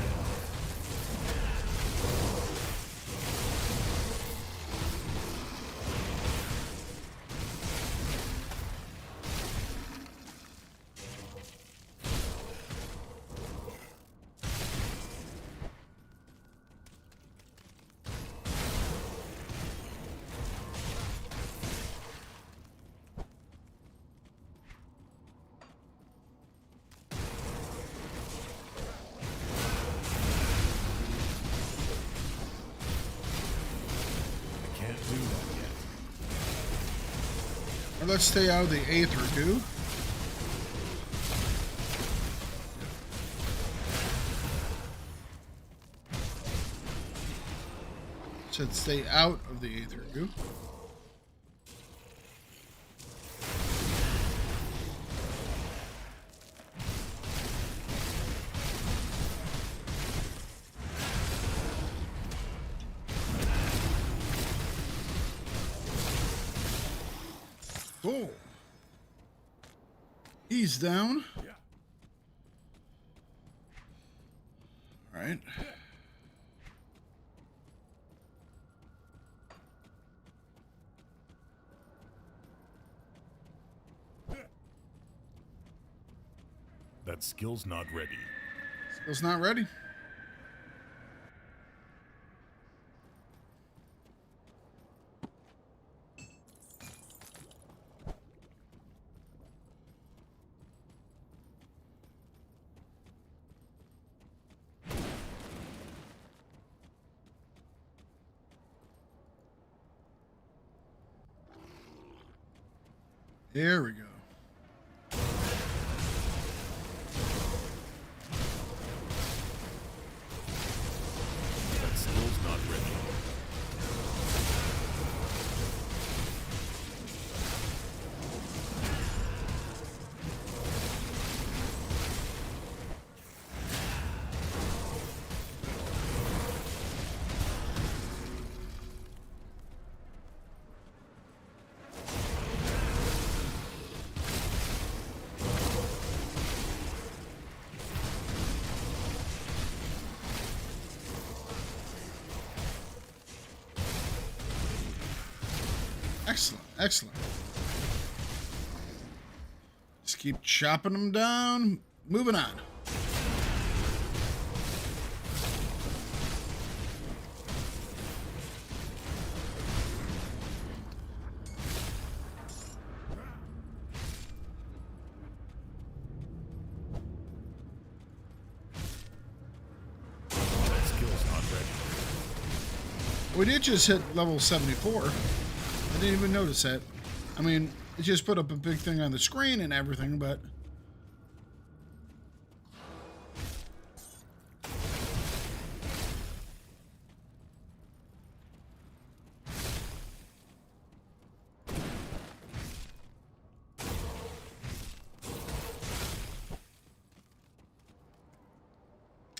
I can't do that yet. Or let's stay out of the aether goo. Said stay out of the aether goo. Cool. He's down. Yeah. All right. That skill's not ready. Skill's not ready. There we go. That skill's not ready. Excellent, excellent. Just keep chopping them down. Moving on. That skill's not ready. We did just hit level 74. I didn't even notice that. I mean, it just put up a big thing on the screen and everything, but...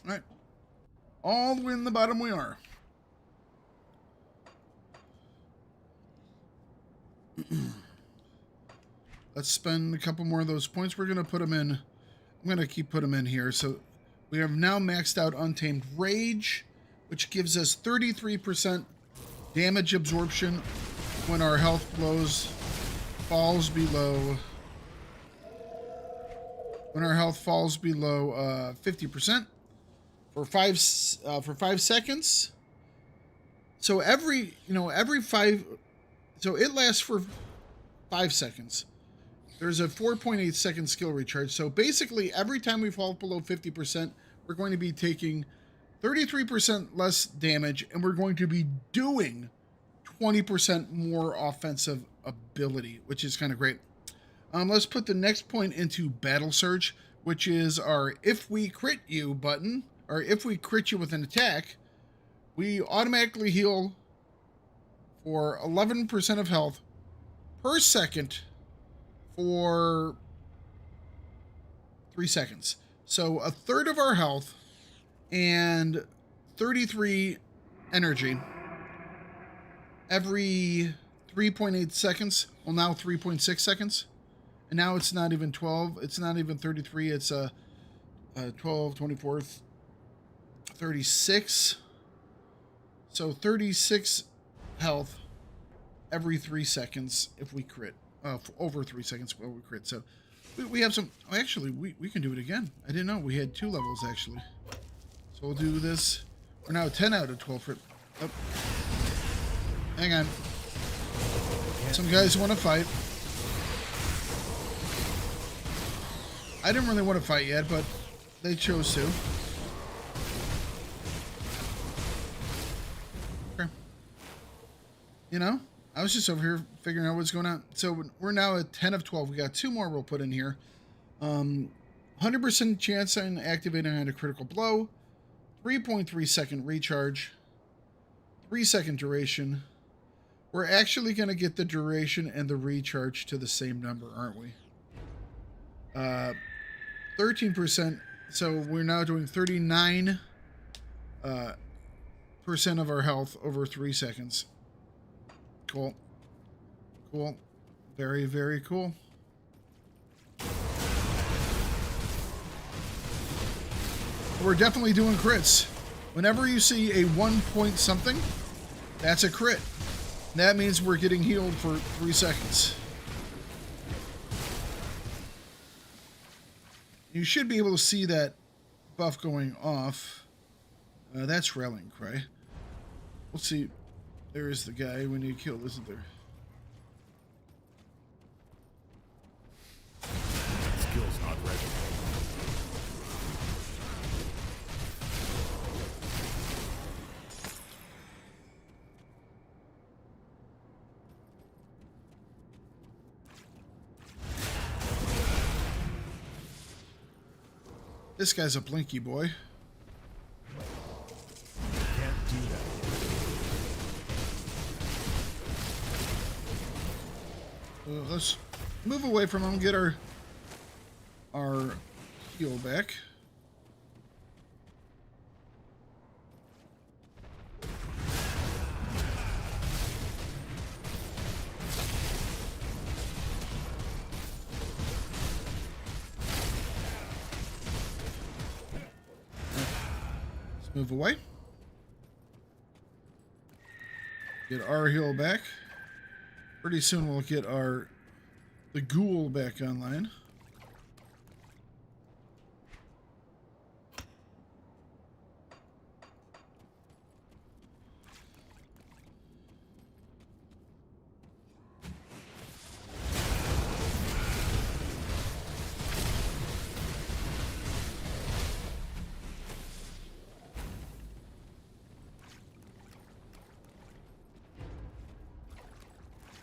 Alright. All the way in the bottom we are. Let's spend a couple more of those points. We're going to put them in. I'm going to keep putting them in here. So we have now maxed out Untamed Rage, which gives us 33% damage absorption when our health falls below 50% for 5 seconds. So every 5, so it lasts for 5 seconds. There's a 4.8 second skill recharge. So basically, every time we fall below 50%, we're going to be taking 33% less damage, and we're going to be doing 20% more offensive ability, which is kind of great. Let's put the next point into Battle Surge, which is our if we crit you button, or if we crit you with an attack, we automatically heal for 11% of health per second for 3 seconds. So a third of our health and 33 energy every 3.8 seconds. Well, now 3.6 seconds. And now it's not even 12. It's not even 33. It's 12, 24, 36. So 36 health every 3 seconds if we crit. Over 3 seconds while we crit. So we have some... Actually, we can do it again. I didn't know. We had 2 levels, actually. So we'll do this. We're now 10 out of 12 for... Oh. Hang on. Some guys want to fight. I didn't really want to fight yet, but they chose to. Okay. You know, I was just over here figuring out what's going on. So we're now at 10 of 12. We got 2 more we'll put in here. 100% chance on activating on a critical blow. 3.3 second recharge. 3 second duration. We're actually going to get the duration and the recharge to the same number, aren't we? 13%. So we're now doing 39% of our health over 3 seconds. Cool. Cool. Very, very cool. We're definitely doing crits. Whenever you see a 1 point something, that's a crit. That means we're getting healed for 3 seconds. You should be able to see that buff going off. That's Rallying Cry. We'll see. There is the guy we need killed, isn't there? Skill's not ready. This guy's a blinky boy. Can't do that. Let's move away from him, get our heal back. Move away. Get our heal back. Pretty soon we'll get the ghoul back online.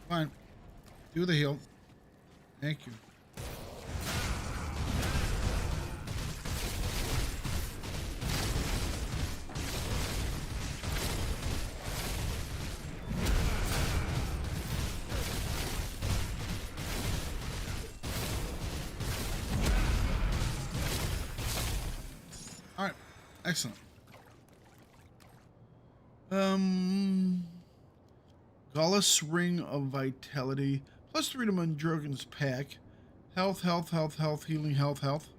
Fine. Do the heal. Thank you. All right. Excellent. Gallus Ring of Vitality. +3 to Mandrogan's pack. Health, health, health, health, healing, health, health.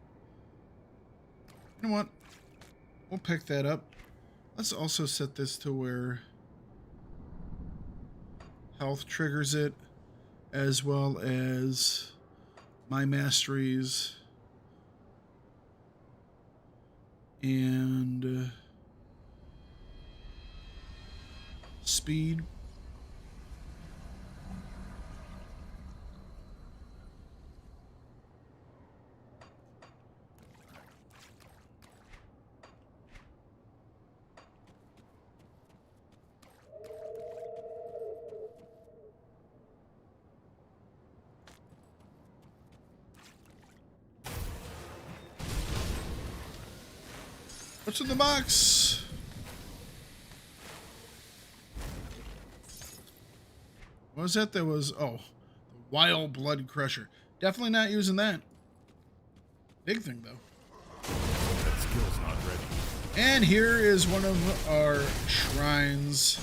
You know what? We'll pick that up. Let's also set this to where health triggers it, as well as my masteries and speed. What's in the box? What was that? That was, oh, the Wild Blood Crusher. Definitely not using that. Big thing, though. That skill's not ready. And here is one of our shrines.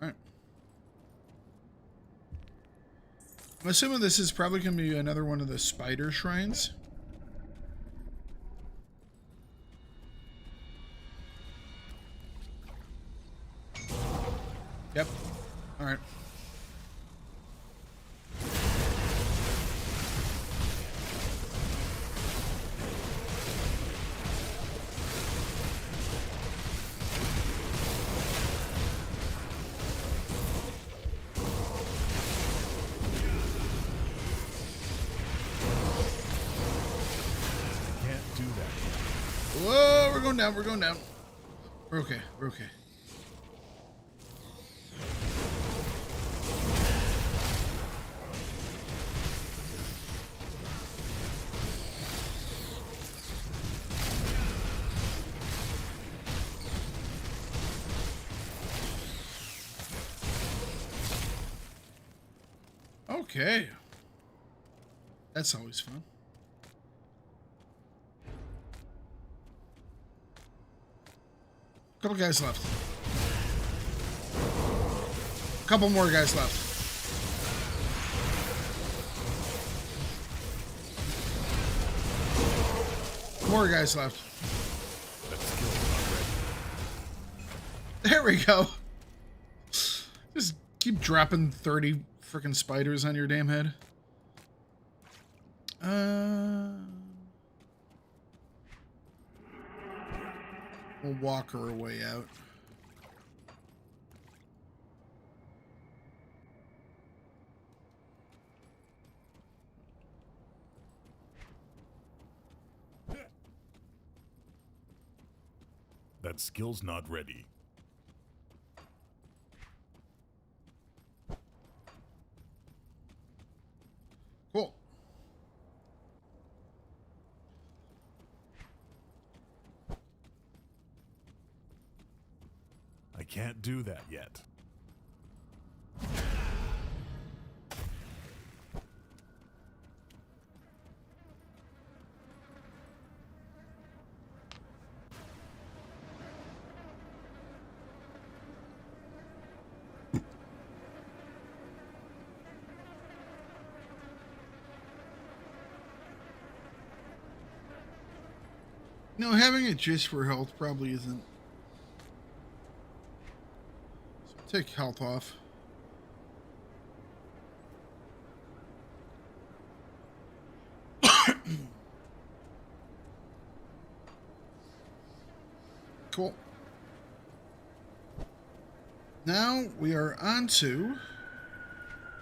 All right. I'm assuming this is probably going to be another one of the spider shrines. Yep. All right. Can't do that. Whoa, we're going down. We're going down. We're okay. We're okay. Okay. That's always fun. Couple guys left. Couple more guys left. More guys left. That skill's not ready. There we go. Just keep dropping 30 freaking spiders on your damn head. We'll walk our way out. That skill's not ready. Cool. I can't do that yet. No, having it just for health probably isn't. So take health off. Cool. Now we are on to.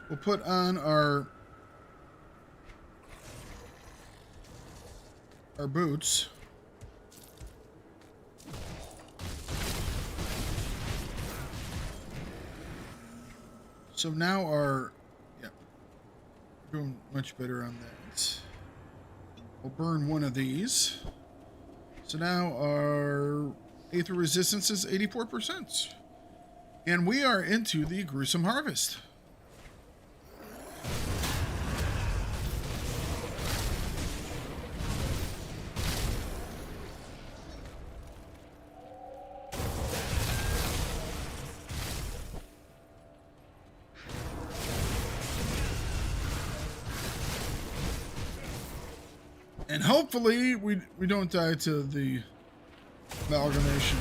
We'll put on our boots. So now yeah, we're doing much better on that. We'll burn one of these. So now our Aether resistance is 84%. And we are into the gruesome harvest. And hopefully we don't die to the amalgamation.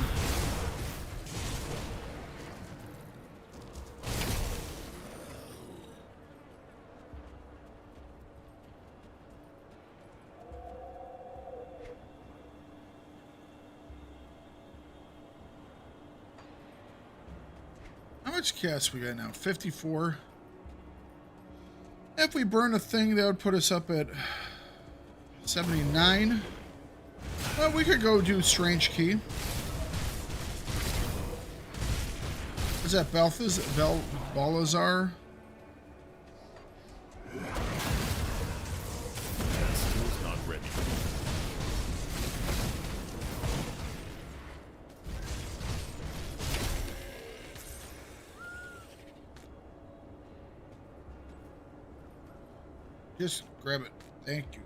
How much gas we got now? 54. If we burn a thing, that would put us up at 79. Well, we could go do Strange Key. Is that Balazar? That skill's not ready. Just grab it. Thank you.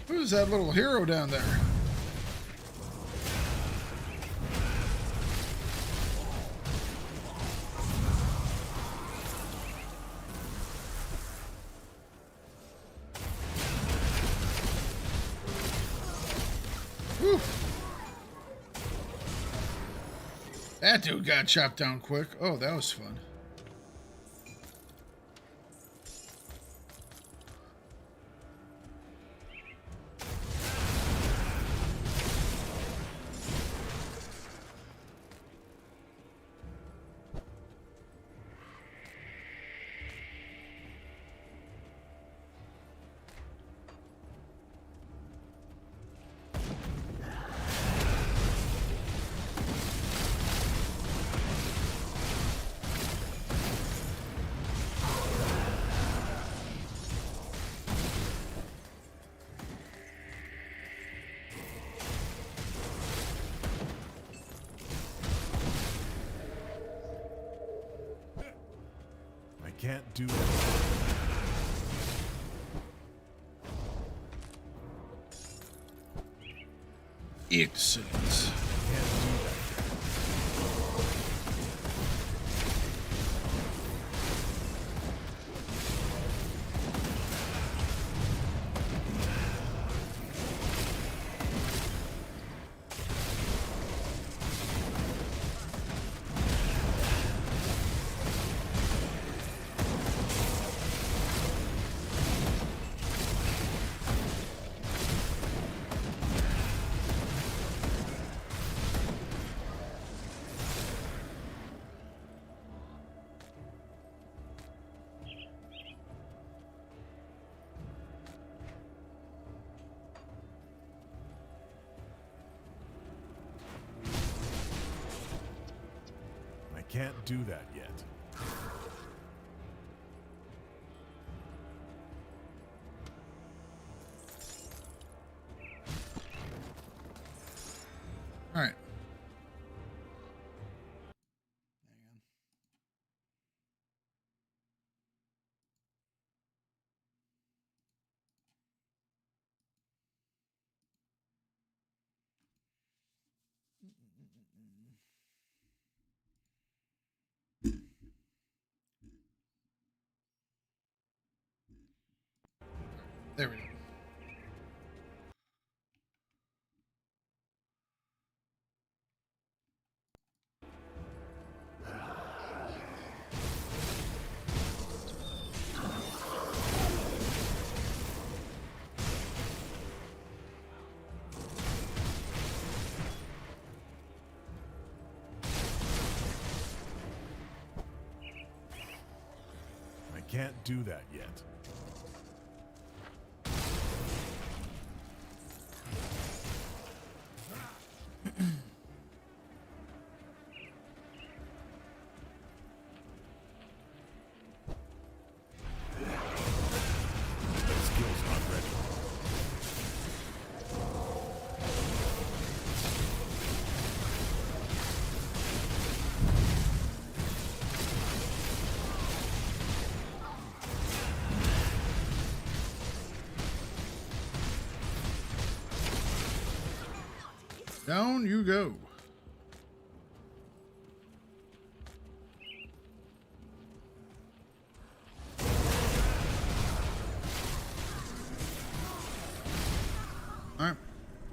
Who's that little hero down there? Whew. That dude got chopped down quick. Oh, that was fun. Can't do that. Excellent. Can't do that yet. All right. There we go. I can't do that yet. Down you go. All right.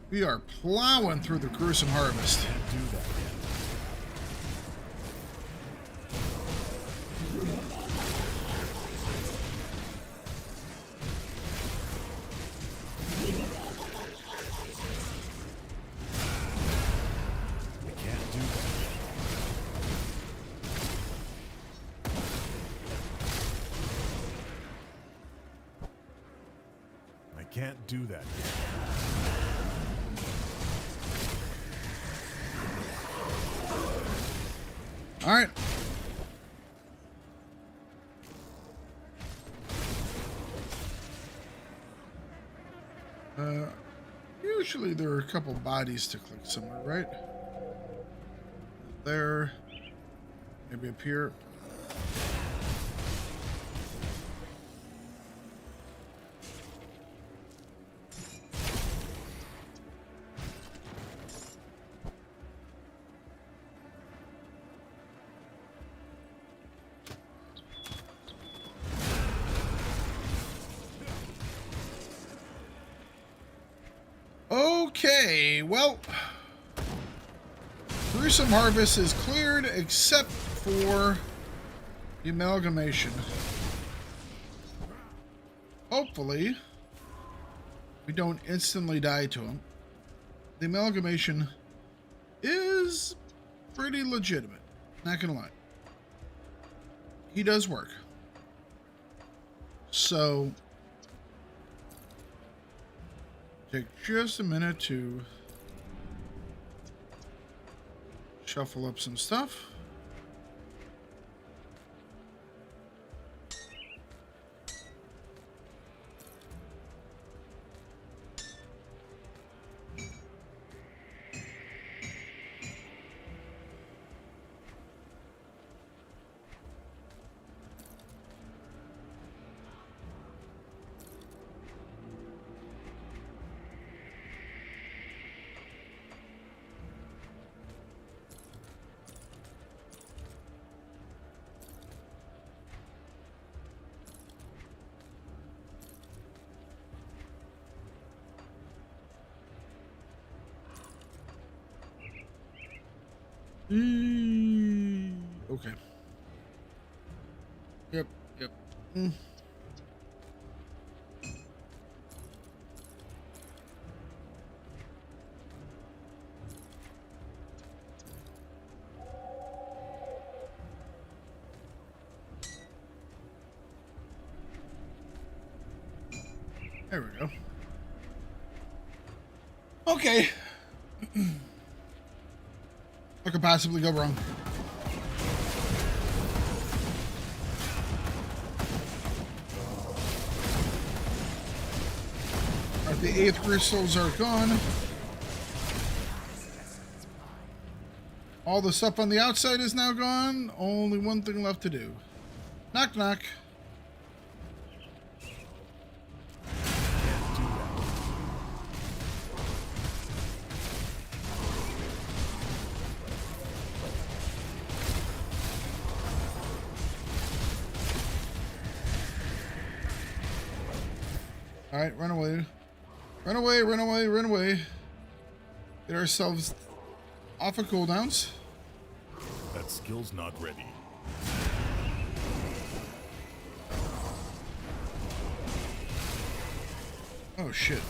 We are plowing through the gruesome harvest. Can't do that yet. Can't do that yet. All right. Usually there are a couple bodies to click somewhere, right? There. Maybe up here. Okay, well, gruesome harvest is cleared except for the amalgamation. Hopefully, we don't instantly die to him. The amalgamation is pretty legitimate, not gonna lie. He does work. So, take just a minute to shuffle up some stuff. Okay. Yep. There we go. Okay. What could possibly go wrong? Alright, the 8th crystals are gone. All the stuff on the outside is now gone. Only one thing left to do. Knock, knock. Alright, run away. Run away, run away, run away. Get ourselves off of cooldowns. That skill's not ready. Oh shit.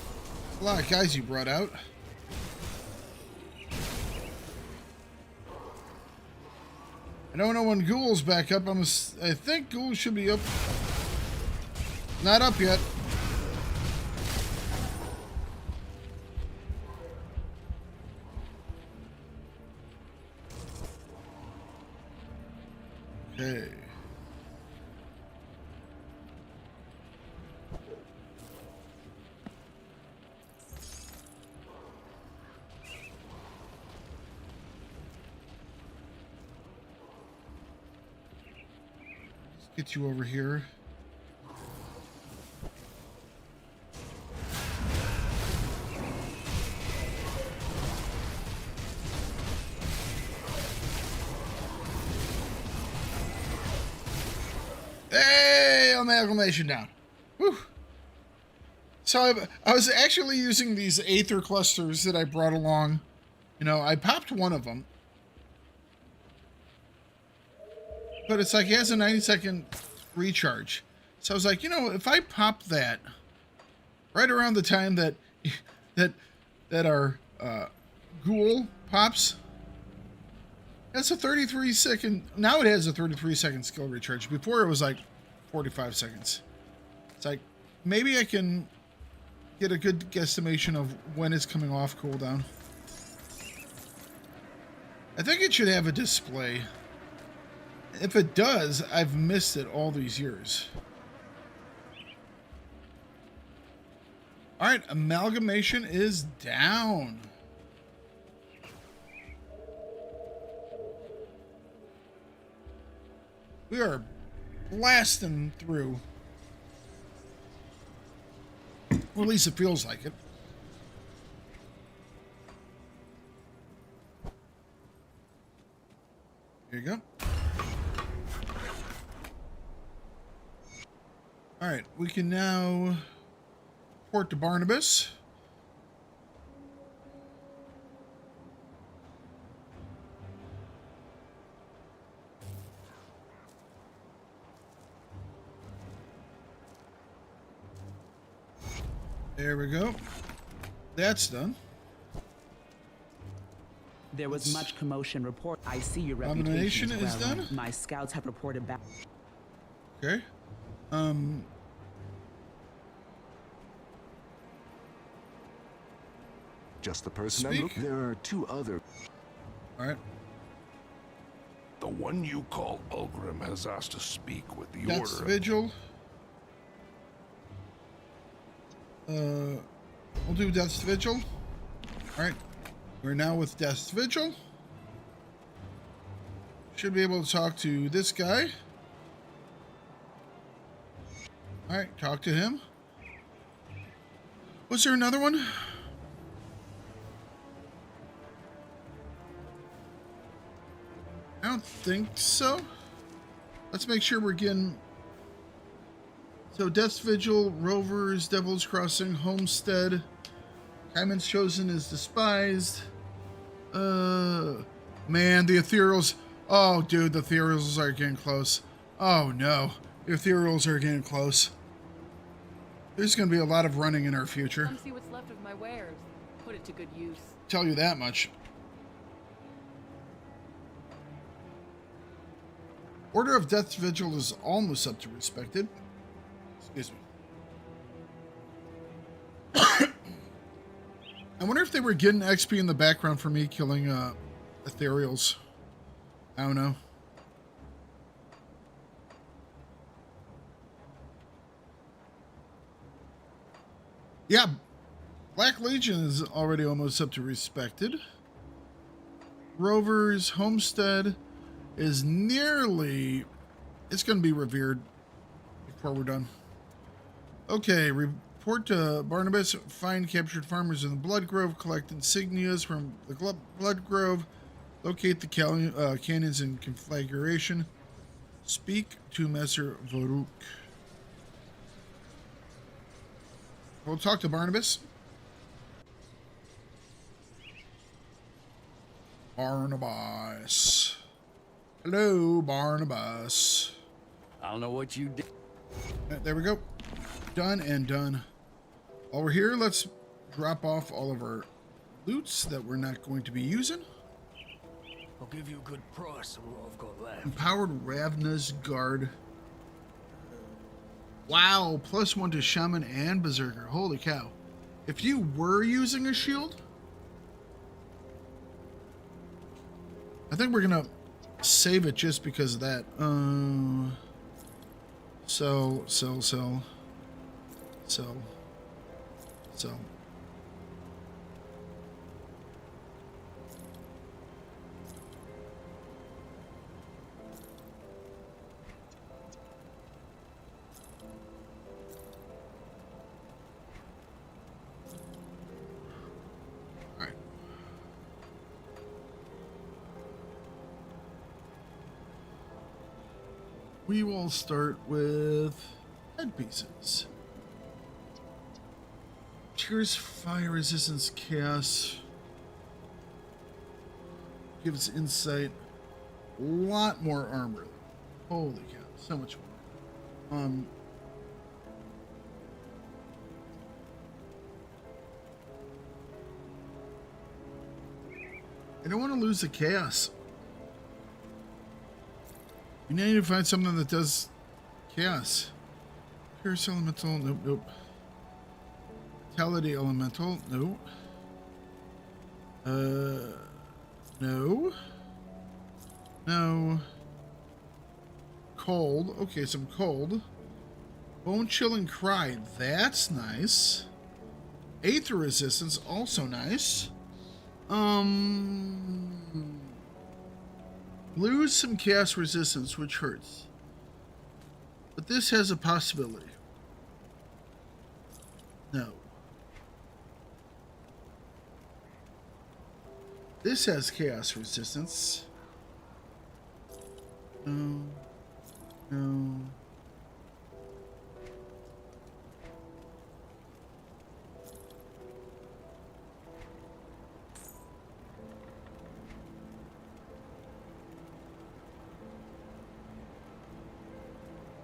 A lot of guys you brought out. I don't know when Ghoul's back up. I think Ghoul should be up. Not up yet. Okay. Let's get you over here. Hey, amalgamation down. Whew. So I was actually using these Aether clusters that I brought along. You know, I popped one of them. But it's like, it has a 90-second recharge. So I was like, you know, if I pop that right around the time that our Ghoul pops, that's a 33-second. Now it has a 33-second skill recharge. Before it was like 45 seconds. It's like, maybe I can get a good guesstimation of when it's coming off cooldown. I think it should have a display. If it does, I've missed it all these years. All right, amalgamation is down. We are blasting through. Or at least it feels like it. Here you go. All right, we can now port to Barnabas. There we go. That's done. There was much commotion report. I see your Domination reputation is well. done. My scouts have reported back. Okay. Just the person I'm Speak. looking. There are two other. All right. The one you call Ulgrim has asked to speak with the Death's Order. Vigil. We'll do Death's Vigil. All right. We're now with Death's Vigil. Should be able to talk to this guy. All right, talk to him. Was there another one? I don't think so. Let's make sure we're getting... So, Death's Vigil, Rovers, Devil's Crossing, Homestead. Hyman's Chosen is Despised. Man, the Ethereals. Oh, dude, the Ethereals are getting close. Oh, no. The Ethereals are getting close. There's going to be a lot of running in our future. Come see what's left of my wares. Put it to good use. Tell you that much. Order of Death's Vigil is almost up to respected. Excuse me. I wonder if they were getting XP in the background for me killing Ethereals. I don't know. Yeah, Black Legion is already almost up to respected. Rovers, Homestead is nearly... It's going to be revered before we're done. Okay, report to Barnabas. Find captured farmers in the Blood Grove. Collect insignias from the Blood Grove. Locate the canyons in conflagration. Speak to Messer Voruk. We'll talk to Barnabas. Barnabas. Hello, Barnabas. I don't know what you did. There we go. Done and done. While we're here, let's drop off all of our loots that we're not going to be using. I'll give you a good price on what I've got left. Empowered Ravna's Guard. Wow, +1 to Shaman and Berserker. Holy cow. If you were using a shield, I think we're going to save it just because of that. Sell. Alright. We will start with headpieces. Tears fire resistance chaos. Gives insight. A lot more armor. Holy cow, so much more. I don't want to lose the chaos. You need to find something that does chaos. Pierce elemental, nope. Vitality elemental, no. No. Cold, okay, some cold. Bone chilling cry, that's nice. Aether resistance, also nice. Lose some chaos resistance, which hurts. But this has a possibility. No. This has chaos resistance. No. No.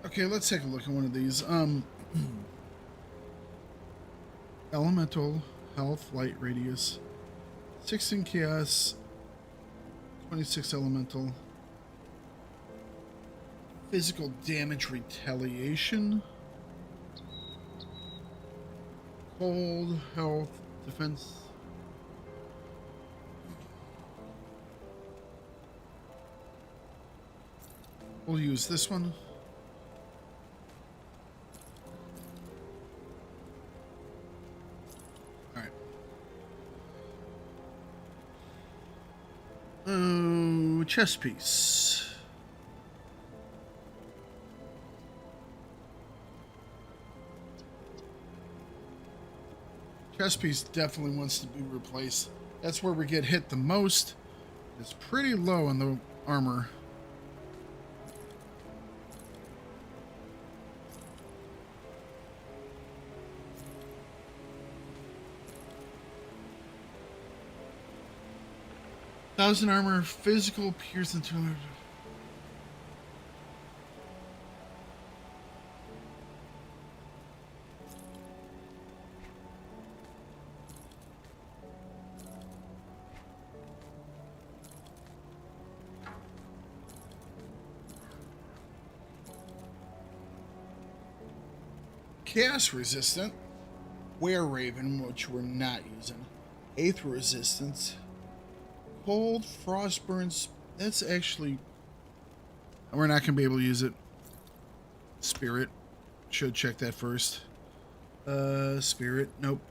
Okay, let's take a look at one of these. Elemental, health, light, radius. 16 chaos, 26 elemental. Physical damage retaliation. Cold, health, defense. We'll use this one. Alright. Oh, chest piece. Chest piece definitely wants to be replaced. That's where we get hit the most. It's pretty low on the armor. Thousand armor, physical, pierce into. Chaos resistant, Were Raven, which we're not using, Aether resistance, cold, frost burns. That's actually, we're not gonna be able to use it. Spirit, should check that first. Spirit, nope.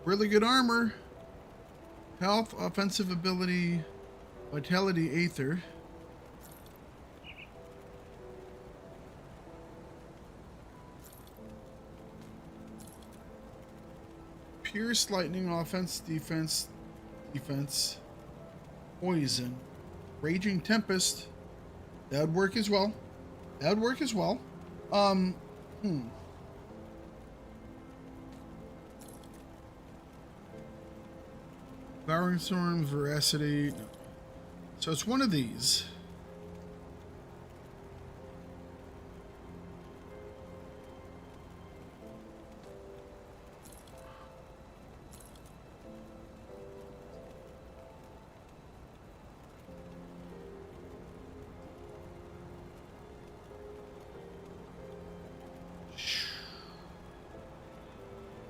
Really good armor, health, offensive ability, vitality, Aether. Pierce, lightning, offense, defense, defense, poison, raging tempest. That would work as well. That would work as well. Devouring storm, veracity. No. So it's one of these.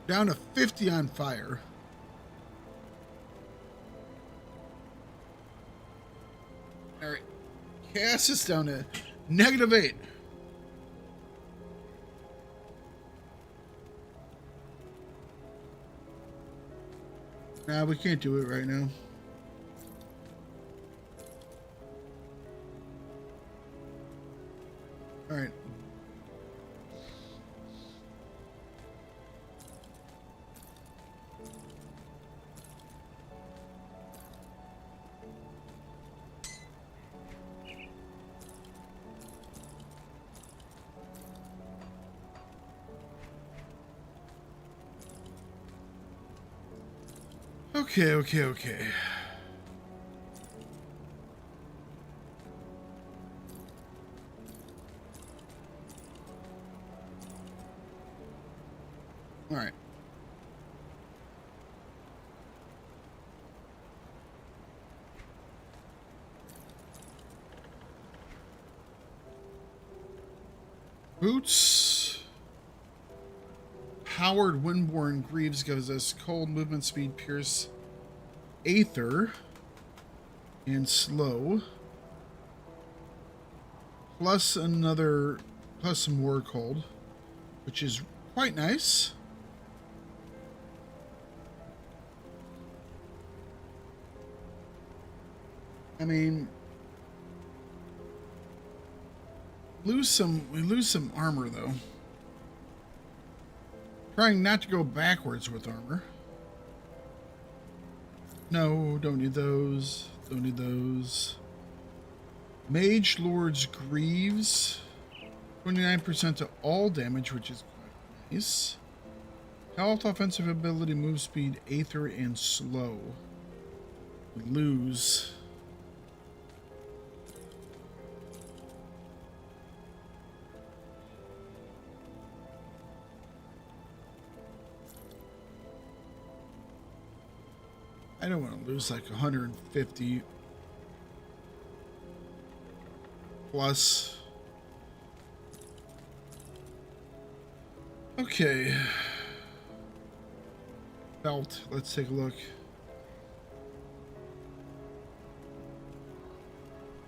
Down to 50 on fire. Alright. Chaos is down to -8. Nah, we can't do it right now. Alright. Okay. All right. Boots. Powered Windborne Greaves gives us cold movement speed, pierce, Aether, and slow. Plus some more cold. which is quite nice. I mean, we lose some armor though. Trying not to go backwards with armor. No, don't need those. Don't need those. Mage Lord's Greaves. 29% to all damage, which is quite nice. Health, offensive ability, move speed, aether, and slow. We lose. I don't want to lose like 150 plus. Okay. Belt. Let's take a look.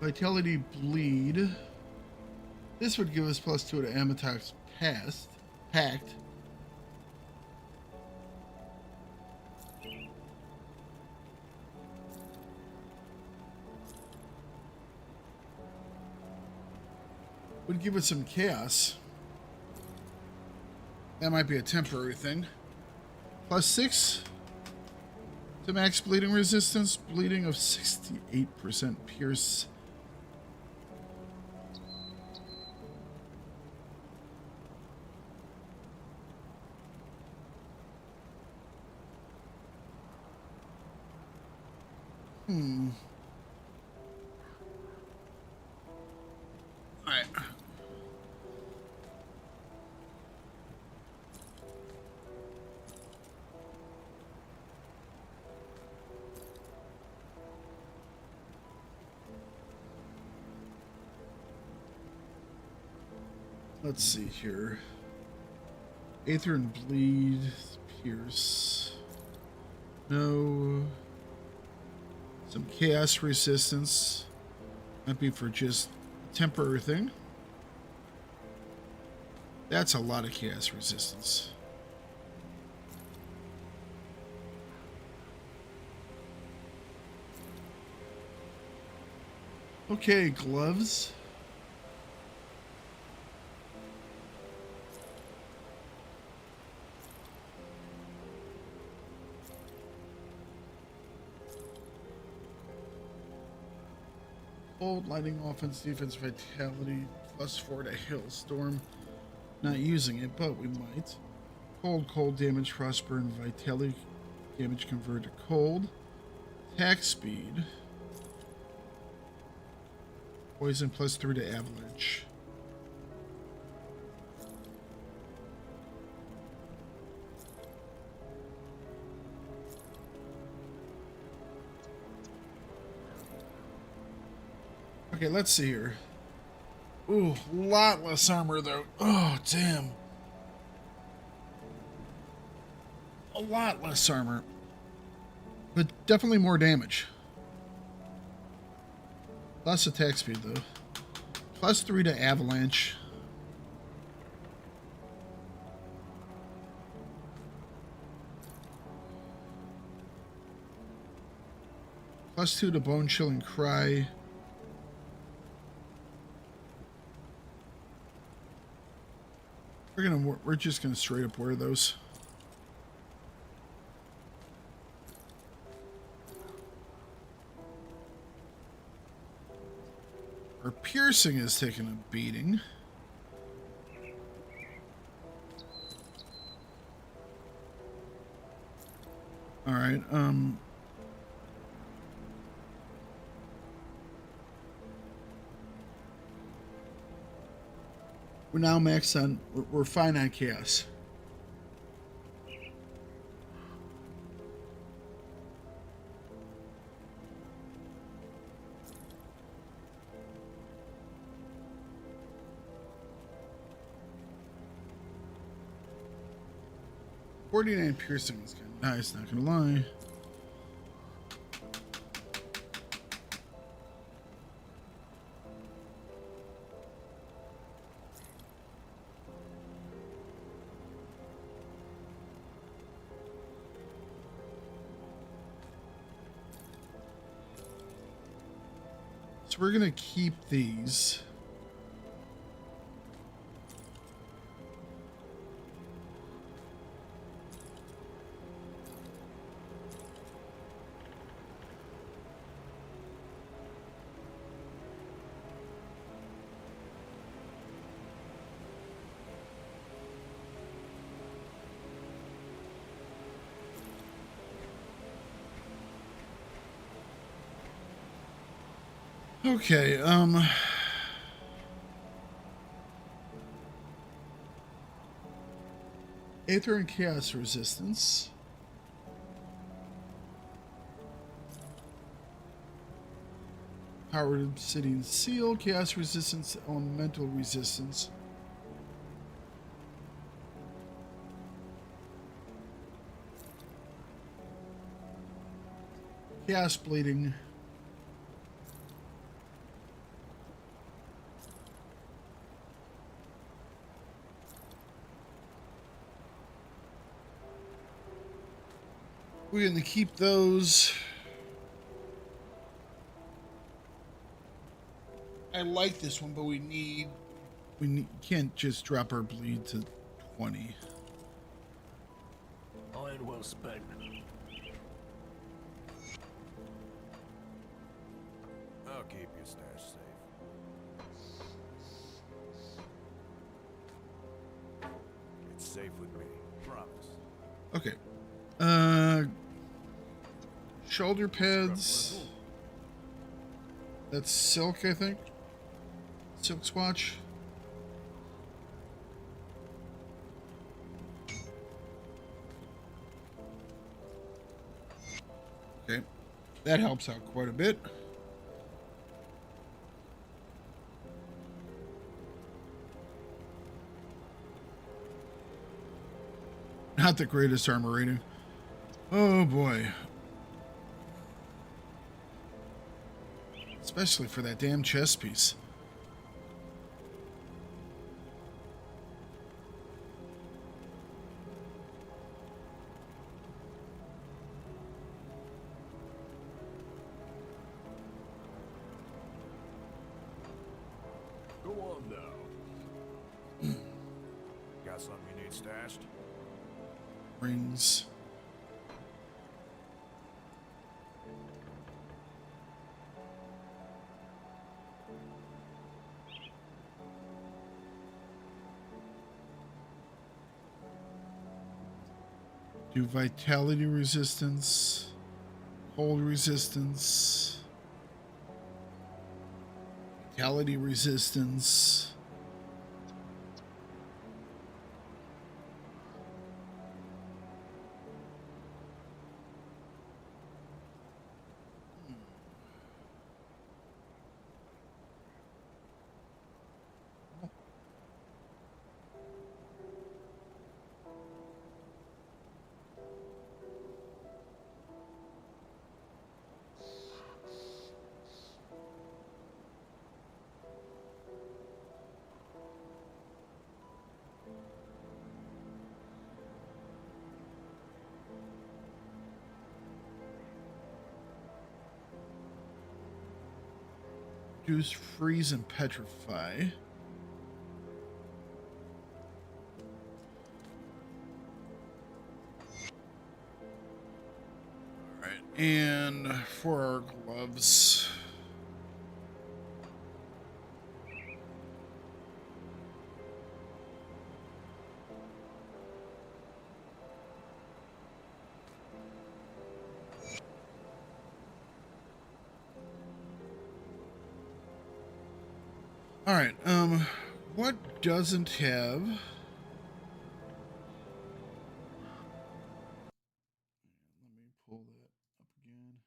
Vitality Bleed. This would give us +2 to Amatox Pact. Would give it some chaos. That might be a temporary thing. +6 to max bleeding resistance. Bleeding of 68% pierce. Alright. Let's see here. Aether and Bleed, Pierce. No. Some Chaos Resistance. Might be for just a temporary thing. That's a lot of Chaos Resistance. Okay, gloves. Bold, lightning, offense, defense, vitality, +4 to hailstorm. Not using it, but we might. Cold damage, frostburn, vitality damage converted to cold. Attack speed. Poison +3 to avalanche. Okay, let's see here. Ooh, a lot less armor though. Oh, damn. A lot less armor. But definitely more damage. Less attack speed though. +3 to avalanche. +2 to bone chilling cry. We're just gonna straight up wear those. Our piercing is taking a beating. All right. We're now maxed on. We're fine on chaos. .49 piercing is kind of nice, not gonna lie. So we're gonna keep these. Okay, Aether and Chaos Resistance. Powered Obsidian Seal, Chaos Resistance, Elemental Resistance. Chaos Bleeding. We're going to keep those. I like this one, but we can't just drop our bleed to 20. Iron well spent. I'll keep your stash safe. It's safe with me, promise. Okay. Shoulder pads. That's silk, I think. Silk swatch. Okay. That helps out quite a bit. Not the greatest armor rating. Oh boy. Especially for that damn chest piece. Go on now. Got something you need stashed? Rings. Do vitality resistance, hold resistance, vitality resistance. Reduce, freeze, and petrify. Alright, and for our gloves. All right, what doesn't have? Let me pull that up again.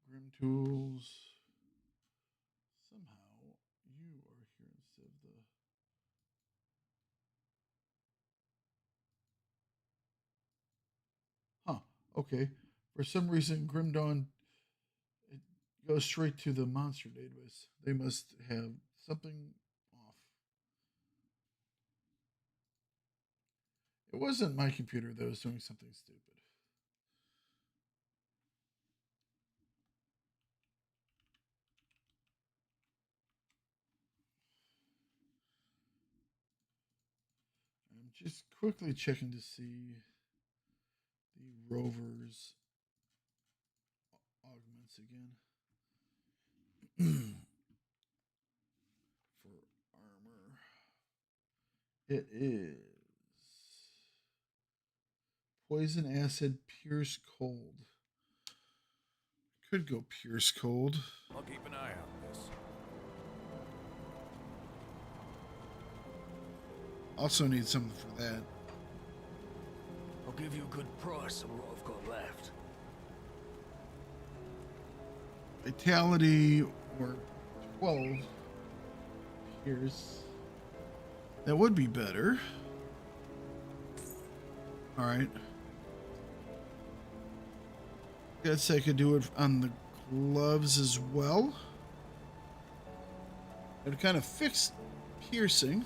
Grim tools. Somehow you are here instead of the. Huh, okay. For some reason, Grim Dawn, it goes straight to the monster database. They must have something off. It wasn't my computer that was doing something stupid. Just quickly checking to see the rovers augments again. For armor, it is poison, acid, pierce, cold. Could go pierce cold. I'll keep an eye out on this. Also need something for that. I'll give you a good price on what I've got left. Vitality or 12 pierce. That would be better. All right. Guess I could do it on the gloves as well. It kind of fixed piercing.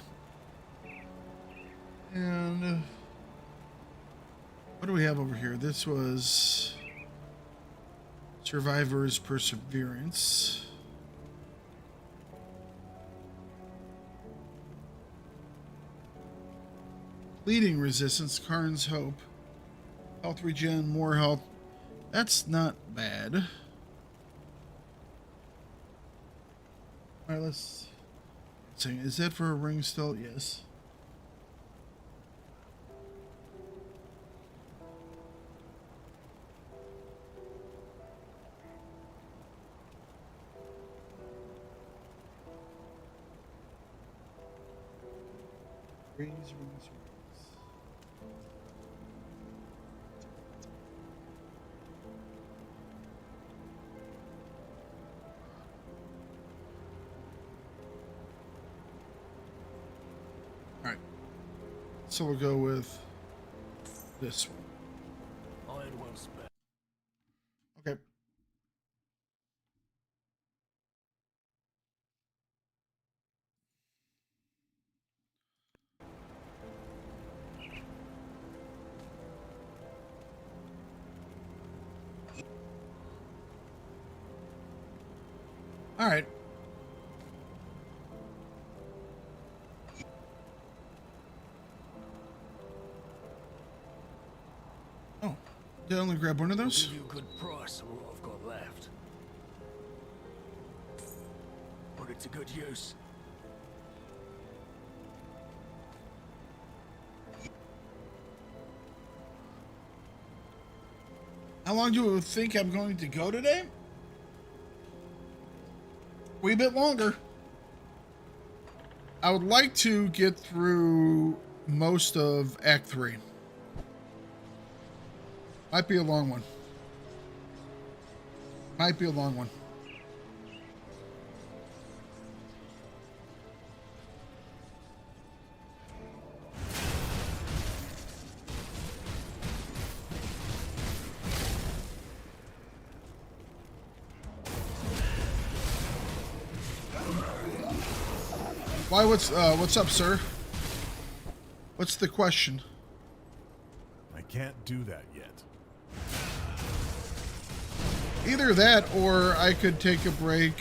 And what do we have over here? This was Survivor's Perseverance. Bleeding resistance, Karn's Hope. Health regen, more health. That's not bad. Alright, let's see. Is that for a ring still? Yes. Rings. All right. So we'll go with this one. Iron well spent. Okay. All right. Oh, did I only grab one of I'll those? give you a good price on what I've got left. Put it to good use. How long do you think I'm going to go today? Wee bit longer. I would like to get through most of Act 3. Might be a long one. Might be a long one. Why, what's up, sir? What's the question? I can't do that yet. Either that, or I could take a break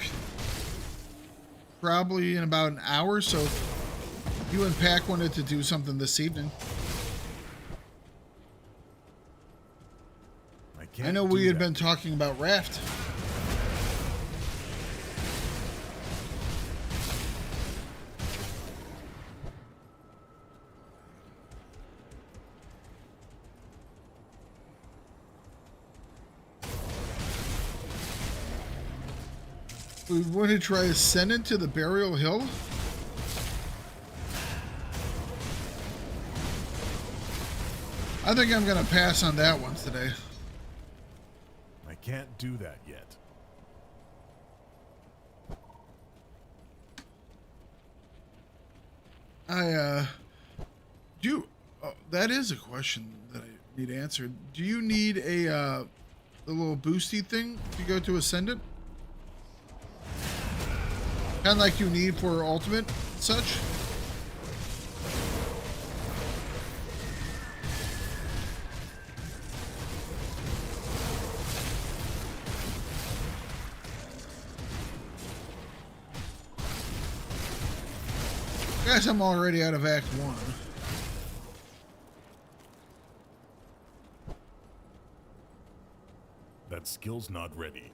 probably in about an hour, so if you and Pac wanted to do something this evening. I know we had been talking about Raft. We want to try ascending to the Burial Hill. I think I'm going to pass on that one today. I can't do that yet. That is a question that I need answered. Do you need a little boosty thing to go to Ascendant? Kind of like you need for Ultimate and such? Guess I'm already out of Act 1. skill's not ready.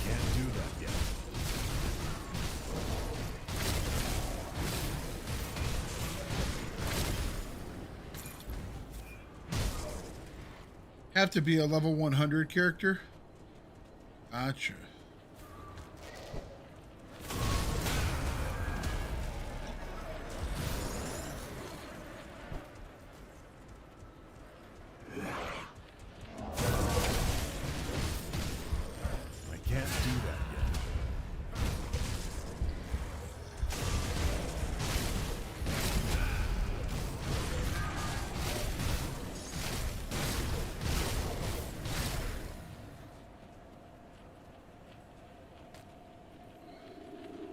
Can't do that yet. Have to be a level 100 character. Gotcha. I can't do that yet.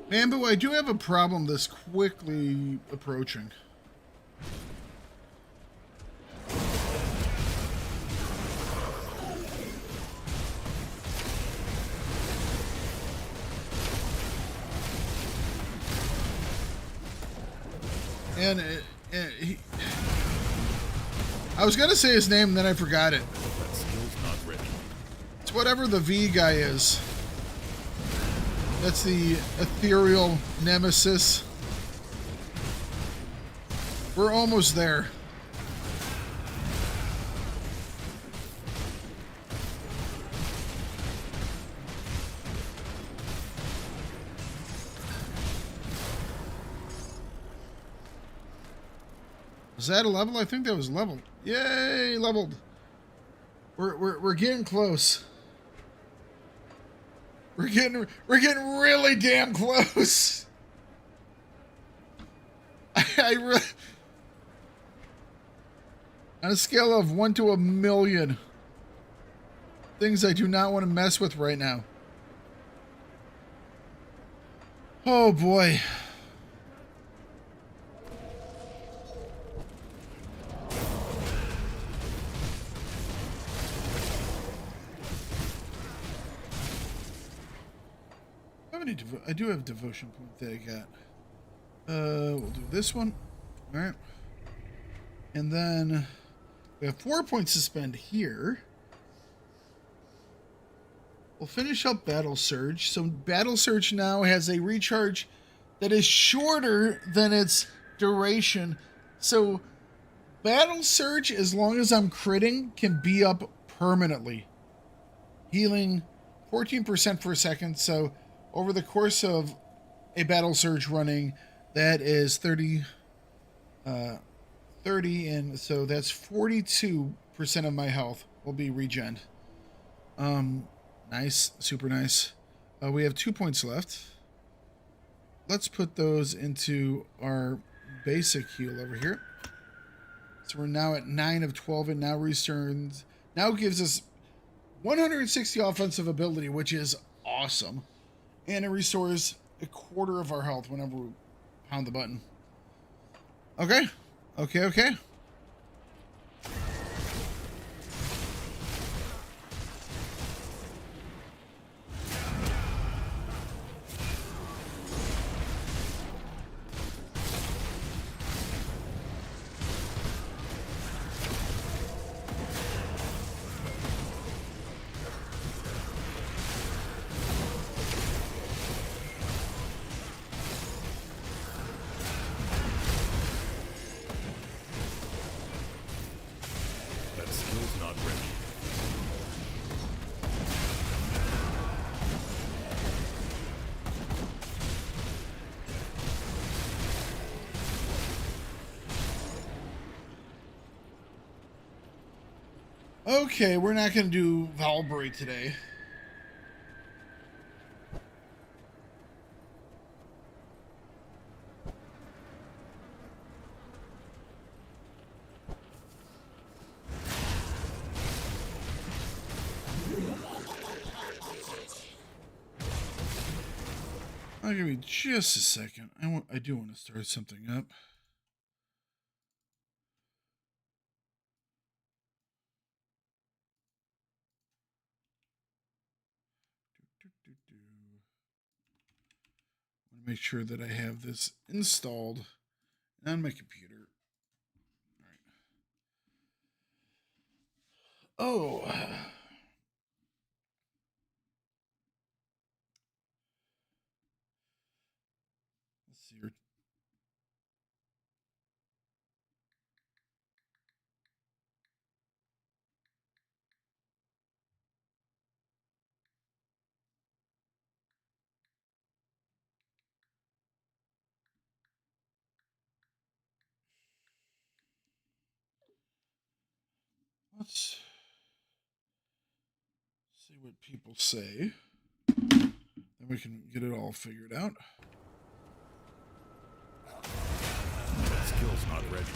Bamboo, I do have a problem this quickly approaching. And I was gonna say his name, and then I forgot it. That skill's not ready. It's whatever the V guy is. That's the ethereal nemesis. We're almost there. Was that a level? I think that was leveled. Yay, leveled. We're getting close. We're getting really damn close. I really, on a scale of 1 to 1,000,000, things I do not want to mess with right now. Oh boy. I do have devotion point that I got. We'll do this one. All right. And then we have 4 points to spend here. We'll finish up Battle Surge. So Battle Surge now has a recharge that is shorter than its duration. So Battle Surge, as long as I'm critting, can be up permanently. Healing 14% per second. So over the course of a Battle Surge running, that is 30, and so that's 42% of my health will be regen. Nice, super nice. We have 2 points left. Let's put those into our basic heal over here. So we're now at 9 of 12, and now gives us 160 offensive ability, which is awesome. And it restores a quarter of our health whenever we pound the button. Okay. Okay. Okay, we're not going to do Valbury today. I'll give me just a second. I do want to start something up. make sure that I have this installed on my computer. All right. Oh. Let's see. Let's see what people say. Then we can get it all figured out. That skill's not ready.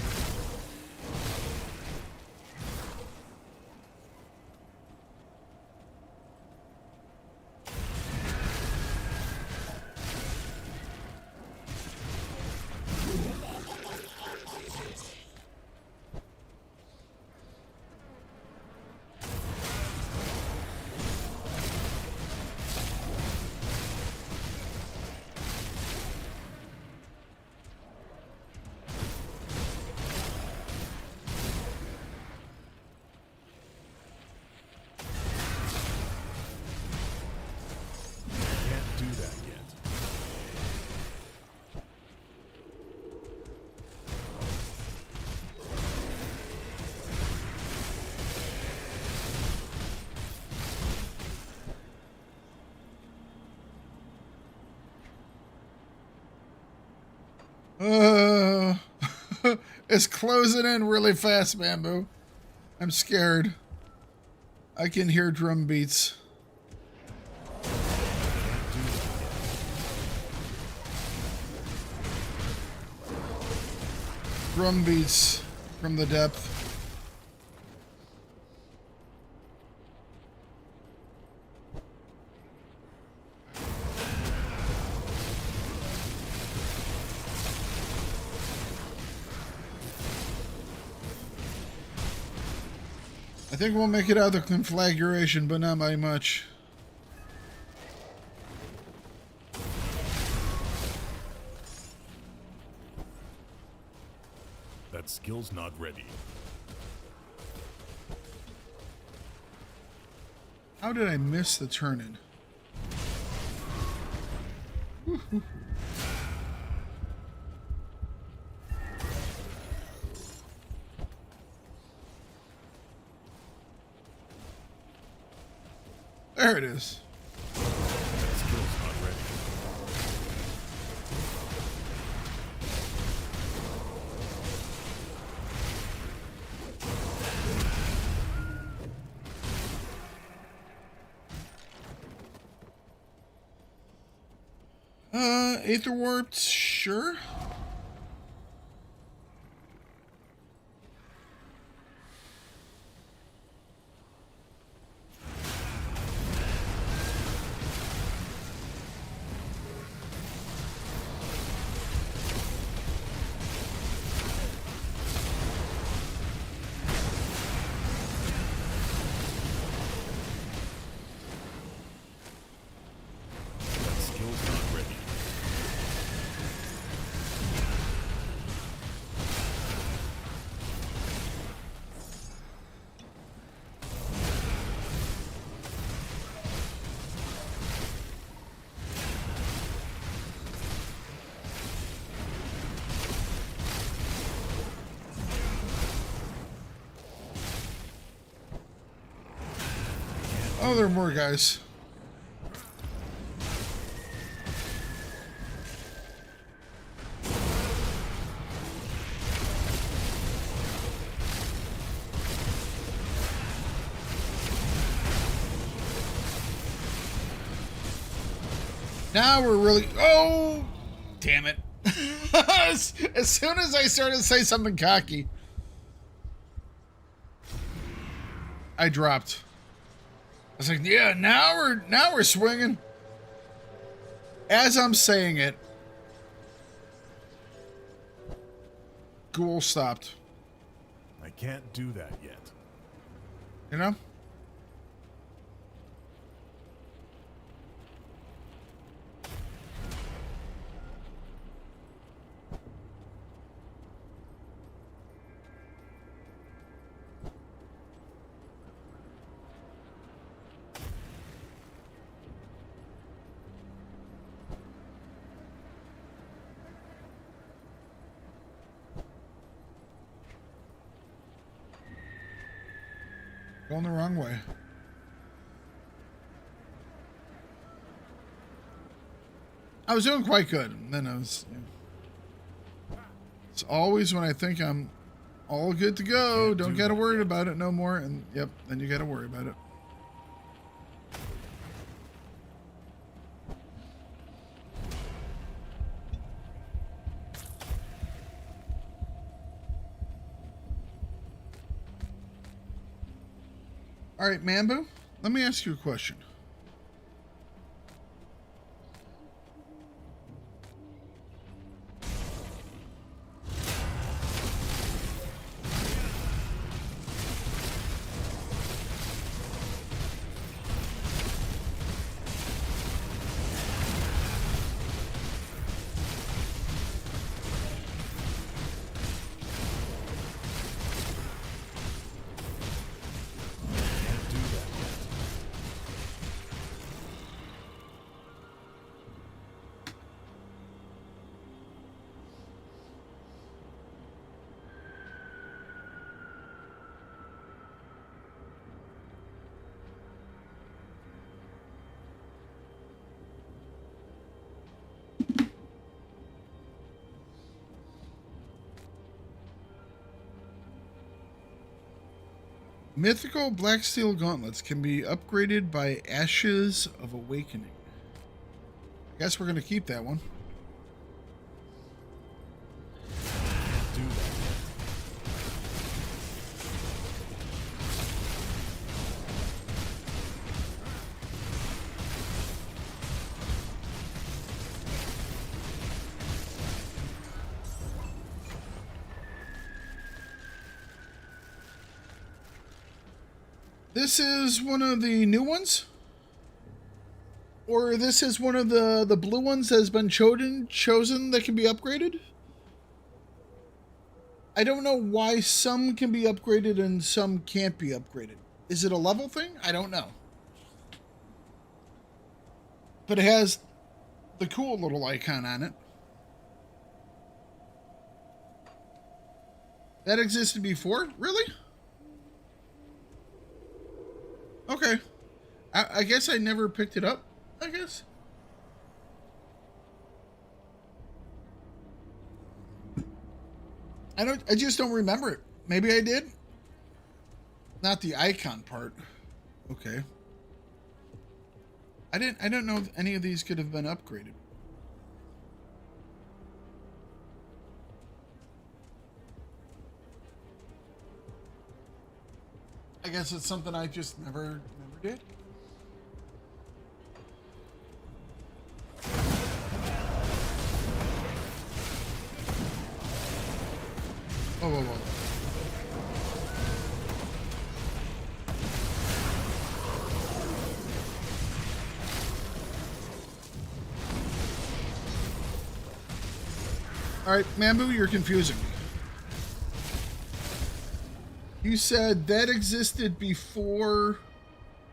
Can't do that yet. It's closing in really fast, Bamboo. I'm scared. I can hear drum beats. Drum beats from the depth. I think we'll make it out of the conflagration, but not by much. That skill's not ready. How did I miss the turn-in? There it is. That skill's not ready. Aether warped, sure. That skill's not ready. Oh, there are more guys. Now we're really... Oh! Damn it. As soon as I started to say something cocky, I dropped. I was like, yeah, now we're swinging. As I'm saying it, Ghoul stopped. I can't do that yet. You know? Going the wrong way. I was doing quite good. And then I was... It's always when I think I'm all good to go. Don't gotta worry about it no more. And yep, then you gotta worry about it. All right, Mambu, let me ask you a question. Mythical Black Steel Gauntlets can be upgraded by Ashes of Awakening. I guess we're going to keep that one. This is one of the new ones? Or this is one of the blue ones that has been chosen that can be upgraded? I don't know why some can be upgraded and some can't be upgraded. Is it a level thing? I don't know. But it has the cool little icon on it. That existed before? Really? Okay. I guess I never picked it up, I guess. I just don't remember it. Maybe I did. Not the icon part. Okay. I don't know if any of these could have been upgraded. I guess it's something I just never did. Oh, whoa, whoa. All right, Mambu, you're confusing me. You said that existed before.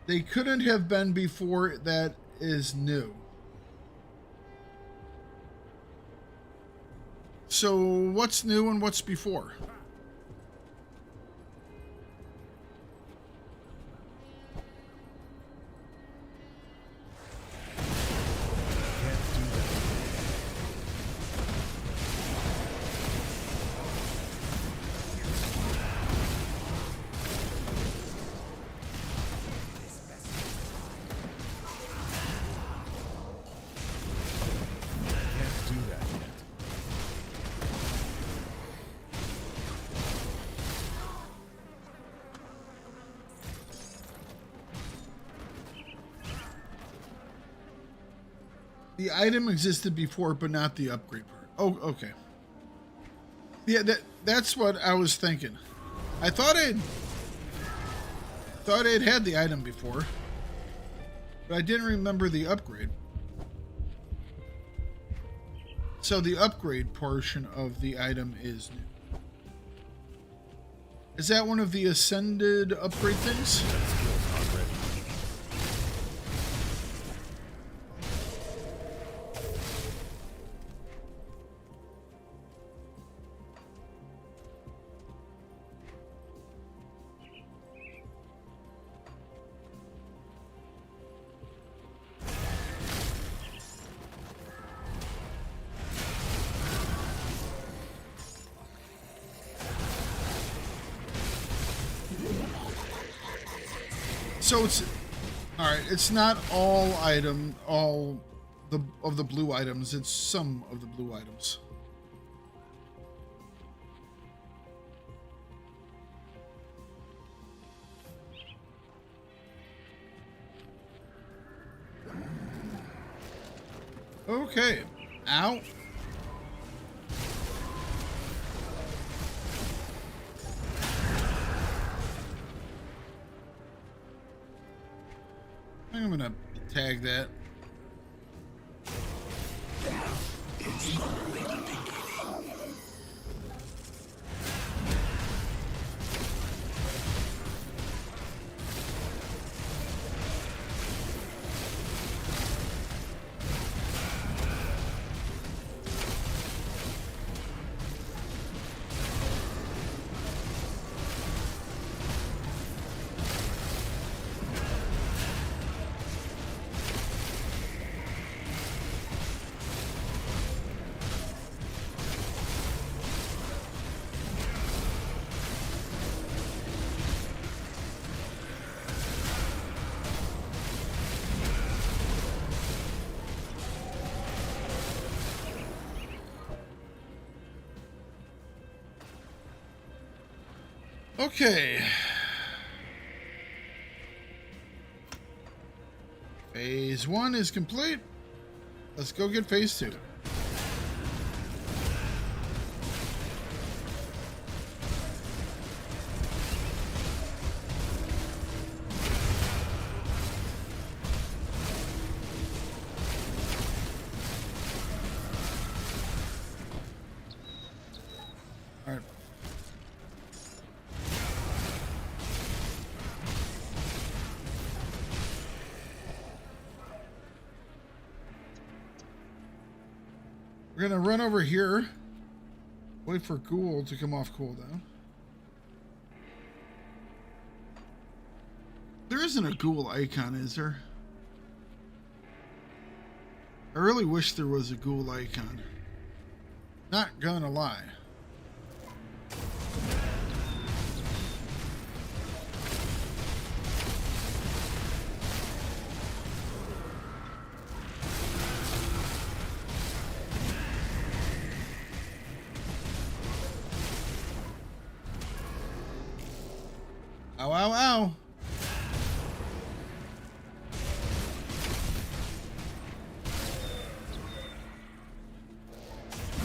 They couldn't have been before. That is new. So what's new and what's before? The item existed before, but not the upgrade part. Oh, okay. Yeah, that's what I was thinking. I thought I'd had the item before, but I didn't remember the upgrade. So the upgrade portion of the item is new. Is that one of the ascended upgrade things? So it's all right. It's not all of the blue items. It's some of the blue items. Okay. Ow. I'm gonna tag that. Okay. Phase 1 is complete. Let's go get phase 2. All right. We're gonna run over here. Wait for Ghoul to come off cooldown. There isn't a Ghoul icon, is there? I really wish there was a Ghoul icon. Not gonna lie. Ow, ow, ow.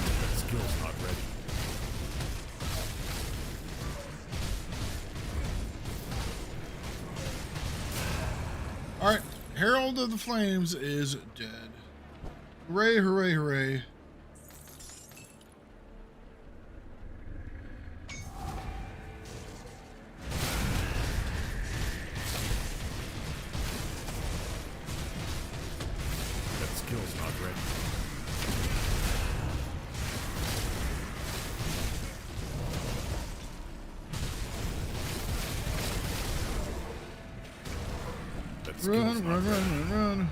That skill's not ready. All right, Herald of the Flames is dead. Hooray, hooray, hooray. That skill's not ready. That skill's Run, not run, ready. run, run, run.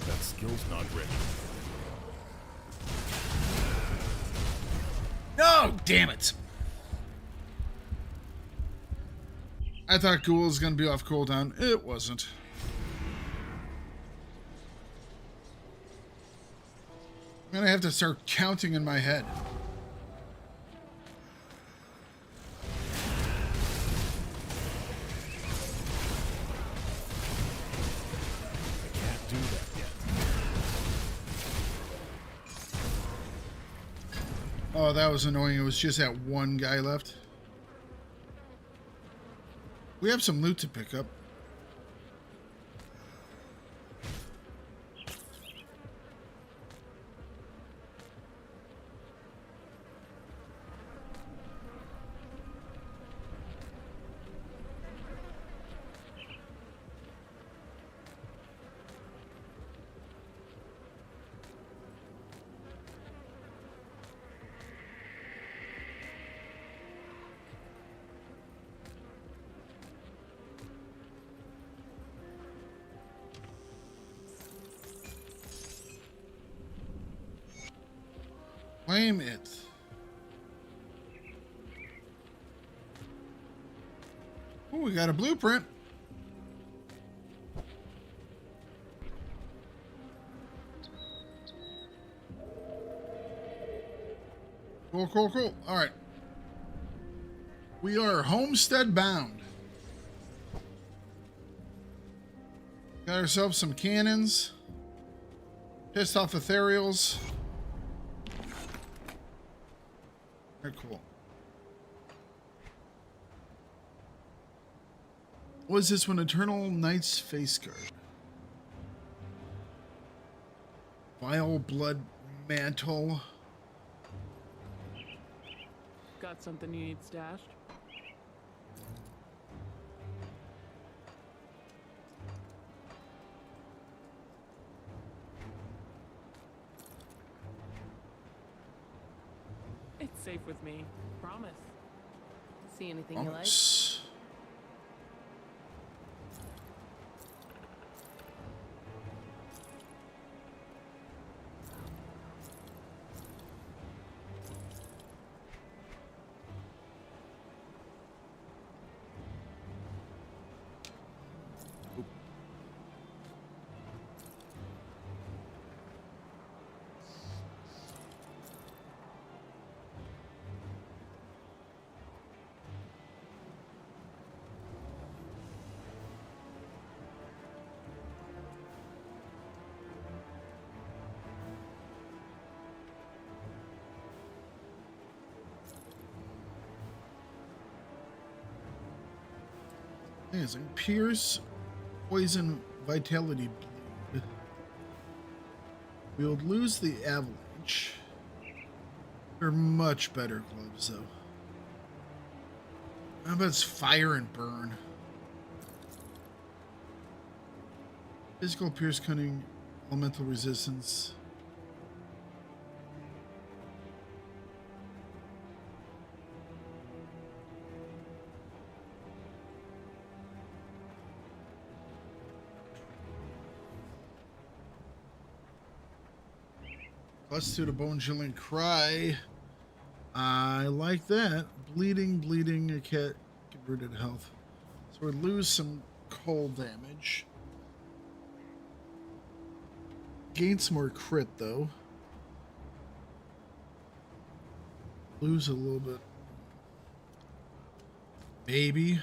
That skill's not ready. No, damn it. I thought Ghoul was going to be off cooldown. It wasn't. I'm going to have to start counting in my head. I can't do that yet. Oh, that was annoying. It was just that one guy left. We have some loot to pick up. Claim it. Oh, we got a blueprint. Cool, cool, cool. All right. We are Homestead bound. Got ourselves some cannons. Pissed off ethereals. Very cool. What is this one? Eternal Knight's Face Guard. Vile Blood Mantle. Got something you need stashed? It's safe with me. Promise. See anything you like? Promise. Amazing. Pierce, Poison, Vitality Bleed. We will lose the Avalanche. They're much better gloves, though. How about it's Fire and Burn? Physical, Pierce, Cunning, Elemental Resistance. Plus 2 to Bone Chilling Cry. I like that. Bleeding, bleeding, a cat converted health. So we lose some cold damage. Gain some more crit though. Lose a little bit. Maybe.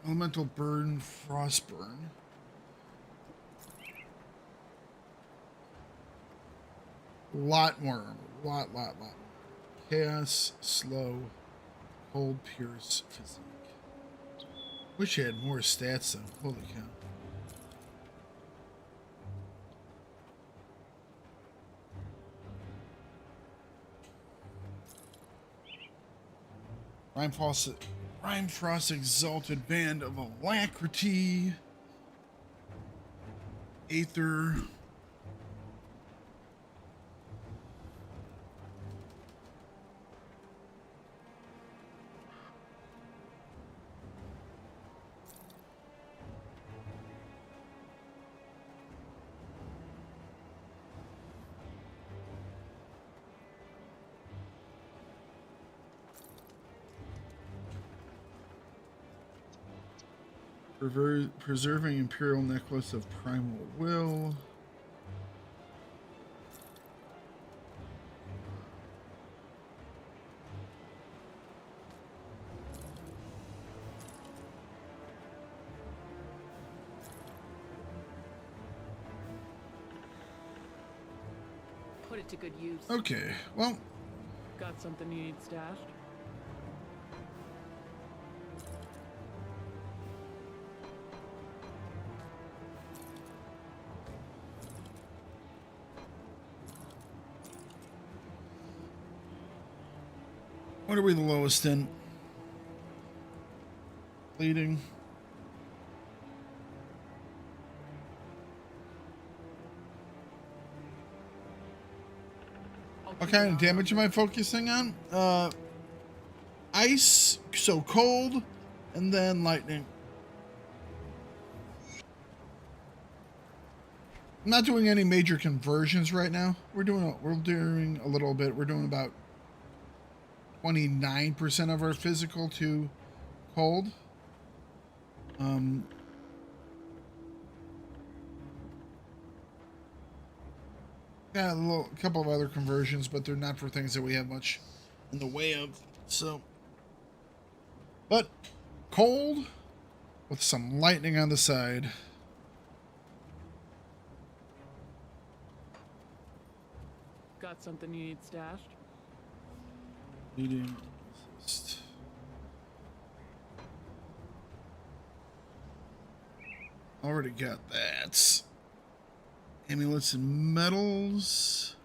Elemental Burn, Frostburn. Lot more armor. Lot. Chaos, Slow, Cold, Pierce, Physique. Wish I had more stats though. Holy cow. Rhyme Frost Exalted Band of Alacrity. Aether. Preserving Imperial Necklace of Primal Will. Put it to good use. Okay, well, Got something you need stashed? what are we the lowest in? Bleeding. What kind of damage am I focusing on? Ice, so cold, and then lightning. I'm not doing any major conversions right now. We're doing a little bit. We're doing about 29% of our physical to cold. Got a couple of other conversions, but they're not for things that we have much in the way of. So, but cold with some lightning on the side. Got something you need stashed? Bleeding resist. Already got that. Amulets and metals.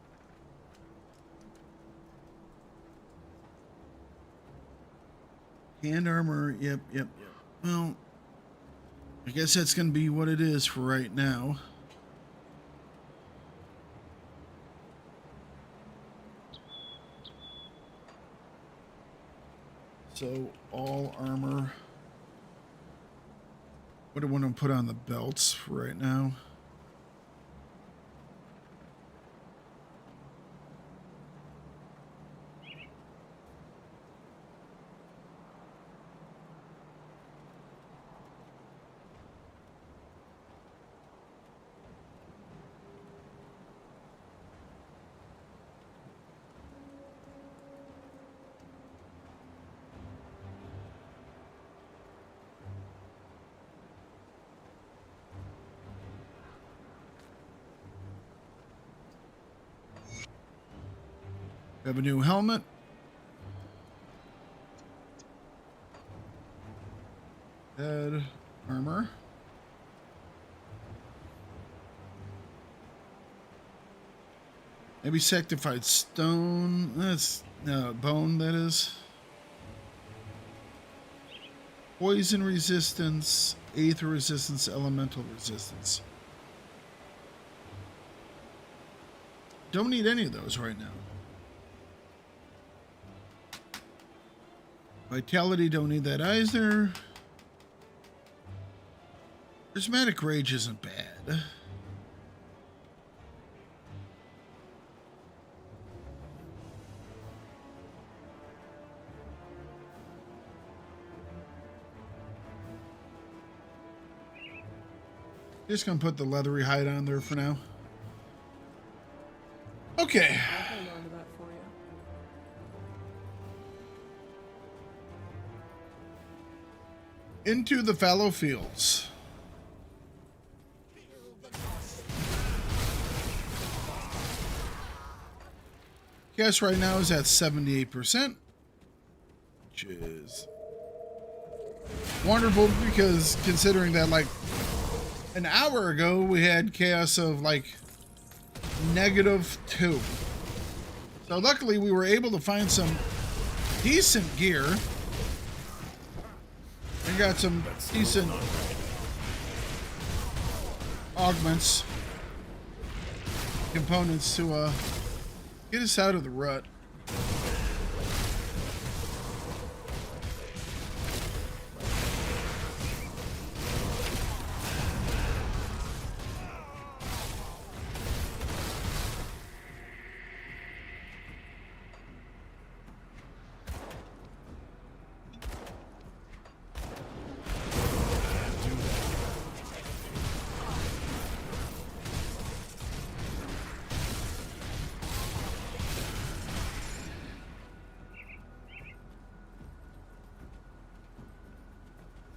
Hand armor. Yep. Well, I guess that's going to be what it is for right now. So, all armor. What do I want to put on the belts for right now? We have a new helmet. Head armor. Maybe sanctified stone. That's bone, that is. Poison resistance, aether resistance, elemental resistance. Don't need any of those right now. Vitality, don't need that either. Prismatic Rage isn't bad. Just gonna put the leathery hide on there for now. Okay. I'll hold on to that for you. Into the fallow fields. Guess right now is at 78%, which is wonderful because considering that like an hour ago we had chaos of like -2. So luckily we were able to find some decent gear and got some decent augments, components to get us out of the rut.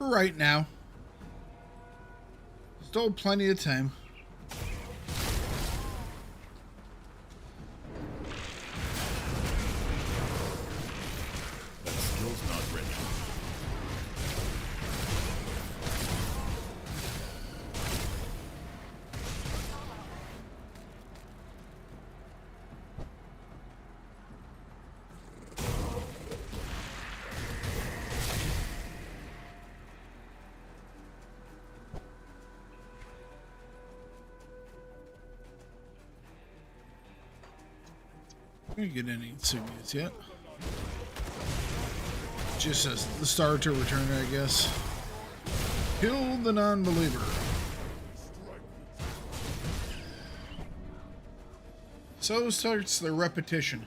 Right now. Still plenty of time. didn't get any insignias yet. Just as the star to return, I guess. Kill the non-believer. So starts the repetition.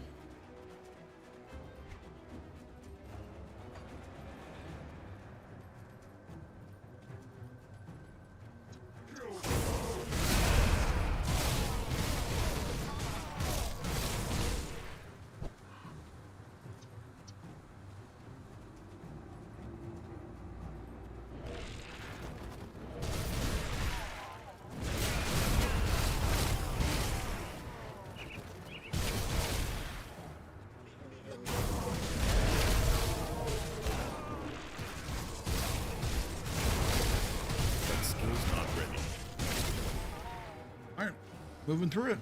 Alright, moving through it.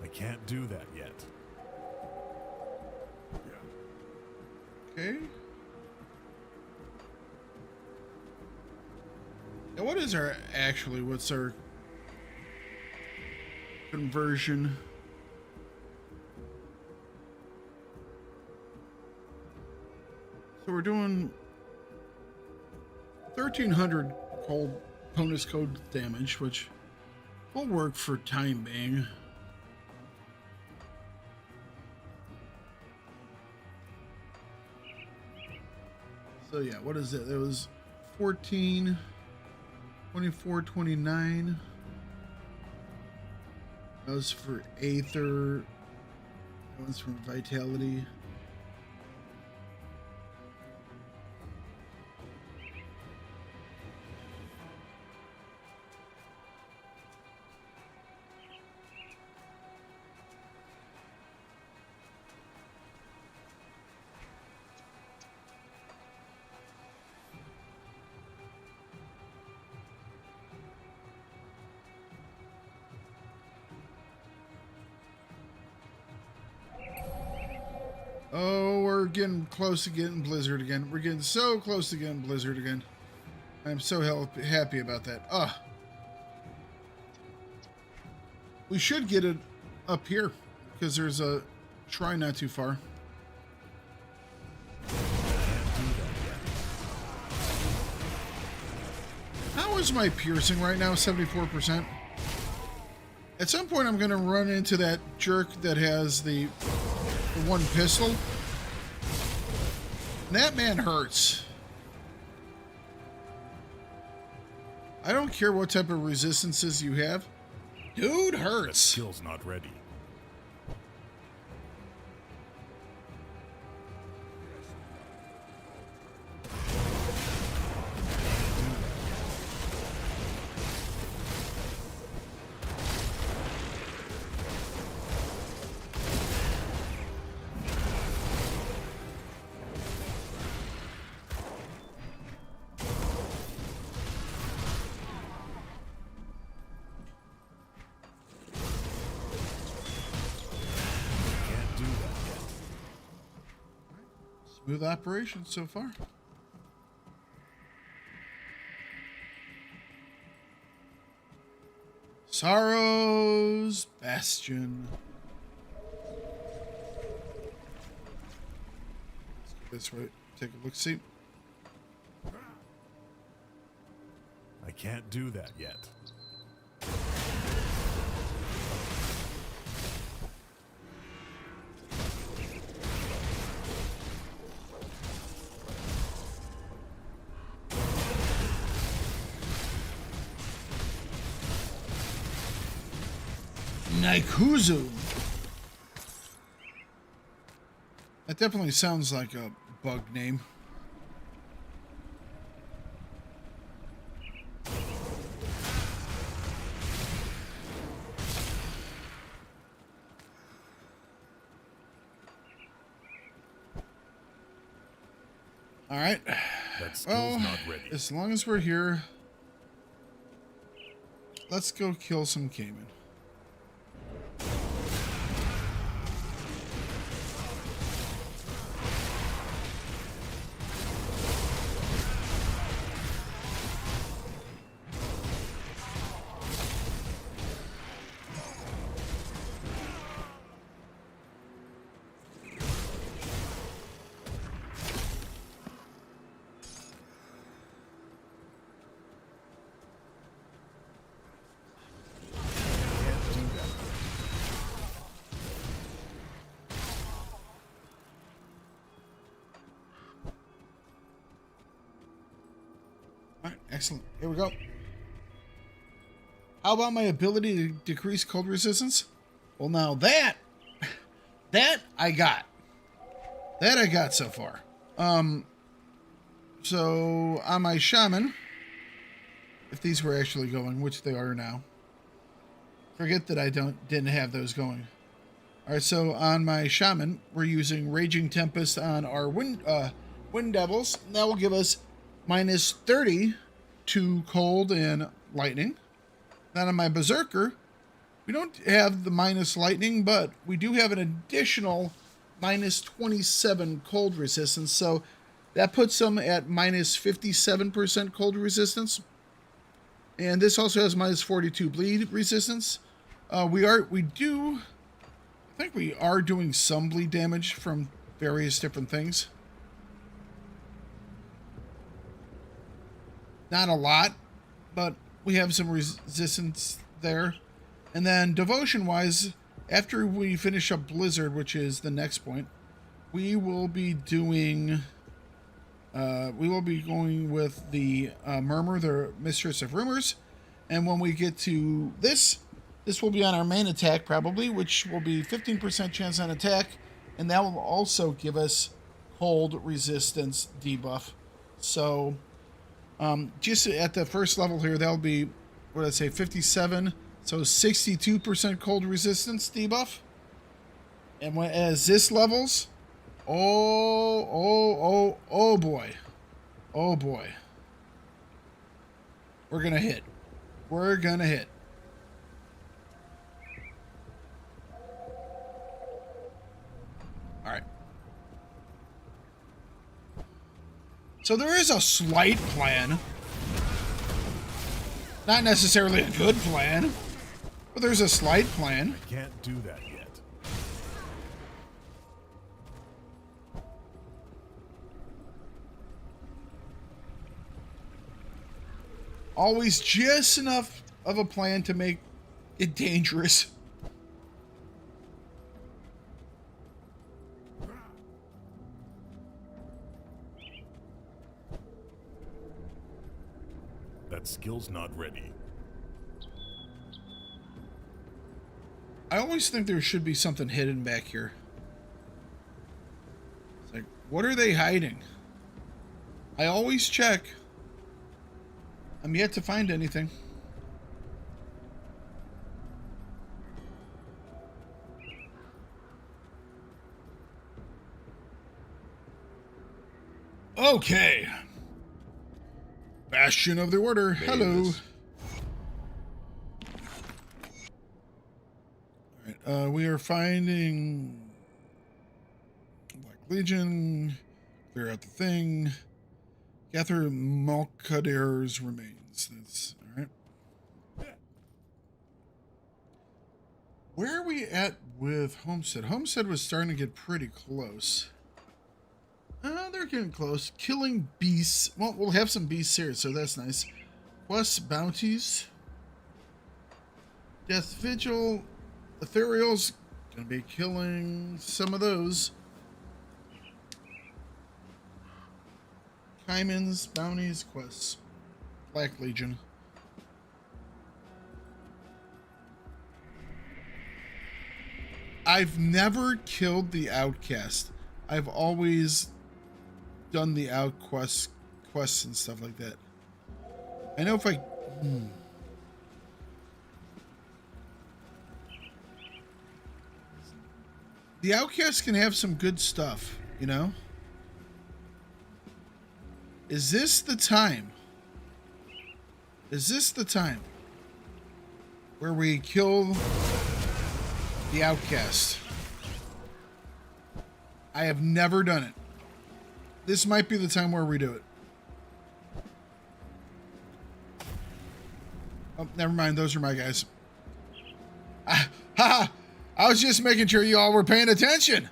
I can't do that yet. Okay. Now what is our, actually, what's our conversion? So we're doing 1,300 cold bonus code damage, which will work for time being. So yeah, what is it? It was 14, 24, 29. That was for Aether. That one's from Vitality. Oh, we're getting close to getting Blizzard again. We're getting so close to getting Blizzard again. I'm so happy about that. Ah, we should get it up here because there's a shrine not too far. How is my piercing right now? 74%. At some point, I'm going to run into that jerk that has the one pistol. And that man hurts. I don't care what type of resistances you have. Dude hurts. Skill's not ready. Smooth operation so far. Sorrow's Bastion. Let's go this way. Take a look. See. I can't do that yet. Naikuzu. That definitely sounds like a bug name. All right. That skill's Well, not ready. as long as we're here, let's go kill some caiman. All right, excellent. Here we go. How about my ability to decrease cold resistance? Well, now that I got. That I got so far. So on my shaman, if these were actually going, which they are now. Forget that I didn't have those going. All right, so on my shaman, we're using Raging Tempest on our wind devils. That will give us minus 30 to cold and lightning. Then on my berserker, we don't have the minus lightning, but we do have an additional minus 27 cold resistance. So that puts them at minus 57% cold resistance. And this also has minus 42 bleed resistance. I think we are doing some bleed damage from various different things. Not a lot, but we have some resistance there. And then devotion-wise, after we finish up Blizzard, which is the next point, we will be doing... we will be going with the Murmur, the Mistress of Rumors. And when we get to this will be on our main attack probably, which will be 15% chance on attack. And that will also give us cold resistance debuff. So just at the first level here, that'll be, what did I say, 57. So 62% cold resistance debuff. And as this levels, oh boy. Oh boy. We're going to hit. We're going to hit. All right. So there is a slight plan. Not necessarily a good plan, but there's a slight plan. I can't do that yet. Always just enough of a plan to make it dangerous. That skill's not ready. I always think there should be something hidden back here. It's like, what are they hiding? I always check. I'm yet to find anything. Okay. Bastion of the Order. Hello. All right, we are finding Black Legion. Clear out the thing. Gather Malkadir's remains. That's all right. Where are we at with Homestead? Homestead was starting to get pretty close. They're getting close. Killing beasts. Well, we'll have some beasts here, so that's nice. Plus bounties. Death Vigil. Ethereal's gonna be killing some of those. Caimans, bounties, quests. Black Legion. I've never killed the outcast. I've always done the quests and stuff like that. I know if I... The outcast can have some good stuff, you know? Is this the time? Is this the time where we kill the outcast? I have never done it. This might be the time where we do it. Oh, never mind. Those are my guys. I was just making sure you all were paying attention.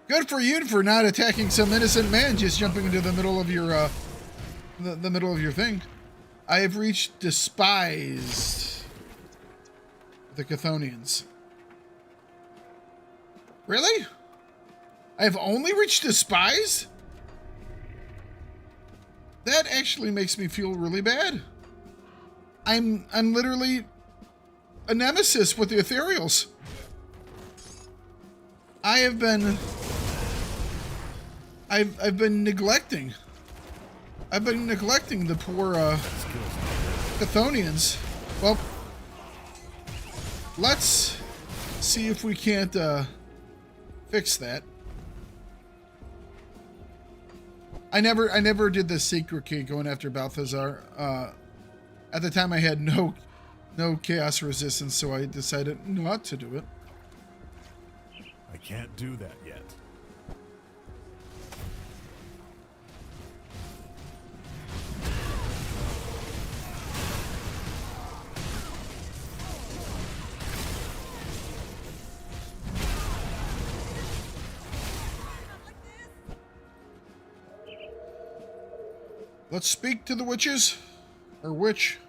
Good for you for not attacking some innocent man just jumping into the middle of your the middle of your thing. I have reached despised the Chthonians. Really? I have only reached despised? That actually makes me feel really bad. I'm literally a nemesis with the Ethereals. I've been neglecting. I've been neglecting the poor Chthonians. Well, let's see if we can't fix that. I never did the secret key going after Balthazar. At the time I had no chaos resistance, so I decided not to do it. I can't do that yet. Let's speak to the witches. Or witch.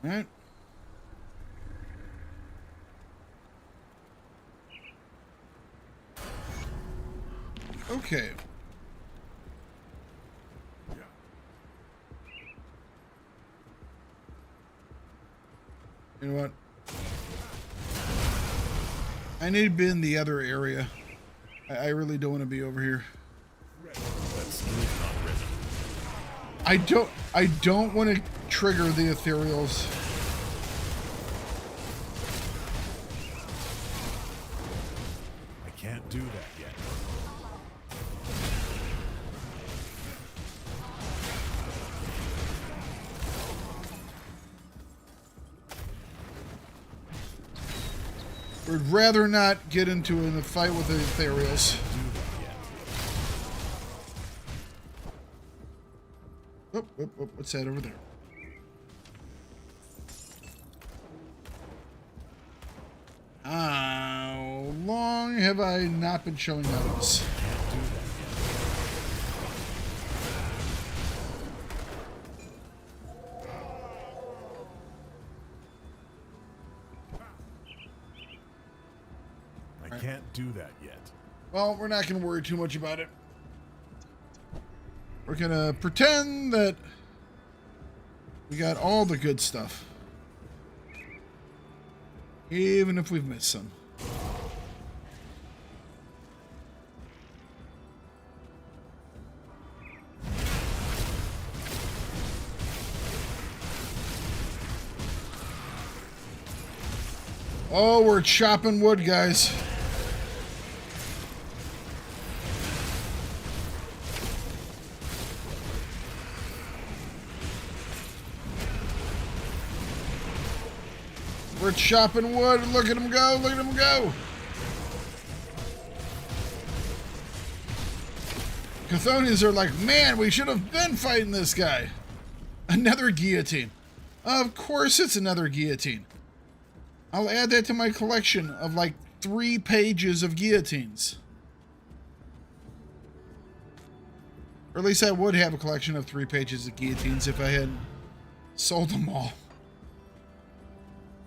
All right. Okay. You know what? I need to be in the other area. I really don't want to be over here. I don't want to trigger the Ethereals. I can't do that yet. Would rather not get into a fight with the Ethereals. Oh, what's that over there? How long have I not been showing those? I can't do that yet. Well, we're not going to worry too much about it. We're going to pretend that we got all the good stuff. Even if we've missed some. Oh, we're chopping wood, guys. We're chopping wood. Look at him go. Look at him go. Chthonians are like, man, we should have been fighting this guy. Another guillotine. Of course it's another guillotine. I'll add that to my collection of like 3 pages of guillotines. Or at least I would have a collection of 3 pages of guillotines if I had sold them all.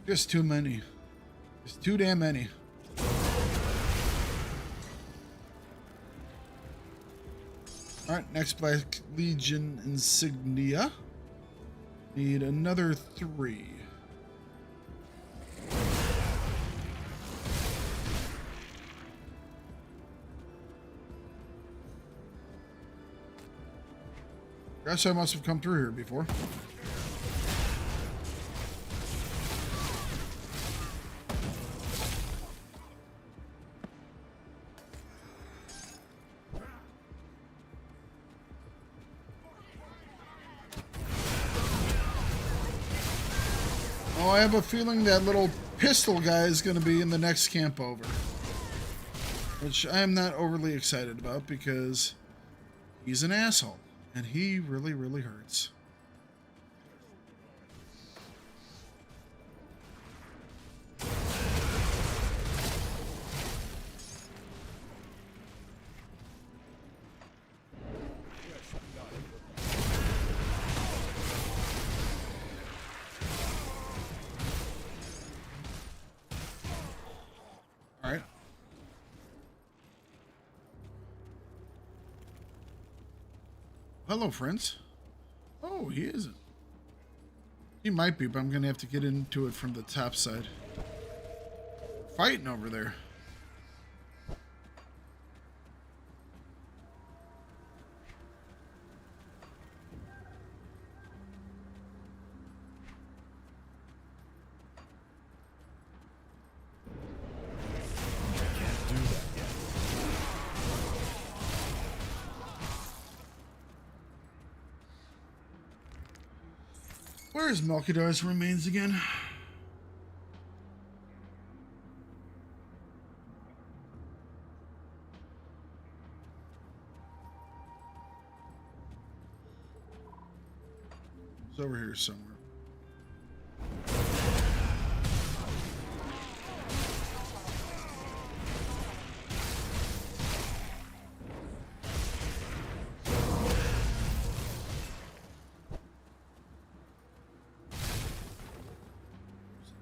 Just too many. Just too damn many. Alright, next Black Legion insignia. Need another 3. Guess I must have come through here before. Oh, I have a feeling that little pistol guy is going to be in the next camp over. Which I am not overly excited about because he's an asshole. And he really, really hurts. All right. Hello, friends. Oh, he isn't. He might be, but I'm going to have to get into it from the top side. Fighting over there. Where is Melchidar's remains again? It's over here somewhere.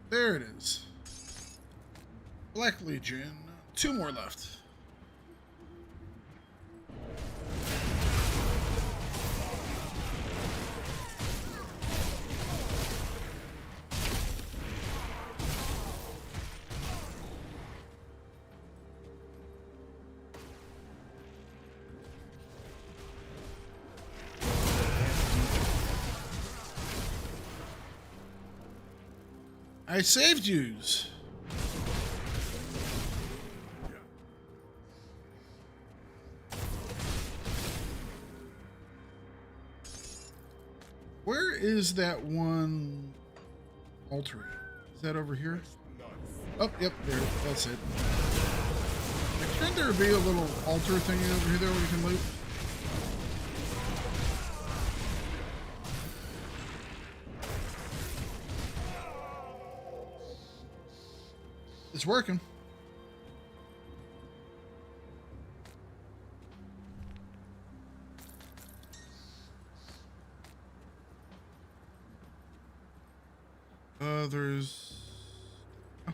There it is. Black Legion. 2 more left. I saved yous. Where is that one altar? Is that over here? Oh, yep, there. That's it. Shouldn't there be a little altar thingy over here where you can loot? It's working. There's... Oh.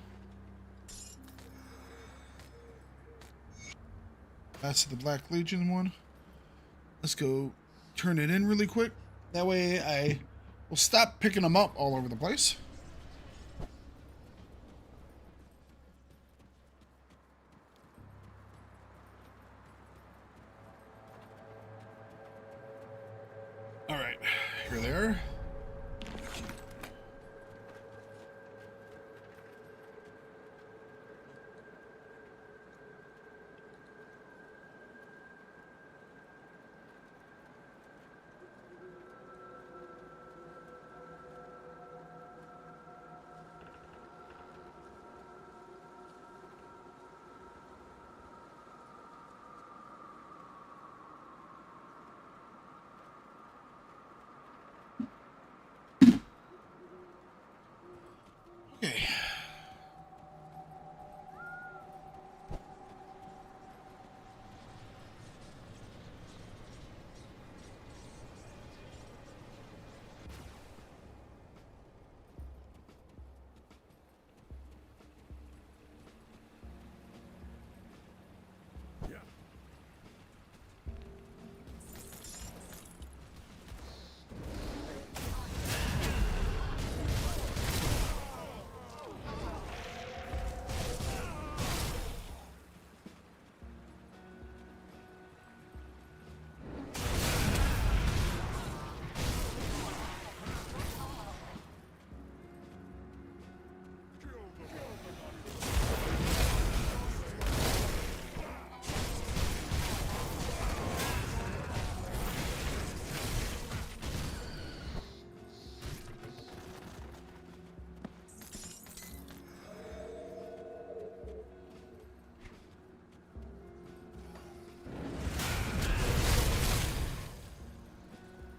That's the Black Legion one. Let's go turn it in really quick. That way I will stop picking them up all over the place. All right, here they are.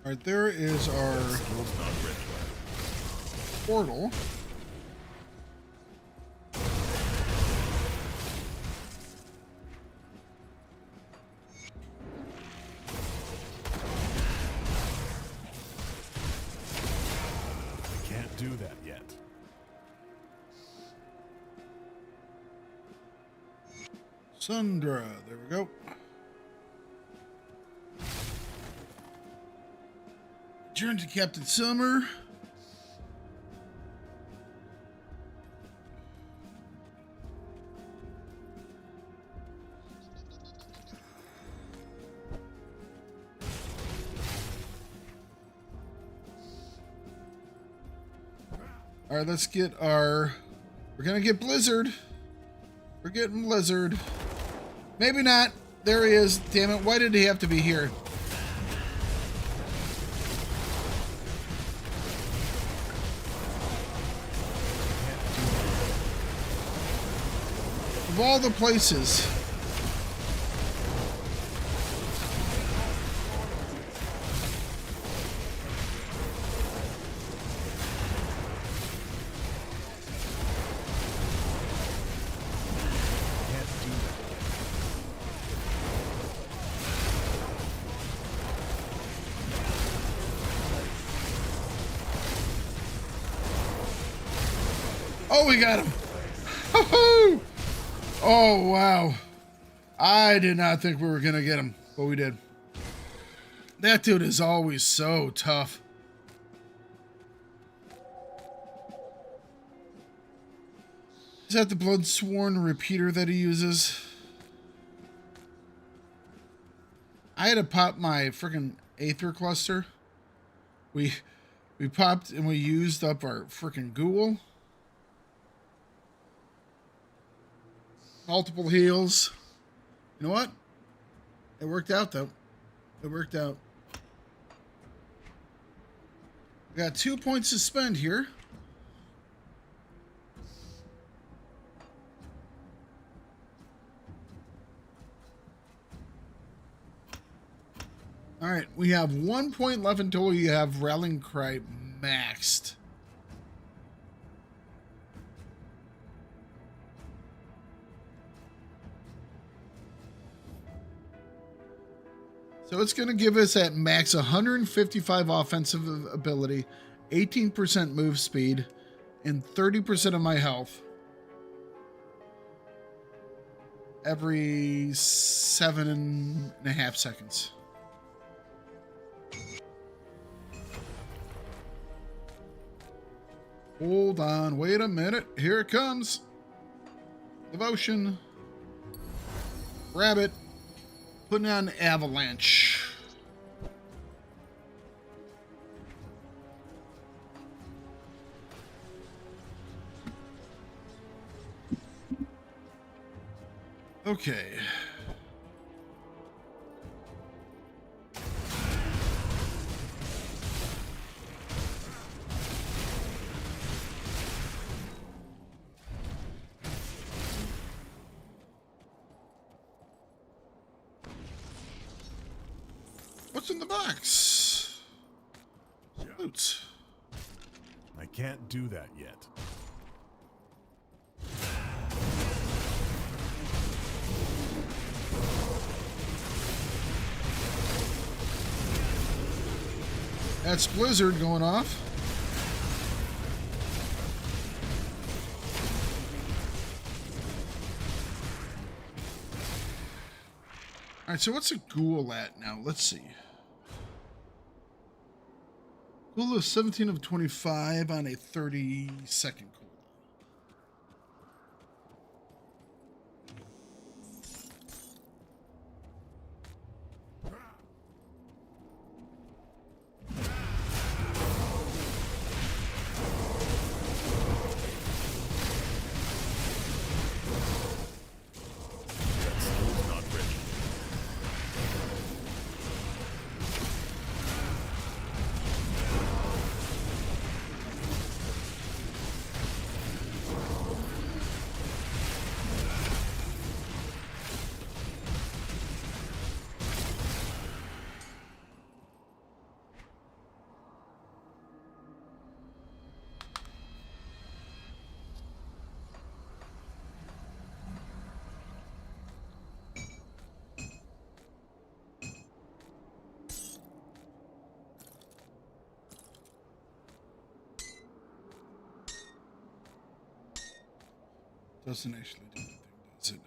All right, there is our portal. Can't do that yet. Sundra, there we go. Turn to Captain Summer. All right, let's get our... We're gonna get Blizzard. We're getting Blizzard. Maybe not. There he is. Damn it. Why did he have to be here? Of all the places. Oh, we got him. Oh, wow. I did not think we were going to get him, but we did. That dude is always so tough. Is that the Bloodsworn repeater that he uses? I had to pop my freaking Aether cluster. We popped and we used up our freaking ghoul. Multiple heals. You know what? It worked out, though. It worked out. We got 2 points to spend here. All right, we have 1 point left until you have Rallying Cry maxed. So it's going to give us at max 155 offensive ability, 18% move speed, and 30% of my health every 7.5 seconds. Hold on, wait a minute. Here it comes. Devotion. Grab it. Putting on Avalanche. Okay. What's in the box? Loot. I can't do that yet. That's Blizzard going off. All right, so what's a ghoul at now? Let's see. Ghoul is 17 of 25 on a 30-second cooldown. Doesn't actually do anything, does it?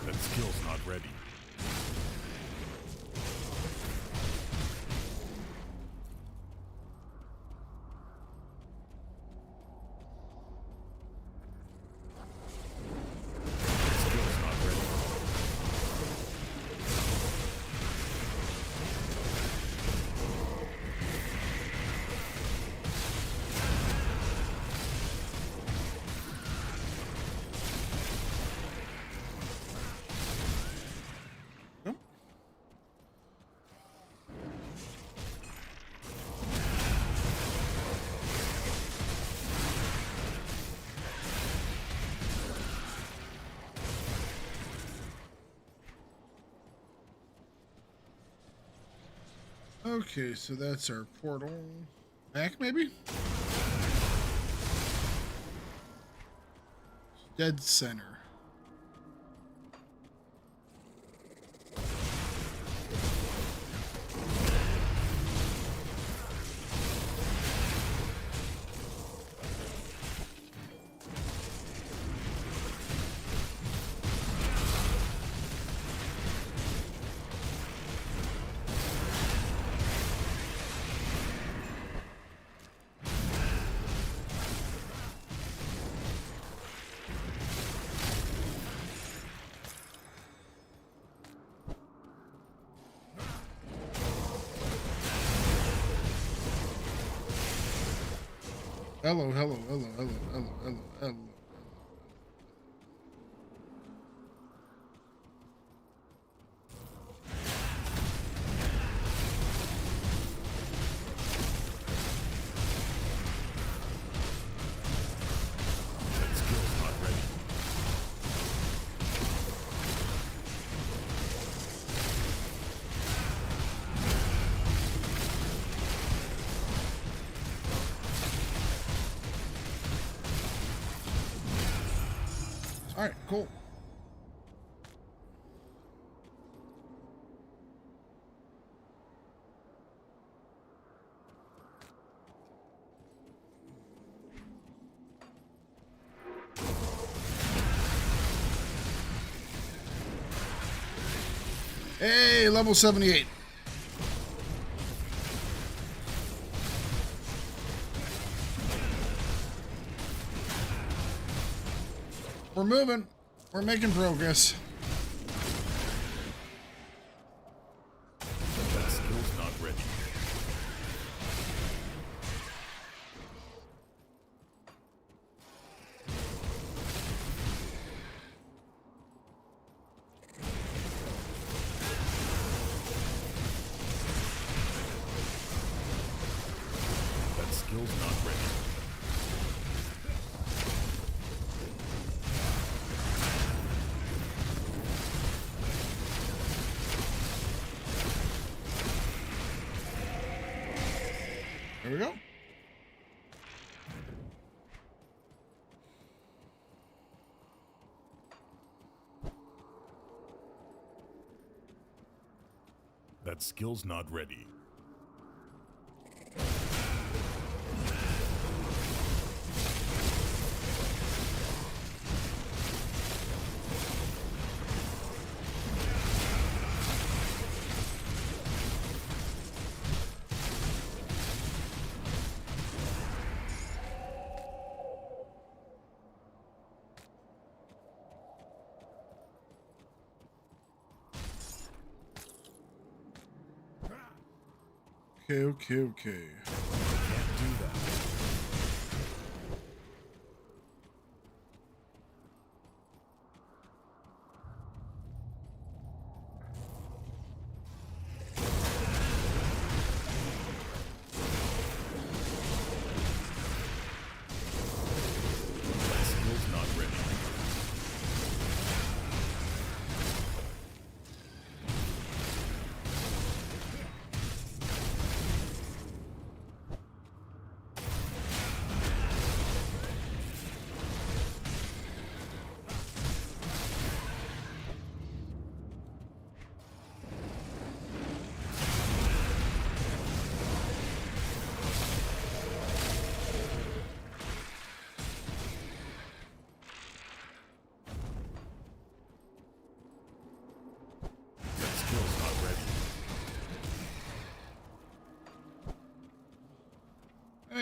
That skill's not ready. Skill's not ready. Nope. Okay, so that's our portal. Back, maybe? Dead center. Hello, hello, hello, hello, hello, hello, hello. That skill's not ready. All right, cool. Hey, level 78. We're moving. We're making progress. That skill's not ready. That skill's not ready. There we go. That skill's not ready. Okay. Can't do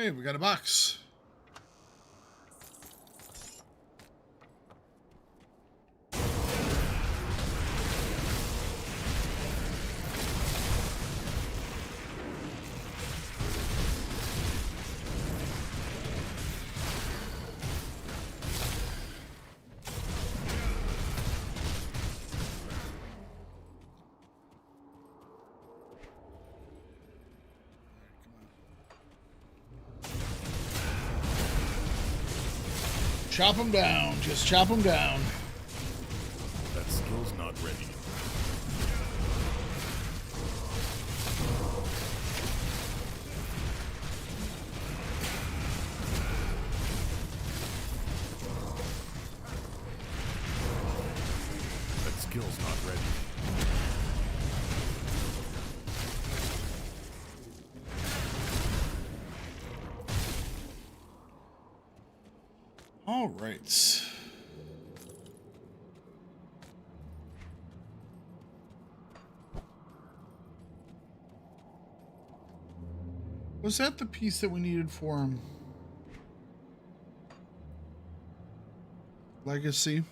Okay, we got a box. Chop them down. Just chop them down. That skill's not ready. That skill's not ready. All right. Was that the piece that we needed for him? Legacy?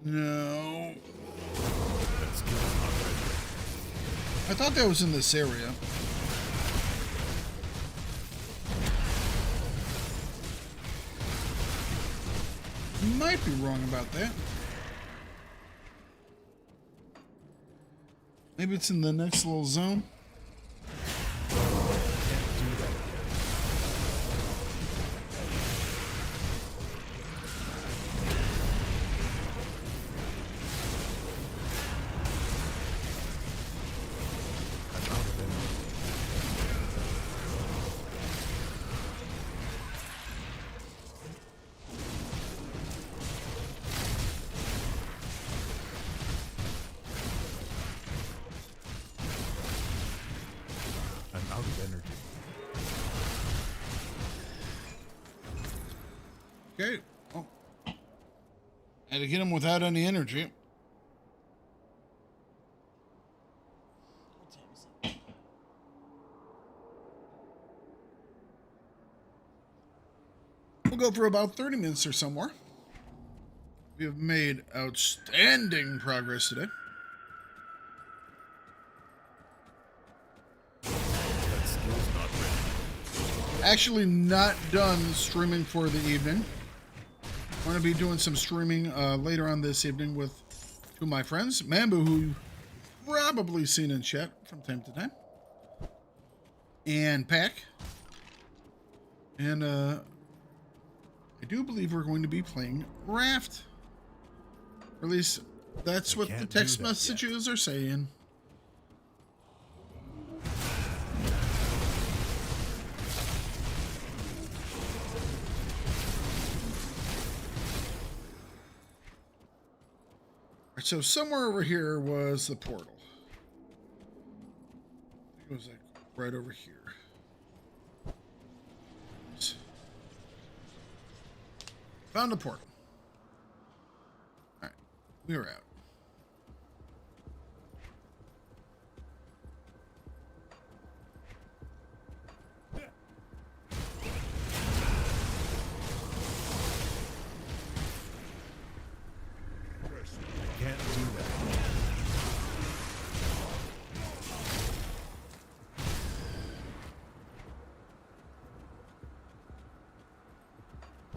No. That skill's not ready. I thought that was in this area. Might be wrong about that. Maybe it's in the next little zone. I'm out of energy. Okay. Oh. Had to get him without any energy. We'll go for about 30 minutes or so more. We have made outstanding progress today. That skill's not ready. Actually not done streaming for the evening. I'm going to be doing some streaming later on this evening with two of my friends. Mambu, who you've probably seen in chat from time to time. And Pack. And I do believe we're going to be playing Raft. Or at least that's what the can't do text that messages are saying. Alright, so somewhere over here was the portal. I think it was like right over here. Found a portal. Alright, we are out. Can't do that.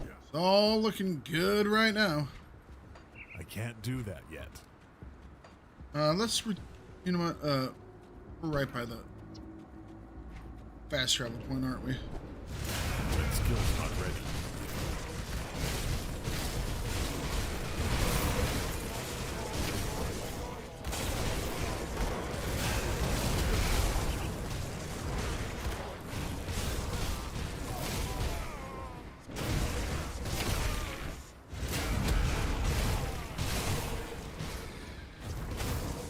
It's all looking good right now. I can't do that yet. You know what? We're right by the fast travel point, aren't we? That skill's not ready.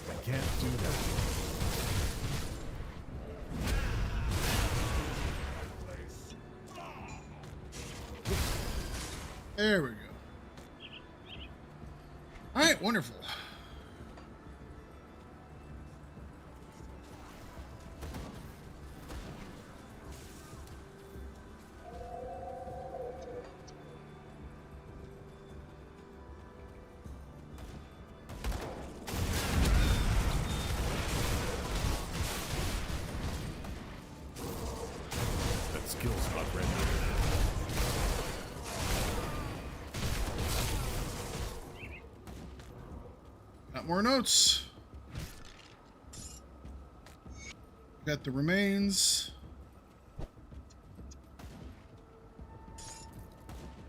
I can't do that. There we go. All right, wonderful. lot more notes. Got the remains.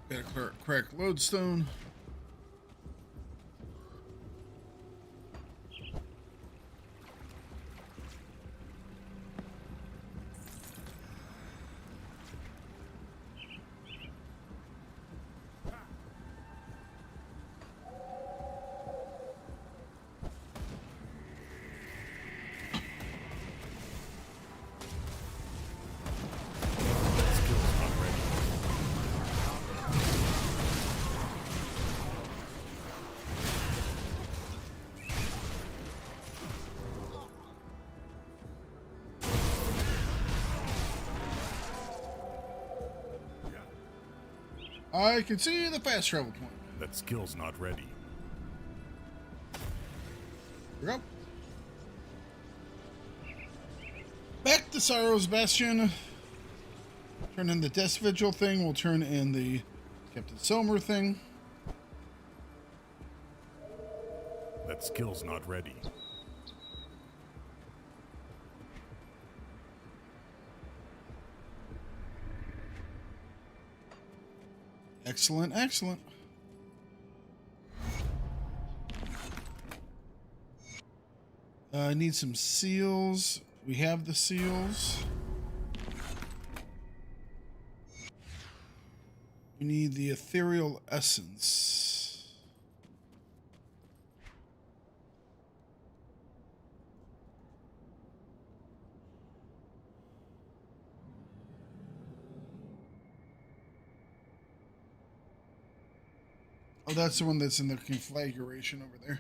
Got a crack lodestone. I can see the fast travel point. That skill's not ready. Here we go. Back to Sorrow's Bastion. Turn in the Death Vigil thing. We'll turn in the Captain Somer thing. That skill's not ready. Excellent, excellent. I need some seals. We have the seals. We need the ethereal essence. Oh, that's the one that's in the conflagration over there.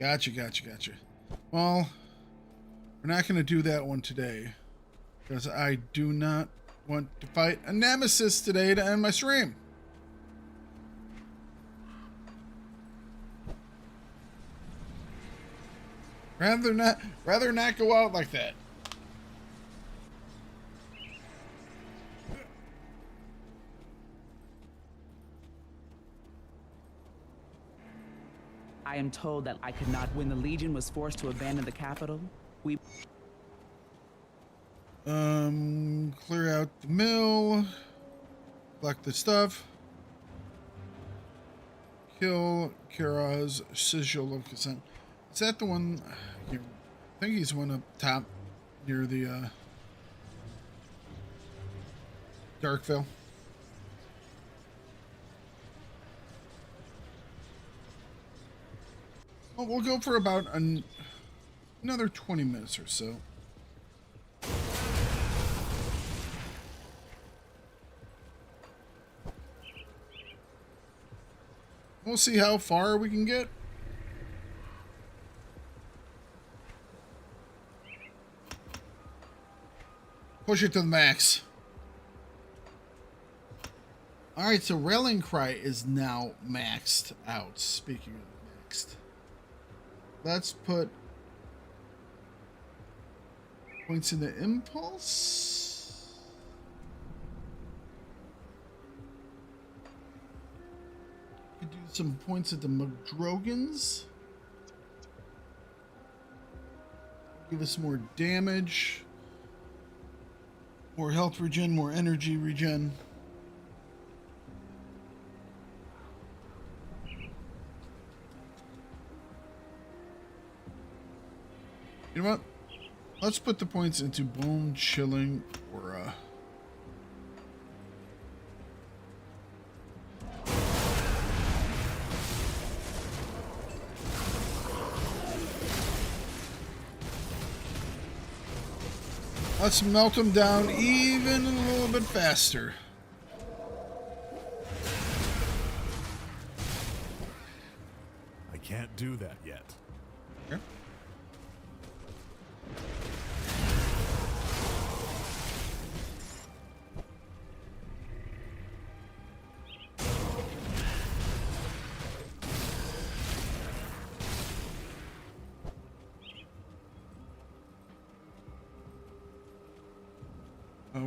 Gotcha, gotcha, gotcha. Well, we're not going to do that one today, because I do not want to fight a nemesis today to end my stream. Rather not go out like that. I am told that I could not. When the Legion was forced to abandon the capital, we... Clear out the mill. Collect the stuff. Kill Kara's sigil of consent. Is that the one? I think he's one up top near the Darkvale. Well, we'll go for about another 20 minutes or so. We'll see how far we can get. Push it to the max. Alright, so Rallying Cry is now maxed out. Speaking of maxed. Let's put points in the impulse. Could do some points at the Mugdrogans. Give us more damage. More health regen, more energy regen. You know what? Let's put the points into bone chilling or let's melt them down even a little bit faster. I can't do that yet. Okay.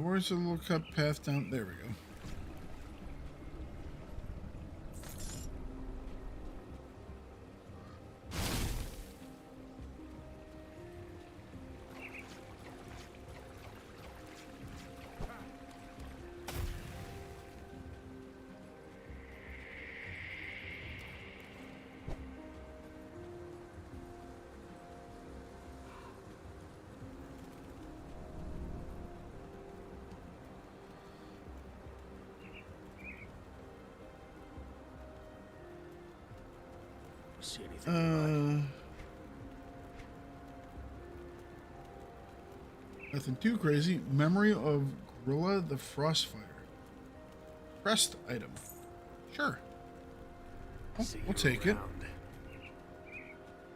Where's the little cut path down? There we go. see anything. Nothing too crazy. Memory of Gorilla the Frostfire. Crest item. Sure. We'll take it.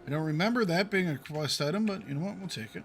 I don't remember that being a quest item, but you know what? We'll take it.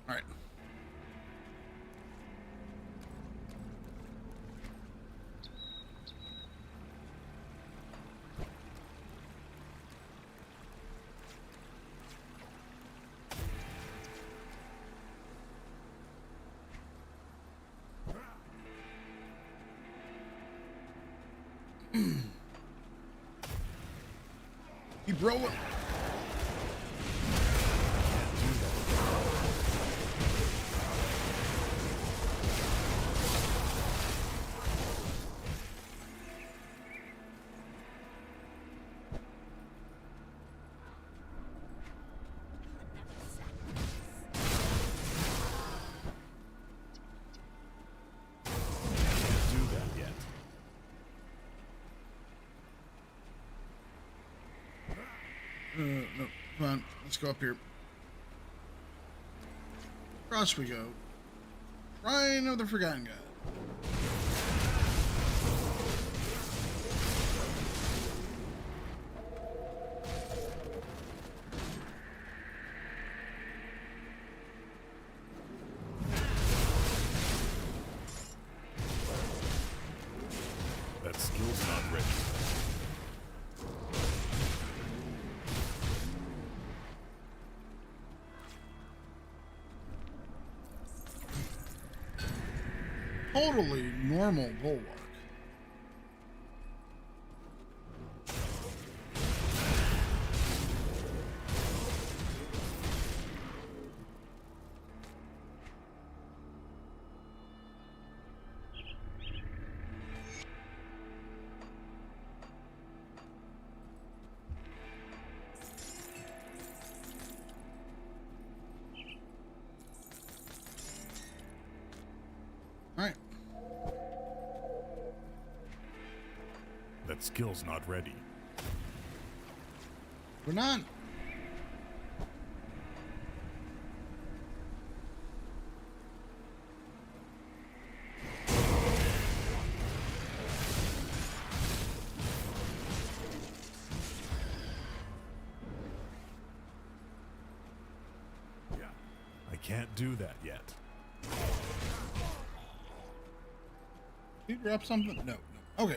All right. Keep rolling. No, come on. Let's go up here. Across we go. Shrine of the Forgotten God. That skill's not ready. Totally normal bulwark. All right. That skill's not ready. We're not. I can't do that yet. Did you drop something? No. Okay.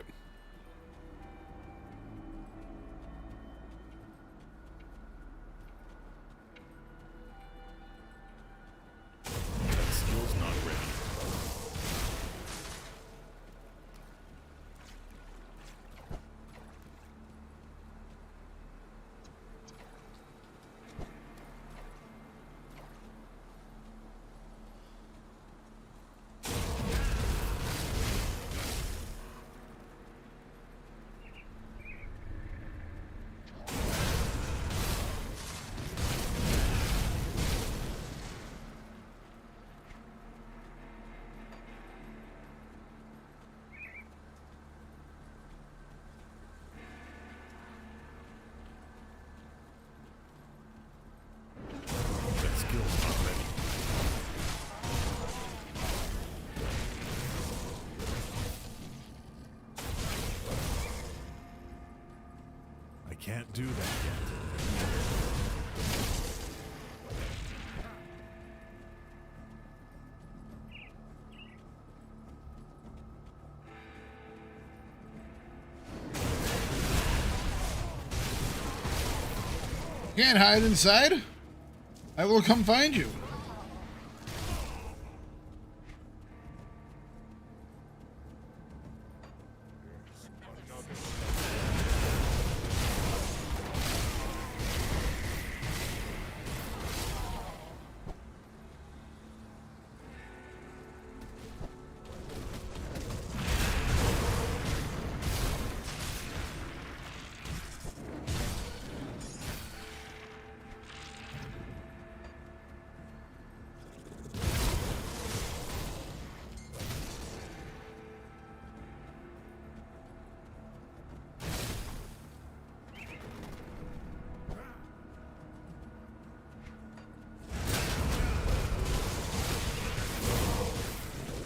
That skill's not ready. skill's not ready. I can't do that yet. Can't hide inside. I will come find you.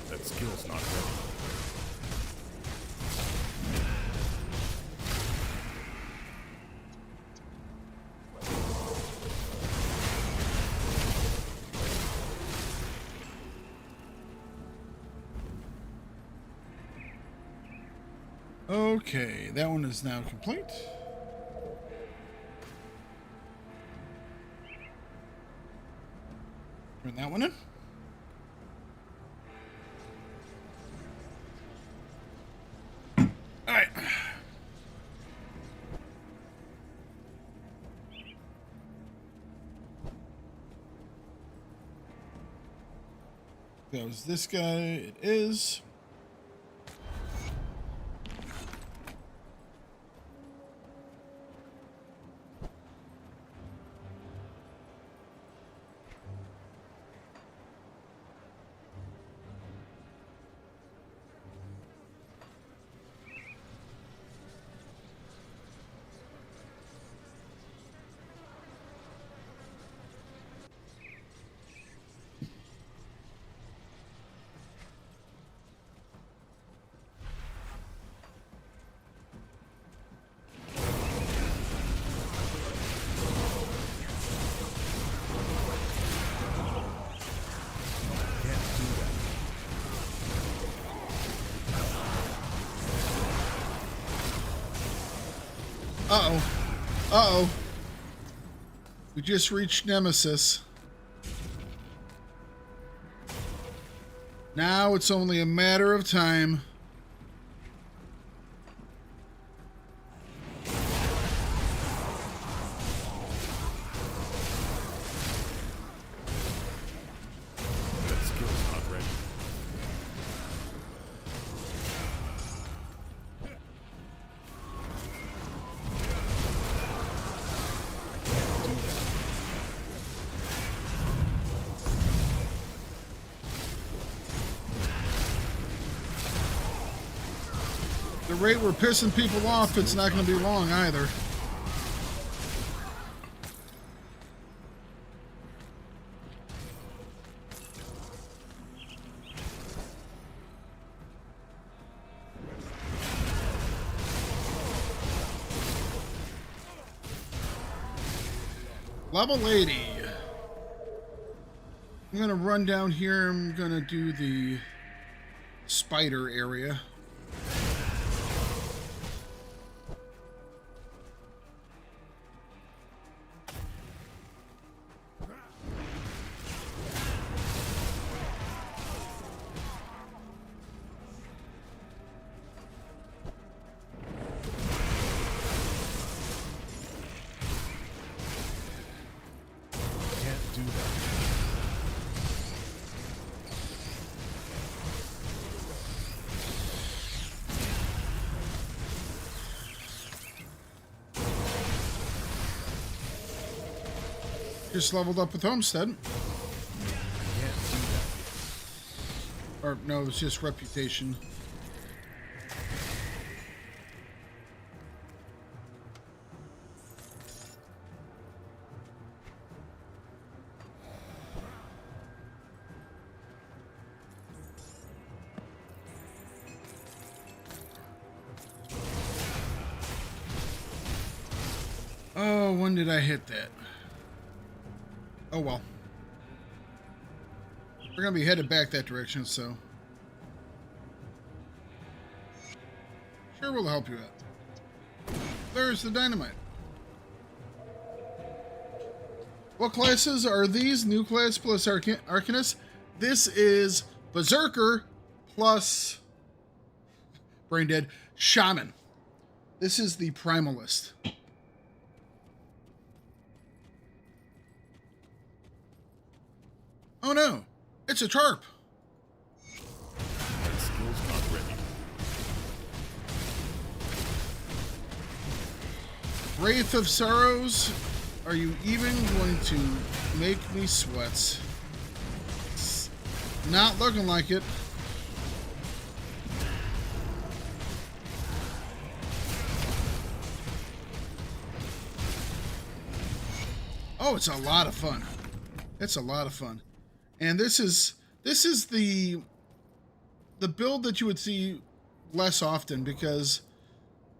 That skill's not ready. Okay, that one is now complete. Turn that one in. All right. That was this guy. It is. Uh-oh. Uh-oh. We just reached Nemesis. Now it's only a matter of time. That skill's not ready. The rate we're pissing people off, it's not going to be long either. Level 80. I'm going to run down here. I'm going to do the spider area. Can't do that. Just leveled up with Homestead. Can't do that. Or no, it's just reputation. Oh, when did I hit that? Oh well. We're gonna be headed back that direction, so sure we'll help you out. There's the dynamite. What classes are these? New class plus Arcanist. This is Berserker plus Brain Dead Shaman. This is the Primalist. Oh no, it's a tarp. That skill's not ready. Wraith of Sorrows, are you even going to make me sweats? It's not looking like it. Oh, it's a lot of fun. It's a lot of fun. And this is the build that you would see less often, because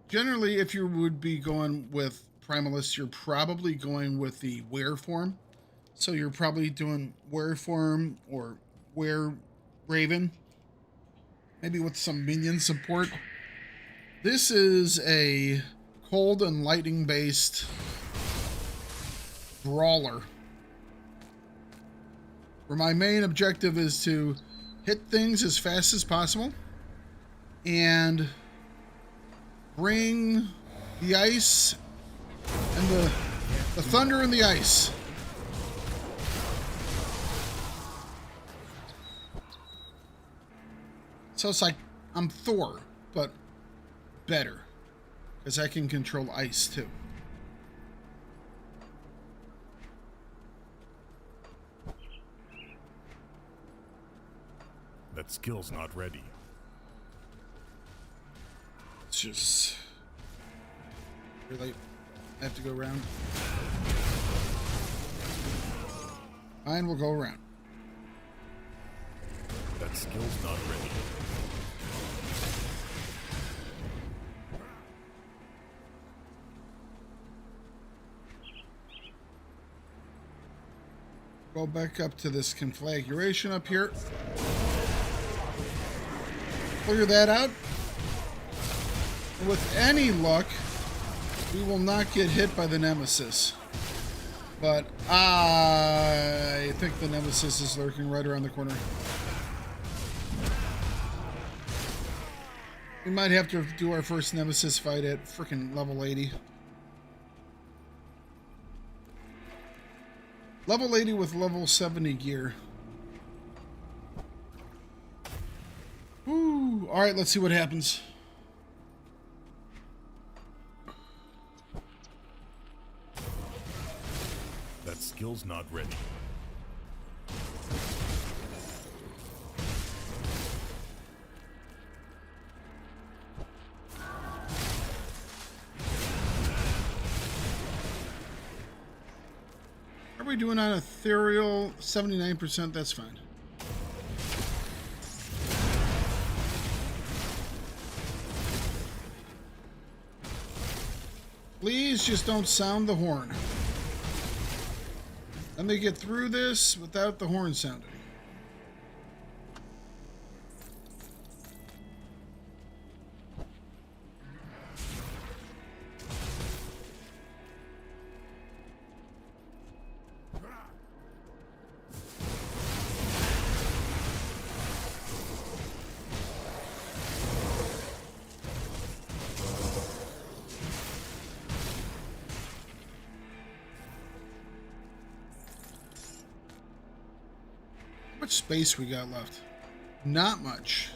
generally if you would be going with Primalist, you're probably going with the Were form. So you're probably doing Were form or Were Raven, maybe with some minion support. This is a cold and lightning based brawler, where my main objective is to hit things as fast as possible and bring the ice and the thunder and the ice. So it's like I'm Thor, but better, because I can control ice too. That skill's not ready. It's just really, I have to go around. Fine, we'll go around. That skill's not ready. Go back up to this conflagration up here. Clear that out. With any luck, we will not get hit by the Nemesis. But I think the Nemesis is lurking right around the corner. We might have to do our first Nemesis fight at freaking level 80. Level 80 with level 70 gear. Woo! Alright, let's see what happens. That skill's not ready. How are we doing on ethereal? 79%, that's fine. Please just don't sound the horn. Let me get through this without the horn sounding. How much space we got left? Not much.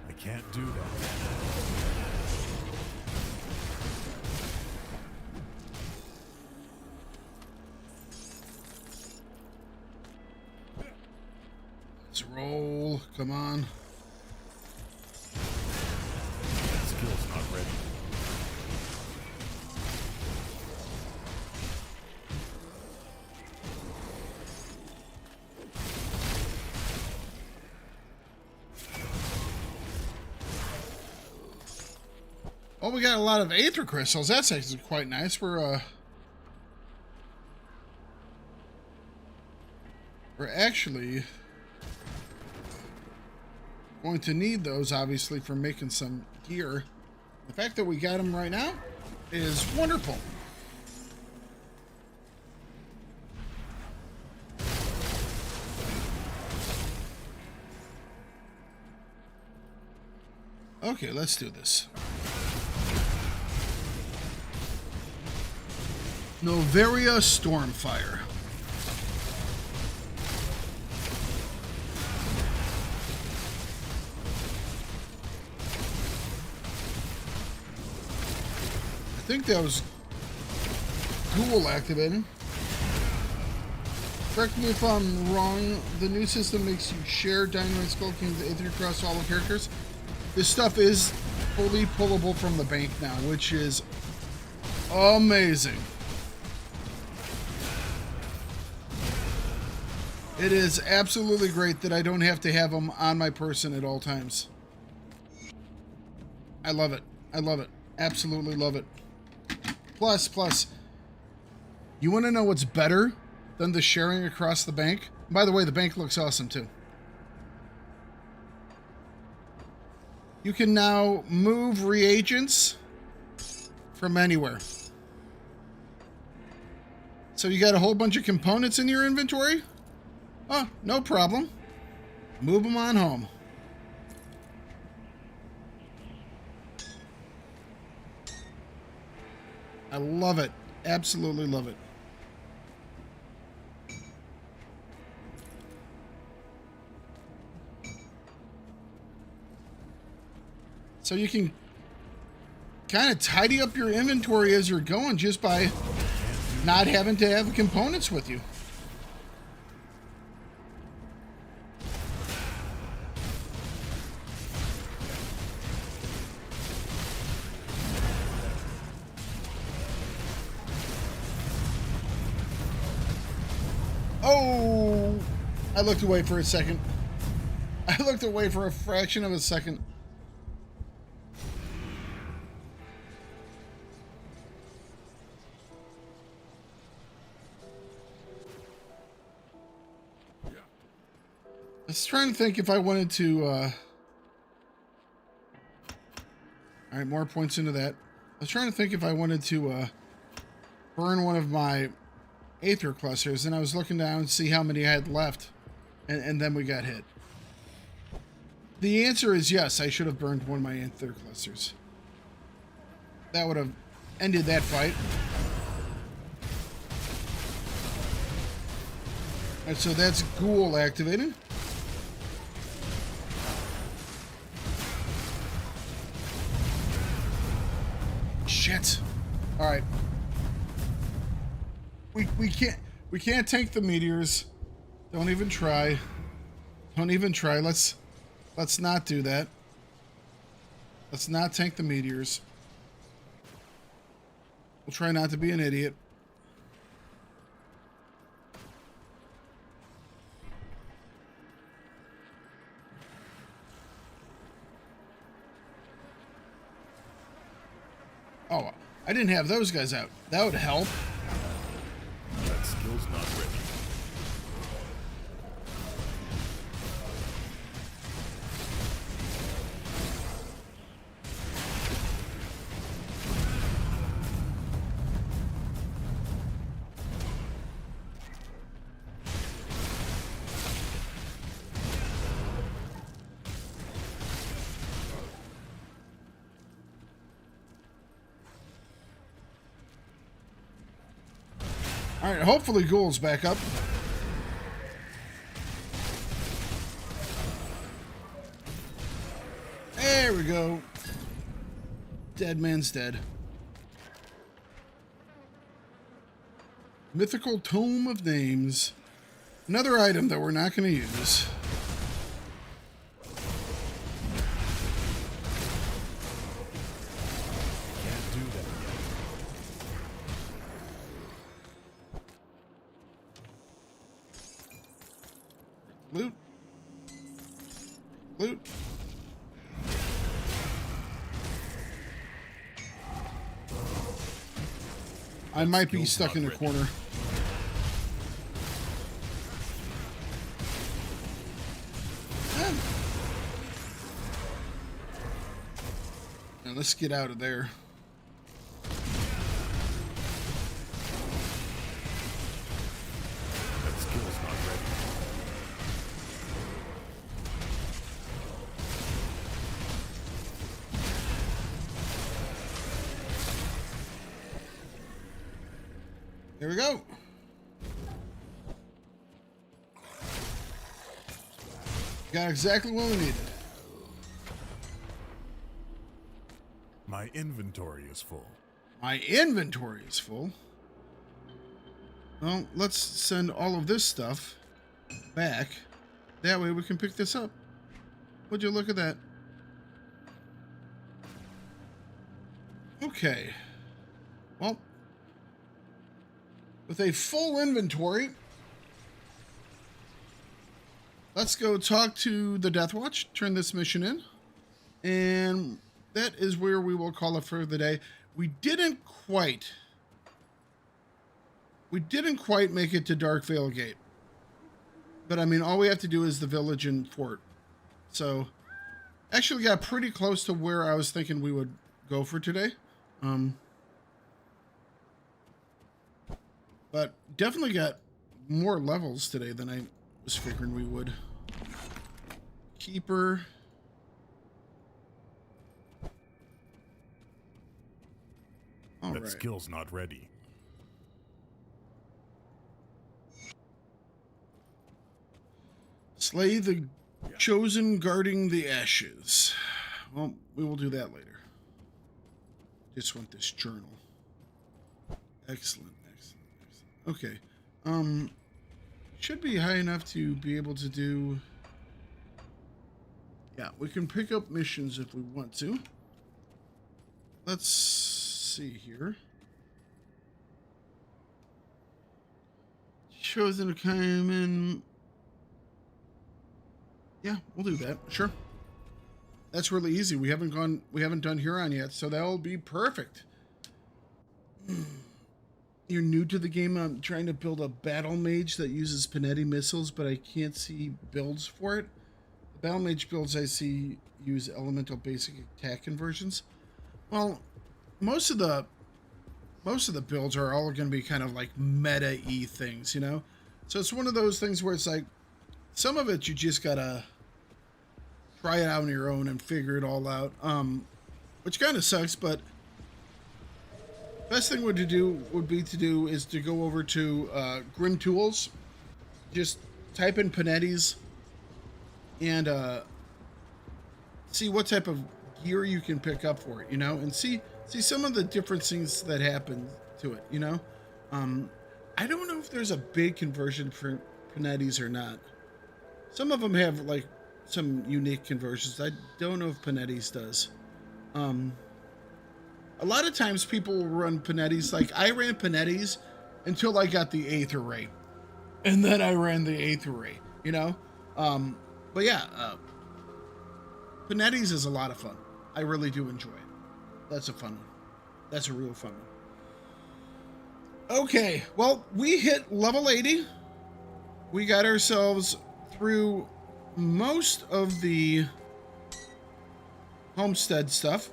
I can't do that. Let's roll. Come on. That skill's not ready. Oh, we got a lot of aether crystals. That's actually quite nice. We're actually going to need those, obviously, for making some gear. The fact that we got them right now is wonderful. Okay, let's do this. Novaria Stormfire. I think that was Ghoul activated. Correct me if I'm wrong. The new system makes you share Dynamite Skull King's Aether across all the characters. This stuff is fully pullable from the bank now, which is amazing. It is absolutely great that I don't have to have them on my person at all times. I love it. I love it. Absolutely love it. Plus, you want to know what's better than the sharing across the bank? By the way, the bank looks awesome too. You can now move reagents from anywhere. So you got a whole bunch of components in your inventory? Oh, no problem. Move them on home. I love it. Absolutely love it. So you can kind of tidy up your inventory as you're going just by not having to have components with you. Oh, I looked away for a second. I looked away for a fraction of a second. I was trying to think if I wanted to, all right, more points into that. I was trying to think if I wanted to, burn one of my Aether clusters, and I was looking down to see how many I had left, and then we got hit. The answer is yes, I should have burned one of my Aether clusters. That would have ended that fight. Alright, so that's Ghoul activated. Shit. Alright. We can't tank the meteors. Don't even try. Don't even try. Let's not do that. Let's not tank the meteors. We'll try not to be an idiot. Oh, I didn't have those guys out. That would help. That skill's not ready. All right, hopefully Ghoul's back up. There we go. Dead man's dead. Mythical Tome of Names. Another item that we're not going to use. Can't do that yet. Loot. Loot. I might be stuck in a corner. Now let's get out of there. That skill's not ready. Here we go. Got exactly what we needed. My inventory is full. My inventory is full. Well, let's send all of this stuff back. That way we can pick this up. Would you look at that? Okay. Well, with a full inventory, let's go talk to the Death Watch, turn this mission in, and that is where we will call it for the day. We didn't quite make it to Darkvale Gate. But I mean, all we have to do is the village and fort. So, actually got pretty close to where I was thinking we would go for today. But definitely got more levels today than I was figuring we would. Keeper. All That right. skill's not ready. Slay the chosen guarding the ashes. Well, we will do that later. Just want this journal. Excellent, excellent, excellent. Okay. Should be high enough to be able to do... Yeah, we can pick up missions if we want to. Let's see here. Chosen to come in. Yeah, we'll do that. Sure. That's really easy. We haven't done Huron yet, so that'll be perfect. You're new to the game. I'm trying to build a battle mage that uses Panetti missiles, but I can't see builds for it. The battle mage builds I see use elemental basic attack conversions. Well, most of the builds are all going to be kind of like meta-y things, you know? So it's one of those things where it's like, some of it you just gotta try it out on your own and figure it all out, which kind of sucks, but best thing would be to go over to Grim Tools, just type in Panetti's, and see what type of gear you can pick up for it, you know, and see some of the different things that happen to it, you know. I don't know if there's a big conversion for Panetti's or not. Some of them have like some unique conversions. I don't know if Panetti's does. A lot of times people will run Panetti's. Like I ran Panetti's until I got the Aether Ray, and then I ran the Aether Ray. You know, but yeah, Panetti's is a lot of fun. I really do enjoy it. That's a fun one. That's a real fun one. Okay, well, we hit level 80. We got ourselves through most of the Homestead stuff.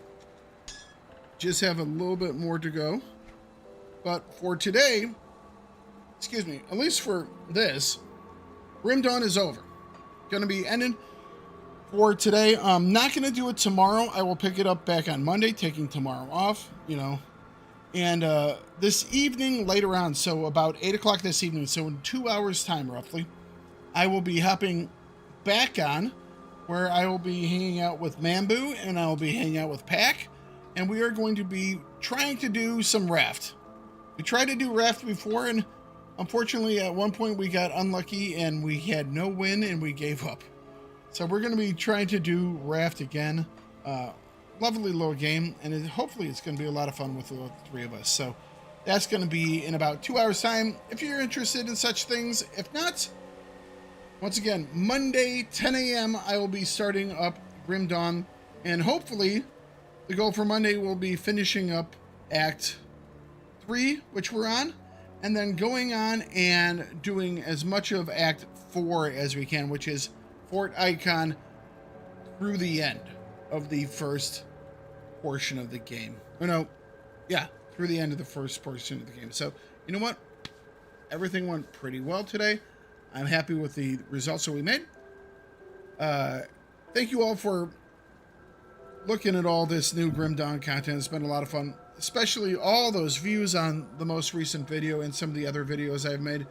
Just have a little bit more to go. But for today, excuse me, at least for this, Grim Dawn is over. Gonna be ending for today. I'm not gonna do it tomorrow. I will pick it up back on Monday, taking tomorrow off, you know. And this evening, later on, so about 8 o'clock this evening, so in 2 hours' time, roughly, I will be hopping back on, where I will be hanging out with Mambu, and I will be hanging out with Pack, and we are going to be trying to do some raft. We tried to do raft before, and unfortunately, at one point, we got unlucky, and we had no win, and we gave up. So we're going to be trying to do raft again. Lovely little game, and hopefully it's going to be a lot of fun with the three of us. So that's going to be in about 2 hours' time, if you're interested in such things. If not, once again, Monday, 10 a.m., I will be starting up Grim Dawn, and hopefully the goal for Monday will be finishing up Act 3, which we're on, and then going on and doing as much of Act 4 as we can, which is Fort Icon through the end of the first portion of the game. Oh no, yeah, through the end of the first portion of the game. So, you know what? Everything went pretty well today. I'm happy with the results that we made. Thank you all for looking at all this new Grim Dawn content. It's been a lot of fun, especially all those views on the most recent video and some of the other videos I've made.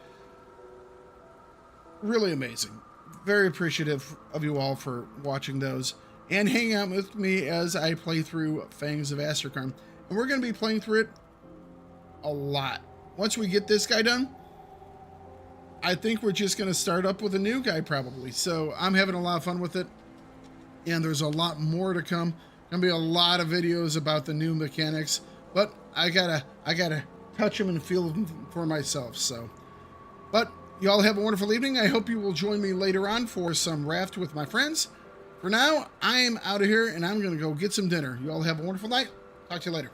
Really amazing. Very appreciative of you all for watching those and hanging out with me as I play through Fangs of Asterkarn. And we're going to be playing through it a lot. Once we get this guy done, I think we're just going to start up with a new guy probably. So I'm having a lot of fun with it. And there's a lot more to come. Gonna be a lot of videos about the new mechanics, but I gotta touch them and feel them for myself. So, but y'all have a wonderful evening. I hope you will join me later on for some raft with my friends. For now, I am out of here and I'm gonna go get some dinner. You all have a wonderful night. Talk to you later.